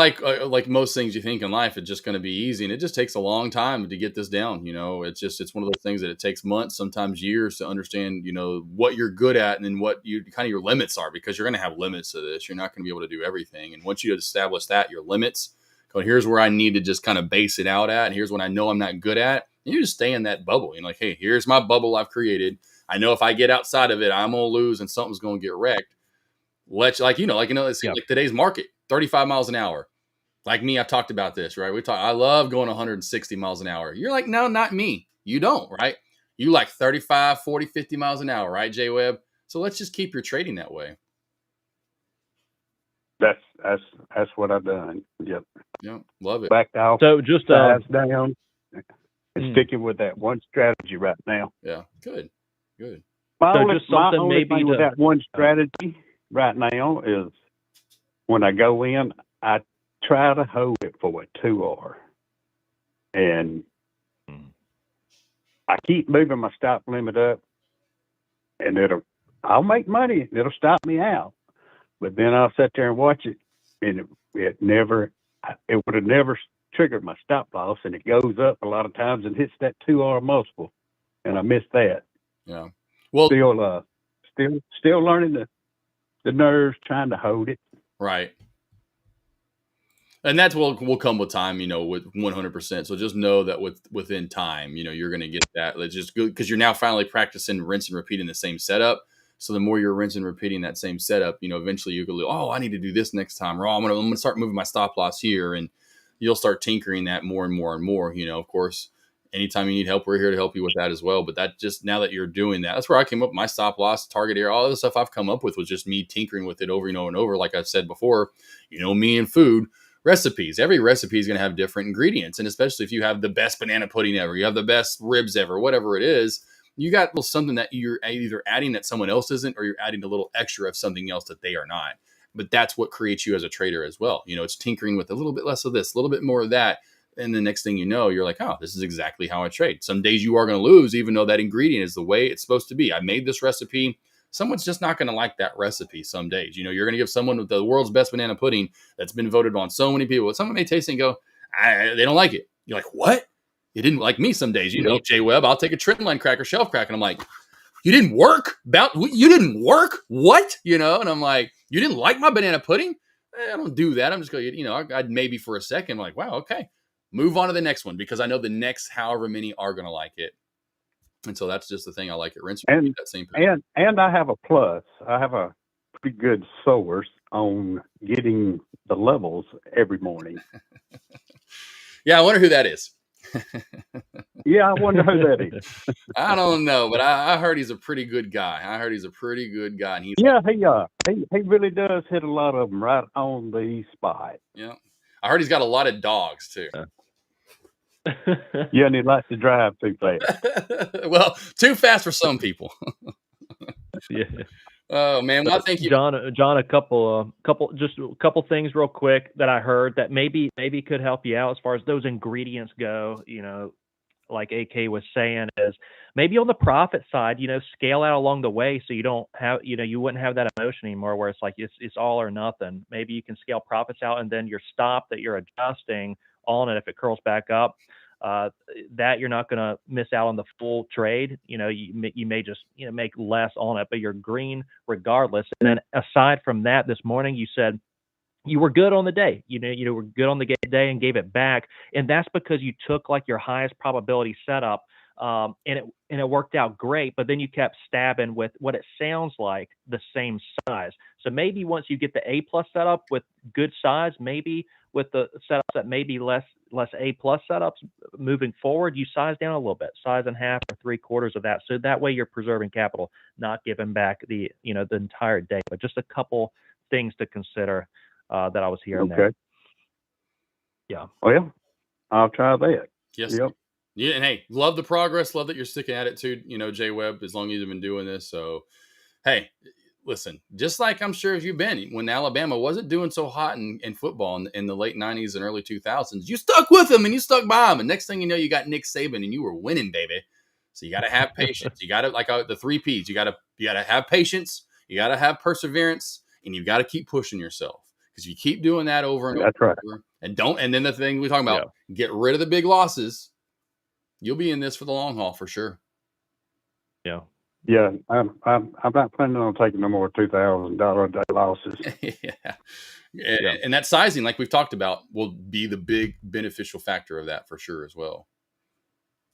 like most things you think in life, it's just going to be easy, and it just takes a long time to get this down. It's one of those things that it takes months, sometimes years, to understand what you're good at and then what your limits are, because you're going to have limits to this. You're not going to be able to do everything, and once you establish that your limits, here's where I need to just kind of base it out at, and here's what I know I'm not good at, and you just stay in that bubble. Like, hey, here's my bubble I've created. I know if I get outside of it, I'm gonna lose and something's gonna get wrecked. It's like today's market, 35 miles an hour. Like me, I've talked about this, right? I love going 160 miles an hour. You're like, no, not me. You don't, right? You like 35, 40, 50 miles an hour, right, Jay Webb? So let's just keep your trading that way. That's what I've done. Yep. Yeah, love it. Backed off, So just size down, and sticking with that one strategy right now. Yeah, good. My So only, just something my only maybe thing with to- that one strategy right now is when I go in, I try to hold it for a 2R. And I keep moving my stop limit up, and I'll make money. It'll stop me out. But then I'll sit there and watch it, and it would have never triggered my stop loss, and it goes up a lot of times and hits that 2R multiple, and I missed that. Yeah. Well, Still learning the nerves, trying to hold it. right. And that's will come with time, with 100%. So just know that within time, you're going to get that. Let's just go, because you're now finally practicing rinse and repeating the same setup. So the more you're rinsing and repeating that same setup, eventually you go, oh, I need to do this next time, or I'm going to start moving my stop loss here, and you'll start tinkering that more and more and more. Of course, anytime you need help, we're here to help you with that as well. But that just, now that you're doing that, that's where I came up with my stop loss, target area, all the stuff I've come up with was just me tinkering with it over and over and over. Like I've said before, me and food. Recipes. Every recipe is going to have different ingredients. And especially if you have the best banana pudding ever, you have the best ribs ever, whatever it is, you got something that you're either adding that someone else isn't, or you're adding a little extra of something else that they are not. But that's what creates you as a trader as well. It's tinkering with a little bit less of this, a little bit more of that. And the next thing you know, you're like, oh, this is exactly how I trade. Some days you are going to lose, even though that ingredient is the way it's supposed to be. I made this recipe. Someone's just not going to like that recipe some days. You're going to give someone with the world's best banana pudding that's been voted on so many people. Someone may taste it and go, they don't like it. You're like, what? You didn't like me some days. Jay Webb, I'll take a trendline cracker, shelf crack. And I'm like, you didn't work? You didn't work? What? And I'm like, you didn't like my banana pudding? I don't do that. I'm just going, I'd maybe for a second, like, wow, okay. Move on to the next one, because I know the next however many are going to like it. And so that's just the thing I like at rinse and that same position. And I have a plus. I have a pretty good source on getting the levels every morning. Yeah, I wonder who that is. Yeah, I wonder who that is. I don't know, but I heard he's a pretty good guy. And he's he really does hit a lot of them right on the spot. Yeah, I heard he's got a lot of dogs too. Yeah, and he likes to drive too fast. Well, too fast for some people. Yeah. Oh man, well, I think John, a couple things real quick that I heard that maybe could help you out as far as those ingredients go. Like AK was saying, is maybe on the profit side, scale out along the way, so you don't have, you wouldn't have that emotion anymore where it's like it's all or nothing. Maybe you can scale profits out, and then your stop that you're adjusting on it, if it curls back up, that you're not going to miss out on the full trade. You may just make less on it, but you're green regardless. And then aside from that, this morning you said you were good on the day. You were good on the day and gave it back, and that's because you took like your highest probability setup, and it worked out great. But then you kept stabbing with what it sounds like the same size. So maybe once you get the A+ setup with good size, maybe with the setups that may be less A+ setups moving forward, you size down a little bit, size in half or 3/4 of that. So that way you're preserving capital, not giving back the entire day. But just a couple things to consider that I was hearing there. Yeah. Well, I'll try that. Yes. Yep. Yeah, and hey, love the progress. Love that you're sticking at it too. Jay Webb, as long as you've been doing this. So, hey, listen, just like I'm sure if you've been, when Alabama wasn't doing so hot in football in the late 90s and early 2000s, you stuck with them and you stuck by them. And next thing you know, you got Nick Saban and you were winning, baby. So you got to have patience. You got to, like the 3 Ps, you got to have patience. You got to have perseverance, and you've got to keep pushing yourself. Because you keep doing that over and That's over, right. and then the thing we're talking about, get rid of the big losses. You'll be in this for the long haul for sure. Yeah. Yeah, I'm not planning on taking no more $2,000 a day losses. Yeah. And that sizing, like we've talked about, will be the big beneficial factor of that for sure as well.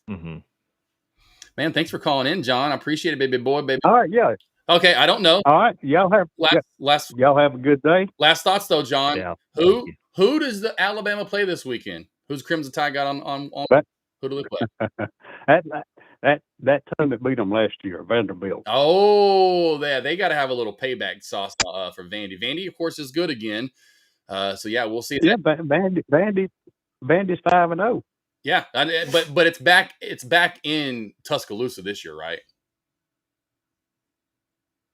Mm-hmm. Man, thanks for calling in, John. I appreciate it, baby boy, baby. All right, yeah. Okay, I don't know. All right, y'all have y'all have a good day. Last thoughts though, John. Yeah. Who does the Alabama play this weekend? Who's Crimson Tide got on who do they play? that team that beat them last year, Vanderbilt. Oh, they got to have a little payback sauce for Vandy. Vandy, of course, is good again. So yeah, we'll see. Yeah, Vandy's 5-0. Yeah, but it's back. It's back in Tuscaloosa this year, right?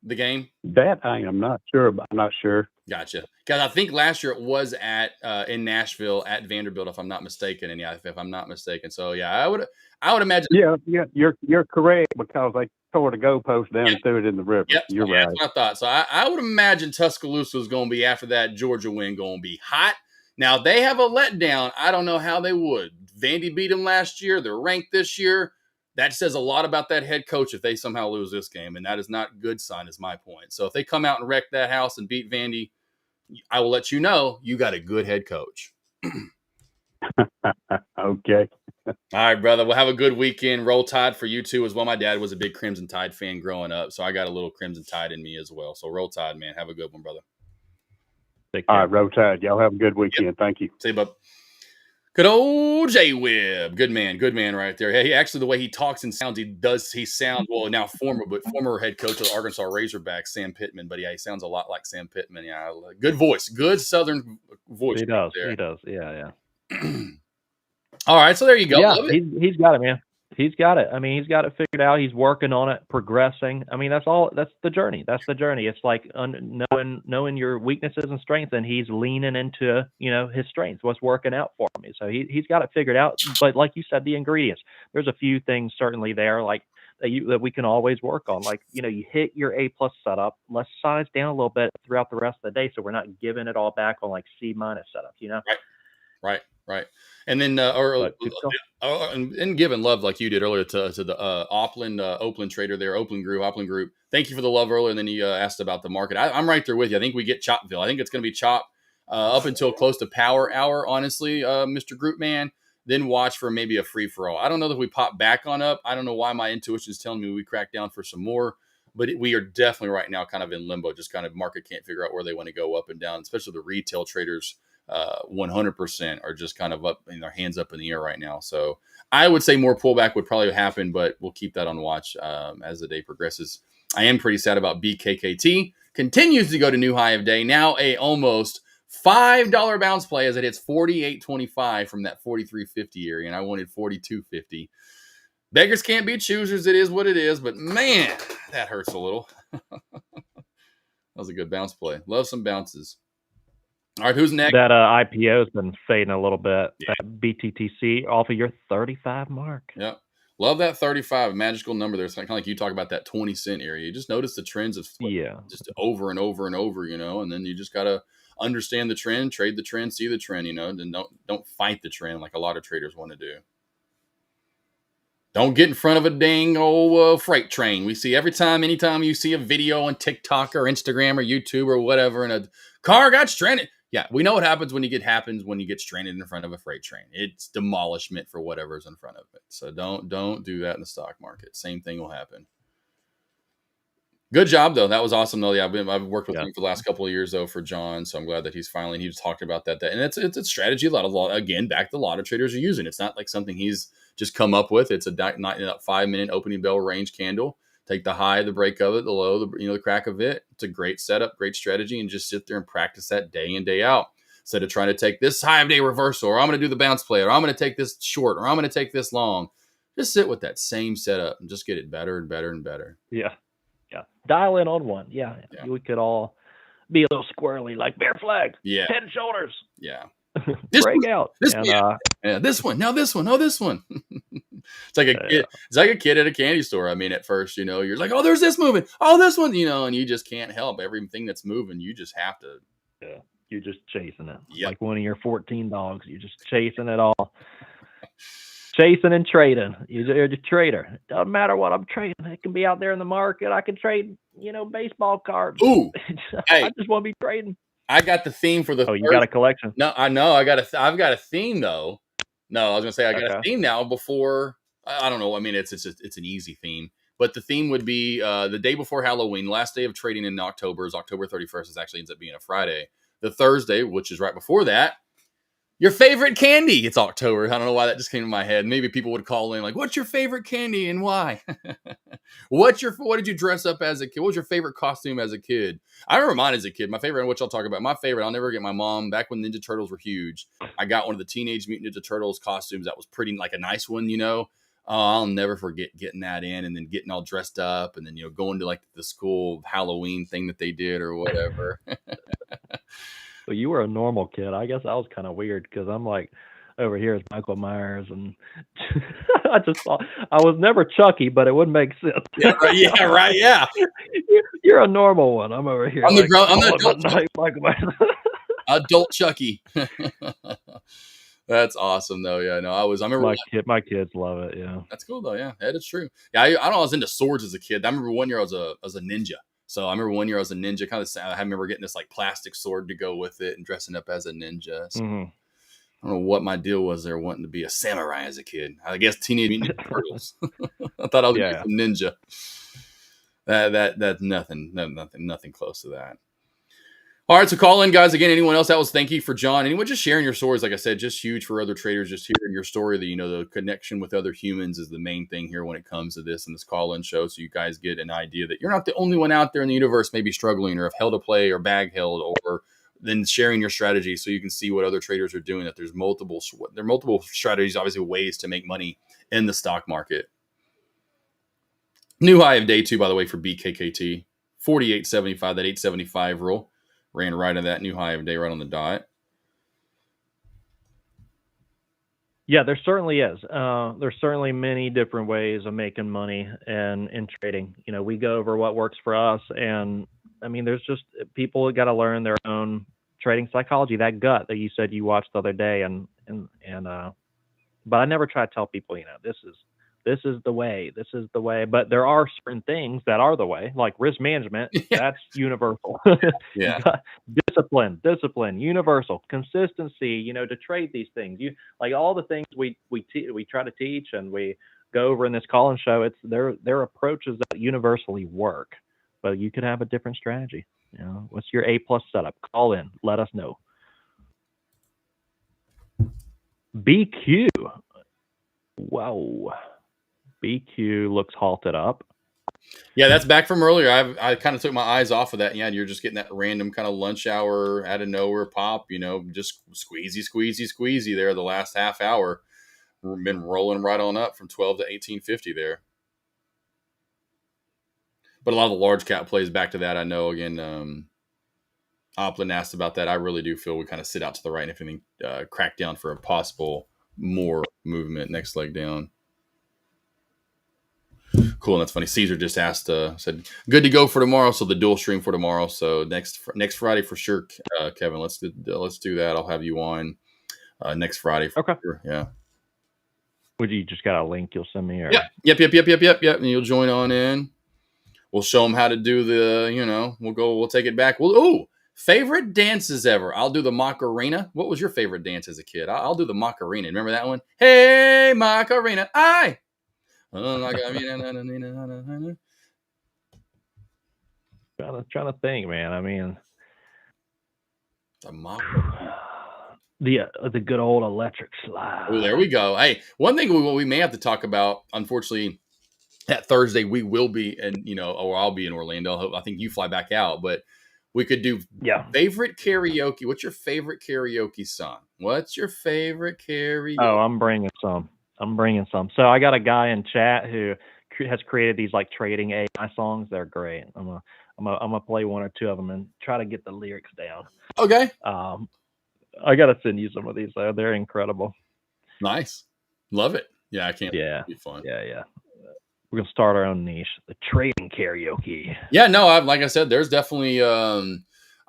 The game. That I am not sure about. I'm not sure. Gotcha. Because I think last year it was at in Nashville at Vanderbilt, if I'm not mistaken. And yeah, if I'm not mistaken. So yeah, I would imagine. Yeah, you're correct because they tore the goalpost down and threw it in the river. Yep. You're right. That's what I thought. So I would imagine Tuscaloosa is going to be, after that Georgia win, going to be hot. Now they have a letdown. I don't know how they would. Vandy beat them last year. They're ranked this year. That says a lot about that head coach if they somehow lose this game, and that is not a good sign, is my point. So if they come out and wreck that house and beat Vandy, I will let you know you got a good head coach. Okay. All right, brother. Well, have a good weekend. Roll Tide for you too as well. My dad was a big Crimson Tide fan growing up, so I got a little Crimson Tide in me as well. So roll Tide, man. Have a good one, brother. All right, Roll Tide. Y'all have a good weekend. Yep. Thank you. See you, bub. Good old J-Wib. Good man right there. Hey, actually, the way he talks and sounds, he sounds, well, now former head coach of the Arkansas Razorbacks, Sam Pittman. But yeah, he sounds a lot like Sam Pittman. Yeah, good voice. Good Southern voice. He does. He does. Yeah. All right, so there you go. Yeah, he's got it, man. He's got it. I mean, he's got it figured out. He's working on it, progressing. I mean, that's the journey. That's the journey. It's like knowing your weaknesses and strengths, and he's leaning into, his strengths, what's working out for me. So he's got it figured out. But like you said, the ingredients, there's a few things certainly there, like that we can always work on. Like, you hit your A+ setup, let's size down a little bit throughout the rest of the day, so we're not giving it all back on like C- setup, Right. And then, and giving love like you did earlier to the Oakland trader there, Oakland Group. Thank you for the love earlier. And then he asked about the market. I'm right there with you. I think we get Chopville. I think it's going to be Chop up until close to power hour, honestly, Mr. Group Man. Then watch for maybe a free for all. I don't know that we pop back on up. I don't know why my intuition is telling me we crack down for some more. But we are definitely right now kind of in limbo. Just kind of market can't figure out where they want to go up and down, especially the retail traders. 100% are just kind of up in their hands up in the air right now. So I would say more pullback would probably happen, but we'll keep that on watch as the day progresses. I am pretty sad about BKKT. Continues to go to new high of day. Now a almost $5 bounce play as it hits 48.25 from that 43.50 area, and I wanted 42.50. Beggars can't be choosers. It is what it is, but man, that hurts a little. That was a good bounce play. Love some bounces. All right, who's next? That IPO has been fading a little bit. Yeah. That BTTC off of your 35 mark. Yeah. Love that 35, magical number there. It's kind of like you talk about that 20 cent area. You just notice the trends of just over and over and over, and then you just got to understand the trend, trade the trend, see the trend, and don't fight the trend like a lot of traders want to do. Don't get in front of a dang old freight train. We see anytime you see a video on TikTok or Instagram or YouTube or whatever, and a car got stranded. Yeah, we know what happens when you get stranded in front of a freight train. It's demolishment for whatever's in front of it. So don't do that in the stock market. Same thing will happen. Good job though. That was awesome though. Yeah, I've worked with him for the last couple of years though for John. So I'm glad that he's talked about that. And it's a strategy a lot of traders are using. It's not like something he's just come up with. It's a 5-minute opening bell range candle. Take the high, the break of it, the low, the crack of it. It's a great setup, great strategy, and just sit there and practice that day in, day out. Instead of trying to take this high of day reversal, or I'm going to do the bounce play, or I'm going to take this short, or I'm going to take this long. Just sit with that same setup and just get it better and better and better. Yeah. Dial in on one. Yeah. We could all be a little squirrely like Bear Flag. Yeah. Head and shoulders. Yeah. Break out. This one. Now this one. Oh, this one. It's like a kid. It's like a kid at a candy store. I mean, at first, you're like, oh, there's this moving. Oh, this one, and you just can't help everything that's moving. You just have to. Yeah. You're just chasing it. Yep. Like one of your 14 dogs. You're just chasing it all. Chasing and trading. You're the trader. It doesn't matter what I'm trading. It can be out there in the market. I can trade, baseball cards. Ooh. I just want to be trading. I got the theme for the. Oh, you got a collection? No, I know. I've got a theme though. No, I was gonna say I got a theme now. Before I don't know. I mean, it's an easy theme, but the theme would be the day before Halloween, last day of trading in October is October 31st. It actually ends up being a Friday. The Thursday, which is right before that, Your favorite candy. It's October. I don't know why that just came to my head. Maybe people would call in like, what's your favorite candy and why? What did you dress up as a kid? What was your favorite costume as a kid? I remember mine as a kid. My favorite, which I'll talk about. My favorite, I'll never get my mom. Back when Ninja Turtles were huge, I got one of the Teenage Mutant Ninja Turtles costumes that was pretty, like a nice one, you know. I'll never forget getting that in and then getting all dressed up and then, you know, going to like the school Halloween thing that they did or whatever. Well, you were a normal kid. I guess I was kind of weird because I'm like over here is Michael Myers, and I just thought I was never Chucky, but it wouldn't make sense. Yeah, right. Yeah. You're a normal one. I'm over here. I'm like, the adult Michael Myers. Adult Chucky. That's awesome though. Yeah, no, I remember my kids love it. Yeah, that's cool though. Yeah, that is true. Yeah, I don't know. I was into swords as a kid. I remember one year I was a ninja. So I remember one year I was a ninja. I remember getting this like plastic sword to go with it and dressing up as a ninja. So, I don't know what my deal was there, wanting to be a samurai as a kid. I guess Teenage Mutant Ninja Turtles. I thought I was gonna be some ninja. That's nothing close to that. All right, so call in, guys. Again, anyone else? That was thank you for John. Anyone just sharing your stories? Like I said, just huge for other traders. Just hearing your story. That, you know, the connection with other humans is the main thing here when it comes to this and this call-in show. So you guys get an idea that you're not the only one out there in the universe, maybe struggling or have held a play or bag held, or then sharing your strategy so you can see what other traders are doing. That there are multiple strategies, obviously ways to make money in the stock market. New high of day 2, by the way, for BKKT 48.75. That 875 roll. Ran right into that new high of day right on the dot. Yeah, there certainly is. There's certainly many different ways of making money and in trading. You know, we go over what works for us, and I mean, there's just people got to learn their own trading psychology. That gut that you said you watched the other day, but I never try to tell people, you know, this is the way. This is the way. But there are certain things that are the way, like risk management. That's universal. Yeah. Discipline, universal. Consistency, you know, to trade these things. You like all the things we try to teach and we go over in this call and show. It's their approaches that universally work. But you could have a different strategy. You know, what's your A+ setup? Call in. Let us know. BQ. Wow. BQ looks halted up. Yeah, that's back from earlier. I kind of took my eyes off of that. Yeah, you're just getting that random kind of lunch hour out of nowhere pop, you know, just squeezy there the last half hour. We've been rolling right on up from 12 to 1850 there. But a lot of the large cap plays back to that. I know, again, Oplin asked about that. I really do feel we kind of sit out to the right and if anything, crack down for a possible more movement next leg down. Cool, and that's funny. Caesar just asked, said, "Good to go for tomorrow." So the dual stream for tomorrow. So next Friday for sure, Kevin. Let's do that. I'll have you on next Friday. For sure. Yeah. Would you just got a link you'll send me? Or? Yep. And you'll join on in. We'll show them how to do the. You know, we'll take it back. Favorite dances ever? I'll do the Macarena. What was your favorite dance as a kid? I'll do the Macarena. Remember that one? Hey, Macarena, I. Trying to think, man. I mean, the good old electric slide. Oh, there we go. Hey, one thing we may have to talk about, unfortunately, that Thursday we will be, or I'll be in Orlando. I think you fly back out, but we could do favorite karaoke. What's your favorite karaoke song? What's your favorite karaoke? Oh, I'm bringing some. So I got a guy in chat who has created these like trading AI songs. They're great. I'm gonna play one or two of them and try to get the lyrics down. Okay. I gotta send you some of these though. They're incredible. Nice. Love it. Yeah, I can't. Yeah. It'll be fun. Yeah. We're gonna start our own niche, the trading karaoke. Yeah, no, like I said, there's definitely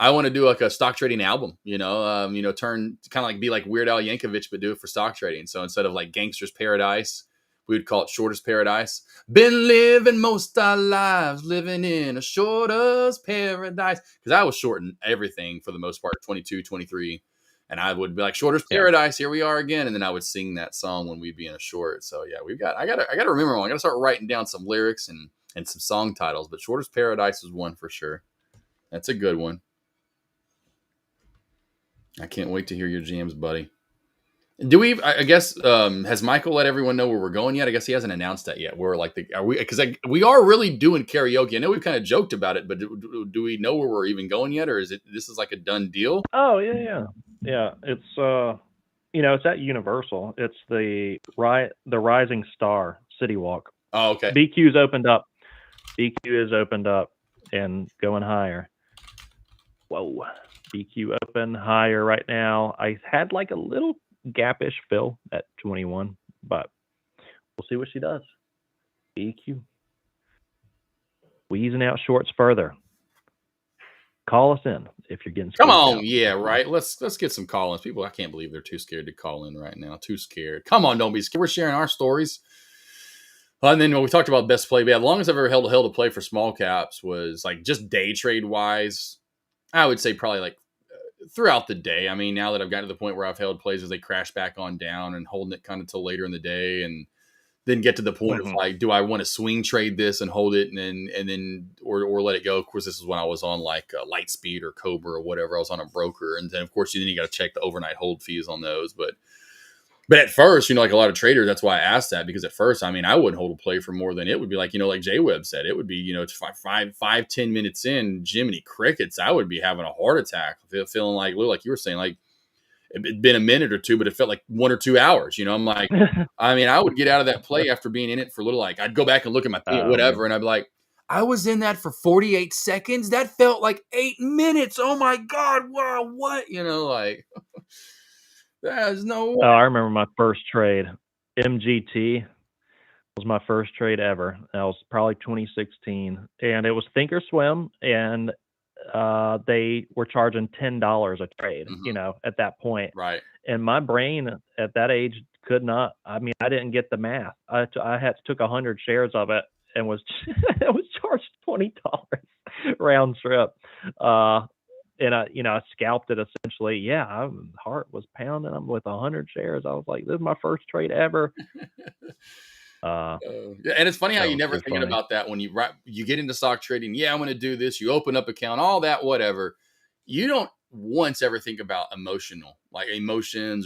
I want to do like a stock trading album, turn kind of like be like Weird Al Yankovic, but do it for stock trading. So instead of like Gangster's Paradise, we would call it Shorter's Paradise. Been living most our lives, living in a shorter's paradise. Because I was shorting everything for the most part, 22, 23. And I would be like, Shorter's Paradise, here we are again. And then I would sing that song when we'd be in a short. So yeah, I gotta remember one. I gotta start writing down some lyrics and some song titles. But Shorter's Paradise is one for sure. That's a good one. I can't wait to hear your jams, buddy. Do we? I guess has Michael let everyone know where we're going yet? I guess he hasn't announced that yet. We're like, are we? Because we are really doing karaoke. I know we've kind of joked about it, but do we know where we're even going yet, or is it this is like a done deal? Oh yeah. It's it's at Universal. It's the Rising Star City Walk. Oh, okay. BQ's opened up. BQ is opened up and going higher. Whoa, BQ open higher right now. I had like a little gapish fill at 21, but we'll see what she does. BQ wheezing out shorts further. Call us in if you're getting. Come on, out. yeah, right. Let's get some call-ins. People, I can't believe they're too scared to call in right now. Too scared. Come on, don't be scared. We're sharing our stories. And then when we talked about best play, yeah, the longest I've ever held a play for small caps was like just day trade wise. I would say probably like throughout the day. I mean, now that I've gotten to the point where I've held plays as they crash back on down and holding it kind of till later in the day, and then get to the point of like, do I want to swing trade this and hold it and then or let it go? Of course, this is when I was on like Lightspeed or Cobra or whatever. I was on a broker, and then of course you got to check the overnight hold fees on those, but at first, like a lot of traders, that's why I asked that, because at first, I mean, I wouldn't hold a play for more than it would be like, like Jay Webb said, it would be, it's 10 minutes in, Jiminy Crickets, I would be having a heart attack, feeling like you were saying, like it'd been a minute or two, but it felt like 1 or 2 hours, I'm like, I mean, I would get out of that play after being in it for a little, like I'd go back and look at my thing, whatever. And I'd be like, I was in that for 48 seconds. That felt like 8 minutes. Oh my God. Wow. What, like, there's no way. Oh, I remember my first trade. MGT was my first trade ever. That was probably 2016, and it was Thinkorswim, and they were charging $10 a trade. At that point, right? And my brain at that age could not. I mean, I didn't get the math. I took 100 shares of it and was it was charged $20 round trip. And I scalped it essentially. Yeah, heart was pounding. I'm with 100 shares. I was like, this is my first trade ever. And it's funny how you never think about that when you get into stock trading. Yeah, I'm going to do this. You open up account, all that, whatever. You don't once ever think about emotions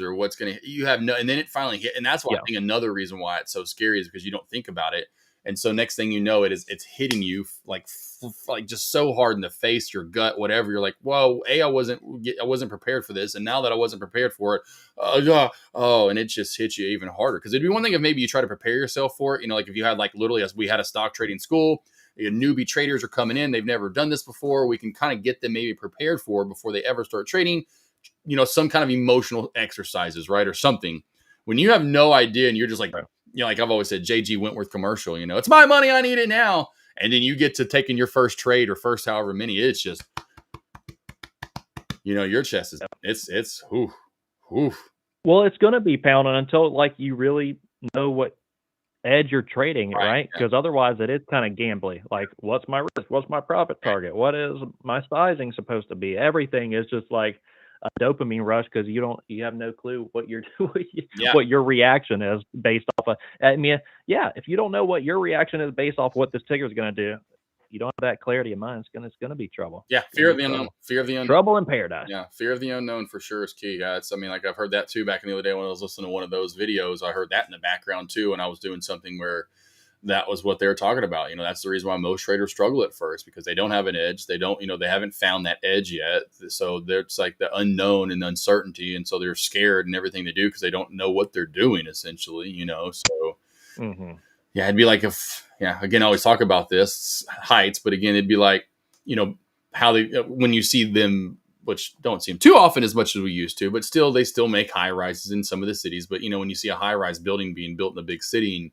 or what's going to. You have no, and then it finally hit, and that's why I think another reason why it's so scary is because you don't think about it. And so next thing you know, it's hitting you like just so hard in the face, your gut, whatever. You're like, whoa, I wasn't prepared for this. And now that I wasn't prepared for it, and it just hits you even harder. Because it'd be one thing if maybe you try to prepare yourself for it. Like if you had like literally, as we had a stock trading school, newbie traders are coming in. They've never done this before. We can kind of get them maybe prepared for before they ever start trading, some kind of emotional exercises, right? Or something. When you have no idea and you're just like, like I've always said, JG Wentworth commercial, it's my money. I need it now. And then you get to taking your first trade or first however many, it's just, your chest is, it's, oof. Well, it's going to be pounding until like you really know what edge you're trading, right? Because otherwise it is kind of gambly. Like, what's my risk? What's my profit target? What is my sizing supposed to be? Everything is just like a dopamine rush because you have no clue what you're doing, what your reaction is based off of. I mean, if you don't know what your reaction is based off what this ticker is going to do, you don't have that clarity of mind. It's going to be trouble. Yeah, fear of the unknown. Trouble in paradise. Yeah, fear of the unknown for sure is key, guys. I mean, like I've heard that too back in the other day when I was listening to one of those videos. I heard that in the background too, and I was doing something where that was what they were talking about. That's the reason why most traders struggle at first, because they don't have an edge. They don't, they haven't found that edge yet. So it's like the unknown and uncertainty. And so they're scared in everything they do because they don't know what they're doing essentially, So it'd be like again, I always talk about this heights, but again, it'd be like, how they, when you see them, which don't see them too often as much as we used to, but still, they still make high rises in some of the cities. But, when you see a high rise building being built in a big city and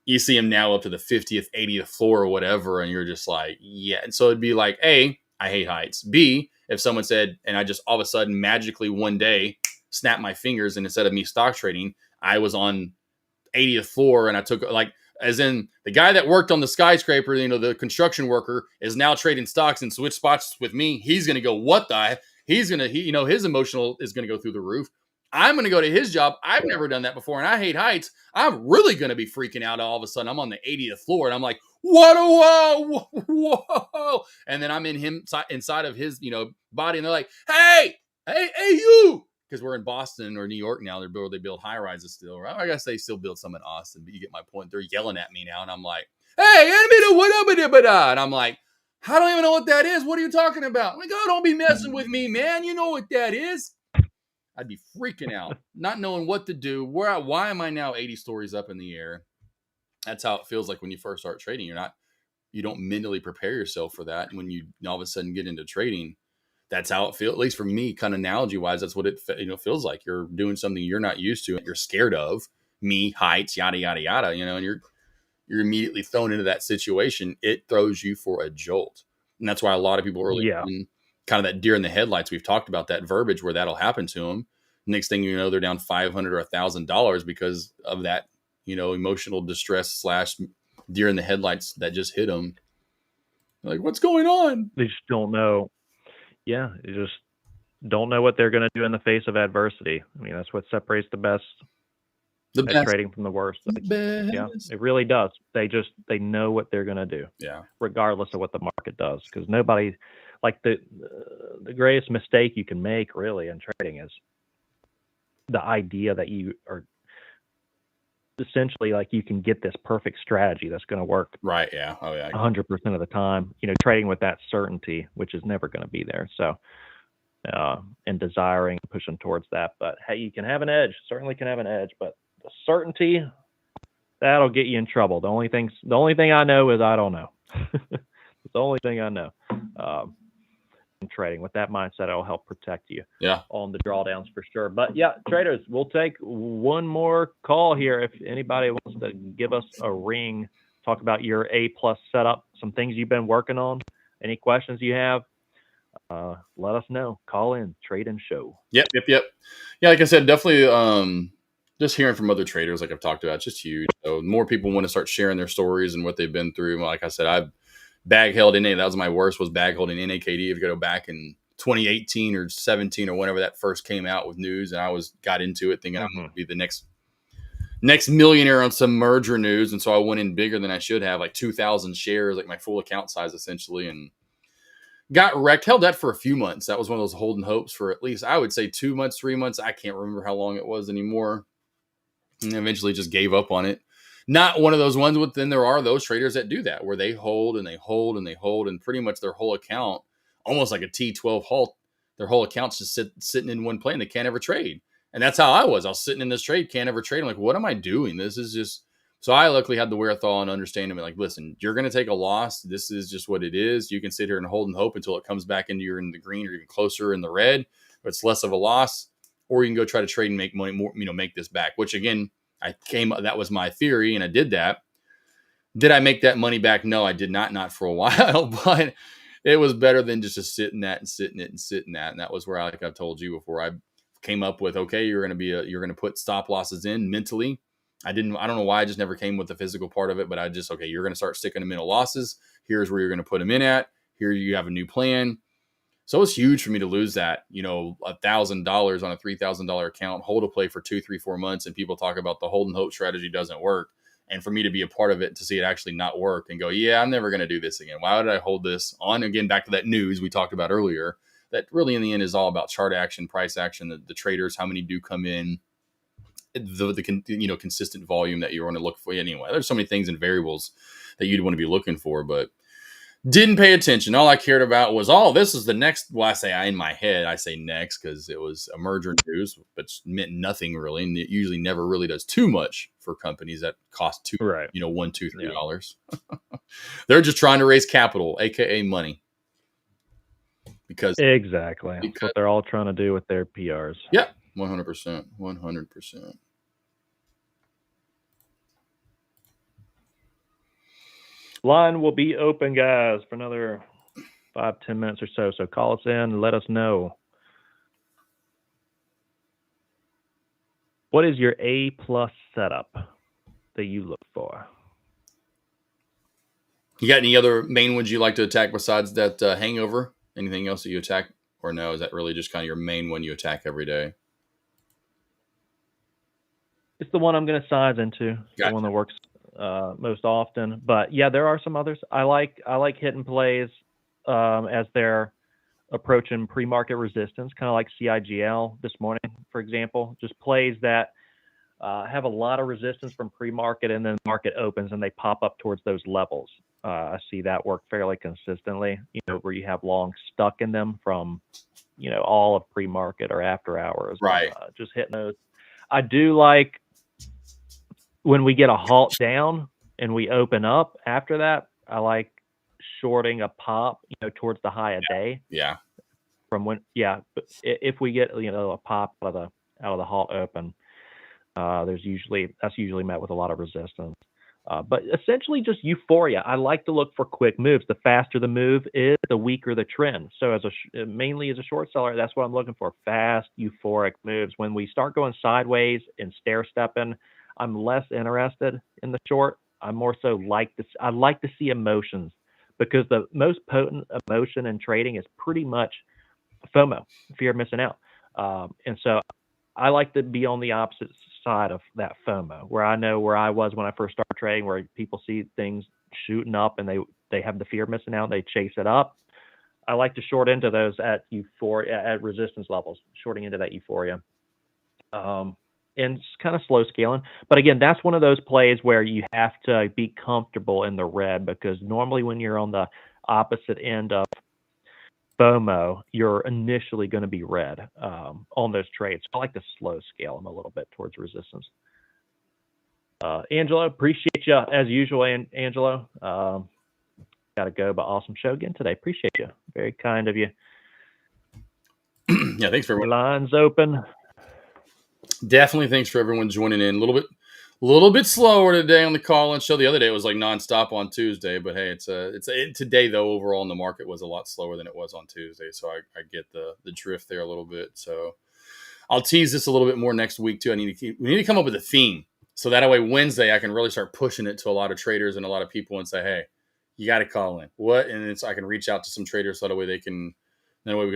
you see them now up to the 50th, 80th floor or whatever, and you're just like, yeah. And so it'd be like, A, I hate heights. B, if someone said, and I just all of a sudden magically one day snapped my fingers and instead of me stock trading, I was on 80th floor and I took as in the guy that worked on the skyscraper, the construction worker is now trading stocks and switch spots with me. He's going to go, what the? His emotional is going to go through the roof. I'm going to go to his job. I've never done that before, and I hate heights. I'm really going to be freaking out all of a sudden. I'm on the 80th floor, and I'm like, what? Whoa. And then I'm inside of his, body, and they're like, hey, you, because we're in Boston or New York now. They build high rises still. Right? I guess they still build some in Austin, but you get my point. They're yelling at me now, and I'm like, "Hey, and I'm like, I don't even know what that is. What are you talking about? I'm like, oh, don't be messing with me, man. You know what that is." I'd be freaking out, not knowing what to do. Why am I now 80 stories up in the air? That's how it feels like when you first start trading. You don't mentally prepare yourself for that. And when you all of a sudden get into trading, that's how it feels. At least for me, kind of analogy wise, that's what it feels like. You're doing something you're not used to, and you're scared of. Heights, yada yada yada. And you're immediately thrown into that situation. It throws you for a jolt, and that's why a lot of people early on, kind of that deer in the headlights. We've talked about that verbiage where that'll happen to them. Next thing you know, they're down $500 or $1,000 because of that, emotional distress / deer in the headlights that just hit them. Like, what's going on? They just don't know. Yeah, you just don't know what they're going to do in the face of adversity. I mean, that's what separates the best at trading from the worst. Yeah, it really does. They know what they're going to do. Yeah, regardless of what the market does, because nobody, like the greatest mistake you can make really in trading is the idea that you are essentially like you can get this perfect strategy that's going to work. Right. Yeah. Oh yeah. 100% of the time, trading with that certainty, which is never going to be there. So, and desiring, pushing towards that, but hey, you can have an edge, certainly can have an edge, but the certainty, that'll get you in trouble. The only thing I know is I don't know. It's the only thing I know. In trading with that mindset, it'll help protect you on the drawdowns for sure. But yeah, traders, we'll take one more call here. If anybody wants to give us a ring, talk about your A+ setup, some things you've been working on, any questions you have, let us know. Call in, trade and show. Yep. Yeah, like I said, definitely just hearing from other traders, like I've talked about, it's just huge. So more people want to start sharing their stories and what they've been through. Like I said, I've bag held NA. That was my worst, was bag holding NAKD. If you go back in 2018 or 17 or whenever that first came out with news, and I got into it thinking I'm going to be the next millionaire on some merger news. And so I went in bigger than I should have, like 2,000 shares, like my full account size essentially, and got wrecked. Held that for a few months. That was one of those holding hopes for at least, I would say 2 months, 3 months. I can't remember how long it was anymore. And eventually just gave up on it. Not one of those ones, but then there are those traders that do that, where they hold and they hold and they hold, and pretty much their whole account, almost like a T12 halt, their whole account's just sitting in one play and they can't ever trade. And that's how I was. I was sitting in this trade, can't ever trade. I'm like, what am I doing? This is just... So I luckily had the wherewithal and understanding, like, listen, you're going to take a loss. This is just what it is. You can sit here and hold and hope until it comes back into you're in the green or even closer in the red, but it's less of a loss. Or you can go try to trade and make money more, make this back, which again, that was my theory, and I did that. Did I make that money back? No, I did not for a while, but it was better than just sitting that and sitting it and sitting that. And that was where, like I've told you before, I came up with, okay, you're going to put stop losses in mentally. I don't know why I just never came with the physical part of it, but okay, you're going to start sticking them in losses. Here's where you're going to put them in at. Here you have a new plan. So it's huge for me to lose that, $1,000 on a $3,000 account, hold a play for 2, 3, 4 months. And people talk about the hold and hope strategy doesn't work. And for me to be a part of it, to see it actually not work and go, yeah, I'm never going to do this again. Why would I hold this on? Again, back to that news we talked about earlier, that really in the end is all about chart action, price action, the traders, how many do come in, the consistent volume that you want to look for. Anyway, there's so many things and variables that you'd want to be looking for, but didn't pay attention. All I cared about was, this is the next. Well, in my head, I say next because it was a merger news, but meant nothing really. And it usually never really does too much for companies that cost $1, $2, $3. They're just trying to raise capital, aka money. Because that's what they're all trying to do with their PRs. Yeah, 100%, 100%. Line will be open, guys, for another 5-10 minutes or so. So call us in and let us know. What is your A+ setup that you look for? You got any other main ones you like to attack besides that hangover? Anything else that you attack? Or no, is that really just kind of your main one you attack every day? It's the one I'm going to size into. Gotcha. The one that works most often, but yeah, there are some others. I like hidden plays as they're approaching pre-market resistance, kind of like CIGL this morning, for example. Just plays that have a lot of resistance from pre-market, and then market opens and they pop up towards those levels. I see that work fairly consistently, where you have long stuck in them from, all of pre-market or after hours. Right. Just hitting those. I do like when we get a halt down and we open up after that. I like shorting a pop, towards the high of day. Yeah. From when, but if we get, a pop out of the halt open, that's usually met with a lot of resistance. But essentially just euphoria. I like to look for quick moves. The faster the move is, the weaker the trend. So mainly as a short seller, that's what I'm looking for. Fast, euphoric moves. When we start going sideways and stair stepping, I'm less interested in the short. I more so I like to see emotions, because the most potent emotion in trading is pretty much FOMO, fear of missing out. And so I like to be on the opposite side of that FOMO, where I know where I was when I first started trading, where people see things shooting up and they have the fear of missing out, they chase it up. I like to short into those at resistance levels, shorting into that euphoria. And it's kind of slow scaling. But again, that's one of those plays where you have to be comfortable in the red, because normally when you're on the opposite end of FOMO, you're initially going to be red on those trades. I like to slow scale them a little bit towards resistance. Angelo, appreciate you as usual, Angelo. Got to go, but awesome show again today. Appreciate you. Very kind of you. Yeah, thanks for everyone. Lines open. Definitely thanks for everyone joining in. A little bit slower today on the call-in show. The other day it was like nonstop on Tuesday, but hey, it's today though. Overall in the market was a lot slower than it was on Tuesday, so I get the drift there a little bit. So I'll tease this a little bit more next week too. We need to come up with a theme, so that way Wednesday I can really start pushing it to a lot of traders and a lot of people and say, hey, you got to call in. What? And I can reach out to some traders so that way we can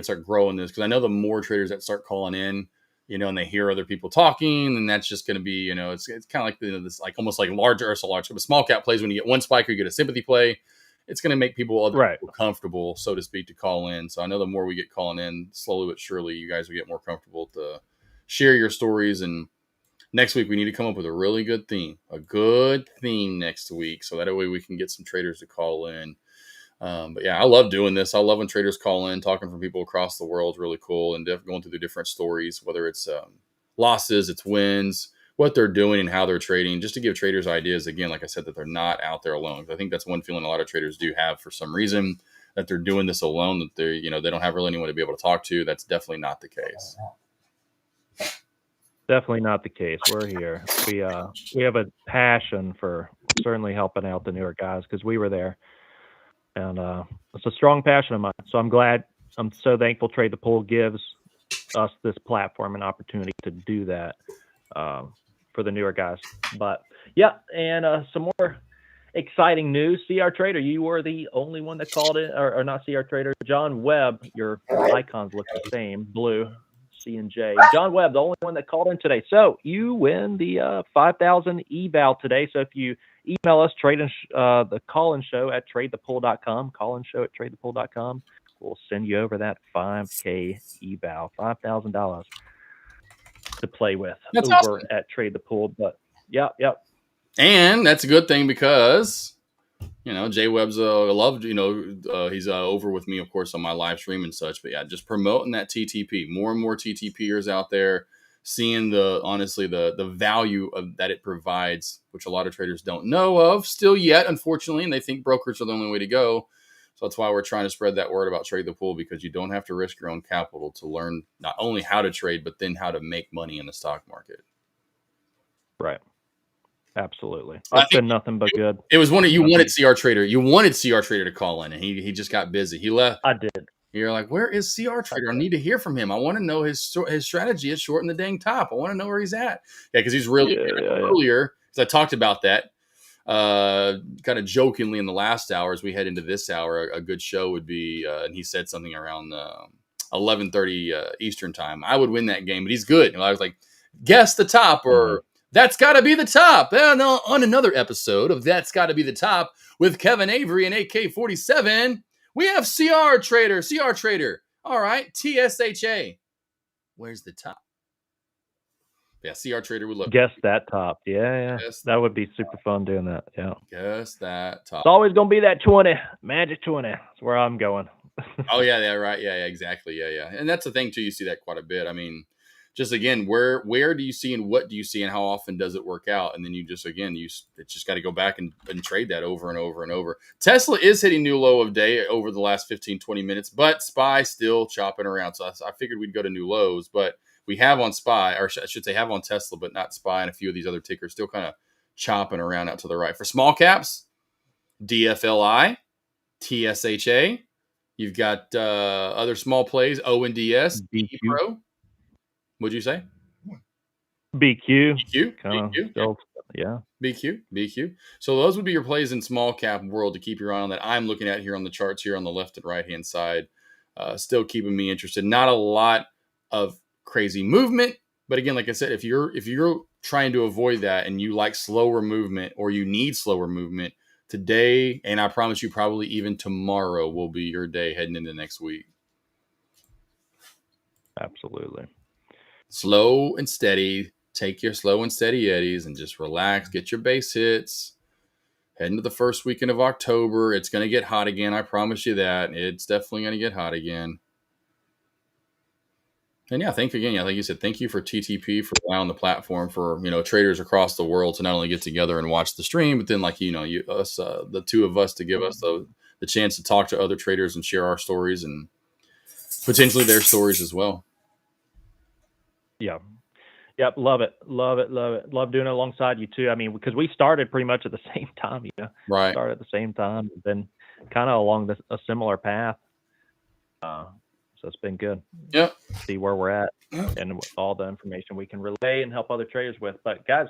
start growing this, because I know the more traders that start calling in, and they hear other people talking, and that's just going to be, it's kind of like this, like almost like larger, but small cap plays. When you get one spike or you get a sympathy play, it's going to make people comfortable, so to speak, to call in. So I know the more we get calling in, slowly but surely, you guys will get more comfortable to share your stories. And next week we need to come up with a really good theme, next week, so that way we can get some traders to call in. But yeah, I love doing this. I love when traders call in, talking from people across the world. Really cool. And going through the different stories, whether it's losses, it's wins, what they're doing and how they're trading, just to give traders ideas. Again, like I said, that they're not out there alone. I think that's one feeling a lot of traders do have for some reason, that they're doing this alone, that they don't have really anyone to be able to talk to. That's definitely not the case. Definitely not the case. We're here. We have a passion for certainly helping out the newer guys, because we were there. And it's a strong passion of mine. So I'm so thankful Trade the Pool gives us this platform and opportunity to do that for the newer guys. But yeah, and some more exciting news. CR Trader, you were the only one that called it, or not CR Trader, John Webb. Your icons look the same, blue, C and J. John Webb, the only one that called in today. So you win the 5,000 eval today. So if you email us, the call-in show at tradethepool.com, call-in show at tradethepool.com, we'll send you over that 5K eval, $5,000 to play with. That's over awesome. At Trade the Pool. But yep. And that's a good thing, because Jay Webb's loved, he's over with me, of course, on my live stream and such. But yeah, just promoting that TTP. More and more TTPers out there, seeing the value that it provides, which a lot of traders don't know of still yet, unfortunately, and they think brokers are the only way to go. So that's why we're trying to spread that word about Trade the Pool, because you don't have to risk your own capital to learn not only how to trade, but then how to make money in the stock market. Right. Absolutely. It's been nothing but good. It was you wanted CR Trader. You wanted CR Trader to call in, and he just got busy. He left. I did. You're like, where is CR Trader? I need to hear from him. I want to know his strategy is shorting the dang top. I want to know where he's at. Yeah, because he's really earlier. Because I talked about that kind of jokingly in the last hour. As we head into this hour, a good show would be, and he said something around 11:30 Eastern time. I would win that game, but he's good. I was like, guess the top, or that's got to be the top. And on another episode of That's Got to Be the Top with Kevin Avery and AK-47. We have CR Trader. CR Trader, All right, TSHA. Where's the top? Yeah, CR Trader would love. Guess that top. Yeah. Guess That would be super fun doing that. Yeah. Guess that top. It's always gonna be that 20, magic 20. That's where I'm going. Oh yeah, right. Yeah, exactly. Yeah. And that's the thing too. You see that quite a bit. I mean, just again, where do you see and what do you see and how often does it work out? And then you just it's just got to go back and trade that over and over and over. Tesla is hitting new low of day over the last 15, 20 minutes, but SPY still chopping around. So I figured we'd go to new lows, but we have on SPY, or I should say have on Tesla, but not SPY, and a few of these other tickers still kind of chopping around out to the right. For small caps, DFLI, TSHA. You've got other small plays, ONDS, BQ. Pro. What'd you say? BQ. BQ. Still, yeah. BQ. So those would be your plays in small cap world to keep your eye on that I'm looking at here on the charts here on the left and right hand side. Still keeping me interested. Not a lot of crazy movement, but again, like I said, if you're trying to avoid that and you like slower movement or you need slower movement, today, and I promise you probably even tomorrow will be your day heading into next week. Absolutely. Slow and steady. Take your slow and steady eddies and just relax. Get your base hits. Head into the first weekend of October. It's going to get hot again. I promise you that. It's definitely going to get hot again. And yeah, like you said, thank you for TTP for allowing the platform for, traders across the world to not only get together and watch the stream, but then the two of us to give us the chance to talk to other traders and share our stories and potentially their stories as well. Yeah. Yep. Love it. Love doing it alongside you too. I mean, because we started pretty much at the same time, Right. Started at the same time, and then kind of along a similar path. So it's been good. Yep. See where we're at and with all the information we can relay and help other traders with. But guys,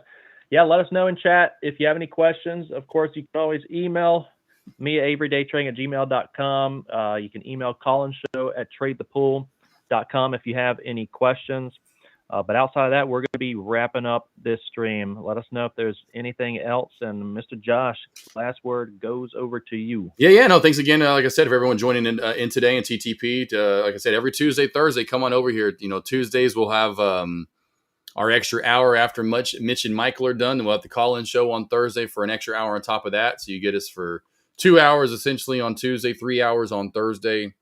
yeah, let us know in chat if you have any questions. Of course, you can always email me at averydaytrading@gmail.com. You can email collinshow@tradethepool.com if you have any questions. But outside of that, we're going to be wrapping up this stream. Let us know if there's anything else. And Mr. Josh, last word goes over to you. Yeah. No, thanks again. Like I said, for everyone joining in today in TTP, like I said, every Tuesday, Thursday, come on over here. Tuesdays we'll have our extra hour after Mitch and Michael are done. And we'll have the call-in show on Thursday for an extra hour on top of that. So you get us for 2 hours essentially on Tuesday, 3 hours on Thursday.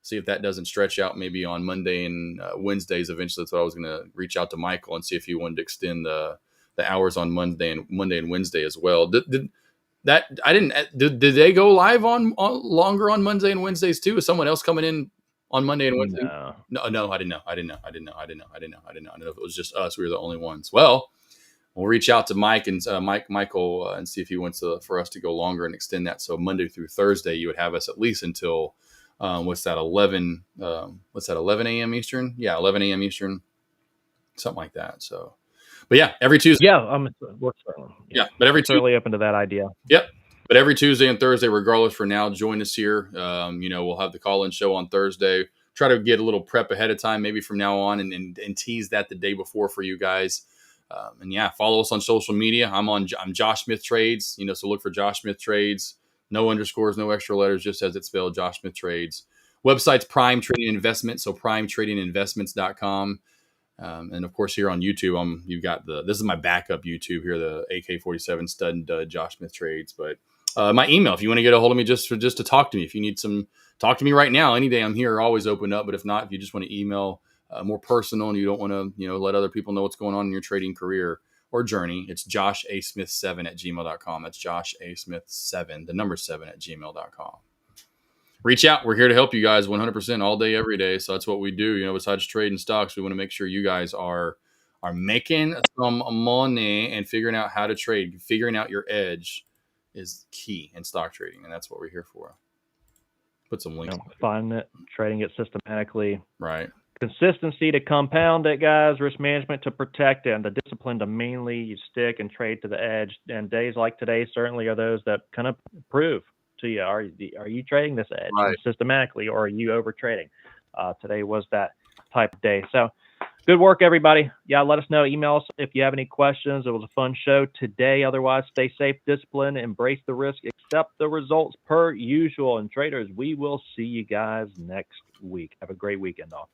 See if that doesn't stretch out maybe on Monday and Wednesdays eventually. That's what I was going to reach out to Michael and see if he wanted to extend the hours on Monday and Wednesday as well. Did they go live on longer on Monday and Wednesdays too? Is someone else coming in on Monday and Wednesday? No, I didn't know. I didn't know if it was just us. We were the only ones. Well, we'll reach out to Mike and Michael and see if he wants for us to go longer and extend that. So Monday through Thursday, you would have us at least until 11 a.m. Eastern? Yeah, 11 a.m. Eastern, something like that. So, but yeah, every Tuesday. Yeah, But every Tuesday, open to that idea. Yep. But every Tuesday and Thursday, regardless, for now, join us here. We'll have the call-in show on Thursday. Try to get a little prep ahead of time, maybe from now on, and tease that the day before for you guys. Follow us on social media. I'm Josh Smith Trades. So look for Josh Smith Trades. No underscores, no extra letters, just as it's spelled, Josh Smith Trades. Website's Prime Trading Investment, so primetradinginvestments.com. And of course, here on YouTube, you've got this is my backup YouTube here, the AK-47 Stud and Dud Josh Smith Trades. But my email, if you want to get a hold of me just to talk to me, if you need talk to me right now, any day I'm here, always open up. But if not, if you just want to email more personal and you don't want to, let other people know what's going on in your trading career or journey, it's joshasmith7@gmail.com. That's joshasmith7, the number 7@gmail.com. Reach out. We're here to help you guys 100% all day, every day. So that's what we do. Besides trading stocks, we want to make sure you guys are making some money and figuring out how to trade. Figuring out your edge is key in stock trading, and that's what we're here for. Put some links. Finding it, trading it systematically. Right. Consistency to compound it, guys. Risk management to protect it, and the discipline to mainly you stick and trade to the edge. And days like today certainly are those that kind of prove to you, are you trading this edge systematically, or are you over trading? Today was that type of day. So good work, everybody. Yeah, let us know. Email us if you have any questions. It was a fun show today. Otherwise, stay safe, disciplined, embrace the risk, accept the results per usual. And traders, we will see you guys next week. Have a great weekend, all.